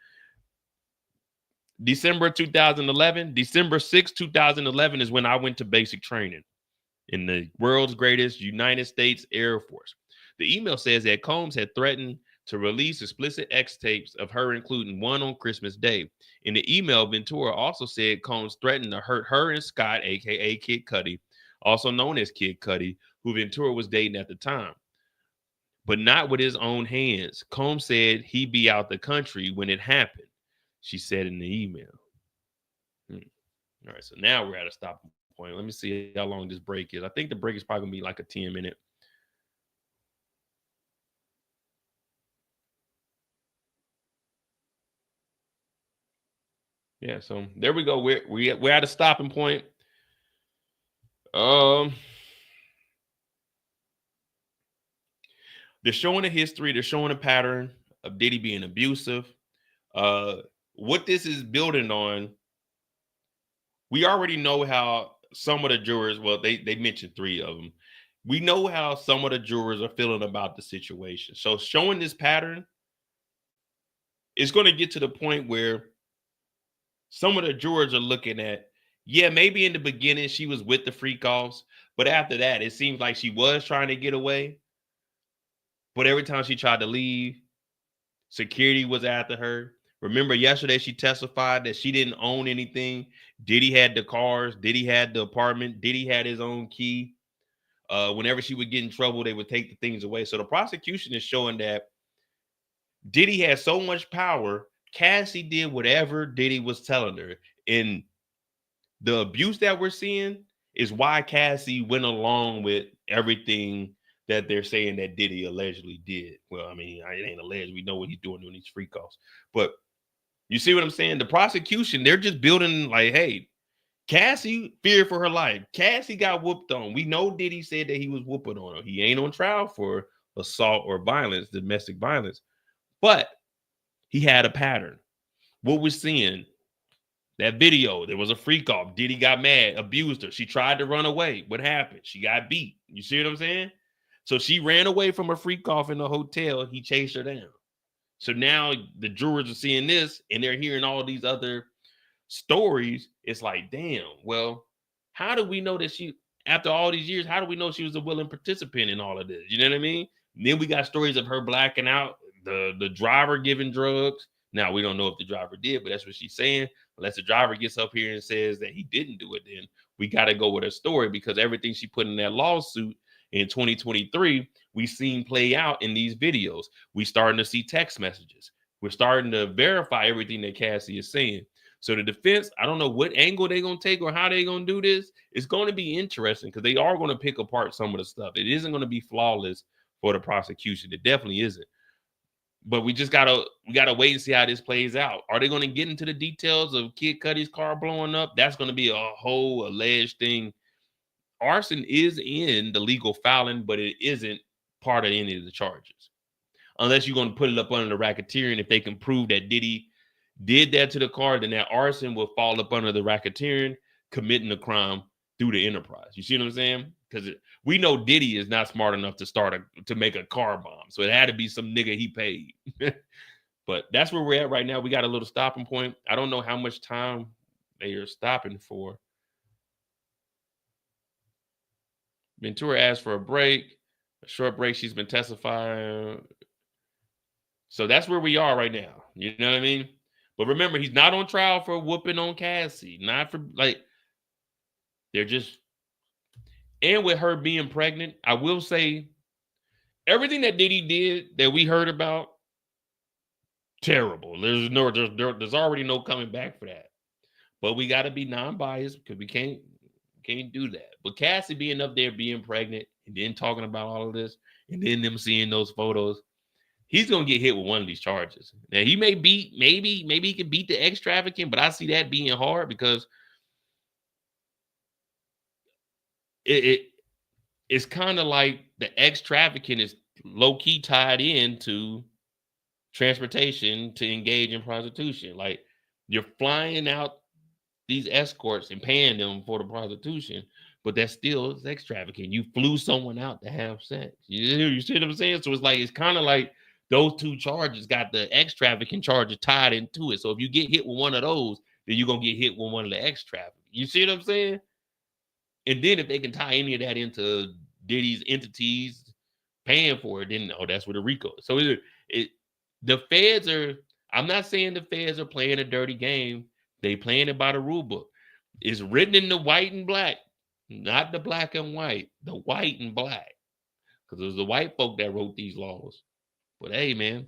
December 6, 2011 is when I went to basic training in the world's greatest United States Air Force. The email says that Combs had threatened to release explicit X tapes of her, including one on Christmas Day. In the email, Ventura also said Combs threatened to hurt her and Scott, aka Kid Cudi, also known as Kid Cudi, who Ventura was dating at the time, but not with his own hands. Combs said he'd be out the country when it happened, she said in the email. All right, so now we're at a stopping point. Let me see how long this break is. I think the break is probably gonna be like a 10-minute. Yeah, so there we go. We're at a stopping point. They're showing a history. They're showing a pattern of Diddy being abusive. What this is building on, we already know how some of the jurors, well, they mentioned 3 of them. we know how some of the jurors are feeling about the situation. So showing this pattern is going to get to the point where some of the jurors are looking at, yeah, maybe in the beginning she was with the freak offs, but after that, it seems like she was trying to get away. But every time she tried to leave, security was after her. Remember yesterday she testified that she didn't own anything. Diddy had the cars, Diddy had the apartment, Diddy had his own key. Whenever she would get in trouble, they would take the things away. So the prosecution is showing that Diddy had so much power, Cassie did whatever Diddy was telling her. And the abuse that we're seeing is why Cassie went along with everything that they're saying that Diddy allegedly did. Well, I mean, it ain't alleged. We know what he's doing these freak offs. But you see what I'm saying? The prosecution, they're just building like, hey, Cassie feared for her life. Cassie got whooped on. We know Diddy said that he was whooping on her. He ain't on trial for assault or violence, domestic violence. But he had a pattern. What we're seeing, that video, there was a freak off. Diddy got mad, abused her. She tried to run away. What happened? She got beat. You see what I'm saying? So she ran away from a freak off in the hotel. He chased her down. So now the jurors are seeing this and they're hearing all these other stories. It's like, damn, well, how do we know that she, after all these years, how do we know she was a willing participant in all of this? You know what I mean? And then we got stories of her blacking out, the driver giving drugs. Now, we don't know if the driver did, but that's what she's saying. Unless the driver gets up here and says that he didn't do it, then we got to go with her story, because everything she put in that lawsuit in 2023, we've seen play out in these videos. We starting to see text messages. We're starting to verify everything that Cassie is saying. So the defense, I don't know what angle they're going to take or how they're going to do this. It's going to be interesting because they are going to pick apart some of the stuff. It isn't going to be flawless for the prosecution. It definitely isn't. But we gotta wait and see how this plays out. Are they going to get into the details of Kid Cudi's car blowing up? That's going to be a whole alleged thing. Arson is in the legal filing, but it isn't part of any of the charges. Unless you're going to put it up under the racketeering. If they can prove that Diddy did that to the car, then that arson will fall up under the racketeering, committing the crime through the enterprise. You see what I'm saying? Because we know Diddy is not smart enough to make a car bomb. So it had to be some nigga he paid. But that's where we're at right now. We got a little stopping point. I don't know how much time they are stopping for. Ventura asked for a short break. She's been testifying. So that's where we are right now. You know what I mean? But remember, he's not on trial for whooping on Cassie. Not for, like, they're just, and with her being pregnant, I will say everything that Diddy did that we heard about, terrible. There's already no coming back for that. But we got to be non-biased because we can't do that. But Cassie being up there, being pregnant, and then talking about all of this, and then them seeing those photos, he's gonna get hit with one of these charges. Now he may beat, maybe he can beat the ex trafficking, but I see that being hard because it's kind of like the ex trafficking is low key tied into transportation to engage in prostitution. Like, you're flying out these escorts and paying them for the prostitution, but that's still sex trafficking. You flew someone out to have sex. You see what I'm saying? So it's kind of like those two charges got the ex trafficking charges tied into it. So if you get hit with one of those, then you're gonna get hit with one of the ex trafficking. You see what I'm saying? And then if they can tie any of that into Diddy's entities paying for it, then that's where the RICO is. So the feds are, I'm not saying the feds are playing a dirty game. They playing it by the rule book. It's written in the white and black, not the black and white, the white and black. Because it was the white folk that wrote these laws. But hey, man,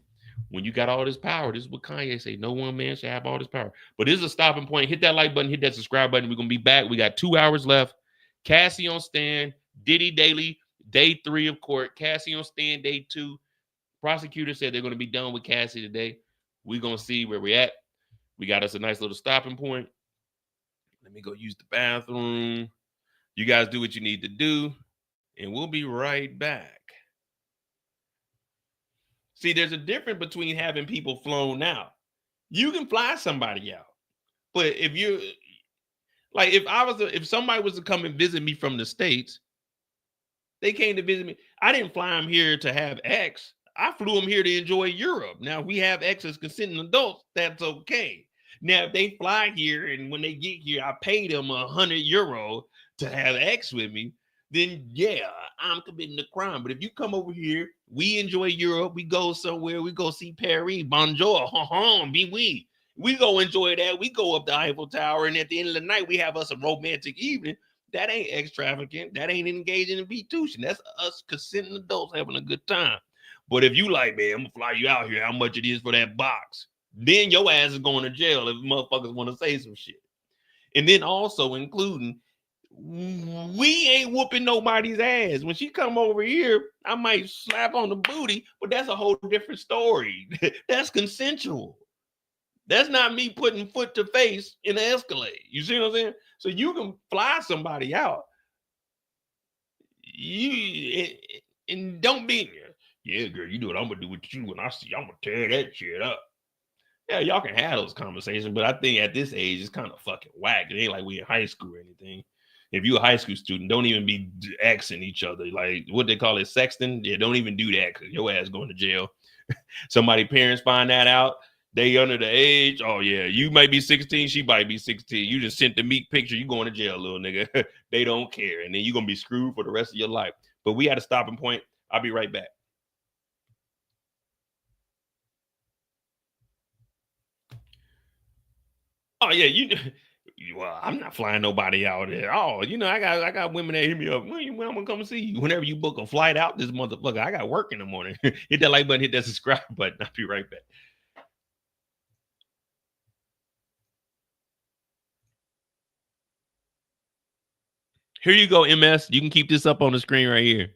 when you got all this power, this is what Kanye say, no one man should have all this power. But this is a stopping point. Hit that like button, hit that subscribe button. We're going to be back. We got 2 hours left. Cassie on stand, Diddy daily, day 3 of court. Cassie on stand, day 2. Prosecutor said they're going to be done with Cassie today. We're going to see where we're at. We got us a nice little stopping point. Let me go use the bathroom. You guys do what you need to do, and we'll be right back. See, there's a difference between having people flown out. You can fly somebody out. But if you, like, if somebody was to come and visit me from the States, They came to visit me. I didn't fly them here to have X. I flew them here to enjoy Europe. Now, if we have X as consenting adults, that's okay. Now, if they fly here and when they get here, I pay them €100 to have X with me, then yeah, I'm committing a crime. But if you come over here, we enjoy Europe, we go somewhere, we go see Paris, bonjour, be we. We go enjoy that. We go up the Eiffel Tower, and at the end of the night, we have us a romantic evening. That ain't X trafficking. That ain't engaging in prostitution. That's us consenting adults having a good time. But if you like, man, I'm gonna fly you out here, how much it is for that box? Then your ass is going to jail if motherfuckers want to say some shit. And then also including, we ain't whooping nobody's ass. When she come over here, I might slap on the booty, but that's a whole different story. That's consensual. That's not me putting foot to face in an Escalade. You see what I'm saying? So you can fly somebody out. And don't be, yeah, girl, you know what I'm gonna do with you when I see you, I'm gonna tear that shit up. Yeah, y'all can have those conversations, but I think at this age, it's kind of fucking whack. It ain't like we in high school or anything. If you're a high school student, don't even be Xing each other. Like, what they call it, sexting? Yeah, don't even do that because your ass going to jail. Somebody parents find that out, they under the age. Oh, yeah, you might be 16, she might be 16. You just sent the meat picture, you going to jail, little nigga. They don't care. And then you're going to be screwed for the rest of your life. But we had a stopping point. I'll be right back. Oh yeah, well, I'm not flying nobody out at all. You know, I got women that hit me up. When I'm gonna come see you. Whenever you book a flight out, this motherfucker, I got work in the morning. Hit that like button, hit that subscribe button. I'll be right back. Here you go, MS. You can keep this up on the screen right here.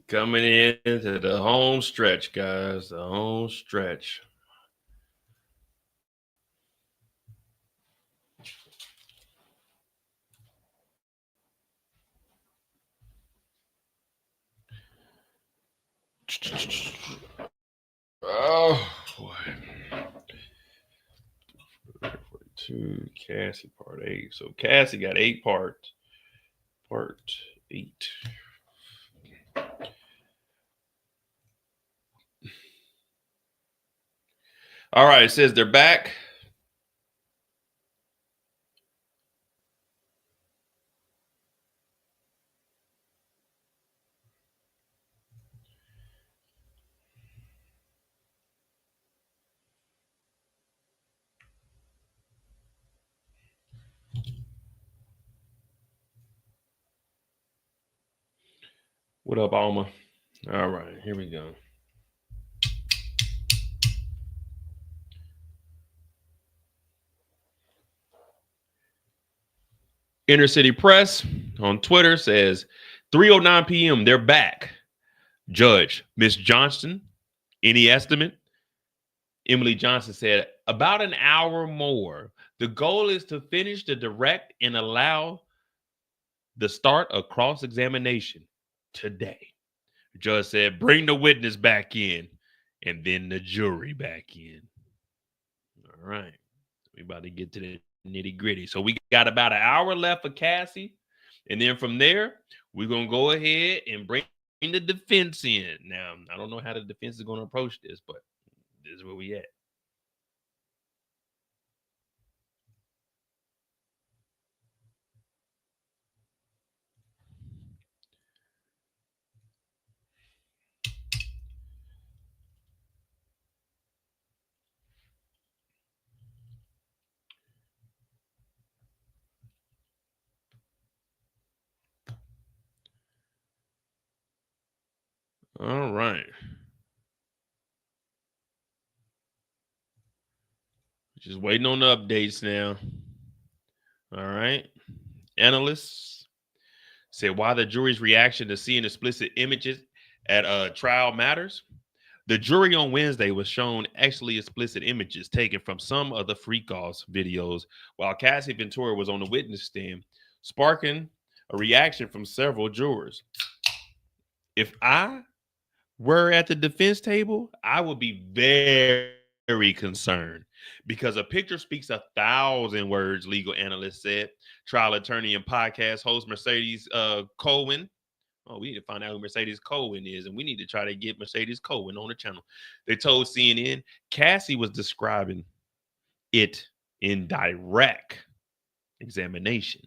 Coming into the home stretch, guys. The home stretch. Oh boy. 42, Cassie part 8. So Cassie got 8 parts. Part 8. All right, it says they're back. What up, Alma? All right, here we go. Inner City Press on Twitter says 3:09 p.m. They're back. Judge, Miss Johnston, any estimate? Emily Johnson said about an hour more. The goal is to finish the direct and allow the start of cross-examination today. The judge said, bring the witness back in and then the jury back in. All right. We about to get to the nitty-gritty. So we got about an hour left for Cassie. And then from there, we're going to go ahead and bring the defense in. Now, I don't know how the defense is going to approach this, but this is where we at. All right. Just waiting on the updates now. All right. Analysts said why the jury's reaction to seeing explicit images at a trial matters. The jury on Wednesday was shown actually explicit images taken from some of the freak-offs videos while Cassie Ventura was on the witness stand, sparking a reaction from several jurors. If I were at the defense table, I would be very concerned because a picture speaks 1,000 words, legal analyst said. Trial attorney and podcast host Mercedes Cohen. Oh, we need to find out who Mercedes Cohen is, and we need to try to get Mercedes Cohen on the channel. They told CNN Cassie was describing it in direct examination.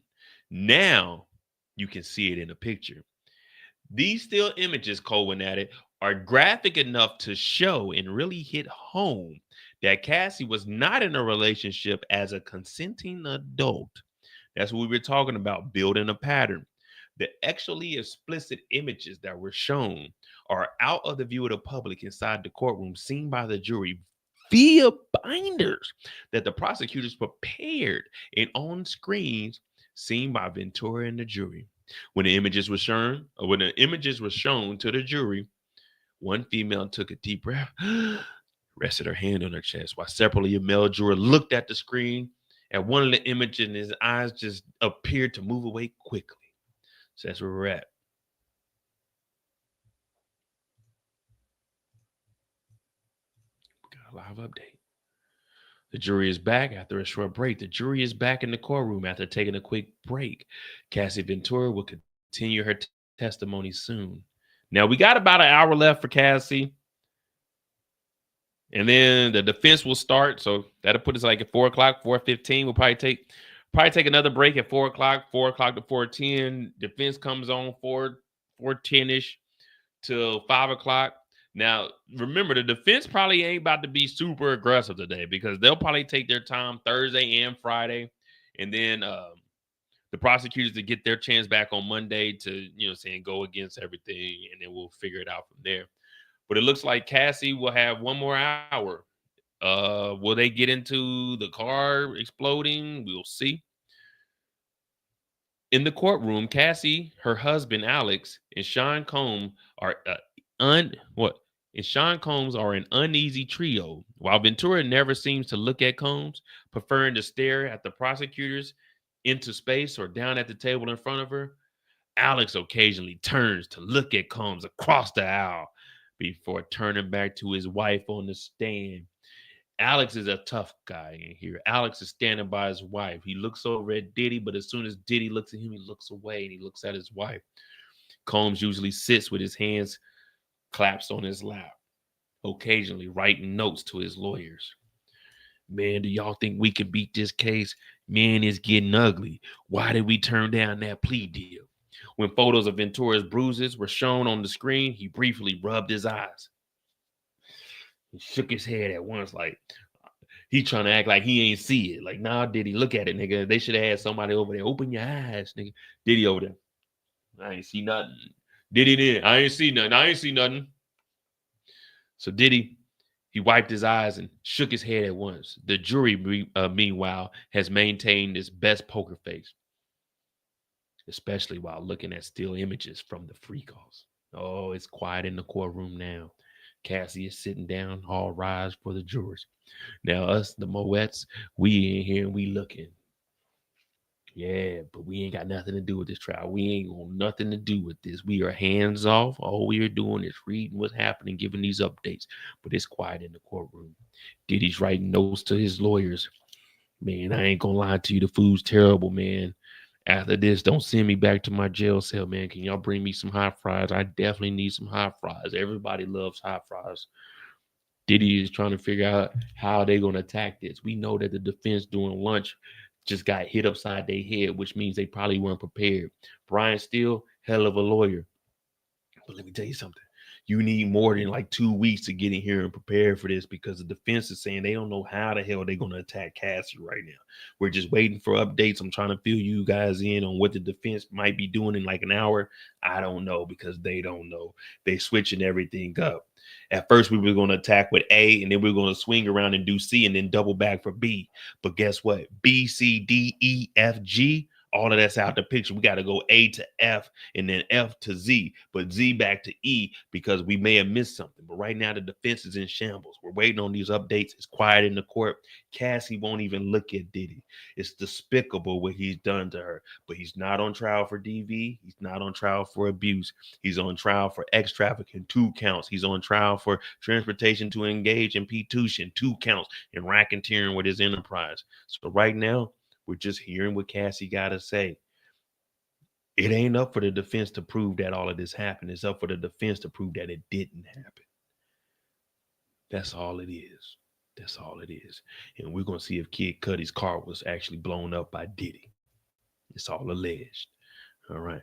Now you can see it in a picture. These still images, Cohen added, are graphic enough to show and really hit home that Cassie was not in a relationship as a consenting adult. That's what we were talking about, building a pattern. The actually explicit images that were shown are out of the view of the public inside the courtroom, seen by the jury via binders that the prosecutors prepared and on screens seen by Ventura and the jury. When the images were shown, to the jury, one female took a deep breath, rested her hand on her chest, while separately a male juror looked at the screen at one of the images and his eyes just appeared to move away quickly. So that's where we're at. We got a live update. The jury is back after a short break. The jury is back in the courtroom after taking a quick break. Cassie Ventura will continue her testimony soon. Now, we got about an hour left for Cassie. And then the defense will start. So that'll put us like at 4 o'clock, 4:15. We'll probably take another break at 4 o'clock, 4 o'clock to 4:10. Defense comes on 4:10-ish till 5 o'clock. Now, remember, the defense probably ain't about to be super aggressive today because they'll probably take their time Thursday and Friday. And then the prosecutors to get their chance back on Monday to, go against everything. And then we'll figure it out from there. But it looks like Cassie will have one more hour. Will they get into the car exploding? We'll see. In the courtroom, Cassie, her husband Alex, and Sean Combs are and Sean Combs are an uneasy trio. While Ventura never seems to look at Combs, preferring to stare at the prosecutors into space or down at the table in front of her, Alex occasionally turns to look at Combs across the aisle before turning back to his wife on the stand. Alex is a tough guy in here. Alex is standing by his wife. He looks over at Diddy, but as soon as Diddy looks at him, he looks away and he looks at his wife. Combs usually sits with his hands clasped on his lap, occasionally writing notes to his lawyers. Man, do y'all think we can beat this case? Man, it's getting ugly. Why did we turn down that plea deal? When photos of Ventura's bruises were shown on the screen, he briefly rubbed his eyes. He shook his head at once like he trying to act like he ain't see it. Like, nah, Diddy, look at it, nigga. They should have had somebody over there. Open your eyes, nigga. Diddy over there. I ain't see nothing. Diddy did. I ain't see nothing. I ain't see nothing. So Diddy, he wiped his eyes and shook his head at once. The jury, meanwhile, has maintained its best poker face, especially while looking at still images from the free calls. Oh, it's quiet in the courtroom now. Cassie is sitting down, all rise for the jurors. Now us, the Moettes, we in here and we looking. Yeah, but we ain't got nothing to do with this trial. We ain't got nothing to do with this. We are hands off. All we are doing is reading what's happening, giving these updates. But it's quiet in the courtroom. Diddy's writing notes to his lawyers. Man, I ain't gonna lie to you. The food's terrible, man. After this, don't send me back to my jail cell, man. Can y'all bring me some hot fries? I definitely need some hot fries. Everybody loves hot fries. Diddy is trying to figure out how they're going to attack this. We know that the defense during lunch just got hit upside their head, which means they probably weren't prepared. Brian Steele, hell of a lawyer. But let me tell you something. You need more than like 2 weeks to get in here and prepare for this because the defense is saying they don't know how the hell they're going to attack Cassie right now. We're just waiting for updates. I'm trying to fill you guys in on what the defense might be doing in like an hour. I don't know because they don't know. They switching everything up. At first, we were going to attack with A, and then we were going to swing around and do C, and then double back for B. But guess what? B, C, D, E, F, G, all of that's out the picture. We got to go A to F and then F to Z, but Z back to E because we may have missed something. But right now, the defense is in shambles. We're waiting on these updates. It's quiet in the court. Cassie won't even look at Diddy. It's despicable what he's done to her. But he's not on trial for DV. He's not on trial for abuse. He's on trial for ex trafficking, 2 counts. He's on trial for transportation to engage in P2, 2 counts, and racketeering with his enterprise. So right now, we're just hearing what Cassie got to say. It ain't up for the defense to prove that all of this happened. It's up for the defense to prove that it didn't happen. That's all it is. That's all it is. And we're going to see if Kid Cudi's car was actually blown up by Diddy. It's all alleged. All right.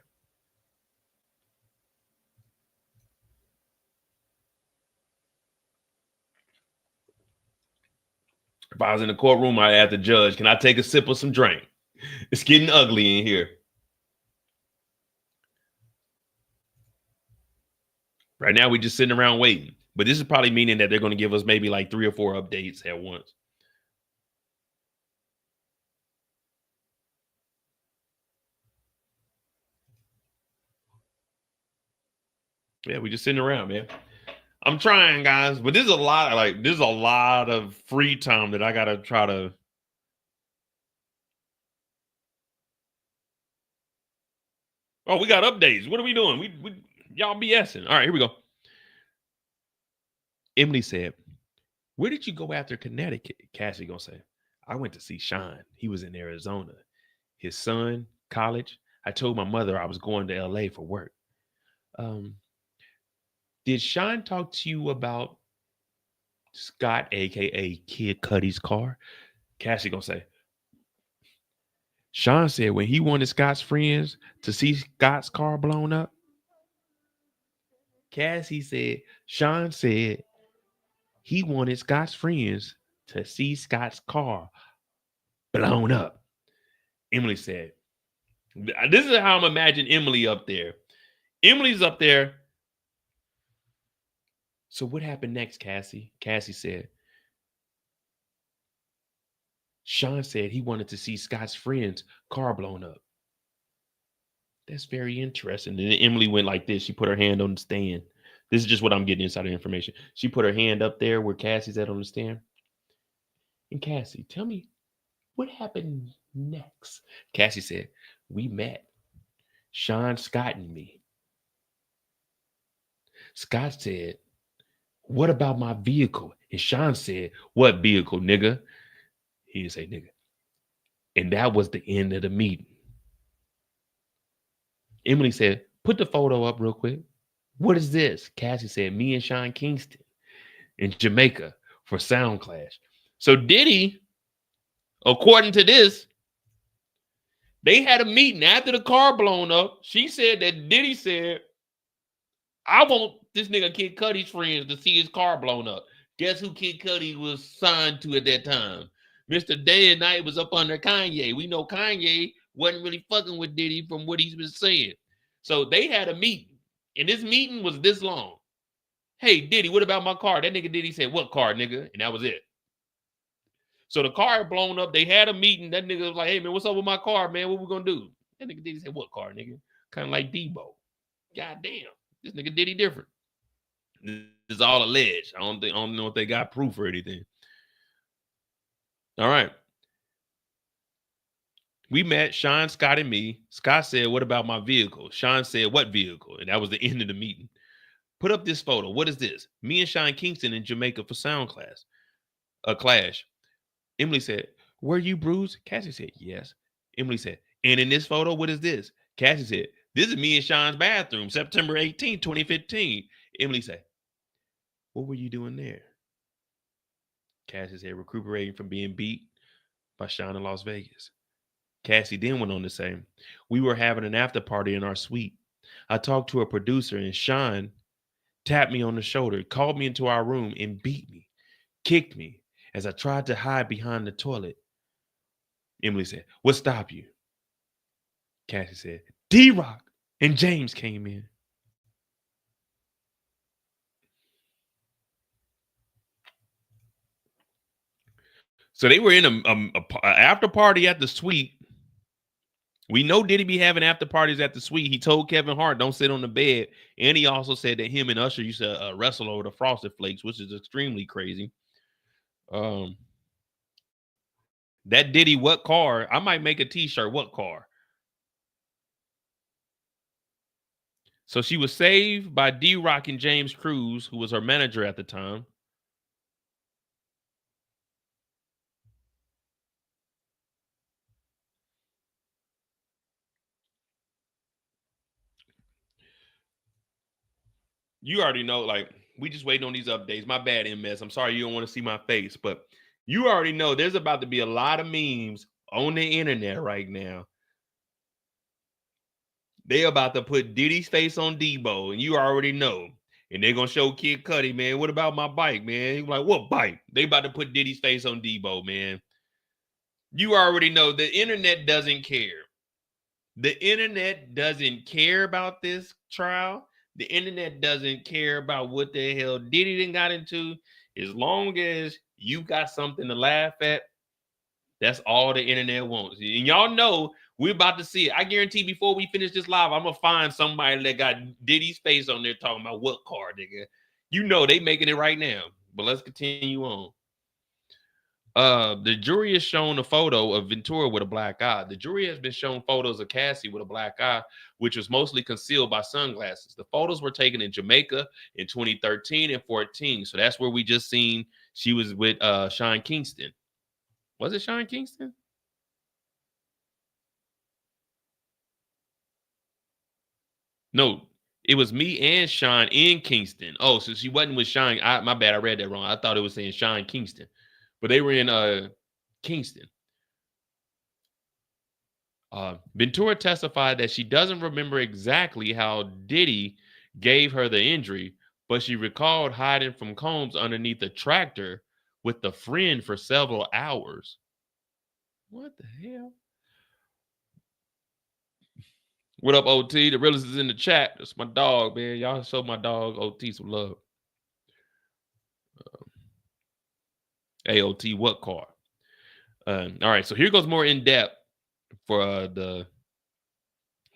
If I was in the courtroom, I'd ask the judge, can I take a sip of some drink? It's getting ugly in here. Right now, we're just sitting around waiting. But this is probably meaning that they're going to give us maybe like 3 or 4 updates at once. Yeah, we're just sitting around, man. I'm trying, guys, but there's a lot of free time that I got to try to. Oh, we got updates. What are we doing? We y'all BSing. All right, here we go. Emily said, where did you go after Connecticut? Cassie gonna say, I went to see Sean. He was in Arizona. His son, college. I told my mother I was going to LA for work. Did Sean talk to you about Scott, aka Kid Cudi's car? Cassie gonna say, Sean said when he wanted Scott's friends to see Scott's car blown up. Cassie said, Sean said he wanted Scott's friends to see Scott's car blown up. Emily said, this is how I'm imagining Emily up there. Emily's up there. So what happened next, Cassie? Cassie said, Sean said he wanted to see Scott's friend's car blown up. That's very interesting. And then Emily went like this. She put her hand on the stand. This is just what I'm getting inside of information. She put her hand up there where Cassie's at on the stand. And Cassie, tell me what happened next. Cassie said, we met. Sean, Scott, and me. Scott said, what about my vehicle? And Sean said, what vehicle, nigga? He didn't say nigga. And that was the end of the meeting. Emily said, put the photo up real quick. What is this? Cassie said, me and Sean Kingston in Jamaica for Sound Clash. So Diddy, according to this, they had a meeting after the car blown up. She said that Diddy said, I want this nigga Kid Cudi's friends to see his car blown up. Guess who Kid Cudi was signed to at that time? Mr. Day and Night was up under Kanye. We know Kanye wasn't really fucking with Diddy from what he's been saying. So they had a meeting, and this meeting was this long. Hey, Diddy, what about my car? That nigga Diddy said, what car, nigga? And that was it. So the car had blown up. They had a meeting. That nigga was like, hey, man, what's up with my car, man? What we gonna do? That nigga Diddy said, what car, nigga? Kind of like Debo. God damn. This nigga Diddy different. This is all alleged. I don't know if they got proof or anything. All right. We met, Sean, Scott, and me. Scott said, what about my vehicle? Sean said, what vehicle? And that was the end of the meeting. Put up this photo. What is this? Me and Sean Kingston in Jamaica for Sound Clash. A clash. Emily said, were you bruised? Cassie said, yes. Emily said, and in this photo, what is this? Cassie said, this is me in Sean's bathroom, September 18, 2015. Emily said, what were you doing there? Cassie said, recuperating from being beat by Sean in Las Vegas. Cassie then went on to say, we were having an after party in our suite. I talked to a producer and Sean tapped me on the shoulder, called me into our room and beat me, kicked me as I tried to hide behind the toilet. Emily said, what stopped you? Cassie said, D-Rock and James came in. So they were in a after party at the suite. We know Diddy be having after parties at the suite. He told Kevin Hart, don't sit on the bed. And he also said that him and Usher used to wrestle over the Frosted Flakes, which is extremely crazy. That Diddy, what car? I might make a t-shirt. What car? So she was saved by D-Rock and James Cruz, who was her manager at the time. You already know, like, we just waiting on these updates. My bad, MS. I'm sorry you don't want to see my face, but you already know there's about to be a lot of memes on the internet right now. They about to put Diddy's face on Debo, and you already know. And they're going to show Kid Cudi, man, what about my bike, man? He's like, what bike? They about to put Diddy's face on Debo, man. You already know the internet doesn't care. The internet doesn't care about this trial. The internet doesn't care about what the hell Diddy done got into. As long as you got something to laugh at, that's all the internet wants. And y'all know we're about to see it. I guarantee before we finish this live, I'm going to find somebody that got Diddy's face on there talking about what car, nigga. You know they making it right now. But let's continue on. The jury has shown a photo of Ventura with a black eye. The jury has been shown photos of Cassie with a black eye, which was mostly concealed by sunglasses. The photos were taken in Jamaica in 2013 and 14. So that's where we just seen she was with Sean Kingston. Was it Sean Kingston? No, it was me and Sean in Kingston. Oh, so she wasn't with Sean. My bad, I read that wrong. I thought it was saying Sean Kingston. But they were in Kingston. Ventura testified that she doesn't remember exactly how Diddy gave her the injury, but she recalled hiding from Combs underneath a tractor with a friend for several hours. What the hell? What up, OT? The realist is in the chat. That's my dog, man. Y'all show my dog OT some love. Hey, OT, what car? All right, so here goes more in depth for the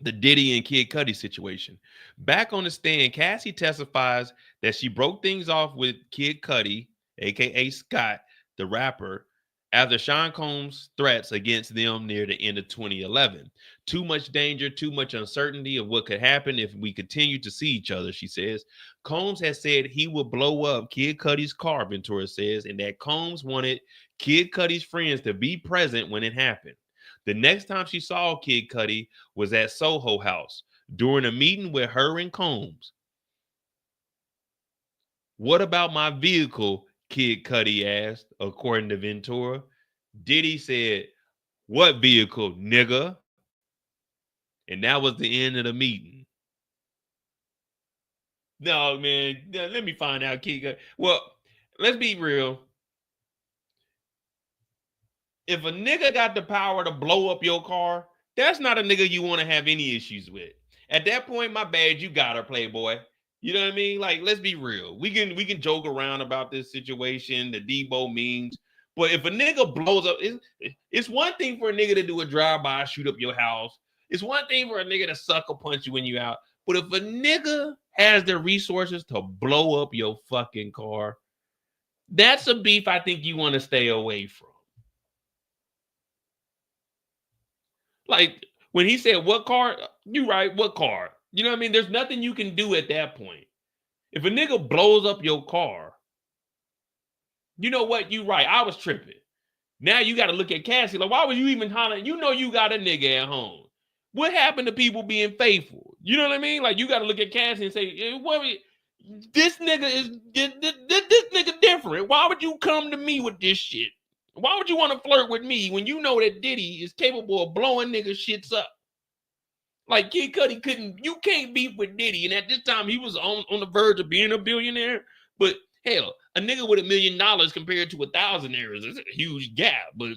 the Diddy and Kid Cudi situation. Back on the stand, Cassie testifies that she broke things off with Kid Cudi, aka Scott, the rapper, after Sean Combs' threats against them near the end of 2011. Too much danger, too much uncertainty of what could happen if we continue to see each other, she says. Combs has said he would blow up Kid Cudi's car, Ventura says, and that Combs wanted Kid Cudi's friends to be present when it happened. The next time she saw Kid Cudi was at Soho House during a meeting with her and Combs. What about my vehicle? Kid Cudi asked, according to Ventura. Diddy said, what vehicle, nigga? And that was the end of the meeting. No, man, let me find out, Kid Cudi. Well, let's be real. If a nigga got the power to blow up your car, that's not a nigga you want to have any issues with. At that point, my bad, you got her, Playboy. You know what I mean? Like, let's be real. We can joke around about this situation, the Debo memes, but if a nigga blows up, it's one thing for a nigga to do a drive-by, shoot up your house. It's one thing for a nigga to sucker punch you when you out. But if a nigga has the resources to blow up your fucking car, that's a beef I think you want to stay away from. Like, when he said, what car? You right, what car? You know what I mean? There's nothing you can do at that point. If a nigga blows up your car, you know what? You right. I was tripping. Now you got to look at Cassie. Like, why was you even hollering? You know you got a nigga at home. What happened to people being faithful? You know what I mean? Like, you got to look at Cassie and say, this nigga is this nigga different. Why would you come to me with this shit? Why would you want to flirt with me when you know that Diddy is capable of blowing nigga shits up? Like, Kid Cudi you can't beef with Diddy. And at this time, he was on the verge of being a billionaire. But hell, a nigga with $1 million compared to 1,000 errors is a huge gap. But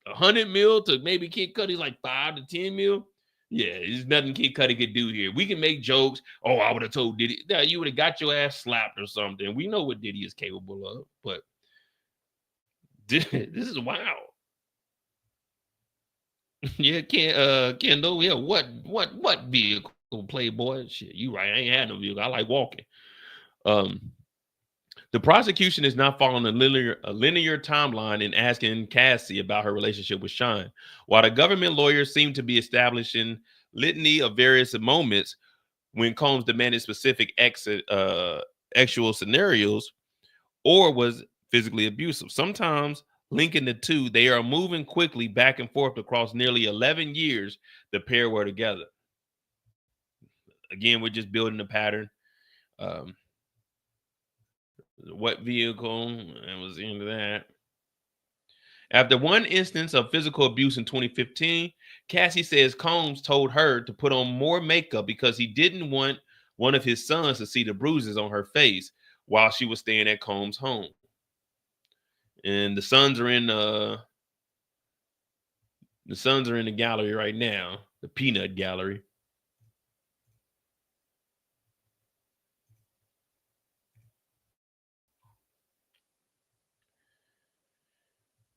100 mil to maybe Kid Cudi's like 5 to 10 mil. Yeah, there's nothing Kid Cudi could do here. We can make jokes. Oh, I would have told Diddy. Yeah, you would have got your ass slapped or something. We know what Diddy is capable of. But this is wild. Yeah, Kendall. Yeah, what vehicle, Playboy? Shit, you right. I ain't had no vehicle. I like walking. The prosecution is not following a linear timeline in asking Cassie about her relationship with Sean, while the government lawyers seem to be establishing litany of various moments when Combs demanded specific actual scenarios or was physically abusive. Sometimes linking the two, they are moving quickly back and forth across nearly 11 years. The pair were together. Again, we're just building a pattern. What vehicle? And was into that. After one instance of physical abuse in 2015, Cassie says Combs told her to put on more makeup because he didn't want one of his sons to see the bruises on her face while she was staying at Combs' home. And the sons are in the gallery right now, the peanut gallery.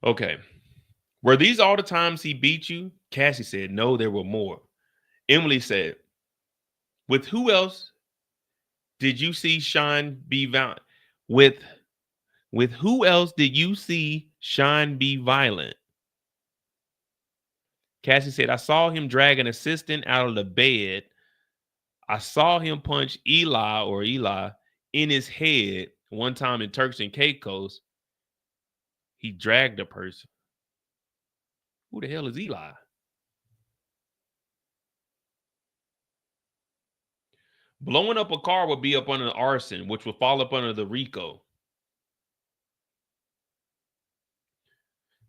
Okay. Were these all the times he beat you? Cassie said, no, there were more. Emily said, with who else did you see Sean be violent? With who else did you see Sean be violent? Cassie said, I saw him drag an assistant out of the bed. I saw him punch Eli in his head one time in Turks and Caicos. He dragged a person. Who the hell is Eli? Blowing up a car would be up under the arson, which would fall up under the RICO.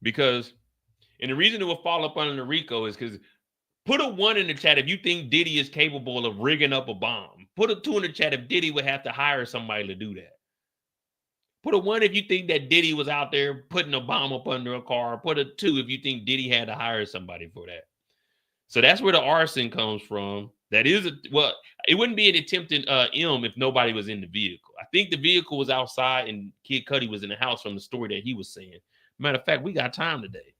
Because, and the reason it will fall up under the RICO is because put a 1 in the chat if you think Diddy is capable of rigging up a bomb. Put a 2 in the chat if Diddy would have to hire somebody to do that. Put a 1 if you think that Diddy was out there putting a bomb up under a car. Put a 2 if you think Diddy had to hire somebody for that. So that's where the arson comes from. That is, it wouldn't be an attempted M if nobody was in the vehicle. I think the vehicle was outside and Kid Cudi was in the house from the story that he was saying. Matter of fact, we got time today.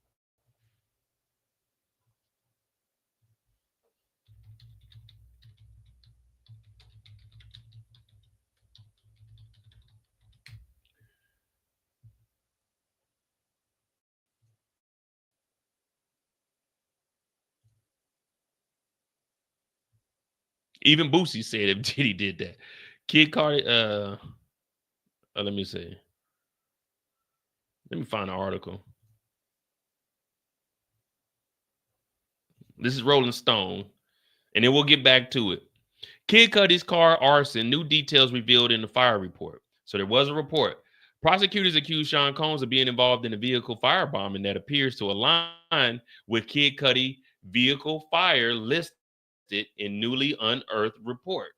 Even Boosie said if Diddy did that. Kid Cudi, let me see. Let me find an article. This is Rolling Stone, and then we'll get back to it. Kid Cudi's car arson, new details revealed in the fire report. So there was a report. Prosecutors accused Sean Combs of being involved in a vehicle firebombing that appears to align with Kid Cudi vehicle fire listed in newly unearthed report.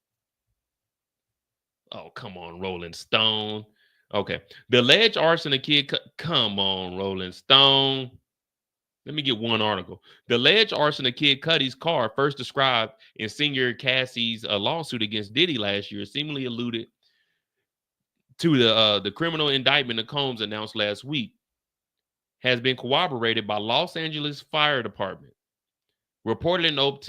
Oh, come on, Rolling Stone. Okay. The alleged arson of Kid Cudi. Come on, Rolling Stone. Let me get one article. The alleged arson of Kid Cudi's car, first described in Senior Cassie's lawsuit against Diddy last year, seemingly alluded to the criminal indictment that Combs announced last week, has been corroborated by Los Angeles Fire Department. Reported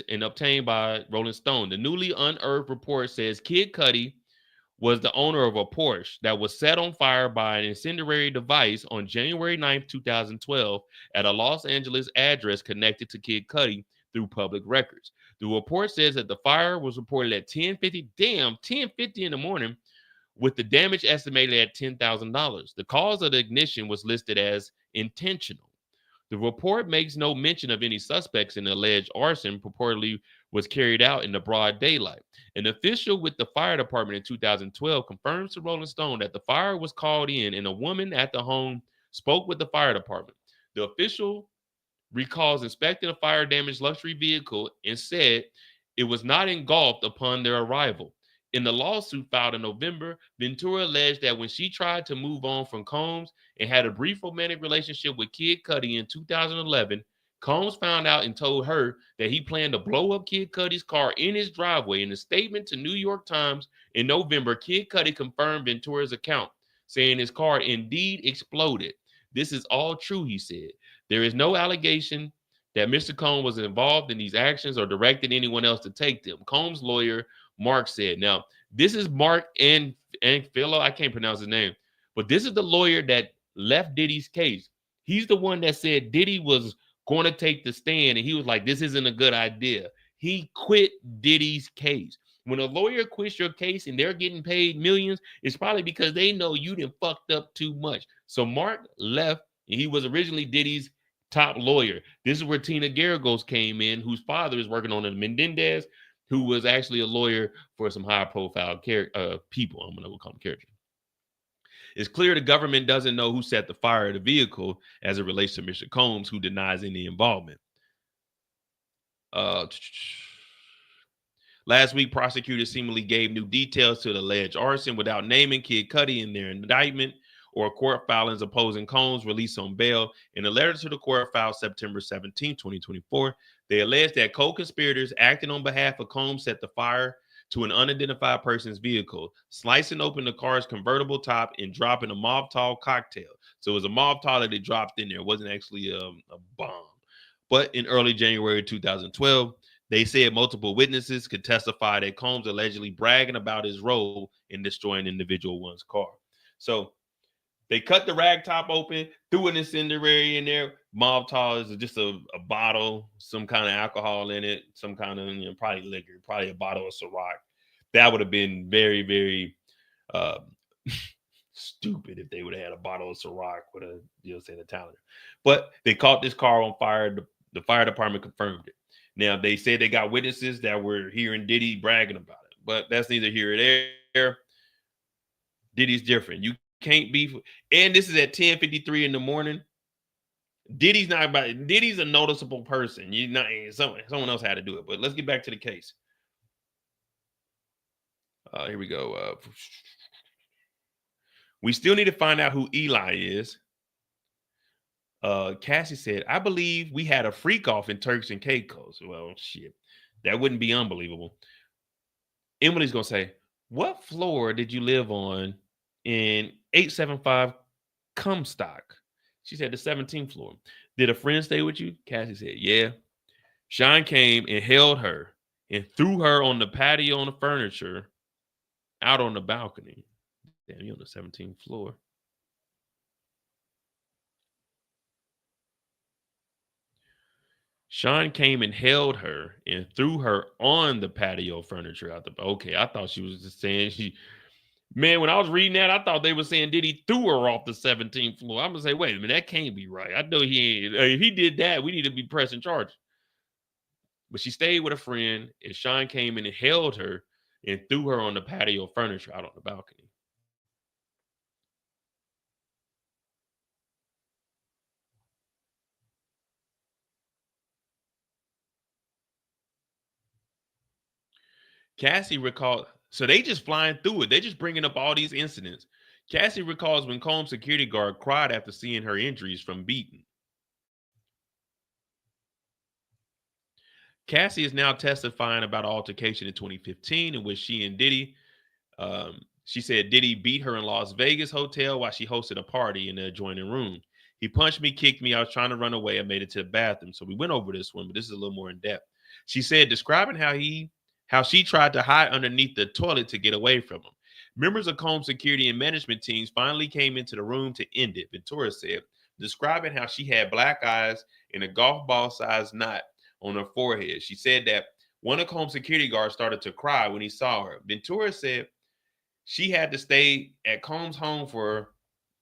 and obtained by Rolling Stone. The newly unearthed report says Kid Cudi was the owner of a Porsche that was set on fire by an incendiary device on January 9th, 2012 at a Los Angeles address connected to Kid Cudi through public records. The report says that the fire was reported at 10:50 in the morning, with the damage estimated at $10,000. The cause of the ignition was listed as intentional. The report makes no mention of any suspects in the alleged arson purportedly was carried out in the broad daylight. An official with the fire department in 2012 confirms to Rolling Stone that the fire was called in and a woman at the home spoke with the fire department. The official recalls inspecting a fire-damaged luxury vehicle and said it was not engulfed upon their arrival. In the lawsuit filed in November, Ventura alleged that when she tried to move on from Combs and had a brief romantic relationship with Kid Cudi in 2011, Combs found out and told her that he planned to blow up Kid Cudi's car in his driveway. In a statement to New York Times in November, Kid Cudi confirmed Ventura's account, saying his car indeed exploded. This is all true, he said. There is no allegation that Mr. Combs was involved in these actions or directed anyone else to take them. Combs' lawyer, Mark, said. Now, this is Mark and Philo. I can't pronounce his name, but this is the lawyer that left Diddy's case. He's the one that said Diddy was going to take the stand, and he was like, this isn't a good idea. He quit Diddy's case. When a lawyer quits your case and they're getting paid millions, it's probably because they know you done fucked up too much. So Mark left, and he was originally Diddy's top lawyer. This is where Tina Garagos came in, whose father is working on the Menendez, who was actually a lawyer for some high-profile people. I'm going to call them characters. It's clear the government doesn't know who set the fire of the vehicle as it relates to Mr. Combs, who denies any involvement. Last week, prosecutors seemingly gave new details to the alleged arson without naming Kid Cudi in their indictment or court filings opposing Combs' release on bail. In a letter to the court filed September 17, 2024, they alleged that co-conspirators acting on behalf of Combs set the fire to an unidentified person's vehicle, slicing open the car's convertible top and dropping a Molotov cocktail. So it was a Molotov that they dropped in there. It wasn't actually a bomb. But in early January 2012, they said multiple witnesses could testify that Combs allegedly bragging about his role in destroying individual one's car. So they cut the rag top open, threw an incendiary in there. Molotov is just a bottle, some kind of alcohol in it, some kind of, probably liquor, probably a bottle of Ciroc. That would have been very, very stupid if they would have had a bottle of Ciroc with a, say, the talent. But they caught this car on fire. The fire department confirmed it. Now, they said they got witnesses that were hearing Diddy bragging about it, but that's neither here or there. Diddy's different. You can't be, and this is at 10:53 in the morning. Diddy's not about. Diddy's a noticeable person. You not someone else had to do it. But let's get back to the case. Here we go. We still need to find out who Eli is. Cassie said, I believe we had a freak off in Turks and Caicos. Well, shit, that wouldn't be unbelievable. Emily's gonna say, what floor did you live on in 875 Comstock? She said the 17th floor. Did a friend stay with you? Cassie said, yeah. Sean came and held her and threw her on the patio on the furniture out on the balcony. Damn, you're on the 17th floor. Sean came and held her and threw her on the patio furniture out the. Okay, I thought she was just saying she. Man, when I was reading that, I thought they were saying Diddy threw her off the 17th floor. I'm gonna say, wait a minute, that can't be right. I know he ain't. If he did that, we need to be pressing charges. But she stayed with a friend, and Sean came in and held her and threw her on the patio furniture out on the balcony. Cassie recalled, so they just flying through it. They just bringing up all these incidents. Cassie recalls when Combs' security guard cried after seeing her injuries from beating. Cassie is now testifying about an altercation in 2015 in which she and Diddy, she said Diddy beat her in Las Vegas hotel while she hosted a party in the adjoining room. He punched me, kicked me. I was trying to run away. I made it to the bathroom. So we went over this one, but this is a little more in depth. She said, describing how she tried to hide underneath the toilet to get away from him. Members of Combs' security and management teams finally came into the room to end it, Ventura said, describing how she had black eyes and a golf ball sized knot on her forehead. She said that one of Combs' security guards started to cry when he saw her. Ventura said she had to stay at Combs' home for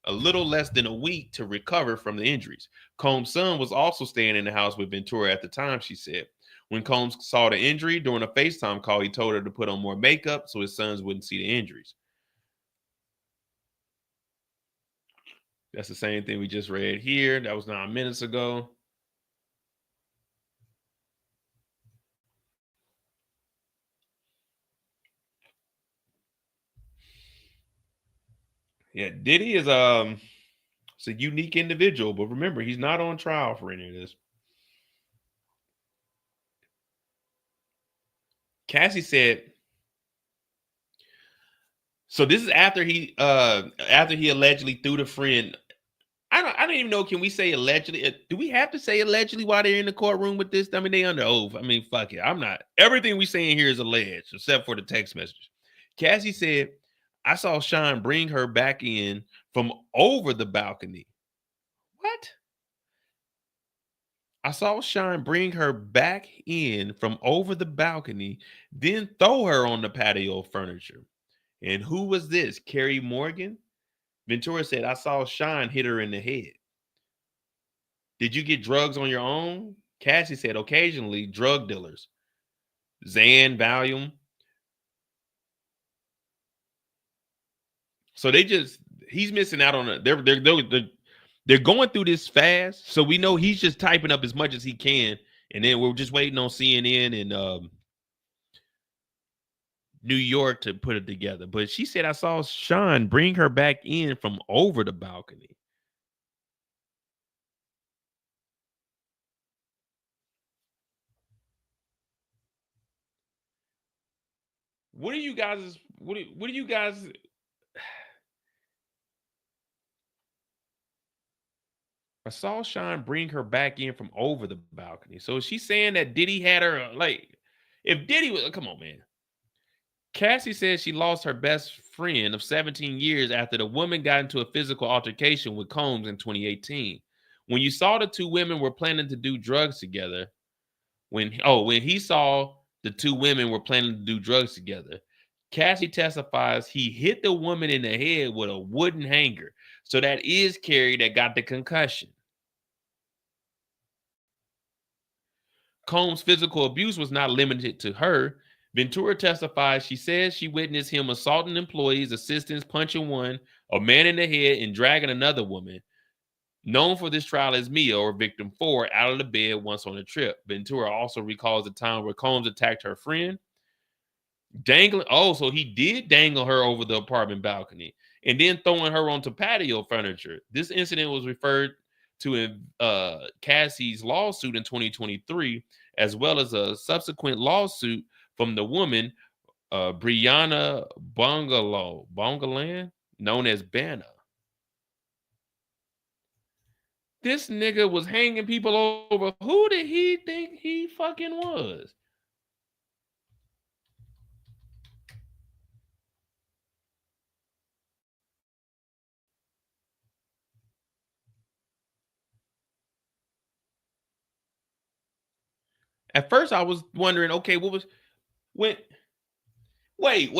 a little less than a week to recover from the injuries. Combs' son was also staying in the house with Ventura at the time, she said. When Combs saw the injury during a FaceTime call, he told her to put on more makeup so his sons wouldn't see the injuries. That's the same thing we just read here. That was 9 minutes ago. Yeah, Diddy is it's a unique individual, but remember, he's not on trial for any of this. Cassie said, so this is after he allegedly threw the friend. I don't even know. Can we say allegedly? Do we have to say allegedly while they're in the courtroom with this? I mean, they under oath. I mean, fuck it. I'm not. Everything we saying here is alleged, except for the text messages. Cassie said, I saw Sean bring her back in from over the balcony. What? I saw Sean bring her back in from over the balcony, then throw her on the patio furniture. And who was this? Carrie Morgan? Ventura said, I saw Sean hit her in the head. Did you get drugs on your own? Cassie said, occasionally, drug dealers. Xan, Valium. So he's missing out on it. They're going through this fast. So we know he's just typing up as much as he can. And then we're just waiting on CNN and New York to put it together. But she said, I saw Sean bring her back in from over the balcony. What are you guys? What do you guys? I saw Sean bring her back in from over the balcony. So she's saying that Diddy had her like, if Diddy was, come on, man. Cassie says she lost her best friend of 17 years after the woman got into a physical altercation with Combs in 2018. When you saw the two women were planning to do drugs together, when he saw the two women were planning to do drugs together, Cassie testifies he hit the woman in the head with a wooden hanger. So that is Carrie that got the concussion. Combs' physical abuse was not limited to her. Ventura testifies she says she witnessed him assaulting employees, assistants, punching one, a man in the head, and dragging another woman, known for this trial as Mia, or victim 4, out of the bed once on a trip. Ventura also recalls the time where Combs attacked her friend, dangling. Oh, so he did dangle her over the apartment balcony and then throwing her onto patio furniture. This incident was referred to in Cassie's lawsuit in 2023, as well as a subsequent lawsuit from the woman, Brianna Bongalan, known as Banna. This nigga was hanging people over. Who did he think he fucking was? At first, I was wondering, okay, what was when? Wait.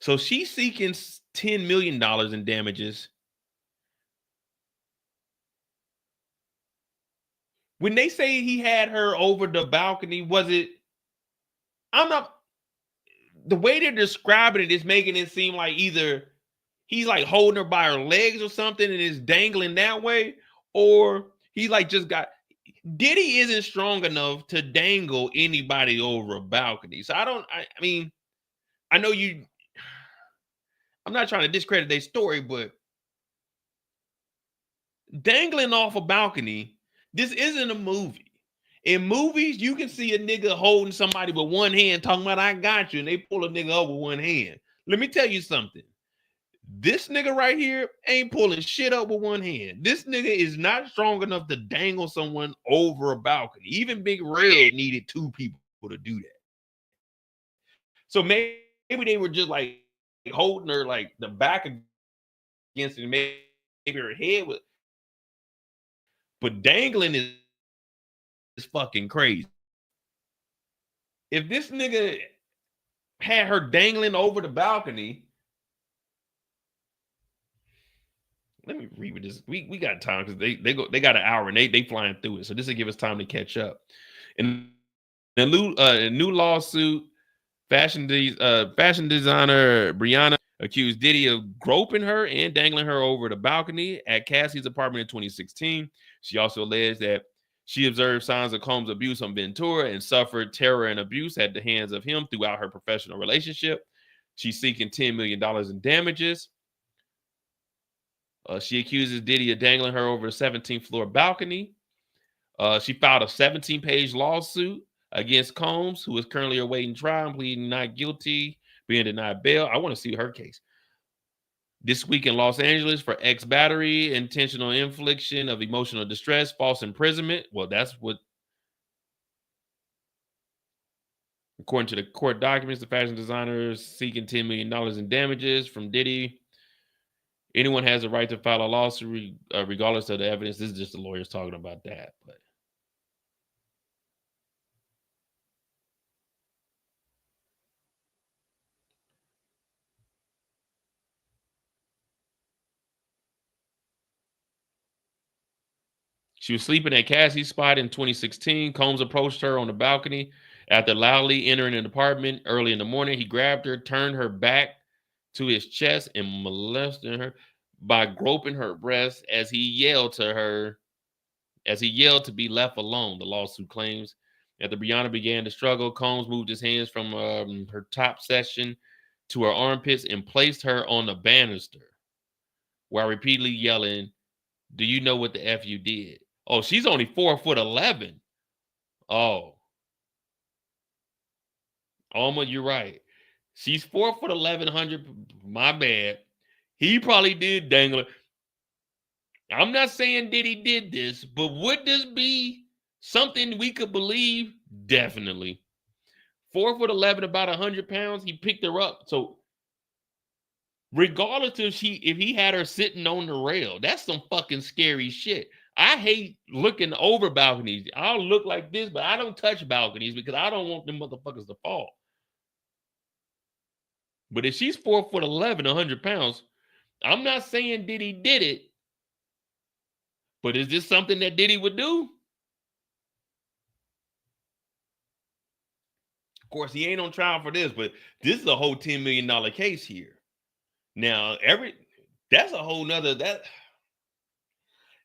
So she's seeking $10 million in damages. When they say he had her over the balcony, was it? I'm not. The way they're describing it is making it seem like either he's like holding her by her legs or something and is dangling that way, or he like just got. Diddy isn't strong enough to dangle anybody over a balcony. So I mean, I know you. I'm not trying to discredit their story, but dangling off a balcony, this isn't a movie. In movies, you can see a nigga holding somebody with one hand, talking about I got you, and they pull a nigga up with one hand. Let me tell you something. This nigga right here ain't pulling shit up with one hand. This nigga is not strong enough to dangle someone over a balcony. Even Big Red needed two people to do that. So maybe they were just like holding her like the back against it, maybe her head was, but dangling is fucking crazy. If this nigga had her dangling over the balcony, let me read with this. We got time because they got an hour and they flying through it. So this will give us time to catch up. And the new lawsuit, fashion designer Brianna accused Diddy of groping her and dangling her over the balcony at Cassie's apartment in 2016. She also alleged that she observed signs of Combs' abuse on Ventura and suffered terror and abuse at the hands of him throughout her professional relationship. She's seeking $10 million in damages. She accuses Diddy of dangling her over a 17th floor balcony. She filed a 17-page lawsuit against Combs, who is currently awaiting trial and pleading not guilty, being denied bail. I want to see her case. This week in Los Angeles for battery, intentional infliction of emotional distress, false imprisonment. Well, that's what, according to the court documents, the fashion designer is seeking $10 million in damages from Diddy. Anyone has a right to file a lawsuit regardless of the evidence. This is just the lawyers talking about that. But she was sleeping at Cassie's spot in 2016. Combs approached her on the balcony after loudly entering an apartment early in the morning. He grabbed her, turned her back to his chest, and molested her by groping her breast as he yelled to be left alone, the lawsuit claims. After Brianna began to struggle, Combs moved his hands from her top section to her armpits and placed her on the banister while repeatedly yelling, "Do you know what the F you did?" Oh, she's only 4'11". Oh. Alma, you're right. She's 4'11", 100. My bad. He probably did dangle. I'm not saying Diddy did this, but would this be something we could believe? Definitely. 4'11", about 100 pounds. He picked her up. So regardless if he had her sitting on the rail, that's some fucking scary shit. I hate looking over balconies. I'll look like this, but I don't touch balconies because I don't want them motherfuckers to fall. But if she's 4'11", 100 pounds, I'm not saying Diddy did it, but is this something that Diddy would do? Of course, he ain't on trial for this, but this is a whole $10 million case here. Now, that's a whole nother, that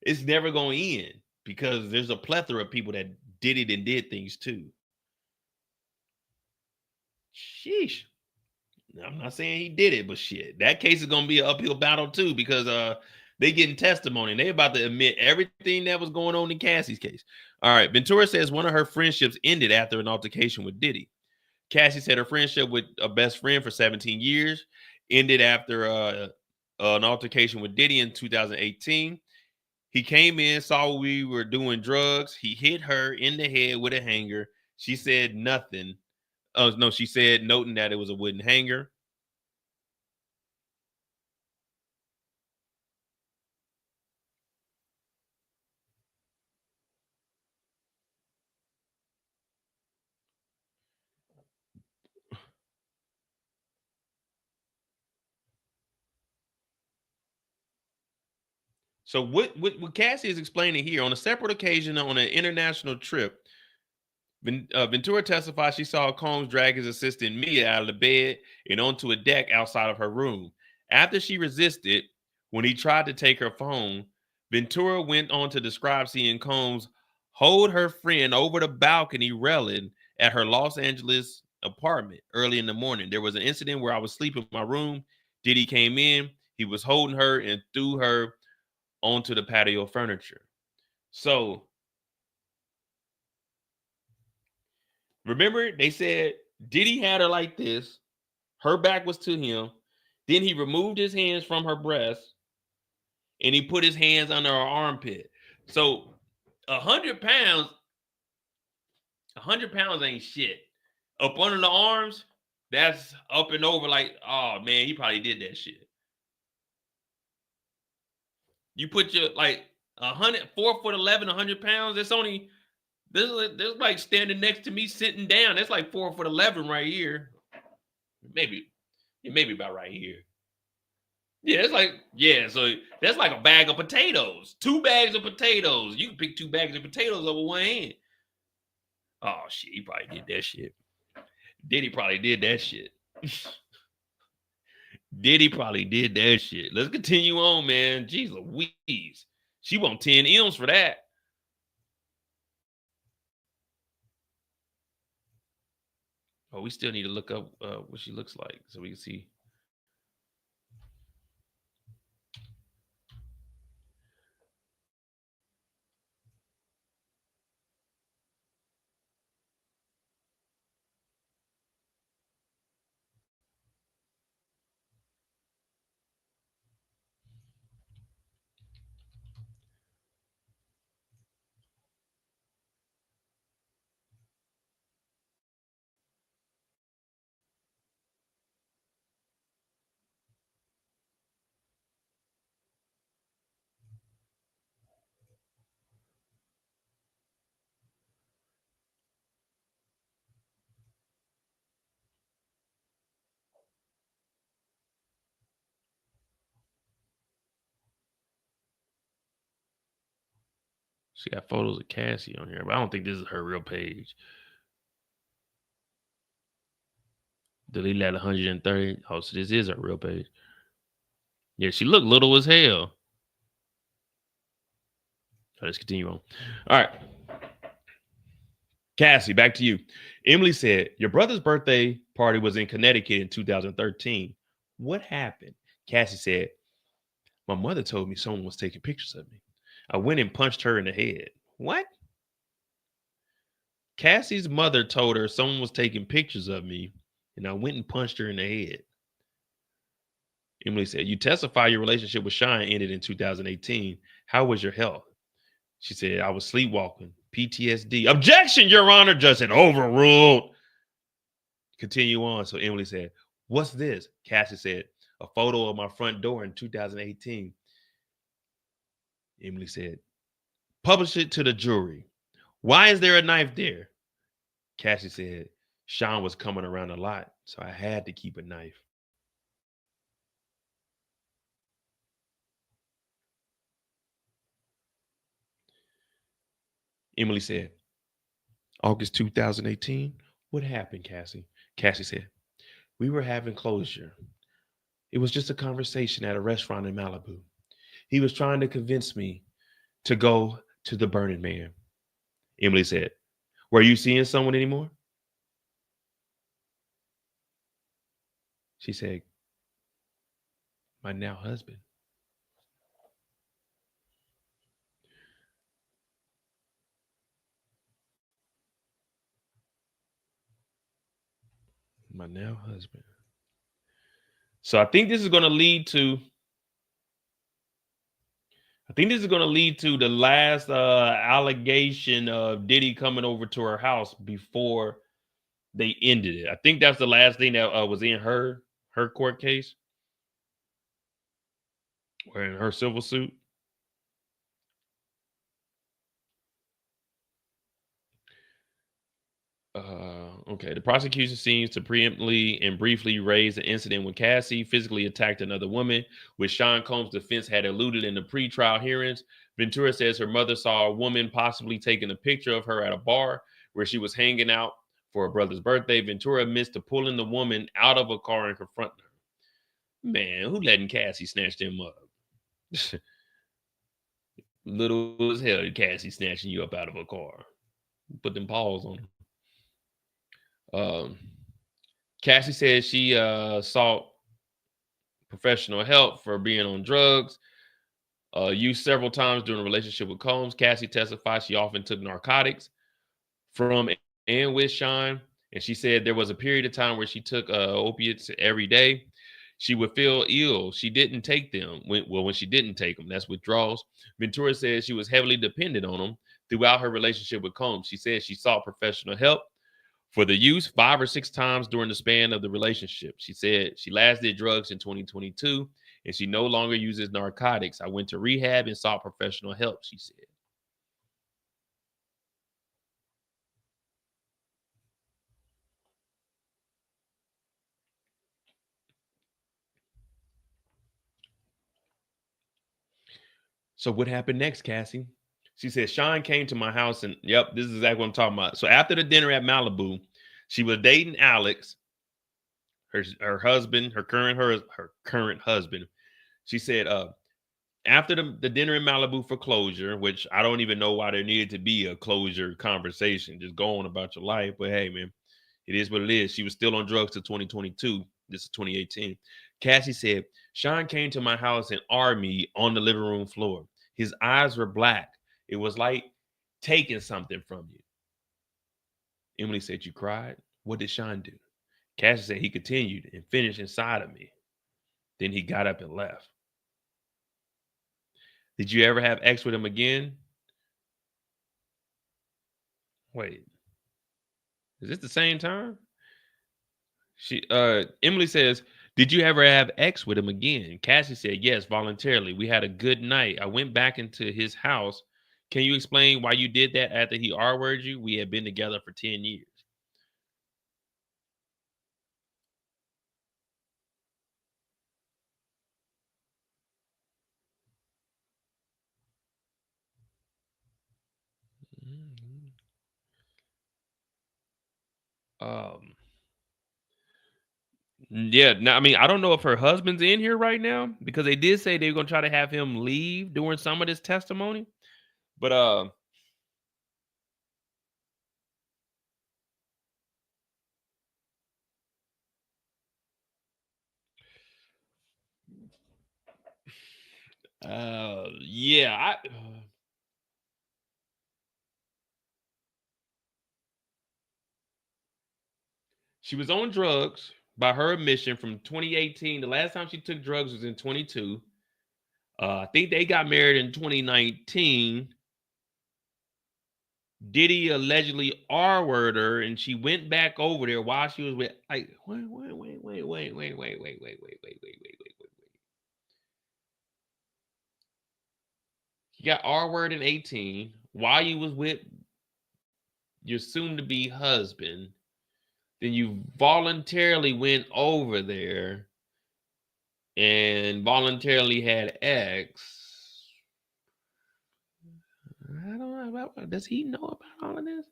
it's never going to end because there's a plethora of people that did it and did things too. Sheesh. I'm not saying he did it, but shit, that case is going to be an uphill battle too because they getting testimony and they about to admit everything that was going on in Cassie's case. All right, Ventura says one of her friendships ended after an altercation with Diddy. Cassie said her friendship with a best friend for 17 years ended after an altercation with Diddy in 2018. He came in, saw we were doing drugs. He hit her in the head with a hanger. She said nothing. Oh, no, she said, noting that it was a wooden hanger. So what Cassie is explaining here, on a separate occasion on an international trip, Ventura testified she saw Combs drag his assistant Mia out of the bed and onto a deck outside of her room. After she resisted, when he tried to take her phone, Ventura went on to describe seeing Combs hold her friend over the balcony railing at her Los Angeles apartment early in the morning. There was an incident where I was sleeping in my room. Diddy came in. He was holding her and threw her onto the patio furniture. So remember, they said Diddy had her like this. Her back was to him. Then he removed his hands from her breast and he put his hands under her armpit. So 100 pounds, 100 pounds ain't shit. Up under the arms, that's up and over like, oh man, he probably did that shit. You put your like 4'11", 100 pounds. That's only this like standing next to me sitting down. That's like 4'11" right here. Maybe about right here. Yeah, it's like, yeah, so that's like a bag of potatoes. 2 bags of potatoes. You can pick 2 bags of potatoes over one hand. Oh shit, he probably did that shit. Diddy probably did that shit. Diddy probably did that shit. Let's continue on, man. Jeez Louise. She want 10 M's for that. Oh, we still need to look up what she looks like so we can see. She got photos of Cassie on here, but I don't think this is her real page. Delete at 130. Oh, so this is her real page. Yeah, she looked little as hell. Let's continue on. All right. Cassie, back to you. Emily said, your brother's birthday party was in Connecticut in 2013. What happened? Cassie said, my mother told me someone was taking pictures of me. I went and punched her in the head. What? Cassie's mother told her someone was taking pictures of me, and I went and punched her in the head. Emily said, you testify your relationship with Shine ended in 2018. How was your health? She said, I was sleepwalking, PTSD. Objection, Your Honor. Judge said, overruled. Continue on. So Emily said, what's this? Cassie said, a photo of my front door in 2018. Emily said, publish it to the jury. Why is there a knife there? Cassie said, Sean was coming around a lot, so I had to keep a knife. Emily said, August 2018, what happened, Cassie? Cassie said, we were having closure. It was just a conversation at a restaurant in Malibu. He was trying to convince me to go to the Burning Man. Emily said, were you seeing someone anymore? She said, my now husband. My now husband. So I think this is going to lead to the last allegation of Diddy coming over to her house before they ended it. I think that's the last thing that was in her court case or in her civil suit. Okay, the prosecution seems to preemptively and briefly raise the incident when Cassie physically attacked another woman, which Sean Combs' defense had eluded in the pretrial hearings. Ventura says her mother saw a woman possibly taking a picture of her at a bar where she was hanging out for her brother's birthday. Ventura admits to pulling the woman out of a car and confronting her. Man, who letting Cassie snatch them up? Little as hell, Cassie snatching you up out of a car. Put them paws on her. Cassie says she sought professional help for being on drugs, used several times during a relationship with Combs. Cassie testified she often took narcotics from and with Sean, and she said there was a period of time where she took opiates every day. She would feel ill. She didn't take them. When she didn't take them, that's withdrawals. Ventura says she was heavily dependent on them throughout her relationship with Combs. She said she sought professional help for the use 5 or 6 times during the span of the relationship. She said she last did drugs in 2022 and she no longer uses narcotics. I went to rehab and sought professional help, she said. So what happened next, Cassie? She said, Sean came to my house and, yep, this is exactly what I'm talking about. So after the dinner at Malibu, she was dating Alex, her husband, her current husband. She said, after the dinner in Malibu for closure, which I don't even know why there needed to be a closure conversation, just go on about your life. But hey, man, it is what it is. She was still on drugs till 2022. This is 2018. Cassie said, Sean came to my house and armed me on the living room floor. His eyes were black. It was like taking something from you. Emily said, you cried? What did Sean do? Cassie said he continued and finished inside of me. Then he got up and left. Did you ever have sex with him again? Wait, is this the same time? Emily says, did you ever have sex with him again? Cassie said, yes, voluntarily. We had a good night. I went back into his house. Can you explain why you did that after he R-worded you? We had been together for 10 years. Yeah, now I mean, I don't know if her husband's in here right now because they did say they were gonna try to have him leave during some of this testimony. But yeah, she was on drugs by her admission from 2018. The last time she took drugs was in 22. I think they got married in 2019. Diddy allegedly R-worded her, and she went back over there while she was with. Like, wait. You got R-word in 18 while you was with your soon-to-be husband. Then you voluntarily went over there and voluntarily had X. I don't know about. Does he know about all of this?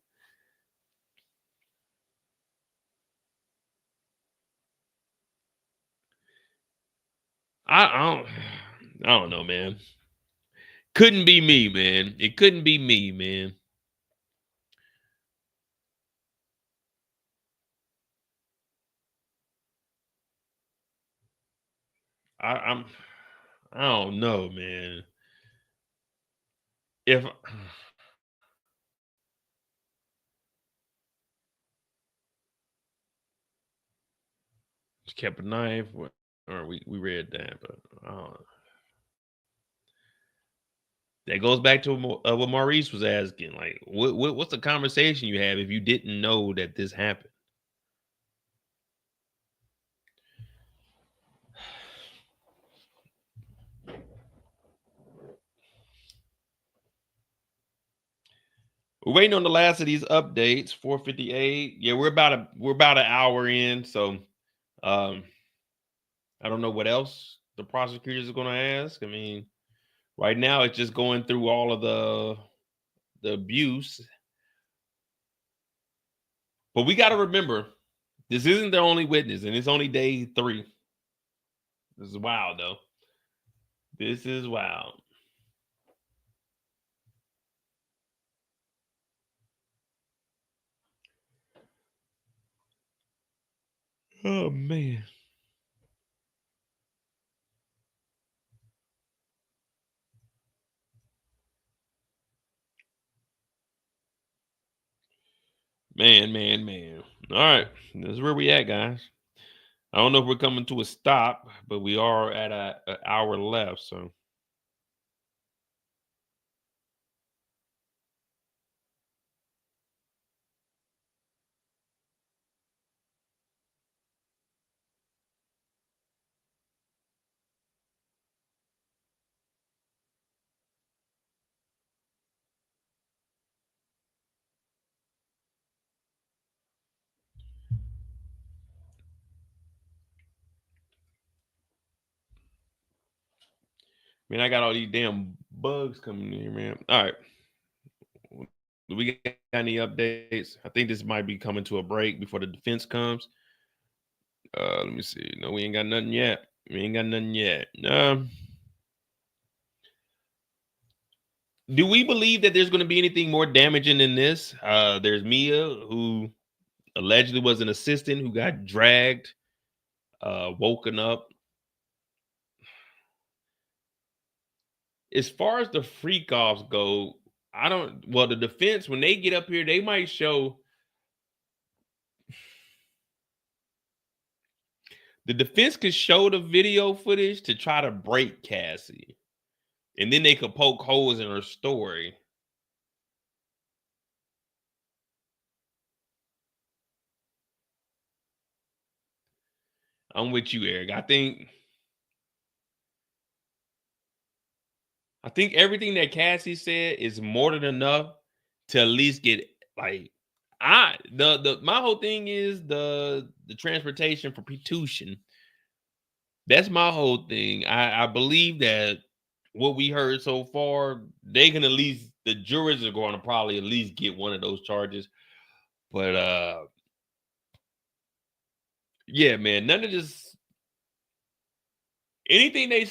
I don't know, man. Couldn't be me, man. It couldn't be me, man. I don't know, man. If she kept a knife, or we read that, but that goes back to what Maurice was asking. Like, what's the conversation you have if you didn't know that this happened? We're waiting on the last of these updates. 4:58. Yeah, we're about an hour in. So, I don't know what else the prosecutors are going to ask. I mean, right now it's just going through all of the abuse. But we got to remember, this isn't the only witness, and it's only day 3. This is wild, though. This is wild. Oh, man. Man. All right. This is where we at, guys. I don't know if we're coming to a stop, but we are at an hour left, so. Man, I got all these damn bugs coming in here, man. All right. Do we got any updates? I think this might be coming to a break before the defense comes. Let me see. No, we ain't got nothing yet. Do we believe that there's going to be anything more damaging than this? There's Mia, who allegedly was an assistant who got dragged, woken up. As far as the freak offs go, the defense, when they get up here, they might show. The defense could show the video footage to try to break Cassie. And then they could poke holes in her story. I'm with you, Eric. I think everything that Cassie said is more than enough to at least get my whole thing is the transportation for prostitution. That's my whole thing. I believe that what we heard so far, they can at least, the jurors are going to probably at least get one of those charges. But yeah, man, none of this, anything they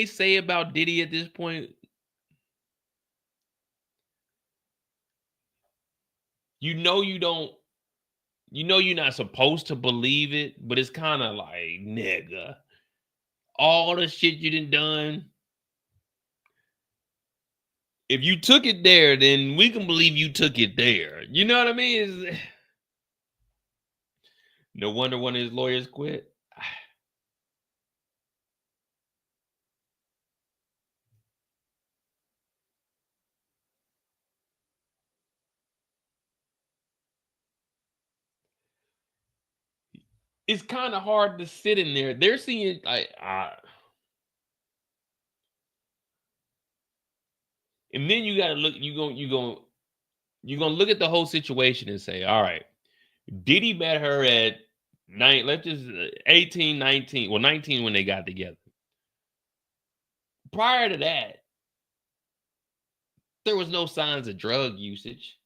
say about Diddy at this point, you're not supposed to believe it, but it's kind of like, nigga, all the shit you done. If you took it there, then we can believe you took it there. You know what I mean? No wonder one of his lawyers quit. It's kind of hard to sit in there. They're seeing and then you gotta look. You're gonna look at the whole situation and say, all right, Diddy met her at 18, 19. Well, 19 when they got together. Prior to that, there was no signs of drug usage.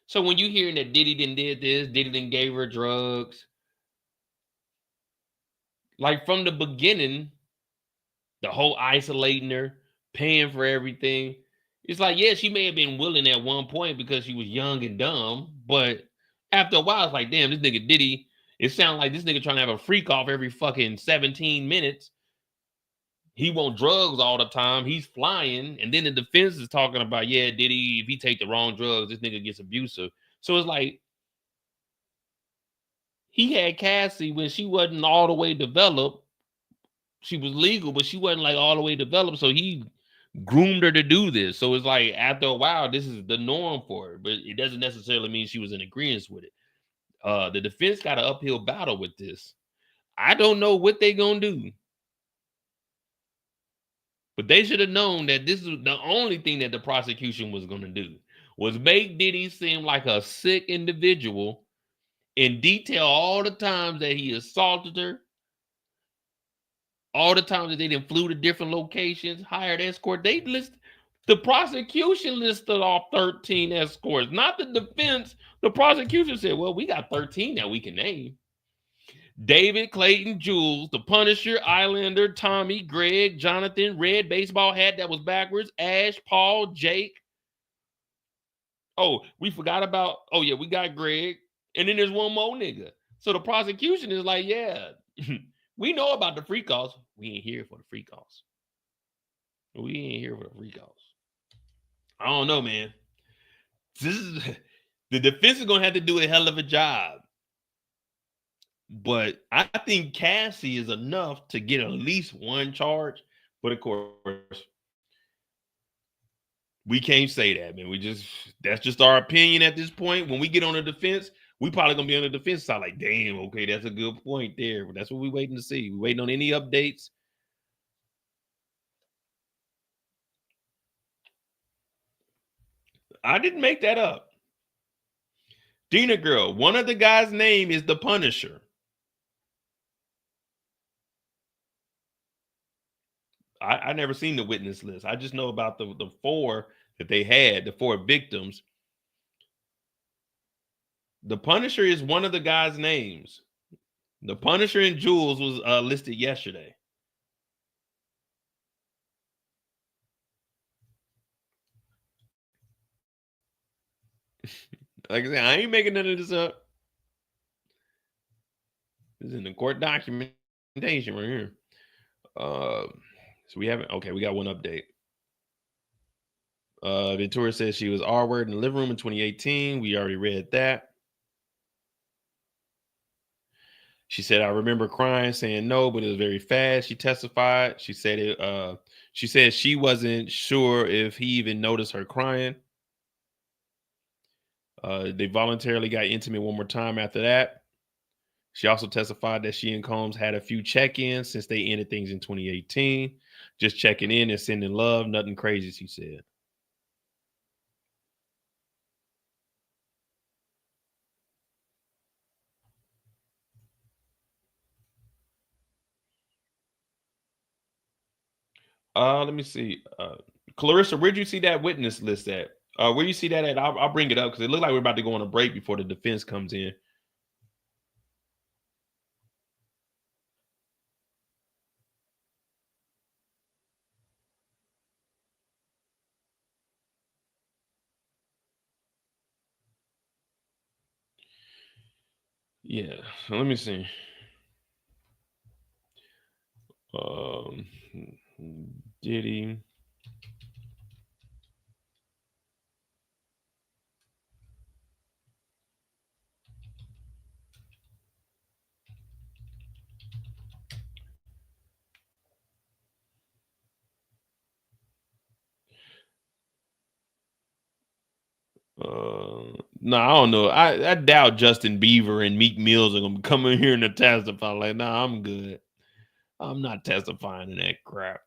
So when you hearing that Diddy did this, Diddy done gave her drugs, like from the beginning, the whole isolating her, paying for everything. It's like, yeah, she may have been willing at one point because she was young and dumb, but after a while, it's like, damn, this nigga Diddy, it sounds like this nigga trying to have a freak off every fucking 17 minutes. He want drugs all the time. He's flying. And then the defense is talking about, yeah, Diddy, if he take the wrong drugs, this nigga gets abusive. So it's like, he had Cassie when she wasn't all the way developed. She was legal, but she wasn't like all the way developed. So he groomed her to do this. So it's like, after a while, this is the norm for her, but it doesn't necessarily mean she was in agreement with it. The defense got an uphill battle with this. I don't know what they gonna do, but they should have known that this is the only thing that the prosecution was gonna do. was make Diddy seem like a sick individual and detail all the times that he assaulted her, all the times that they done flew to different locations, hired escort. The prosecution listed off 13 escorts, not the defense. The prosecution said, well, we got 13 that we can name. David, Clayton, Jules, the Punisher, Islander, Tommy, Greg, Jonathan, Red Baseball Hat that was backwards, Ash, Paul, Jake. Oh, we forgot about, oh yeah, we got Greg. And then there's one more nigga. So the prosecution is like, yeah, we know about the free calls. We ain't here for the free calls. We ain't here for the free calls. I don't know, man. The defense is going to have to do a hell of a job. But I think Cassie is enough to get at least one charge. But of course, we can't say that, man. That's just our opinion at this point. When we get on the defense, we probably gonna be on the defense side, like, damn, okay, that's a good point there. But that's what we're waiting to see. We're waiting on any updates. I didn't make that up. Dina girl, one of the guys' name is the Punisher. I never seen the witness list. I just know about the four that they had, the four victims. The Punisher is one of the guys' names. The Punisher and Jules was listed yesterday. Like I said, I ain't making none of this up. This is in the court documentation right here. So we haven't, okay, we got one update. Ventura says she was R-word in the living room in 2018. We already read that. She said, I remember crying, saying no, but it was very fast. She testified. She said she said she wasn't sure if he even noticed her crying. They voluntarily got intimate one more time after that. She also testified that she and Combs had a few check-ins since they ended things in 2018. Just checking in and sending love. Nothing crazy, she said. Let me see. Clarissa, where'd you see that witness list at? Where you see that at? I'll bring it up because it looked like we're about to go on a break before the defense comes in. Yeah, so let me see. Diddy. No, I don't know. I doubt Justin Bieber and Meek Mills are gonna come in here and testify. Like, nah, I'm good. I'm not testifying in that crap.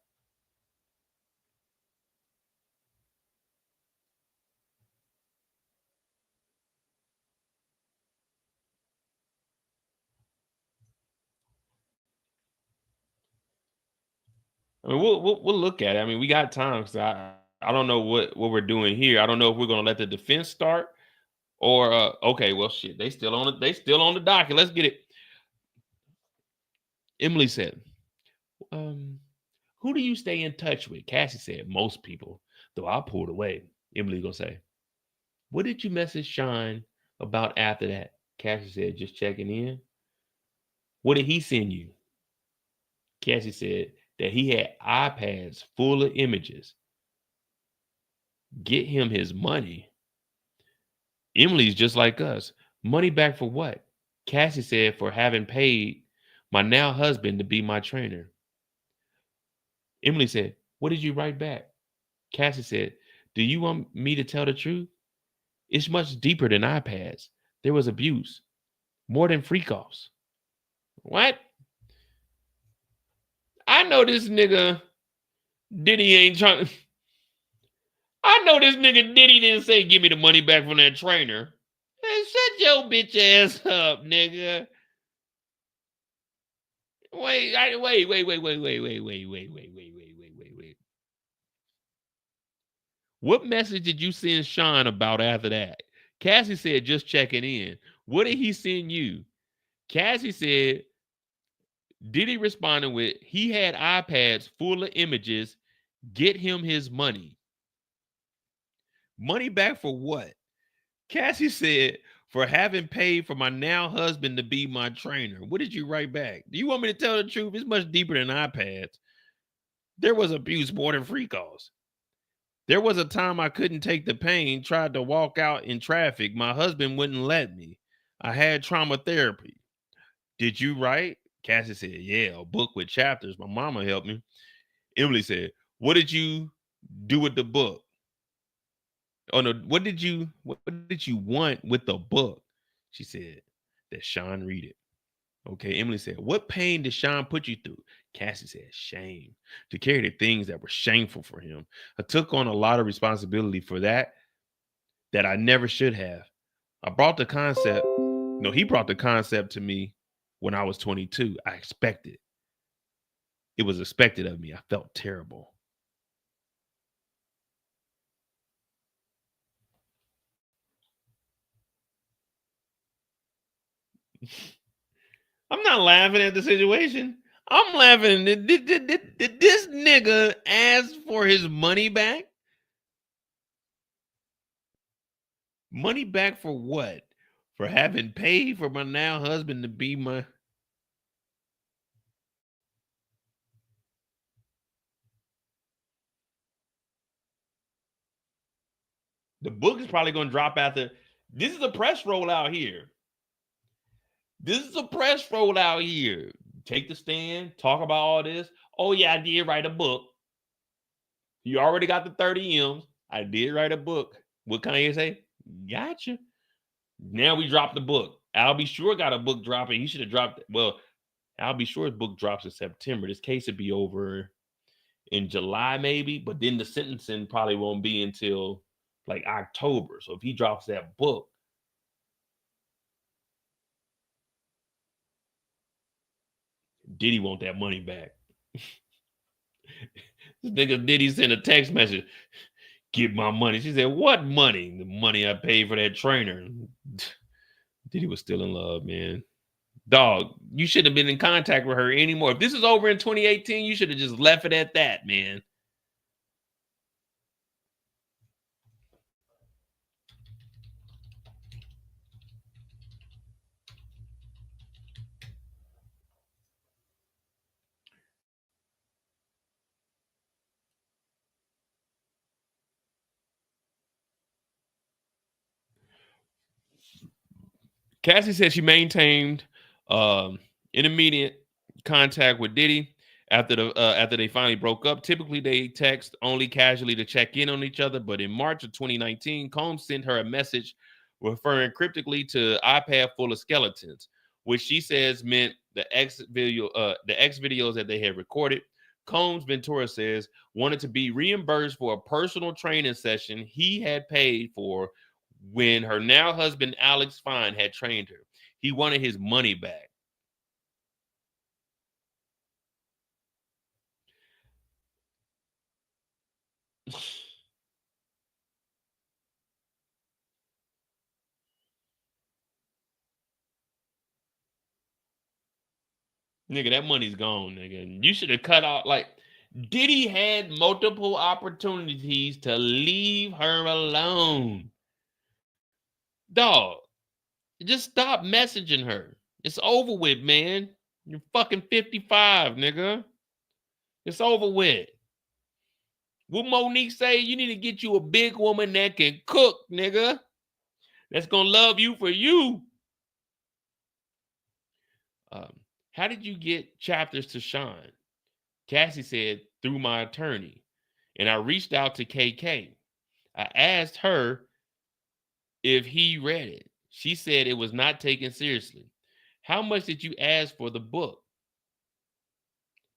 I mean, we'll look at it. I mean, we got time. So I don't know what we're doing here. I don't know if we're gonna let the defense start or okay, well shit, they still on the docket. Let's get it. Emily said, who do you stay in touch with? Cassie said, most people, though I pulled away. Emily gonna say, what did you message Sean about after that? Cassie said, just checking in. What did he send you? Cassie said that he had iPads full of images. Get him his money. Emily's just like us. Money back for what? Cassie said for having paid my now husband to be my trainer. Emily said, what did you write back? Cassie said, do you want me to tell the truth? It's much deeper than iPads. There was abuse. More than freak offs. What? I know this nigga Diddy ain't trying to. I know this nigga Diddy didn't say give me the money back from that trainer. Hey, shut your bitch ass up, nigga. Wait. What message did you send Sean about after that? Cassie said just checking in. What did he send you? Cassie said Diddy responded with he had iPads full of images. Get him his money. Money back for what? Cassie said, for having paid for my now husband to be my trainer. What did you write back? Do you want me to tell the truth? It's much deeper than iPads. There was abuse more than free calls. There was a time I couldn't take the pain, tried to walk out in traffic. My husband wouldn't let me. I had trauma therapy. Did you write? Cassie said, yeah, a book with chapters. My mama helped me. Emily said, what did you do with the book? Oh no, what did you want with the book? She said that Sean read it. Okay, Emily said, what pain did Sean put you through? Cassie said, shame. To carry the things that were shameful for him. I took on a lot of responsibility for that I never should have. He brought the concept to me when I was 22. I expected. It was expected of me. I felt terrible. I'm not laughing at the situation. I'm laughing. Did this nigga ask for his money back? Money back for what? For having paid for my now husband to be my... The book is probably going to drop after. This is a press rollout here. Take the stand, talk about all this. Oh, yeah, I did write a book. You already got the 30 M's. I did write a book. What Kanye say? Gotcha. Now we dropped the book. Al B. Sure got a book dropping. He should have dropped it. Well, Al B. Sure's book drops in September. This case would be over in July, maybe, but then the sentencing probably won't be until like October. So if he drops that book, Diddy want that money back. This nigga Diddy sent a text message. Get my money. She said, what money? The money I paid for that trainer. Diddy was still in love, man. Dog, you shouldn't have been in contact with her anymore. If this is over in 2018, you should have just left it at that, man. Cassie said she maintained intermediate contact with Diddy after they finally broke up. Typically, they text only casually to check in on each other. But in March of 2019, Combs sent her a message referring cryptically to iPad full of skeletons, which she says meant the X videos that they had recorded. Combs, Ventura says, wanted to be reimbursed for a personal training session he had paid for when her now husband Alex Fine had trained her. He wanted his money back. Nigga, that money's gone, nigga. You should have cut out, like, Diddy had multiple opportunities to leave her alone. Dog, just stop messaging her. It's over with, man. You're fucking 55, nigga. It's over with. What Monique say? You need to get you a big woman that can cook, nigga. That's gonna love you for you. How did you get chapters to Sean? Cassie said, through my attorney. And I reached out to KK. I asked her if he read it. She said it was not taken seriously. How much did you ask for the book?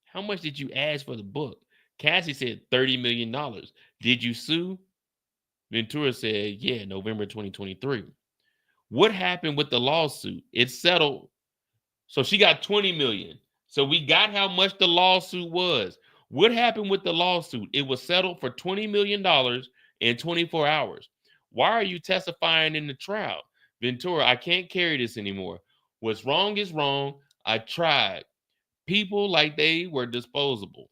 How much did you ask for the book? Cassie said $30 million. Did you sue? Ventura said, yeah, November 2023. What happened with the lawsuit? It settled. So she got 20 million. So we got how much the lawsuit was. What happened with the lawsuit? It was settled for $20 million in 24 hours. Why are you testifying in the trial? Ventura, I can't carry this anymore. What's wrong is wrong. I tried. People like they were disposable.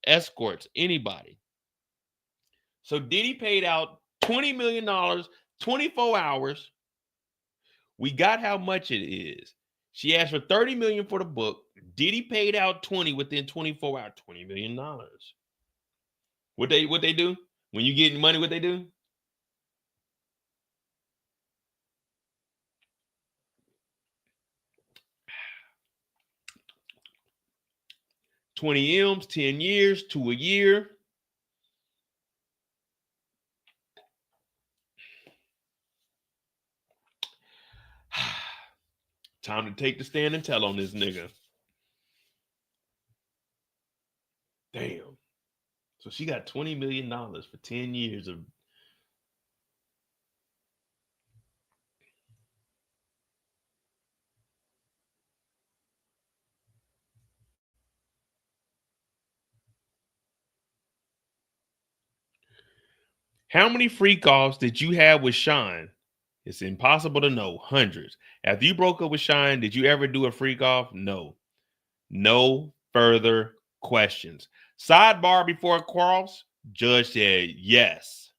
Escorts, anybody. So Diddy paid out $20 million, 24 hours. We got how much it is. She asked for $30 million for the book. Diddy paid out 20 within 24 hours. $20 million. What they do? When you get money, what they do? $20 M's, 10 years to a year. Time to take the stand and tell on this nigga. Damn. So she got $20 million for 10 years of. How many freak offs did you have with Sean? It's impossible to know. Hundreds. After you broke up with Sean, did you ever do a freak off? No. No further questions. Sidebar before cross. Judge said yes.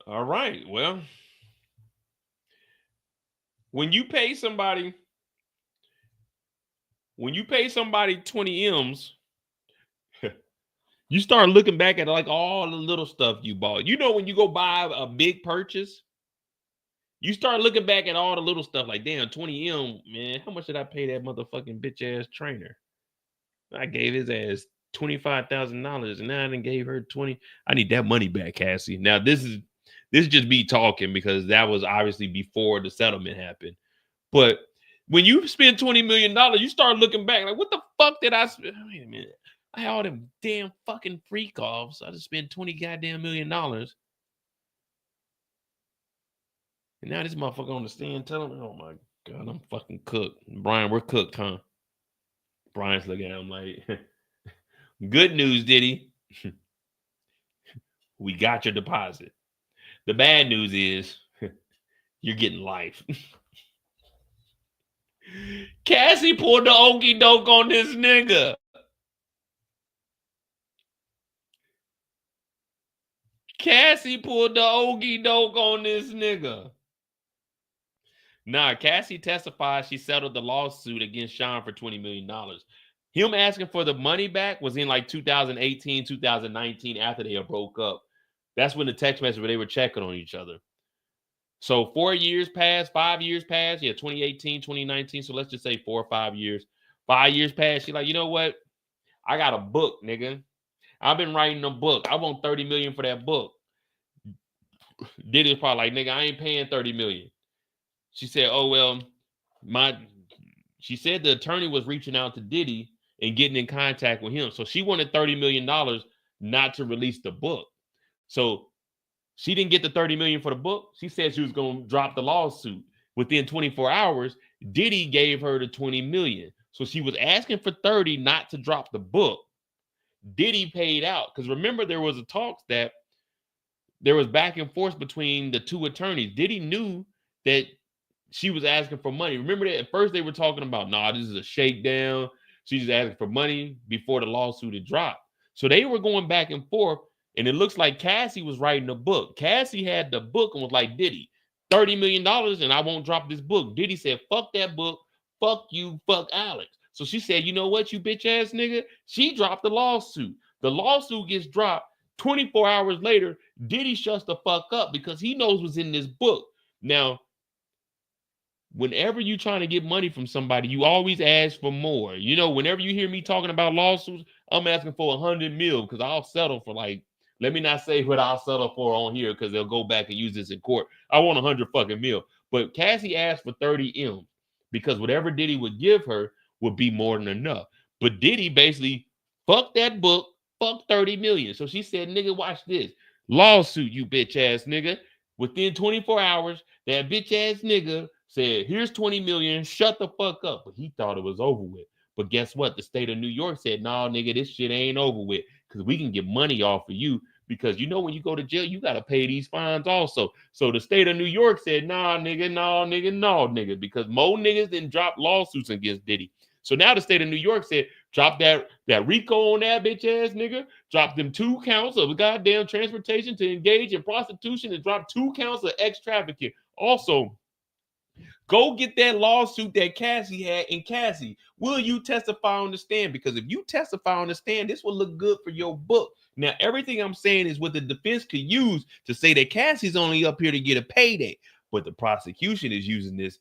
All right. Well, when you pay somebody 20 M's, you start looking back at like all the little stuff you bought. You know, when you go buy a big purchase, you start looking back at all the little stuff like, damn, 20 M, man, how much did I pay that motherfucking bitch ass trainer? I gave his ass $25,000 and now I done gave her 20. I need that money back, Cassie. Now this is just me talking because that was obviously before the settlement happened. But when you spend $20 million, you start looking back like, what the fuck did I spend? Wait a minute. I had all them damn fucking freak offs. I just spent $20 goddamn million. And now this motherfucker on the stand telling me, oh my God, I'm fucking cooked. Brian, we're cooked, huh? Brian's looking at him like, good news, Diddy. We got your deposit. The bad news is you're getting life. Cassie pulled the okie doke on this nigga. Cassie pulled the okie doke on this nigga. Nah, Cassie testified she settled the lawsuit against Sean for $20 million. Him asking for the money back was in like 2018, 2019 after they broke up. That's when the text message where they were checking on each other. So 4 years passed, 5 years passed. Yeah, 2018, 2019. So let's just say 4 or 5 years. 5 years passed. She's like, you know what? I got a book, nigga. I've been writing a book. I want $30 million for that book. Diddy's probably like, nigga, I ain't paying $30 million. She said, oh, well, she said the attorney was reaching out to Diddy and getting in contact with him. So she wanted $30 million not to release the book. So she didn't get the $30 million for the book. She said she was going to drop the lawsuit. Within 24 hours, Diddy gave her the $20 million. So she was asking for 30 not to drop the book. Diddy paid out. Because remember, there was a talk that there was back and forth between the two attorneys. Diddy knew that she was asking for money. Remember that at first they were talking about, nah, this is a shakedown. She's just asking for money before the lawsuit had dropped. So they were going back and forth. And it looks like Cassie was writing a book. Cassie had the book and was like, Diddy, $30 million and I won't drop this book. Diddy said, fuck that book. Fuck you. Fuck Alex. So she said, you know what, you bitch ass nigga? She dropped the lawsuit. The lawsuit gets dropped. 24 hours later, Diddy shuts the fuck up because he knows what's in this book. Now, whenever you're trying to get money from somebody, you always ask for more. You know, whenever you hear me talking about lawsuits, I'm asking for 100 mil because I'll settle for like Let me not say what I'll settle for on here because they'll go back and use this in court. I want 100 fucking mil. But Cassie asked for 30 M because whatever Diddy would give her would be more than enough. But Diddy basically fuck that book, fuck 30 million. So she said, nigga, watch this. Lawsuit, you bitch ass nigga. Within 24 hours, that bitch ass nigga said, here's 20 million, shut the fuck up. But he thought it was over with. But guess what? The state of New York said, nah, nigga, this shit ain't over with because we can get money off of you because you know when you go to jail, you got to pay these fines also. So the state of New York said, nah, nigga, no, nigga, no, nigga, because more niggas didn't drop lawsuits against Diddy. So now the state of New York said, drop that RICO on that bitch ass nigga, drop them 2 counts of goddamn transportation to engage in prostitution and drop 2 counts of ex-trafficking. Also, go get that lawsuit that Cassie had. And Cassie, will you testify on the stand? Because if you testify on the stand, this will look good for your book. Now, everything I'm saying is what the defense could use to say that Cassie's only up here to get a payday. But the prosecution is using this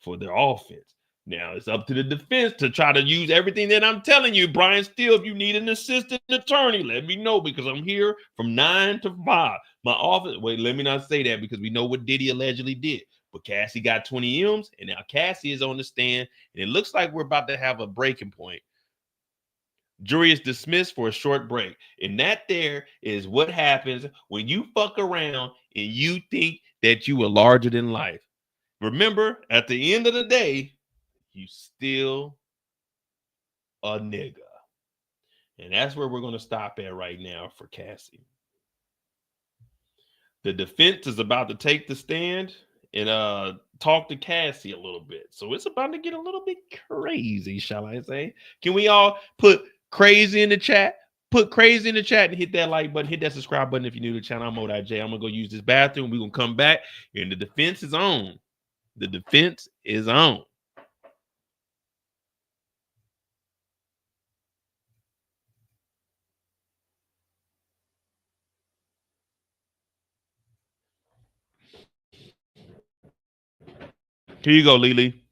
for their offense. Now, it's up to the defense to try to use everything that I'm telling you. Brian Steele, if you need an assistant attorney, let me know because I'm here from 9 to 5. My office, wait, let me not say that because we know what Diddy allegedly did. But Cassie got 20 M's, and now Cassie is on the stand, and it looks like we're about to have a breaking point. Jury is dismissed for a short break. And that there is what happens when you fuck around and you think that you are larger than life. Remember, at the end of the day, you still a nigga. And that's where we're going to stop at right now for Cassie. The defense is about to take the stand and talk to Cassie a little bit. So it's about to get a little bit crazy, shall I say. Can we all put crazy in the chat? Put crazy in the chat and hit that like button, hit that subscribe button if you're new to the channel. I'm Mo.J. I'm going to go use this bathroom. We're going to come back and the defense is on. The defense is on. Here you go, Lily.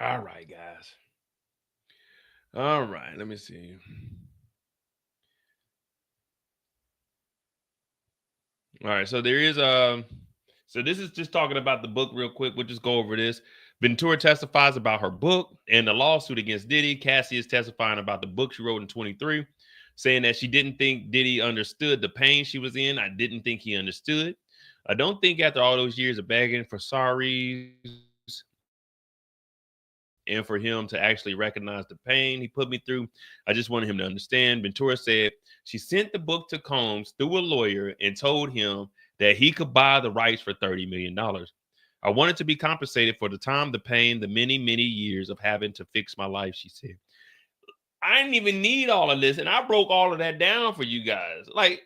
All right, guys. All right, let me see. All right, so there is so this is just talking about the book real quick. We'll just go over this. Ventura testifies about her book and the lawsuit against Diddy. Cassie is testifying about the book she wrote in 23, saying that she didn't think Diddy understood the pain she was in. I didn't think he understood. I don't think after all those years of begging for sorries and for him to actually recognize the pain he put me through, I just wanted him to understand. Ventura said she sent the book to Combs through a lawyer and told him that he could buy the rights for $30 million. I wanted to be compensated for the time, the pain, the many, many years of having to fix my life, she said. I didn't even need all of this, and I broke all of that down for you guys. Like,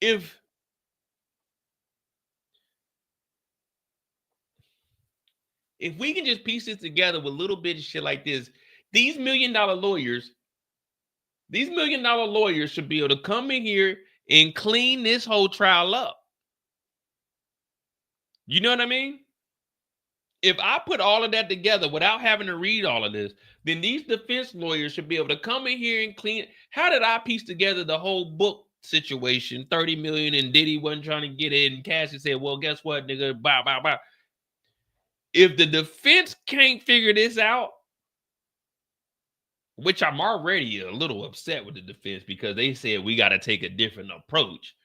if we can just piece this together with little bit of shit like this, these $1 million lawyers should be able to come in here and clean this whole trial up. You know what I mean? If I put all of that together without having to read all of this, then these defense lawyers should be able to come in here and clean. How did I piece together the whole book situation? 30 million and Diddy wasn't trying to get it, and Cassie said, well, guess what, nigga? Bow, bow, bow. If the defense can't figure this out, which I'm already a little upset with the defense because they said we got to take a different approach.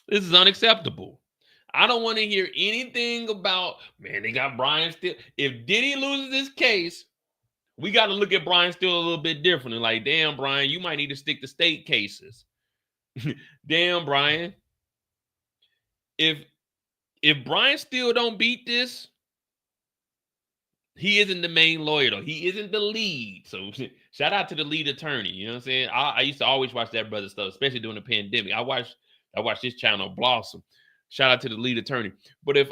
This is unacceptable. I don't want to hear anything about, man, they got Brian Steele. If Diddy loses this case, we got to look at Brian Steele a little bit differently. Like, damn, Brian, you might need to stick to state cases. Damn, Brian. If Brian Steele don't beat this, he isn't the main lawyer, though. He isn't the lead. So shout out to the lead attorney. You know what I'm saying? I used to always watch that brother stuff, especially during the pandemic. I watched this channel, Blossom. Shout out to the lead attorney. But if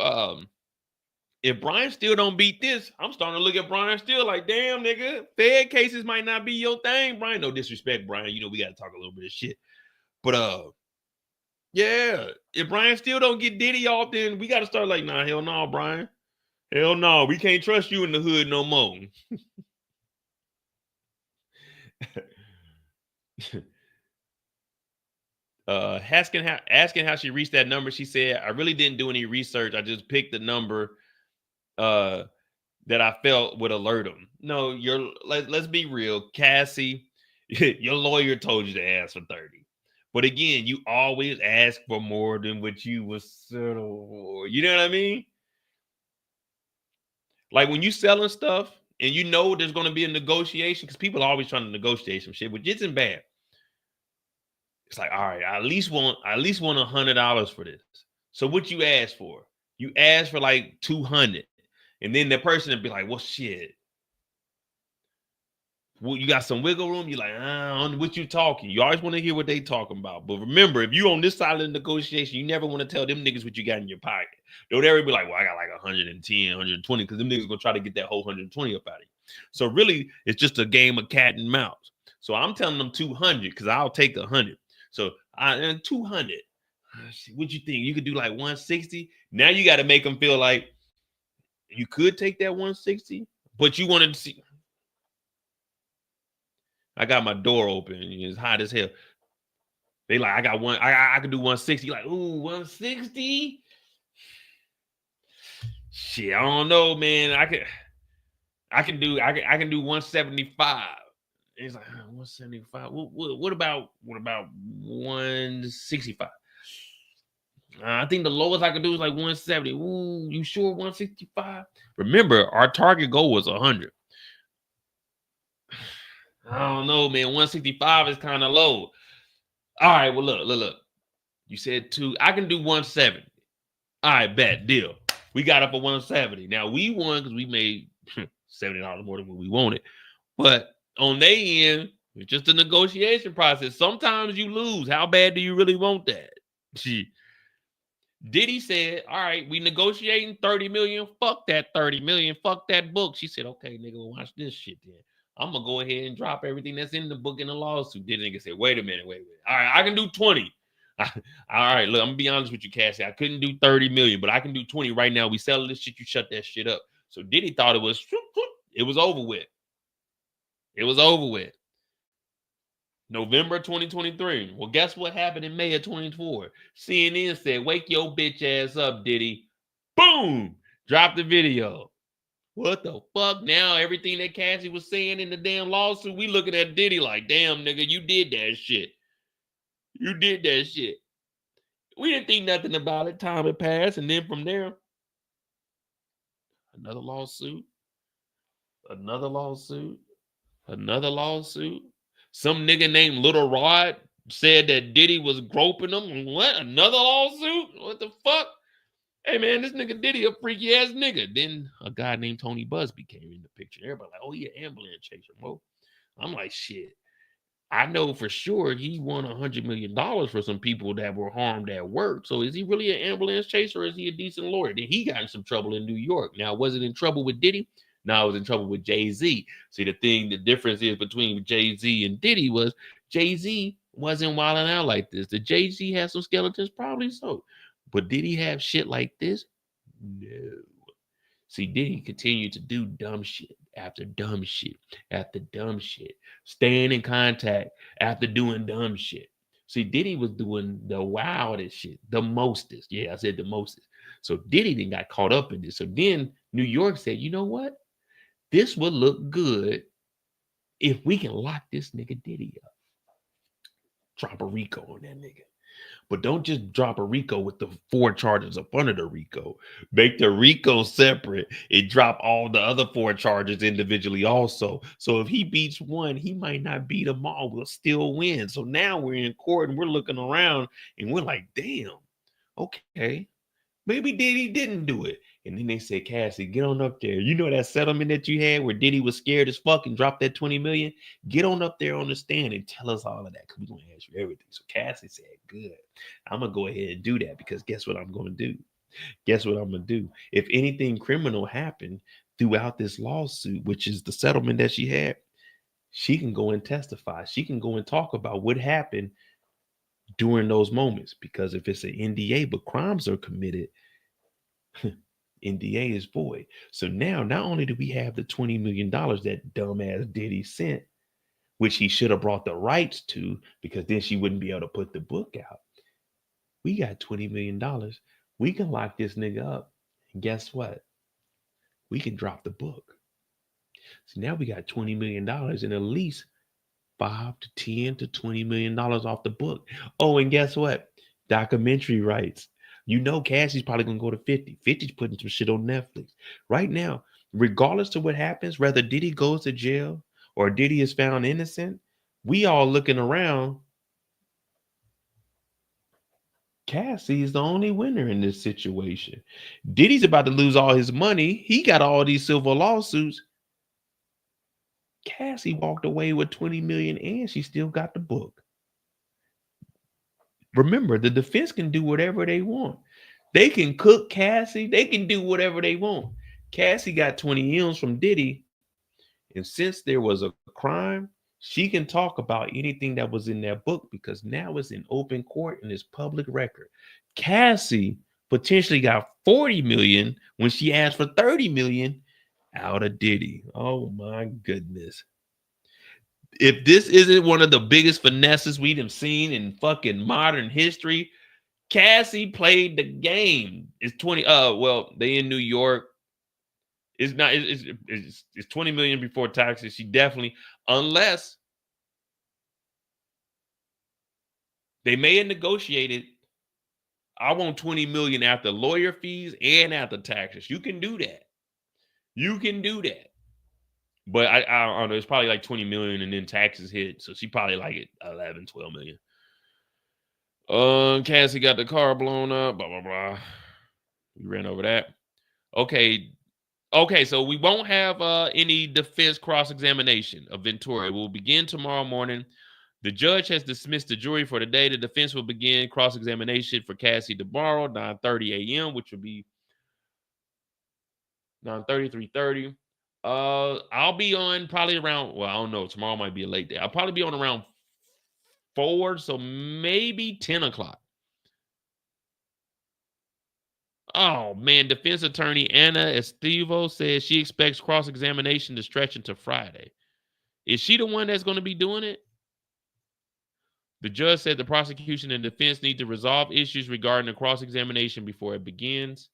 Brian Steele don't beat this, I'm starting to look at Brian Steele like, damn, nigga, Fed cases might not be your thing, Brian. No disrespect, Brian. You know, we got to talk a little bit of shit. But yeah, if Brian Steele don't get Diddy off, then we got to start like, nah, hell no, Brian. Hell no, we can't trust you in the hood no more. Asking how she reached that number, she said, I really didn't do any research. I just picked the number that I felt would alert him. No, let's be real, Cassie, your lawyer told you to ask for 30. But again, you always ask for more than what you was settled for. You know what I mean? Like when you selling stuff and you know there's going to be a negotiation, because people are always trying to negotiate some shit, which isn't bad. It's like, all right, I at least want $100 for this. So what you ask for? You ask for like 200, and then the person will be like, well, shit. Well, you got some wiggle room. You're like, what you talking? You always want to hear what they talking about. But remember, if you on this side of the negotiation, you never want to tell them niggas what you got in your pocket. Don't ever be like, well, I got like 110, 120, because them niggas gonna try to get that whole 120 up out of you. So really, it's just a game of cat and mouse. So I'm telling them 200 because I'll take 100. So and 200. What you think? You could do like 160. Now you got to make them feel like you could take that 160, but you wanted to see. I got my door open. It's hot as hell. They like, I could do 160. Like, ooh, 160? Shit, I don't know, man. I can do 175. And it's like 175. What about 165? I think the lowest I could do is like 170. Ooh, you sure 165? Remember, our target goal was 100. I don't know, man. 165 is kind of low. All right, well, look. You said 2. I can do 170. All right, bet, deal. We got up for 170. Now, we won because we made $70 more than what we wanted. But on their end, it's just a negotiation process. Sometimes you lose. How bad do you really want that? Gee. Diddy said, all right, we negotiating 30 million. Fuck that 30 million. Fuck that book. She said, okay, nigga, watch this shit then. I'm going to go ahead and drop everything that's in the book in the lawsuit. Diddy nigga said, wait a minute. All right, I can do 20. All right, look, I'm going to be honest with you, Cassie. I couldn't do 30 million, but I can do 20 right now. We selling this shit. You shut that shit up. So Diddy thought it was over with. It was over with. November 2023. Well, guess what happened in May of 2024? CNN said, wake your bitch ass up, Diddy. Boom! Drop the video. What the fuck? Now everything that Cassie was saying in the damn lawsuit, we looking at Diddy like, damn, nigga, you did that shit. You did that shit. We didn't think nothing about it. Time had passed. And then from there, another lawsuit. Some nigga named Little Rod said that Diddy was groping him. What? Another lawsuit? What the fuck? Hey man, this nigga Diddy a freaky ass nigga. Then a guy named Tony Busby came in the picture. Everybody like, oh, he an ambulance chaser. Well, I'm like, shit. I know for sure he won $100 million for some people that were harmed at work. So is he really an ambulance chaser or is he a decent lawyer? Then he got in some trouble in New York. Now, was it in trouble with Diddy? No, I was in trouble with Jay-Z. See, the difference is between Jay-Z and Diddy was Jay-Z wasn't wilding out like this. Did Jay-Z have some skeletons? Probably so. But did he have shit like this? No. See, Diddy continued to do dumb shit after dumb shit after dumb shit, staying in contact after doing dumb shit. See, Diddy was doing the wildest shit, the mostest. Yeah, I said the mostest. So Diddy then got caught up in this. So then New York said, you know what? This would look good if we can lock this nigga Diddy up. Drop a RICO on that nigga. But don't just drop a RICO with the 4 charges up under the RICO. Make the RICO separate and drop all the other 4 charges individually also. So if he beats one, he might not beat them all. We'll still win. So now we're in court and we're looking around and we're like, damn, okay, maybe Diddy didn't do it. And then they said, Cassie, get on up there. You know that settlement that you had where Diddy was scared as fuck and dropped that 20 million? Get on up there on the stand and tell us all of that because we're going to ask you everything. So Cassie said, good. I'm going to go ahead and do that because guess what I'm going to do? Guess what I'm going to do? If anything criminal happened throughout this lawsuit, which is the settlement that she had, she can go and testify. She can go and talk about what happened during those moments because if it's an NDA but crimes are committed, NDA is void. So now, not only do we have the $20 million that dumbass Diddy sent, which he should have brought the rights to, because then she wouldn't be able to put the book out. We got $20 million. We can lock this nigga up. And guess what? We can drop the book. So now we got $20 million and at least $5 to $10 to $20 million off the book. Oh, and guess what? Documentary rights. You know Cassie's probably going to go to 50. 50's putting some shit on Netflix. Right now, regardless of what happens, whether Diddy goes to jail or Diddy is found innocent, we all looking around. Cassie is the only winner in this situation. Diddy's about to lose all his money. He got all these civil lawsuits. Cassie walked away with 20 million and she still got the book. Remember, the defense can do whatever they want. They can cook Cassie. They can do whatever they want. Cassie got 20 M's from Diddy. And since there was a crime, she can talk about anything that was in that book because now it's in open court and it's public record. Cassie potentially got 40 million when she asked for 30 million out of Diddy. Oh my goodness. If this isn't one of the biggest finesses we've seen in fucking modern history, Cassie played the game. It's 20. Well, they in New York. It's not. It's 20 million before taxes. She definitely, unless they may have negotiated. I want 20 million after lawyer fees and after taxes. You can do that. You can do that. But I don't know. It's probably like 20 million and then taxes hit. So she probably like it 11, 12 million. Cassie got the car blown up. Blah, blah, blah. We ran over that. Okay. So we won't have any defense cross-examination of Ventura. It will begin tomorrow morning. The judge has dismissed the jury for the day. The defense will begin cross-examination for Cassie tomorrow, 9:30 a.m., which will be 9:30, 3:30. I'll be on probably around, well, I don't know. Tomorrow might be a late day. I'll probably be on around 4, so maybe 10 o'clock. Oh, man. Defense attorney Anna Estevo says she expects cross-examination to stretch into Friday. Is she the one that's going to be doing it? The judge said the prosecution and defense need to resolve issues regarding the cross-examination before it begins.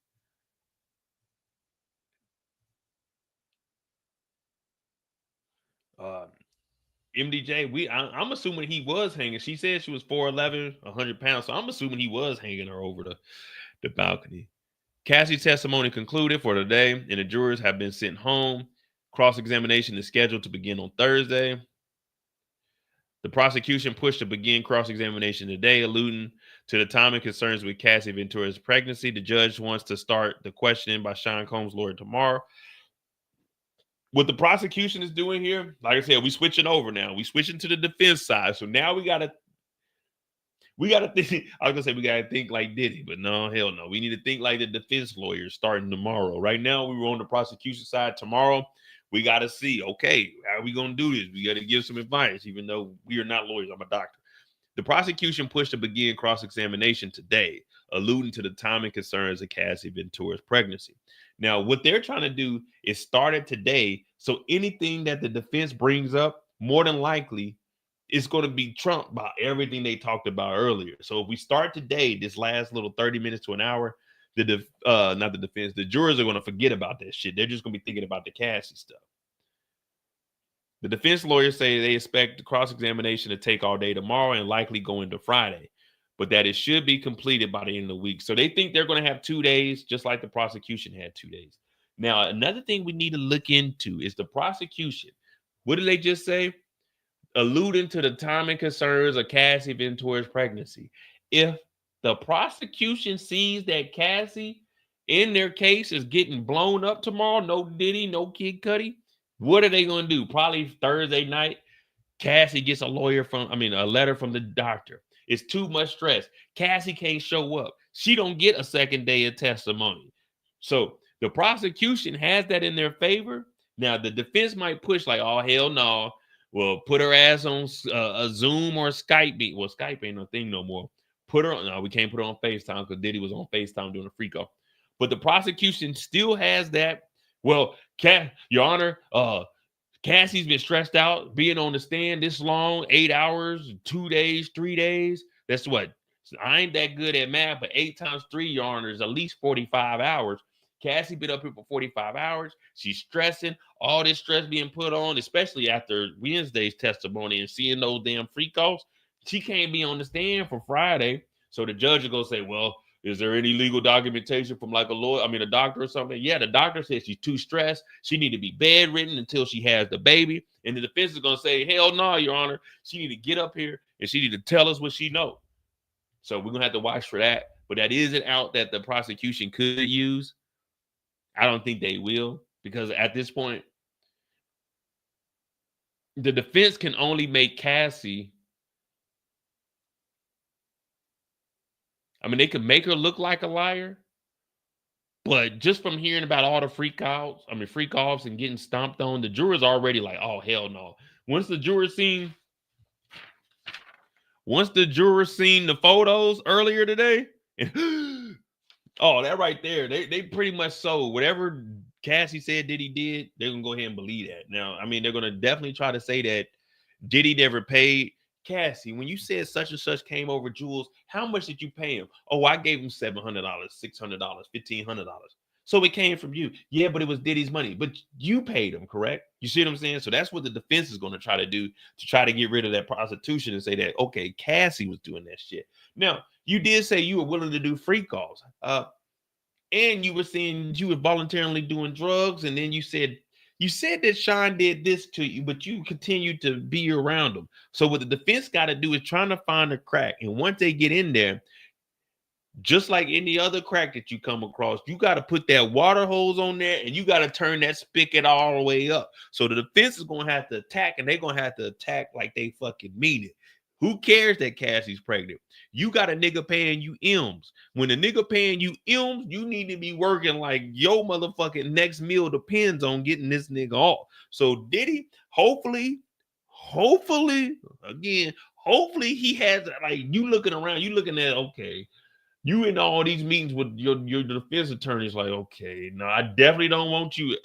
MDJ, I'm assuming he was hanging. She said she was 4'11", 100 pounds, so I'm assuming he was hanging her over the balcony. Cassie's testimony concluded for the day, and the jurors have been sent home. Cross-examination is scheduled to begin on Thursday. The prosecution pushed to begin cross-examination today, alluding to the time and concerns with Cassie Ventura's pregnancy. The judge wants to start the questioning by Sean Combs' lawyer tomorrow. What the prosecution is doing here, like I said, we switching over now. We switching to the defense side. So now we gotta think. I was gonna say we gotta think like Diddy, but no, hell no. We need to think like the defense lawyers starting tomorrow. Right now, we were on the prosecution side. Tomorrow, we gotta see, okay, how are we gonna do this? We gotta give some advice, even though we are not lawyers. I'm a doctor. The prosecution pushed to begin cross-examination today, alluding to the time and concerns of Cassie Ventura's pregnancy. Now, what they're trying to do is start it today, so anything that the defense brings up, more than likely, is going to be trumped by everything they talked about earlier. So if we start today, this last little 30 minutes to an hour, not the defense, the jurors are going to forget about that shit. They're just going to be thinking about the Cassie stuff. The defense lawyers say they expect the cross-examination to take all day tomorrow and likely go into Friday, but that it should be completed by the end of the week. So they think they're going to have 2 days, just like the prosecution had 2 days. Now, another thing we need to look into is the prosecution. What did they just say? Alluding to the time and concerns of Cassie Ventura's pregnancy. If the prosecution sees that Cassie in their case is getting blown up tomorrow, no Diddy, no Kid Cudi, what are they going to do? Probably Thursday night, Cassie gets a letter from the doctor. It's too much stress. Cassie can't show up. She don't get a second day of testimony. So the prosecution has that in their favor. Now, the defense might push like, oh, hell no. Well, put her ass on a Zoom or a Skype meet. Well, Skype ain't no thing no more. No, we can't put her on FaceTime because Diddy was on FaceTime doing a freak off. But the prosecution still has that. Well, Your Honor, Cassie's been stressed out being on the stand this long, 8 hours, 2 days, 3 days. That's what? I ain't that good at math, but 8 times 3, Your Honor, is at least 45 hours. Cassie been up here for 45 hours. She's stressing, all this stress being put on, especially after Wednesday's testimony and seeing those damn freak offs. She can't be on the stand for Friday. So the judge will go say, well, is there any legal documentation from like a doctor or something? Yeah, the doctor says she's too stressed. She need to be bedridden until she has the baby. And the defense is going to say, hell no, Your Honor. She need to get up here and she need to tell us what she knows. So we're going to have to watch for that. But that is an out that the prosecution could use. I don't think they will, because at this point, the defense can only make Cassie. They could make her look like a liar, but just from hearing about all the freak offs and getting stomped on, the jurors already like, oh, hell no. Once the jurors seen the photos earlier today, and oh, that right there, they pretty much sold whatever Cassie said Diddy did. They're gonna go ahead and believe that. Now, they're gonna definitely try to say that Diddy never paid. Cassie, when you said such and such came over Jules, how much did you pay him? Oh, I gave him $700, $600, $1,500. So it came from you. Yeah, but it was Diddy's money. But you paid him, correct? You see what I'm saying? So that's what the defense is going to try to do, to try to get rid of that prostitution and say that, okay, Cassie was doing that shit. Now, you did say you were willing to do free calls. And you were saying you were voluntarily doing drugs, and then you said that Sean did this to you, but you continued to be around him. So what the defense got to do is trying to find a crack. And once they get in there, just like any other crack that you come across, you got to put that water hose on there and you got to turn that spigot all the way up. So the defense is going to have to attack, and they're going to have to attack like they fucking mean it. Who cares that Cassie's pregnant? You got a nigga paying you M's. When a nigga paying you M's, you need to be working like your motherfucking next meal depends on getting this nigga off. So Diddy, hopefully he has, like, you looking around, you looking at, okay, you in all these meetings with your defense attorneys, like, okay, no, I definitely don't want you.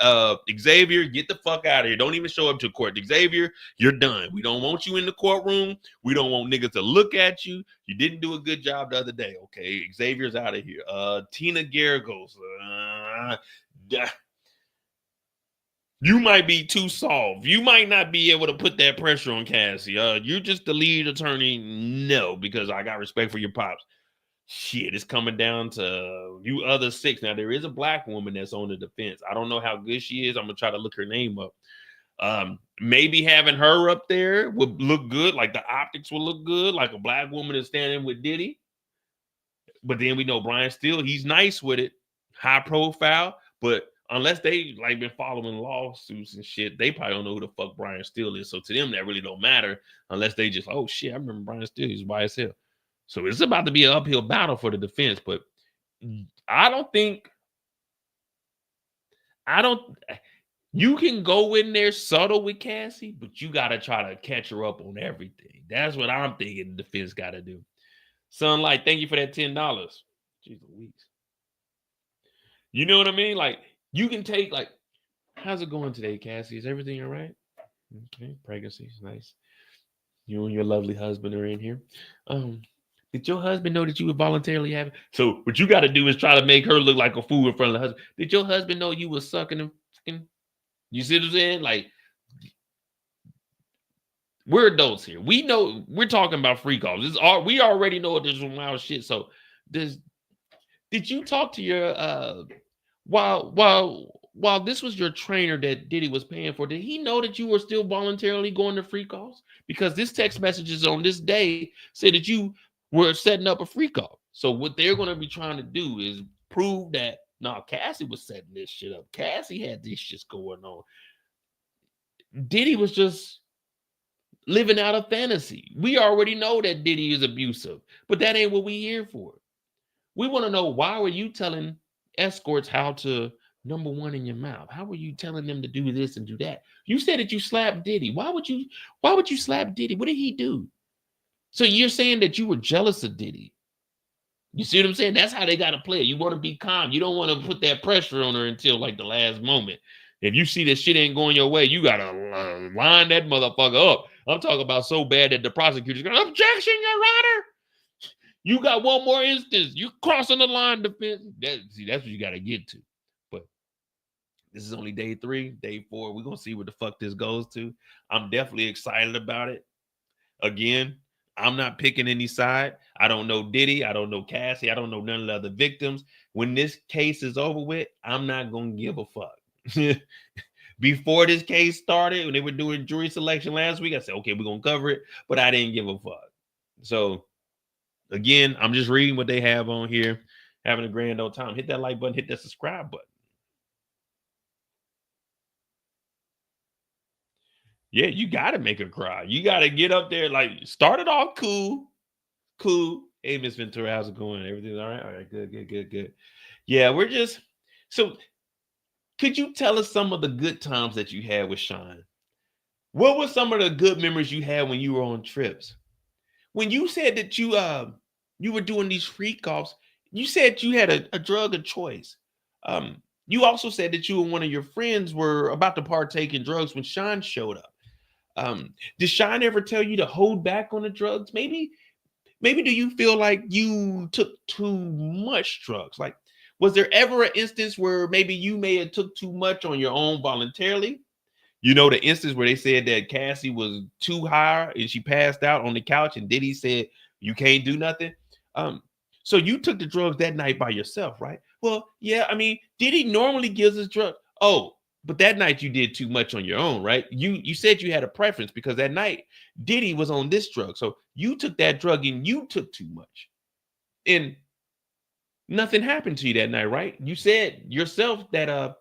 Xavier, get the fuck out of here. Don't even show up to court. Xavier, you're done. We don't want you in the courtroom. We don't want niggas to look at you. You didn't do a good job the other day. Okay, Xavier's out of here. Tina Garagos, you might be too soft. You might not be able to put that pressure on Cassie. You're just the lead attorney. No, because I got respect for your pops. Shit, it's coming down to you other 6. Now, there is a black woman that's on the defense. I don't know how good she is. I'm going to try to look her name up. Maybe having her up there would look good. Like the optics will look good. Like a black woman is standing with Diddy. But then we know Brian Steele, he's nice with it, high profile. But unless they like been following lawsuits and shit, they probably don't know who the fuck Brian Steele is. So to them, that really don't matter unless they just, oh shit, I remember Brian Steele, he's by himself. So it's about to be an uphill battle for the defense. But I don't, you can go in there subtle with Cassie, but you got to try to catch her up on everything. That's what I'm thinking the defense got to do. Sunlight, thank you for that $10. Jeez Louise. You know what I mean? Like, you can take, like, how's it going today, Cassie? Is everything all right? Okay, pregnancy is nice. You and your lovely husband are in here. Did your husband know that you were voluntarily having? So what you got to do is try to make her look like a fool in front of the husband. Did your husband know you were sucking and fucking? You see what I'm saying? Like, we're adults here. We know we're talking about free calls. We already know there's some wild shit. So did you talk to your while this was your trainer that Diddy was paying for, did he know that you were still voluntarily going to free calls? Because this text messages on this day said that you were setting up a free call. So what they're going to be trying to do is prove that Cassie was setting this shit up. Cassie had this shit going on. Diddy was just living out a fantasy. We already know that Diddy is abusive, but that ain't what we here for. We want to know, why were you telling escorts how to number one in your mouth? How were you telling them to do this and do that? You said that you slapped Diddy. Why would you slap Diddy? What did he do? So you're saying that you were jealous of Diddy. You see what I'm saying? That's how they got to play it. You want to be calm. You don't want to put that pressure on her until like the last moment. If you see that shit ain't going your way, you got to line that motherfucker up. I'm talking about so bad that the prosecutor's going, objection, Your Honor. You got one more instance. You crossing the line, defense. That's what you got to get to. But this is only day 3. Day 4, we're going to see where the fuck this goes to. I'm definitely excited about it. Again, I'm not picking any side. I don't know Diddy. I don't know Cassie. I don't know none of the other victims. When this case is over with, I'm not going to give a fuck. Before this case started, when they were doing jury selection last week, I said, okay, we're going to cover it, but I didn't give a fuck. So, again, I'm just reading what they have on here, having a grand old time. Hit that like button, hit that subscribe button. Yeah, you got to make her cry. You got to get up there, like, start it off cool. Hey, Miss Ventura, how's it going? Everything's all right? All right, good. Yeah, we're just, so could you tell us some of the good times that you had with Sean? What were some of the good memories you had when you were on trips? When you said that you were doing these freak offs, you said you had a drug of choice. You also said that you and one of your friends were about to partake in drugs when Sean showed up. Did Sean ever tell you to hold back on the drugs? Maybe do you feel like you took too much drugs? Like, was there ever an instance where maybe you may have took too much on your own voluntarily? You know, the instance where they said that Cassie was too high and she passed out on the couch and Diddy said, you can't do nothing. So you took the drugs that night by yourself, right? Well, yeah, I mean, Diddy normally gives us drugs. Oh, but that night you did too much on your own, right? You said you had a preference because that night Diddy was on this drug. So you took that drug and you took too much. And nothing happened to you that night, right? You said yourself that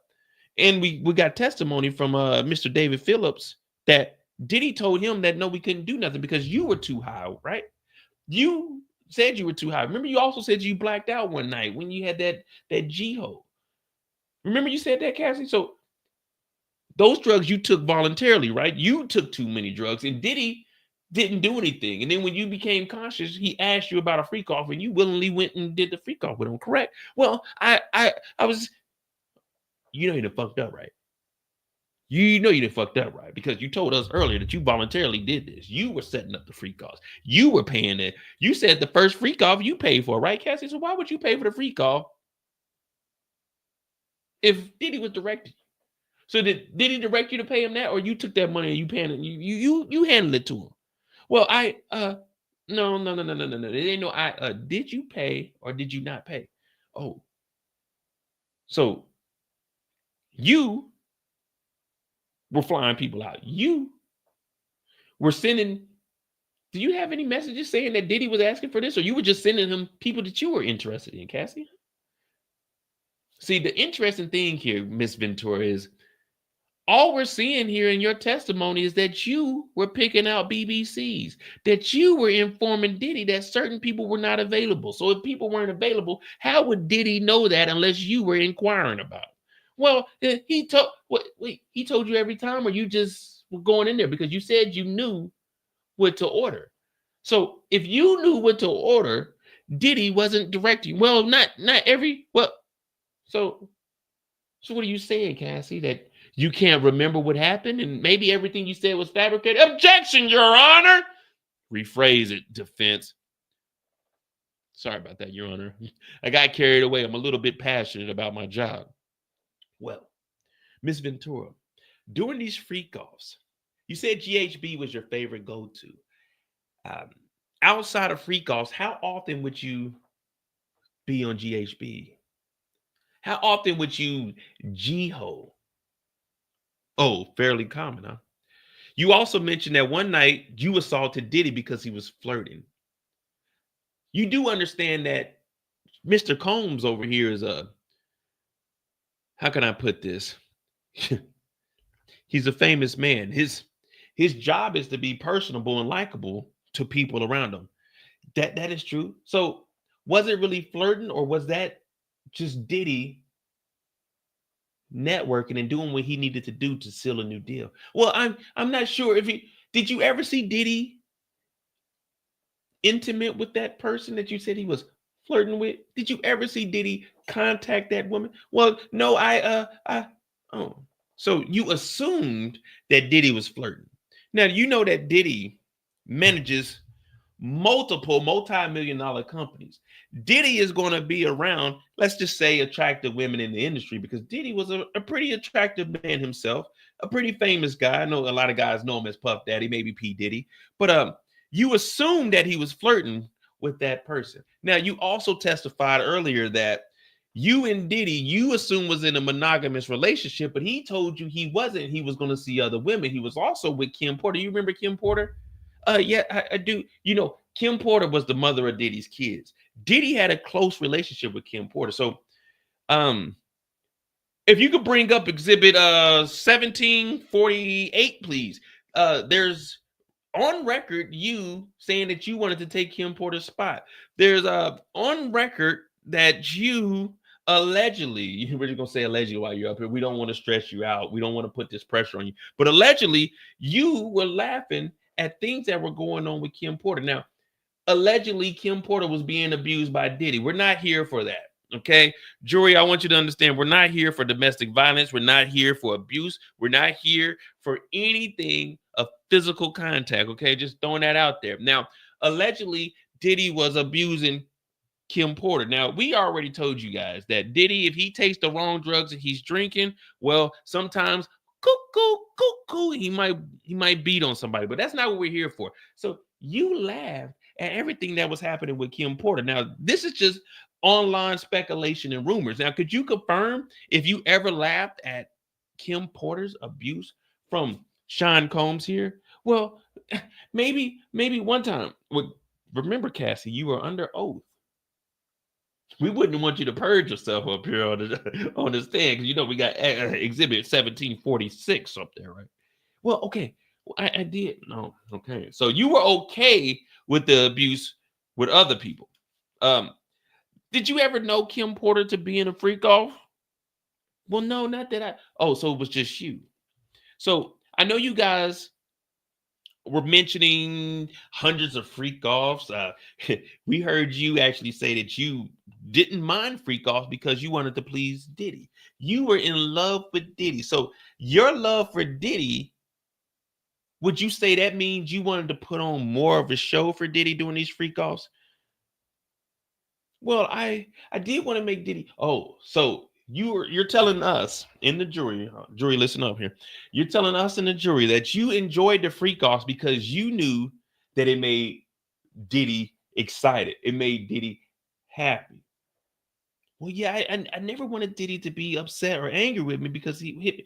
and we got testimony from Mr. David Phillips that Diddy told him that no, we couldn't do nothing because you were too high, right? You said you were too high. Remember, you also said you blacked out one night when you had that G-hole. Remember you said that, Cassie? So those drugs you took voluntarily, right? You took too many drugs and Diddy didn't do anything. And then when you became conscious, he asked you about a freak off and you willingly went and did the freak off with him, correct? Well, I was, you know, you done fucked up, right? You know you done fucked up, right? Because you told us earlier that you voluntarily did this. You were setting up the freak offs. You were paying it. You said the first freak off you paid for, right, Cassie? So why would you pay for the freak off if Diddy was directing you? So did he direct you to pay him that, or you took that money and you paying it? You handled it to him. Well, no. There ain't no did you pay or did you not pay? Oh, so you were flying people out. You were sending Do you have any messages saying that Diddy was asking for this, or you were just sending him people that you were interested in, Cassie? See, the interesting thing here, Miss Ventura, is all we're seeing here in your testimony is that you were picking out BBCs, that you were informing Diddy that certain people were not available. So if people weren't available, how would Diddy know that unless you were inquiring about it? Well, he told he told you every time, or you just were going in there because you said you knew what to order. So if you knew what to order, Diddy wasn't directing. Well, not every well. So what are you saying, Cassie? That you can't remember what happened, and maybe everything you said was fabricated? Objection, Your Honor. Rephrase it, defense. Sorry about that, Your Honor. I got carried away. I'm a little bit passionate about my job. Well, Miss Ventura, during these freak-offs, you said GHB was your favorite go-to. Outside of freak-offs, how often would you be on GHB? How often would you G-ho? Oh, fairly common, huh? You also mentioned that one night you assaulted Diddy because he was flirting. You do understand that Mr. Combs over here is how can I put this? He's a famous man. His job is to be personable and likable to people around him. That is true. So was it really flirting, or was that just Diddy networking and doing what he needed to do to seal a new deal? Well, I'm not sure if did you ever see Diddy intimate with that person that you said he was flirting with? Did you ever see Diddy contact that woman? Well, no, oh. So you assumed that Diddy was flirting. Now, you know that Diddy manages multiple multi-million-dollar companies. Diddy is going to be around, let's just say, attractive women in the industry, because Diddy was a pretty attractive man himself, a pretty famous guy. I know a lot of guys know him as Puff Daddy, maybe P. Diddy, but you assume that he was flirting with that person. Now, you also testified earlier that you and Diddy, you assume, was in a monogamous relationship, but he told you he wasn't. He was going to see other women. He was also with Kim Porter. You remember Kim Porter? Yeah, I do. You know, Kim Porter was the mother of Diddy's kids. Diddy had a close relationship with Kim Porter. So, if you could bring up exhibit 1748, please. There's on record you saying that you wanted to take Kim Porter's spot. There's on record that you allegedly, we're just gonna say allegedly while you're up here. We don't want to stress you out. We don't want to put this pressure on you. But allegedly, you were laughing at things that were going on with Kim Porter. Now, allegedly, Kim Porter was being abused by Diddy. We're not here for that. Okay, jury, I want you to understand, we're not here for domestic violence. We're not here for abuse. We're not here for anything of physical contact. Okay, just throwing that out there. Now, allegedly, Diddy was abusing Kim Porter. Now, we already told you guys that Diddy, if he takes the wrong drugs and he's drinking, well, sometimes cuckoo, he might beat on somebody, but that's not what we're here for. So you laughed at everything that was happening with Kim Porter. Now, this is just online speculation and rumors. Now, could you confirm if you ever laughed at Kim Porter's abuse from Sean Combs here? Well, maybe one time. Well, remember, Cassie, you were under oath. We wouldn't want you to purge yourself up here on the stand, because you know we got exhibit 1746 up there, right? Well, okay, I did. No, okay. So you were okay with the abuse with other people. Did you ever know Kim Porter to be in a freak off? Well, no, not that oh, so it was just you. So I know you guys were mentioning hundreds of freak offs. We heard you actually say that you didn't mind freak offs because you wanted to please Diddy. You were in love with Diddy. So your love for Diddy, would you say that means you wanted to put on more of a show for Diddy doing these freak offs? Well, I did want to make Diddy. Oh, so you're telling us in the jury, listen up here. You're telling us in the jury that you enjoyed the freak offs because you knew that it made Diddy excited. It made Diddy happy. Well, yeah, I never wanted Diddy to be upset or angry with me because he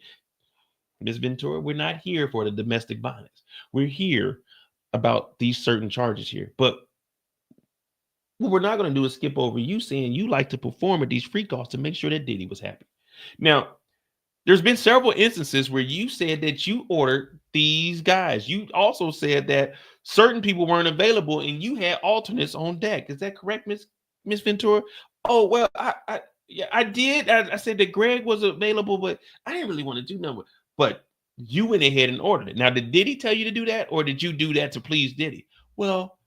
Ms. Ventura, we're not here for the domestic violence. We're here about these certain charges here. But what we're not going to do is skip over you saying you like to perform at these freak offs to make sure that Diddy was happy. Now, there's been several instances where you said that you ordered these guys. You also said that certain people weren't available and you had alternates on deck. Is that correct, Miss Ventura? Oh, well, yeah, I did. I said that Greg was available, but I didn't really want to do nothing. But you went ahead and ordered it. Now, did Diddy tell you to do that, or did you do that to please Diddy? Well,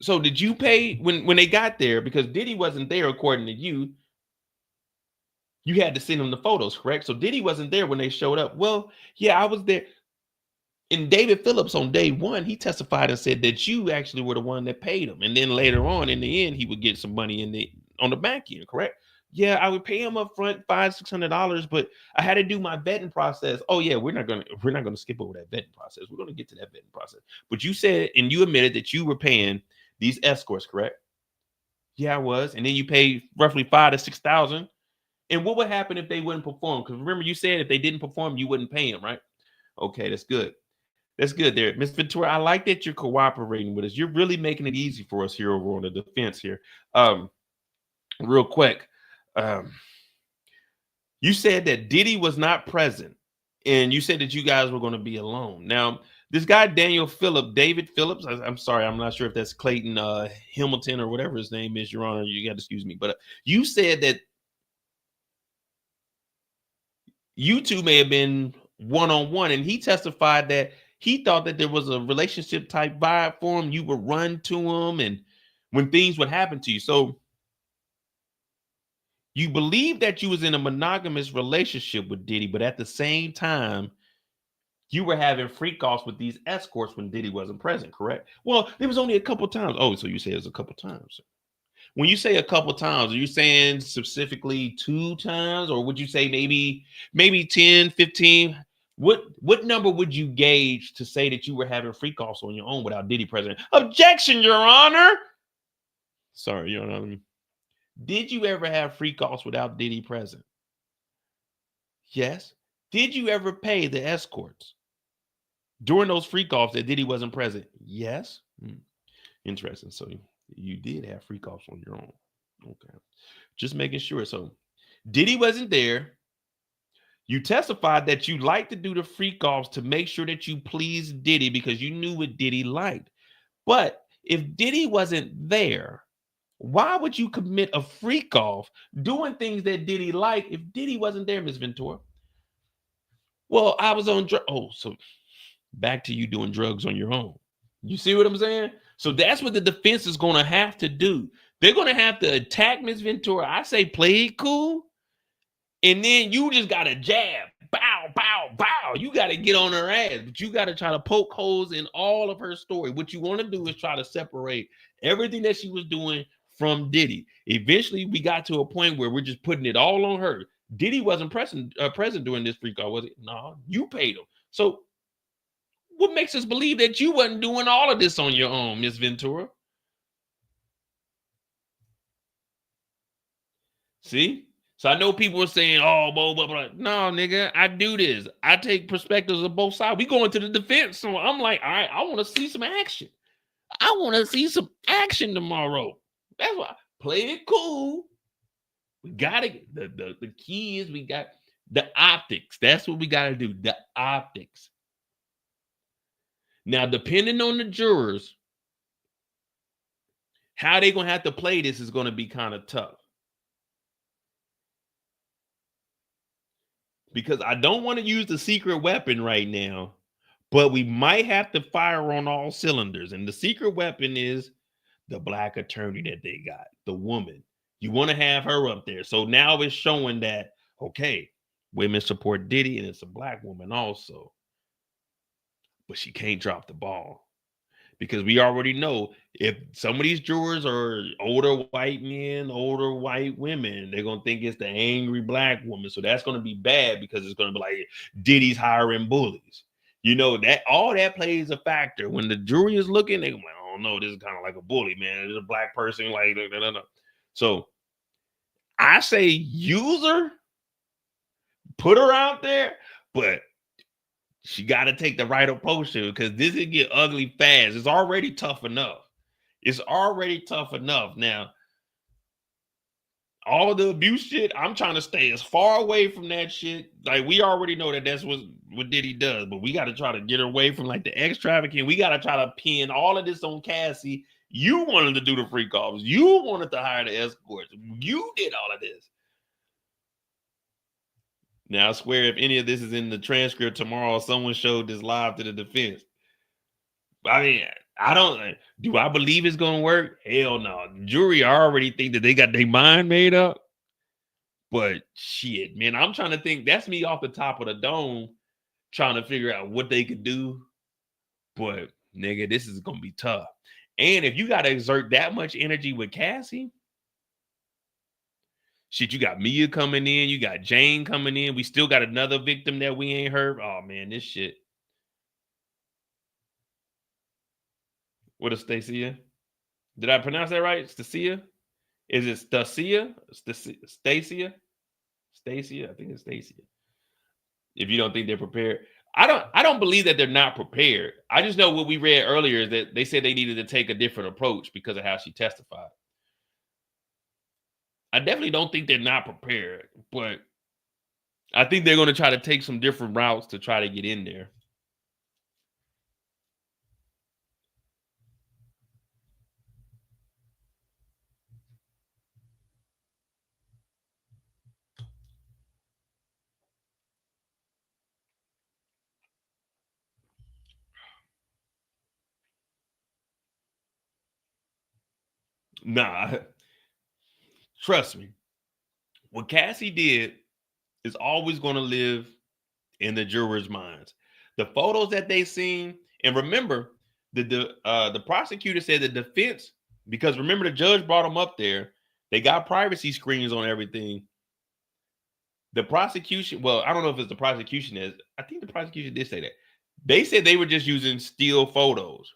so did you pay when they got there? Because Diddy wasn't there, according to you. You had to send him the photos, correct? So Diddy wasn't there when they showed up. Well, yeah, I was there. And David Phillips on day one, he testified and said that you actually were the one that paid him. And then later on in the end, he would get some money on the back end, correct? Yeah, I would pay him up front $500-$600, but I had to do my vetting process. Oh yeah, we're not gonna skip over that vetting process. We're gonna get to that vetting process. But you said and you admitted that you were paying these escorts, correct? Yeah, I was. And then you paid roughly $5,000 to $6,000. And what would happen if they wouldn't perform? Because remember, you said if they didn't perform, you wouldn't pay them, right? Okay, that's good. That's good there. Ms. Ventura, I like that you're cooperating with us. You're really making it easy for us here over on the defense here. Real quick, you said that Diddy was not present, and you said that you guys were going to be alone. Now, this guy, David Phillips, I'm sorry, I'm not sure if that's Clayton Hamilton or whatever his name is, Your Honor. You got to excuse me. But you said that you two may have been one-on-one, and he testified that he thought that there was a relationship type vibe for him. You would run to him and when things would happen to you. So you believe that you was in a monogamous relationship with Diddy, but at the same time, you were having freak offs with these escorts when Diddy wasn't present, correct? Well, there was only a couple times. Oh, so you say it was a couple times. When you say a couple times, are you saying specifically 2 times, or would you say maybe 10, 15? What number would you gauge to say that you were having freak offs on your own without Diddy present? Objection, Your Honor. Sorry, Your Honor. Did you ever have freak offs without Diddy present? Yes. Did you ever pay the escorts during those freak offs that Diddy wasn't present? Yes. Interesting. So you did have freak offs on your own. Okay. Just making sure. So Diddy wasn't there. You testified that you like to do the freak offs to make sure that you pleased Diddy because you knew what Diddy liked. But if Diddy wasn't there, why would you commit a freak off doing things that Diddy liked if Diddy wasn't there, Ms. Ventura? Well, I was on drugs. Oh, so back to you doing drugs on your own. You see what I'm saying? So that's what the defense is going to have to do. They're going to have to attack Ms. Ventura. I say play it cool. And then you just got to jab. Bow, bow, bow. You got to get on her ass. But you got to try to poke holes in all of her story. What you want to do is try to separate everything that she was doing from Diddy. Eventually, we got to a point where we're just putting it all on her. Diddy wasn't present during this freak off, was it? No, you paid him. So what makes us believe that you wasn't doing all of this on your own, Ms. Ventura? See? So I know people are saying, oh, blah, blah, blah. No, nigga, I do this. I take perspectives of both sides. We go into the defense. So I'm like, all right, I want to see some action. I want to see some action tomorrow. That's why play it cool. We got to the key is we got the optics. That's what we got to do. The optics. Now, depending on the jurors, how they going to have to play this is going to be kind of tough. Because I don't want to use the secret weapon right now, but we might have to fire on all cylinders. And the secret weapon is the black attorney that they got, the woman. You want to have her up there. So now it's showing that, okay, women support Diddy and it's a black woman also. But she can't drop the ball. Because we already know if some of these jurors are older white men, older white women, they're going to think it's the angry black woman. So that's going to be bad because it's going to be like Diddy's hiring bullies. You know, that all that plays a factor. When the jury is looking, they're like, oh no, this is kind of like a bully, man. There's a black person like, no. So I say use her, put her out there, but She got to take the right approach to it because this will get ugly fast. It's already tough enough. It's already tough enough. Now, all the abuse shit, I'm trying to stay as far away from that shit. Like, we already know that that's what Diddy does, but we got to try to get away from like the ex trafficking. We got to try to pin all of this on Cassie. You wanted to do the freak offs. You wanted to hire the escorts. You did all of this. Now, I swear, if any of this is in the transcript tomorrow, someone showed this live to the defense. I mean, do I believe it's going to work? Hell no. The jury already think that they got their mind made up. But shit, man, I'm trying to think. That's me off the top of the dome trying to figure out what they could do. But, nigga, this is going to be tough. And if you got to exert that much energy with Cassie, shit, you got Mia coming in. You got Jane coming in. We still got another victim that we ain't heard. Oh, man, this shit. What is Stacia? Did I pronounce that right? Stacia? Is it Stacia? Stacia? Stacia? I think it's Stacia. If you don't think they're prepared. I don't believe that they're not prepared. I just know what we read earlier is that they said they needed to take a different approach because of how she testified. I definitely don't think they're not prepared, but I think they're going to try to take some different routes to try to get in there. Nah, trust me. What Cassie did is always going to live in the jurors' minds. The photos that they seen, and remember, the prosecutor said the defense, because remember the judge brought them up there. They got privacy screens on everything. The prosecution, well, I don't know if it's the prosecution is. I think the prosecution did say that. They said they were just using still photos.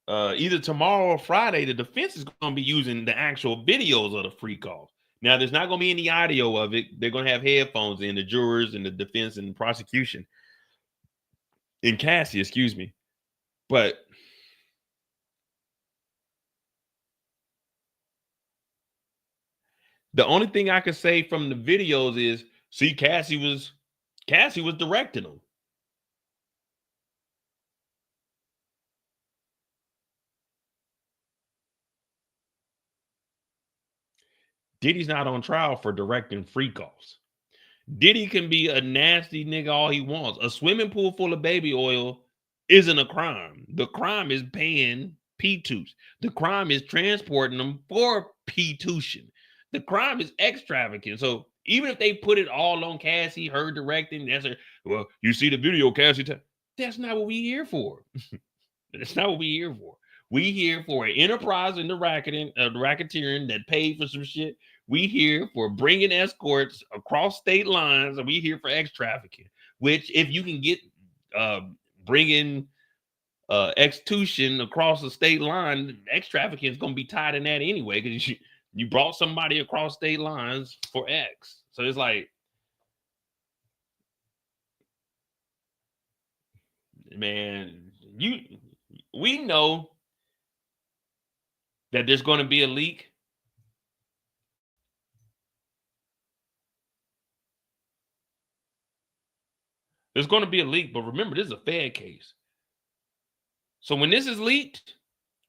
Either tomorrow or Friday, the defense is going to be using the actual videos of the freak off. Now, there's not going to be any audio of it. They're going to have headphones in, the jurors and the defense and the prosecution. In Cassie, excuse me. But the only thing I can say from the videos is, see, Cassie was directing them. Diddy's not on trial for directing freak offs. Diddy can be a nasty nigga all he wants. A swimming pool full of baby oil isn't a crime. The crime is paying P2s. The crime is transporting them for P2tion. The crime is extravagant. So even if they put it all on Cassie, her directing, well, you see the video, Cassie. That's not what we here for. That's not what we here for. We here for an enterprise in the racketeering that paid for some shit. We here for bringing escorts across state lines, and we here for ex trafficking. Which, if you can get bringing extuition across the state line, ex trafficking is going to be tied in that anyway because you brought somebody across state lines for X. So it's like, man, we know that there's going to be a leak. There's going to be a leak, but remember, this is a Fed case. So when this is leaked,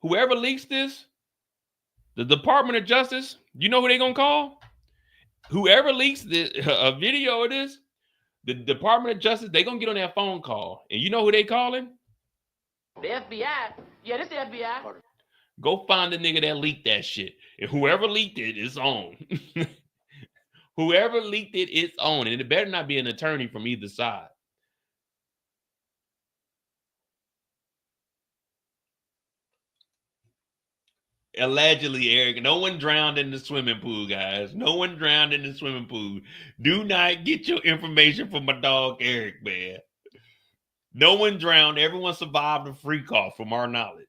whoever leaks this, the Department of Justice, you know who they're going to call? Whoever leaks a video of this, the Department of Justice, they're going to get on that phone call. And you know who they calling? The FBI. Yeah, this the FBI. Go find the nigga that leaked that shit. And whoever leaked it is on. Whoever leaked it, it's on. And it better not be an attorney from either side. Allegedly, Eric. No one drowned in the swimming pool, guys. No one drowned in the swimming pool. Do not get your information from my dog, Eric, man. No one drowned. Everyone survived a freak off from our knowledge.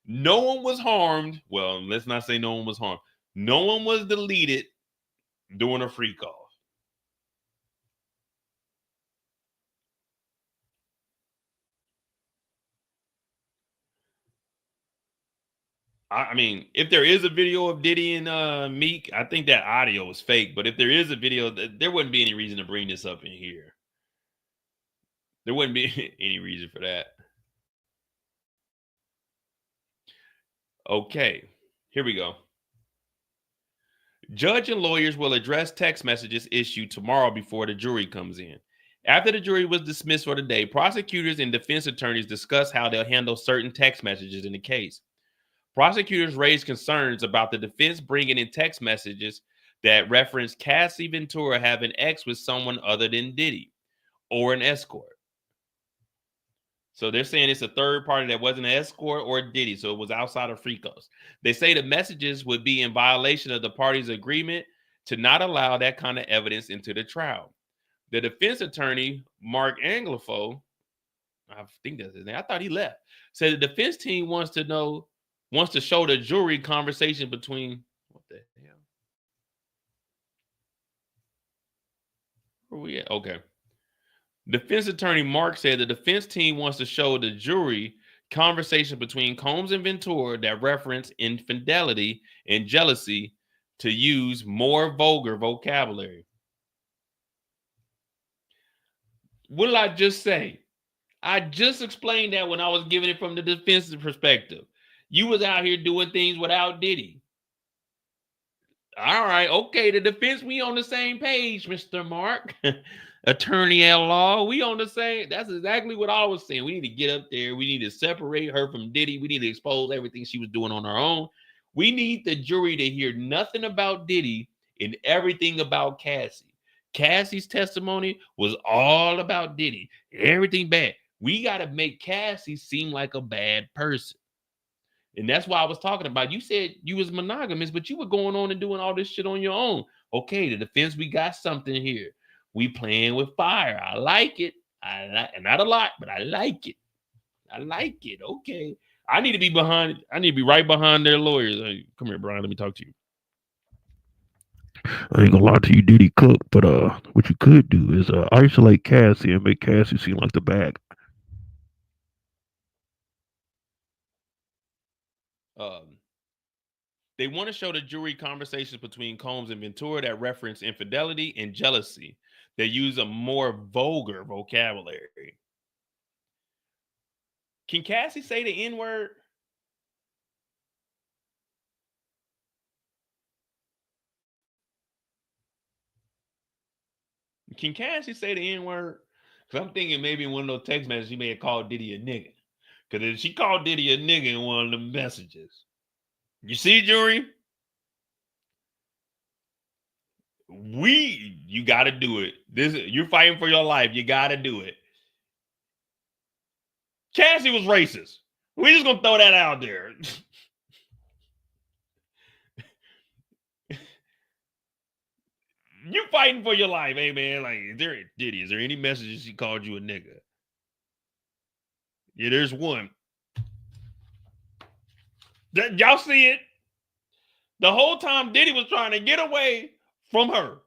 No one was harmed. Well, let's not say no one was harmed. No one was deleted during a freak off. I mean, if there is a video of Diddy and Meek, I think that audio was fake. But if there is a video, there wouldn't be any reason to bring this up in here. There wouldn't be any reason for that. Okay, here we go. Judge and lawyers will address text messages issued tomorrow before the jury comes in. After the jury was dismissed for the day, prosecutors and defense attorneys discussed how they'll handle certain text messages in the case. Prosecutors raised concerns about the defense bringing in text messages that reference Cassie Ventura having sex with someone other than Diddy or an escort. So they're saying it's a third party that wasn't an escort or Diddy, so it was outside of Frico's. They say the messages would be in violation of the parties' agreement to not allow that kind of evidence into the trial. The defense attorney, Mark Anglifo, I think that's his name, I thought he left, said the defense team wants to show the jury conversation between, what the hell? Where we at? Okay. Defense attorney Mark said the defense team wants to show the jury conversation between Combs and Ventura that reference infidelity and jealousy, to use more vulgar vocabulary. What did I just say? I just explained that when I was giving it from the defensive perspective. You was out here doing things without Diddy. All right, okay, the defense, we on the same page, Mr. Mark. Attorney at law, we on the same. That's exactly what I was saying. We need to get up there. We need to separate her from Diddy. We need to expose everything she was doing on her own. We need the jury to hear nothing about Diddy and everything about Cassie. Cassie's testimony was all about Diddy. Everything bad. We got to make Cassie seem like a bad person. And that's why I was talking about. You said you was monogamous, but you were going on and doing all this shit on your own. Okay, the defense, we got something here. We playing with fire. I like it. Not a lot, but I like it. I like it. Okay. I need to be right behind their lawyers. Hey, come here, Brian. Let me talk to you. I ain't gonna lie to you, Diddy Cook, but what you could do is isolate Cassie and make Cassie seem like the bad. They want to show the jury conversations between Combs and Ventura that reference infidelity and jealousy. They use a more vulgar vocabulary. Can Cassie say the N-word? Can Cassie say the N-word? Because I'm thinking maybe in one of those text messages, she may have called Diddy a nigga. Because if she called Diddy a nigga in one of the messages, you see, jury? You got to do it. You're fighting for your life. You got to do it. Cassie was racist. We're just going to throw that out there. You fighting for your life, hey man. Like, Diddy, is there any messages she called you a nigga? Yeah, there's one. Y'all see it? The whole time Diddy was trying to get away from her.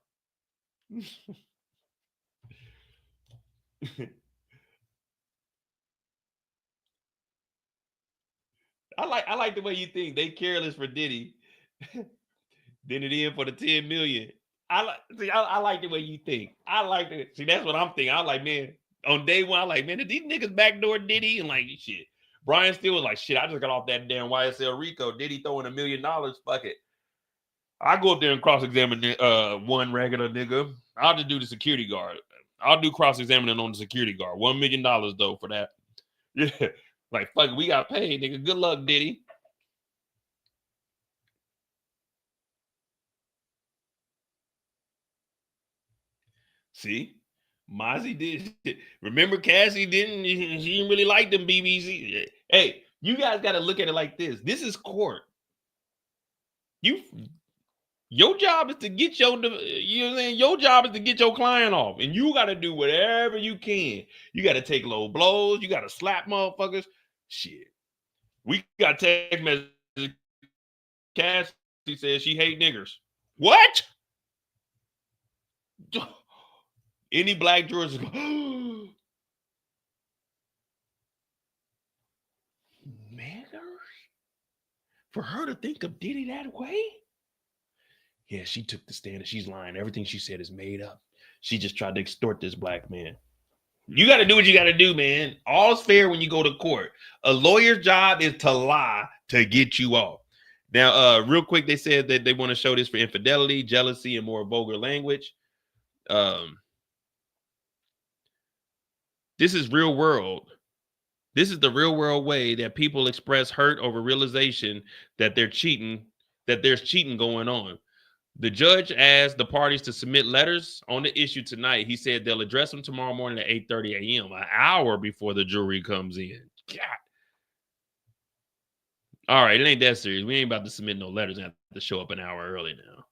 I like the way you think. They careless for Diddy. Then it in for the 10 million. I like the way you think. I like it. See, that's what I'm thinking. I like, man, on day one, I like, man, did these niggas backdoor Diddy? And like, shit. Brian still was like, shit, I just got off that damn YSL Rico. Diddy throwing $1 million. Fuck it. I go up there and cross-examine one regular nigga. I'll just do the security guard. I'll do cross-examining on the security guard. $1 million though for that. Yeah. Like, fuck it, we got paid, nigga. Good luck, Diddy. See? Mozzie did. Remember Cassie didn't? She didn't really like them BBC. Hey, you guys got to look at it like this. This is court. Your job is to get you know what I'm saying? Your job is to get your client off. And you got to do whatever you can. You got to take low blows. You got to slap motherfuckers. Shit. We got text messages. Cassie says she hate niggers. What? Any black jurors go, niggers? For her to think of Diddy that way? Yeah, she took the stand and she's lying. Everything she said is made up. She just tried to extort this black man. You got to do what you got to do, man. All's fair when you go to court. A lawyer's job is to lie to get you off. Now, real quick, they said that they want to show this for infidelity, jealousy, and more vulgar language. This is real world. This is the real world way that people express hurt over realization that they're cheating, that there's cheating going on. The judge asked the parties to submit letters on the issue tonight. He said they'll address them tomorrow morning at 8:30 a.m., an hour before the jury comes in. God. All right, it ain't that serious. We ain't about to submit no letters and have to show up an hour early now.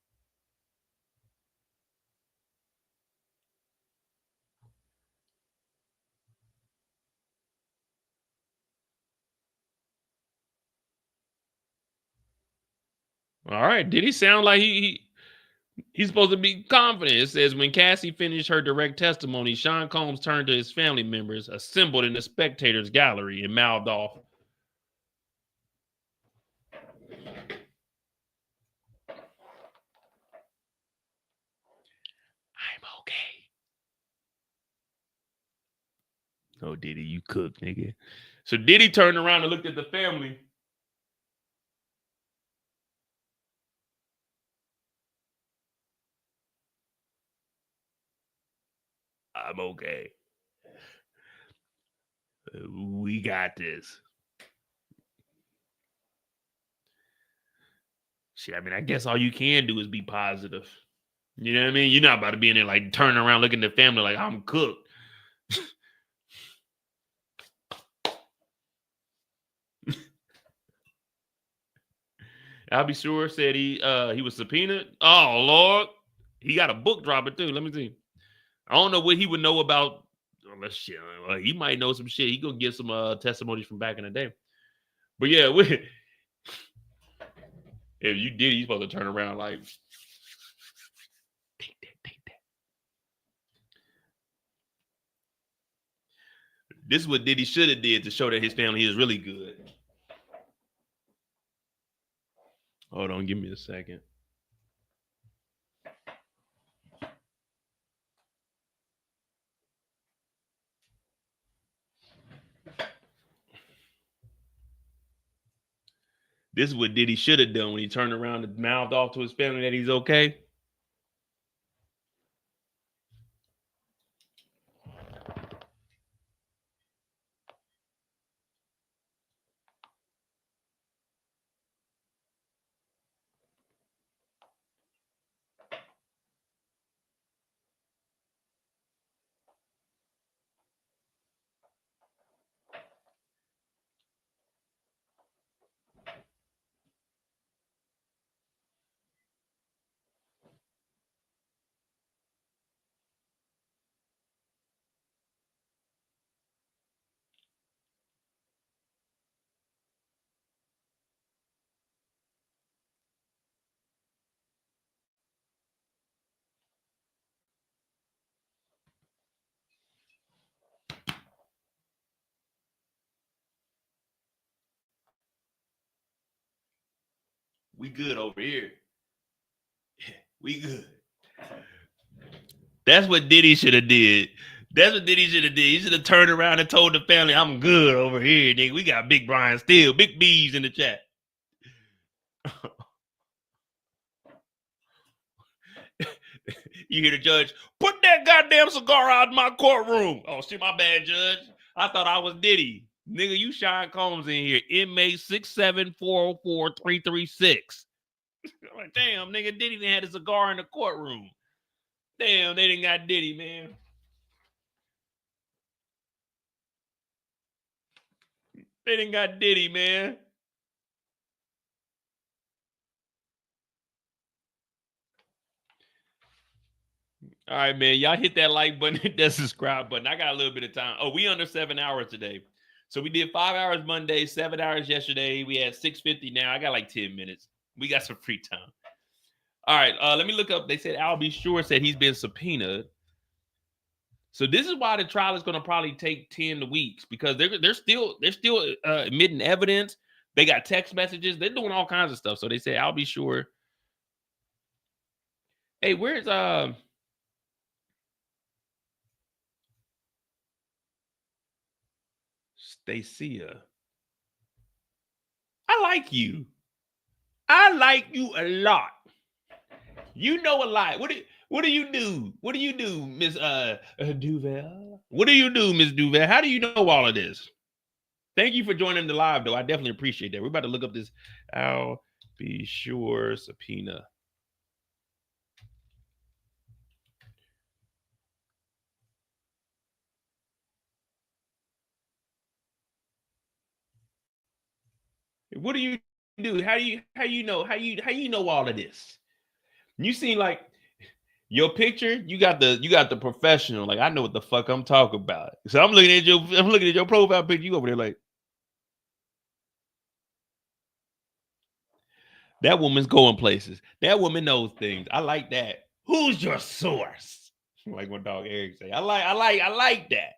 All right, did he sound like he's supposed to be confident? It says when Cassie finished her direct testimony, Sean Combs turned to his family members assembled in the spectators gallery and mouthed off, "I'm okay." Oh, Diddy, you cooked, nigga. So Diddy turned around and looked at the family. "I'm okay. We got this." Shit, I mean, I guess all you can do is be positive. You know what I mean? You're not about to be in there like turning around looking at the family like, "I'm cooked." Albie Shore said he was subpoenaed. Oh, Lord. He got a book dropper too. Let me see. I don't know what he would know about. Well, shit. He might know some shit. He gonna get some testimonies from back in the day. But yeah, if you did, you're supposed to turn around like, take that. This is what Diddy should have did to show that his family is really good. Hold on, give me a second. This is what Diddy should have done when he turned around and mouthed off to his family that he's okay. We good over here. We good. That's what Diddy should have did. That's what Diddy should have did. He should have turned around and told the family, "I'm good over here, nigga. We got Big Brian still. Big B's in the chat." You hear the judge, "Put that goddamn cigar out of my courtroom." Oh, shit, my bad, judge. I thought I was Diddy. Nigga, you Sean Combs in here. Inmate 6744336. I'm like, damn, nigga, Diddy done had a cigar in the courtroom. Damn, they didn't got Diddy, man. They didn't got Diddy, man. All right, man. Y'all hit that like button, hit that subscribe button. I got a little bit of time. Oh, we under 7 hours today. So we did 5 hours Monday, 7 hours yesterday. We had 6:50 now. I got like 10 minutes. We got some free time. All right, let me look up. They said Albie Shore said he's been subpoenaed. So this is why the trial is going to probably take 10 weeks because they're still admitting evidence. They got text messages. They're doing all kinds of stuff. So they say, I'll be sure. Hey, where's Stacia? I like you. I like you a lot. You know a lot. What do you do? What do you do, Miss Duval? What do you do, Miss Duval? How do you know all of this? Thank you for joining the live, though. I definitely appreciate that. We're about to look up this I'll be sure subpoena. What do you do? How you know all of this? You seem like your picture, you got the professional. Like, I know what the fuck I'm talking about. So I'm looking at your profile picture. You over there like, that woman's going places. That woman knows things. I like that. Who's your source? Like my dog Eric say. I like that.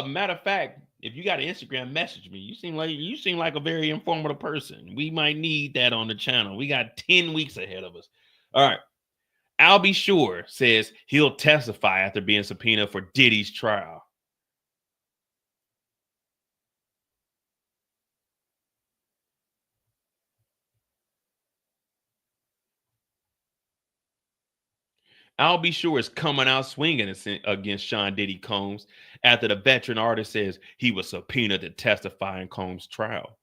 Matter of fact, if you got an Instagram, message me. You seem like a very informative person. We might need that on the channel. We got 10 weeks ahead of us. All right. I'll be sure says he'll testify after being subpoenaed for Diddy's trial. I'll be sure is coming out swinging against Sean Diddy Combs after the veteran artist says he was subpoenaed to testify in Combs' trial.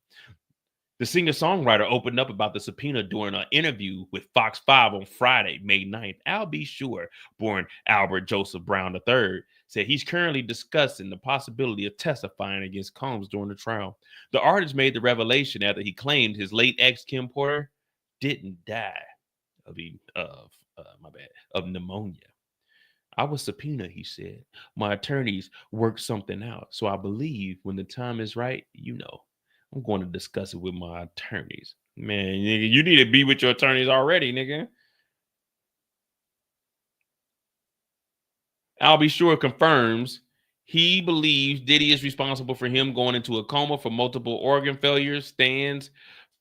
The singer-songwriter opened up about the subpoena during an interview with Fox 5 on Friday, May 9th. I'll be sure, born Albert Joseph Brown III, said he's currently discussing the possibility of testifying against Combs during the trial. The artist made the revelation after he claimed his late ex, Kim Porter, didn't die of pneumonia. I was subpoenaed, he said. My attorneys worked something out. So I believe when the time is right, I'm going to discuss it with my attorneys. Man, nigga, you need to be with your attorneys already, nigga. I'll be sure confirms he believes Diddy is responsible for him going into a coma for multiple organ failures, stands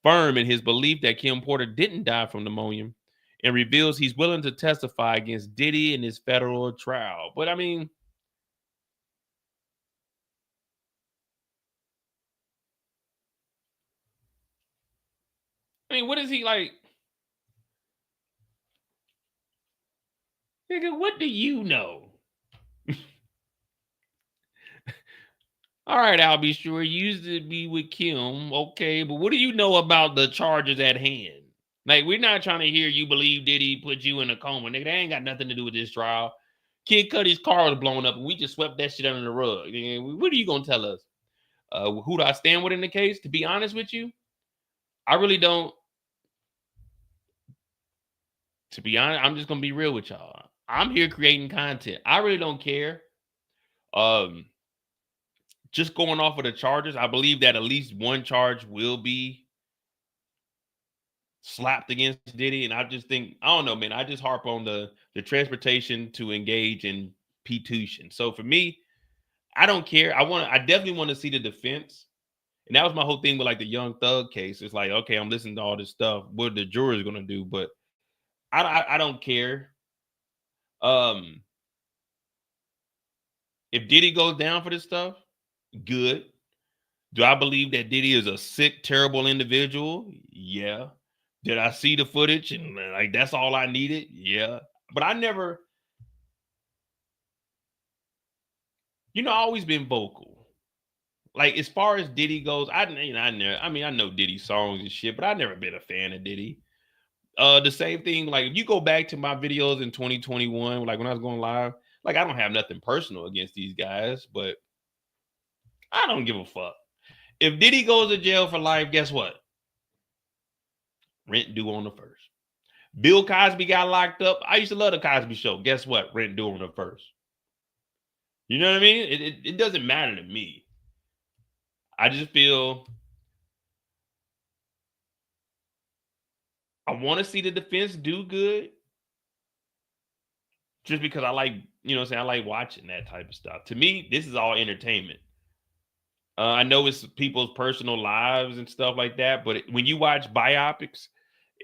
firm in his belief that Kim Porter didn't die from pneumonia, and reveals he's willing to testify against Diddy in his federal trial. But I mean, what is he like? Nigga, what do you know? All right, I'll be sure you used to be with Kim. Okay, but what do you know about the charges at hand? Like, we're not trying to hear you believe Diddy put you in a coma. Nigga, that ain't got nothing to do with this trial. Kid Cudi's car was blown up and we just swept that shit under the rug. What are you going to tell us? Who do I stand with in the case? To be honest with you, I really don't. To be honest, I'm just going to be real with y'all. I'm here creating content. I really don't care. Just going off of the charges, I believe that at least one charge will be slapped against Diddy. And I just think, I don't know, man, I just harp on the transportation to engage in petition. So for me, I don't care. I definitely want to see the defense. And that was my whole thing with like the Young Thug case. It's like, okay, I'm listening to all this stuff. What the jury's going to do? But I don't care. If Diddy goes down for this stuff, good. Do I believe that Diddy is a sick, terrible individual? Yeah. Did I see the footage and like that's all I needed? Yeah. But I never, I've always been vocal. Like as far as Diddy goes, I know Diddy songs and shit, but I've never been a fan of Diddy. The same thing, like if you go back to my videos in 2021, like when I was going live, like I don't have nothing personal against these guys, but I don't give a fuck. If Diddy goes to jail for life, guess what? Rent due on the first. Bill Cosby got locked up. I used to love the Cosby Show. Guess what? Rent due on the first. You know what I mean? It doesn't matter to me. I just feel I want to see the defense do good. Just because I like, I like watching that type of stuff. To me, this is all entertainment. I know it's people's personal lives and stuff like that, but when you watch biopics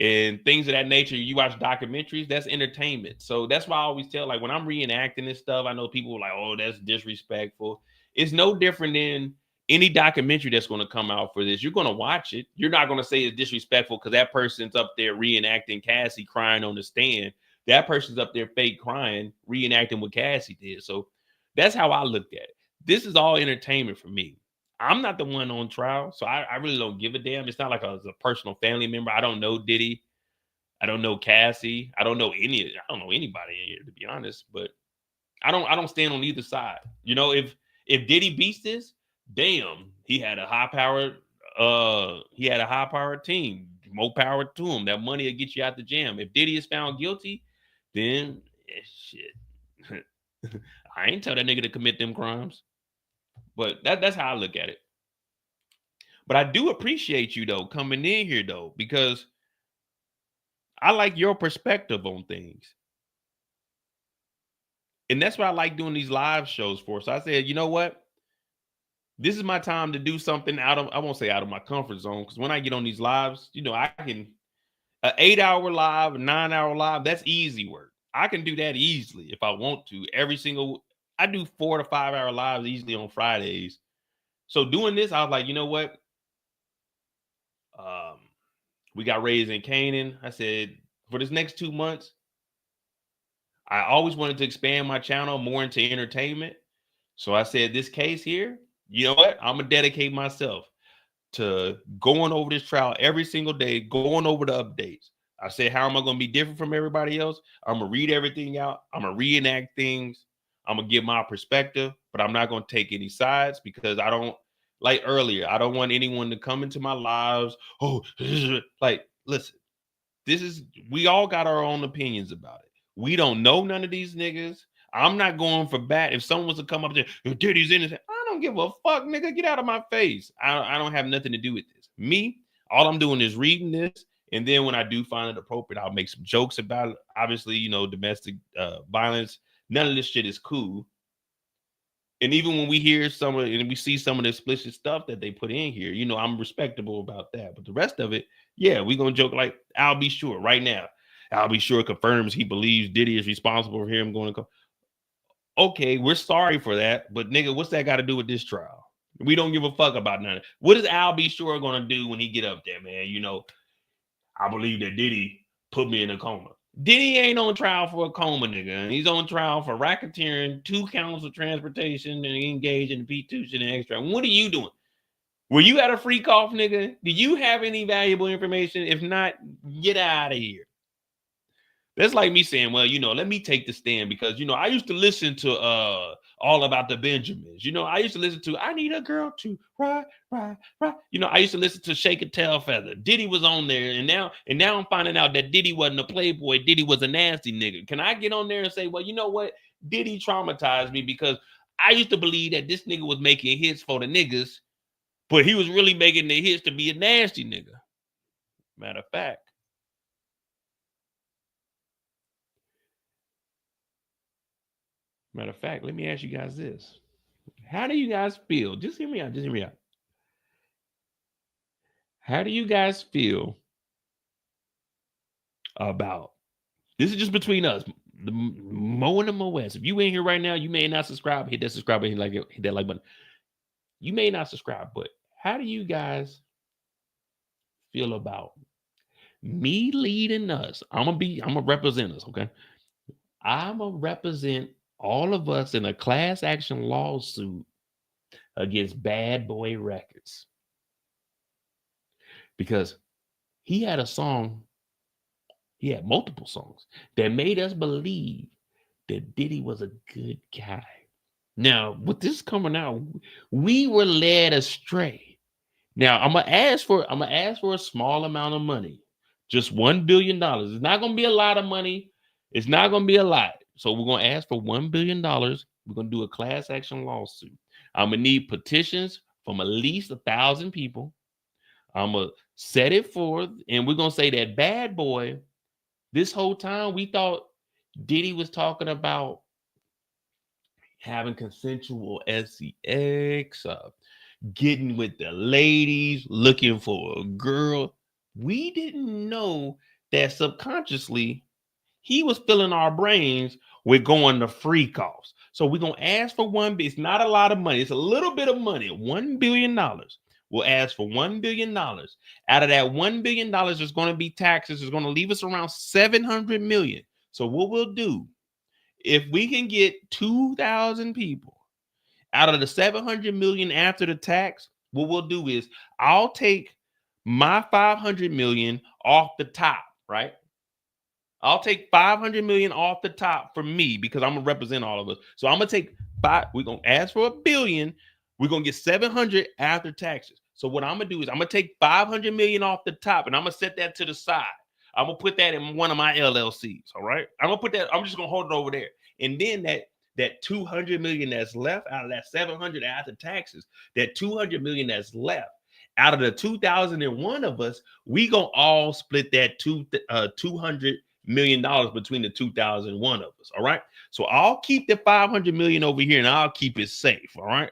and things of that nature, you watch documentaries, that's entertainment. So that's why I always tell, like when I'm reenacting this stuff, I know people are like, oh, that's disrespectful. It's no different than any documentary that's going to come out for this. You're going to watch it. You're not going to say it's disrespectful because that person's up there reenacting Cassie crying on the stand. That person's up there fake crying, reenacting what Cassie did. So that's how I looked at it. This is all entertainment for me. I'm not the one on trial, so I really don't give a damn. It's not like I was a personal family member. I don't know Diddy. I don't know Cassie. I don't know anybody in here, to be honest. But I don't stand on either side. You know, if Diddy beats this, damn, he had a high powered team. More power to him. That money will get you out the jam. If Diddy is found guilty, then shit. I ain't tell that nigga to commit them crimes. But that's how I look at it. But I do appreciate you though coming in here though, because I like your perspective on things. And that's why I like doing these live shows for. So I said, you know what? This is my time to do something I won't say out of my comfort zone, because when I get on these lives, you know, I can an 8-hour live, a 9-hour live, that's easy work. I can do that easily if I want to. I do 4 to 5 hour lives easily on Fridays. So doing this, I was like, you know what? We got raised in Canaan. I said, for this next 2 months, I always wanted to expand my channel more into entertainment. So I said, this case here, you know what? I'm going to dedicate myself to going over this trial every single day, going over the updates. I said, how am I going to be different from everybody else? I'm going to read everything out. I'm going to reenact things. I'm going to give my perspective, but I'm not going to take any sides, because I don't, like earlier, I don't want anyone to come into my lives. Oh, like, listen, we all got our own opinions about it. We don't know none of these niggas. I'm not going for bat. If someone was to come up there, Diddy's innocent, I don't give a fuck, nigga. Get out of my face. I don't have nothing to do with this. Me, all I'm doing is reading this. And then when I do find it appropriate, I'll make some jokes about it. Obviously, you know, domestic violence. None of this shit is cool. And even when we hear and we see some of the explicit stuff that they put in here, you know, I'm respectable about that. But the rest of it, yeah, we're going to joke like, I'll be sure right now. I'll be sure confirms he believes Diddy is responsible for him going to come. Okay, we're sorry for that. But nigga, what's that got to do with this trial? We don't give a fuck about none. What is Al B. Sure going to do when he get up there, man? You know, I believe that Diddy put me in a coma. Diddy ain't on trial for a coma, nigga. He's on trial for racketeering, 2 counts of transportation, and engaged in prostitution and extra. What are you doing? Were you at a freak off, nigga? Do you have any valuable information? If not, get out of here. That's like me saying, well, you know, let me take the stand, because, you know, I used to listen to All About the Benjamins. You know, I used to listen to I Need a Girl to Ride. You know, I used to listen to Shake a Tail Feather. Diddy was on there, and now I'm finding out that Diddy wasn't a playboy. Diddy was a nasty nigga. Can I get on there and say, well, you know what? Diddy traumatized me, because I used to believe that this nigga was making hits for the niggas, but he was really making the hits to be a nasty nigga. Matter of fact. Let me ask you guys this. How do you guys feel? Just hear me out. How do you guys feel about, this is just between us, the Mo and the Mo West. If you in here right now, you may not subscribe. Hit that subscribe button, hit that like button. You may not subscribe, but how do you guys feel about me leading us? I'm gonna represent us, okay? I'm gonna represent all of us in a class action lawsuit against Bad Boy Records, because he had multiple songs that made us believe that Diddy was a good guy. Now, with this coming out, we were led astray. Now, I'm gonna ask for a small amount of money, just $1 billion. It's not gonna be a lot of money. It's not gonna be a lot. So we're gonna ask for $1 billion. We're gonna do a class action lawsuit. I'm gonna need petitions from at least 1,000 people. I'm gonna set it forth, and we're gonna say that Bad Boy, this whole time we thought Diddy was talking about having consensual sex, getting with the ladies, looking for a girl. We didn't know that subconsciously he was filling our brains with going to freak offs. So we're going to ask for it's not a lot of money. It's a little bit of money, $1 billion. We'll ask for $1 billion. Out of that $1 billion, there's going to be taxes. It's going to leave us around $700 million. So what we'll do, if we can get 2,000 people out of the $700 million after the tax, what we'll do is I'll take my $500 million off the top, right? I'll take $500 million off the top for me because I'm gonna represent all of us. So I'm gonna take we're gonna ask for $1 billion. We're gonna get 700 after taxes. So what I'm gonna do is I'm gonna take $500 million off the top and I'm gonna set that to the side. I'm gonna put that in one of my LLCs. All right. I'm gonna put that, I'm just gonna hold it over there. And then that 200 million that's left out of that 700 after taxes, that 200 million that's left out of the 2001 of us, we gonna all split that $200 million between the 2001 of us. All right. So I'll keep the 500 million over here and I'll keep it safe. All right.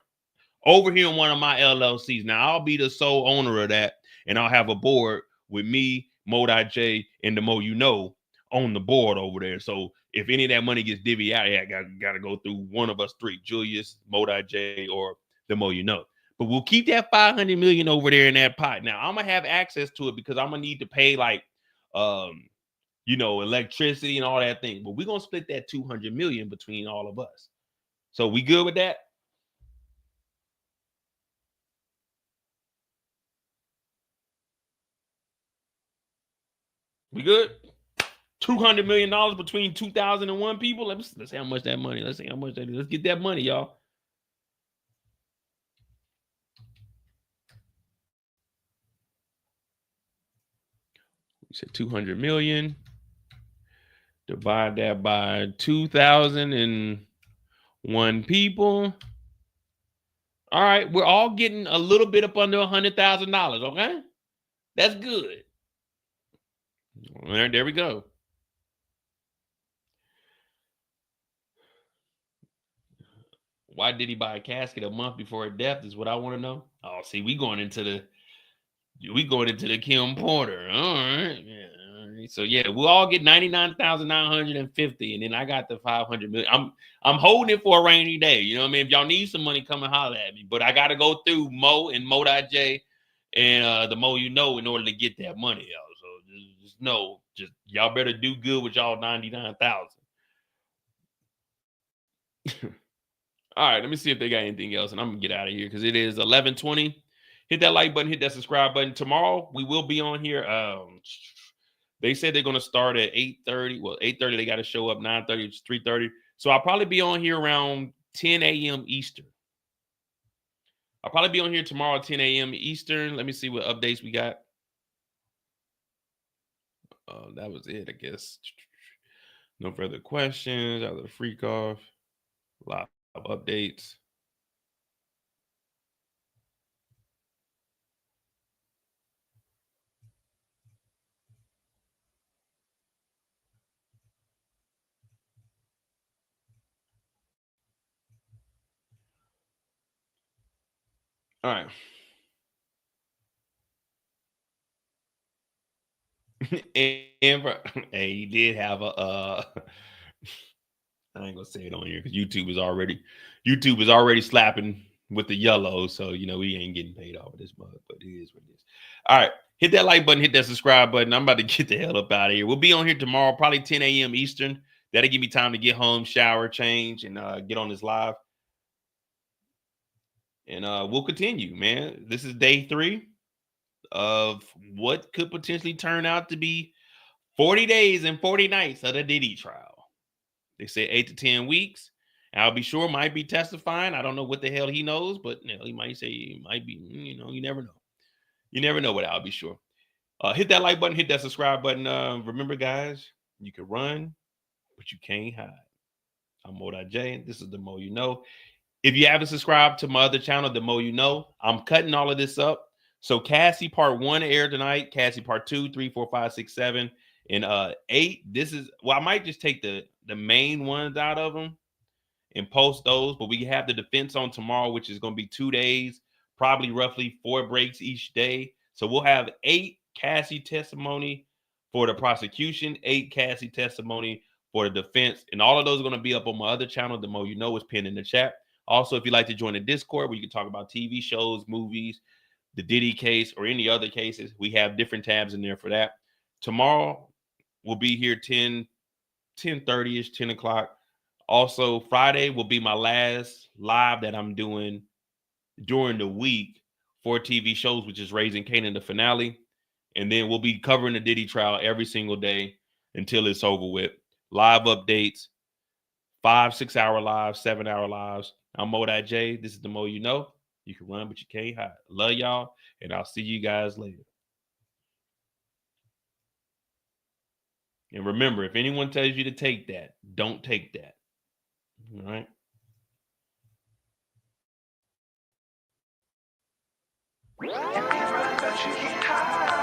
Over here in one of my LLCs. Now I'll be the sole owner of that and I'll have a board with me, Modi J, and the Mo You Know on the board over there. So if any of that money gets divvied out, yeah, got to go through one of us three, Julius, Modi J, or the Mo You Know. But we'll keep that 500 million over there in that pot. Now I'm gonna have access to it because I'm gonna need to pay like electricity and all that thing. But we're gonna split that 200 million between all of us. So we good with that? We good? $200 million between 2001 people. Let's see how much that money. Let's see how much that is. Let's get that money, y'all. We said 200 million. Divide that by 2001 people. All right, we're all getting a little bit up under $100,000. Okay, that's good. All right, there we go. Why did he buy a casket a month before her death is what I want to know. Oh, see, we going into the Kim Porter. All right. Yeah. So yeah, we'll all get 99,950, and then I got the 500 million. I'm holding it for a rainy day. You know what I mean? If y'all need some money, come and holler at me. But I got to go through Mo and Modi J and the Mo You Know in order to get that money, y'all. So just know, y'all better do good with y'all 99,000. All right, let me see if they got anything else, and I'm gonna get out of here because it is 11:20. Hit that like button, hit that subscribe button. Tomorrow we will be on here. They said they're gonna start at 8:30. Well, 8:30 they got to show up. 9:30, it's 3:30. So I'll probably be on here around 10 a.m. Eastern. I'll probably be on here tomorrow at 10 a.m. Eastern. Let me see what updates we got. That was it, I guess. No further questions. Out of the freak off. A lot of updates. All right. Amber, hey, he did have a I ain't gonna say it on here because YouTube is already slapping with the yellow, so we ain't getting paid off of this mug, but it is what it is. All right, hit that like button, hit that subscribe button. I'm about to get the hell up out of here. We'll be on here tomorrow, probably 10 a.m. Eastern. That'll give me time to get home, shower, change, and get on this live. And we'll continue, man. This is day 3 of what could potentially turn out to be 40 days and 40 nights of the Diddy trial. They say 8 to 10 weeks. I'll be sure might be testifying. I don't know what the hell he knows, but he might say he might be, you never know. You never know what I'll be sure. Hit that like button, hit that subscribe button. Remember, guys, you can run, but you can't hide. I'm Modi J. This is the Mo You Know. If you haven't subscribed to my other channel, the Mo You Know, I'm cutting all of this up. So Cassie part 1 aired tonight. Cassie part 2, 3, 4, 5, 6, 7, and 8. This is I might just take the main ones out of them and post those, but we have the defense on tomorrow, which is going to be 2 days probably roughly 4 breaks each day. So we'll have 8 Cassie testimony for the prosecution, 8 Cassie testimony for the defense. And all of those are going to be up on my other channel. The Mo You Know is pinned in the chat. Also, if you'd like to join the Discord where you can talk about TV shows, movies, the Diddy case, or any other cases, we have different tabs in there for that. Tomorrow, we'll be here 10:30ish, 10 o'clock. Also, Friday will be my last live that I'm doing during the week for TV shows, which is Raising Kanan, the finale. And then we'll be covering the Diddy trial every single day until it's over with. Live updates, 5-6 hour lives, 7 hour lives. I'm Mo.J. This is the Mo You Know. You can run, but you can't hide. Love y'all, and I'll see you guys later. And remember, if anyone tells you to take that, don't take that. All right? You can rap, but you can't hide.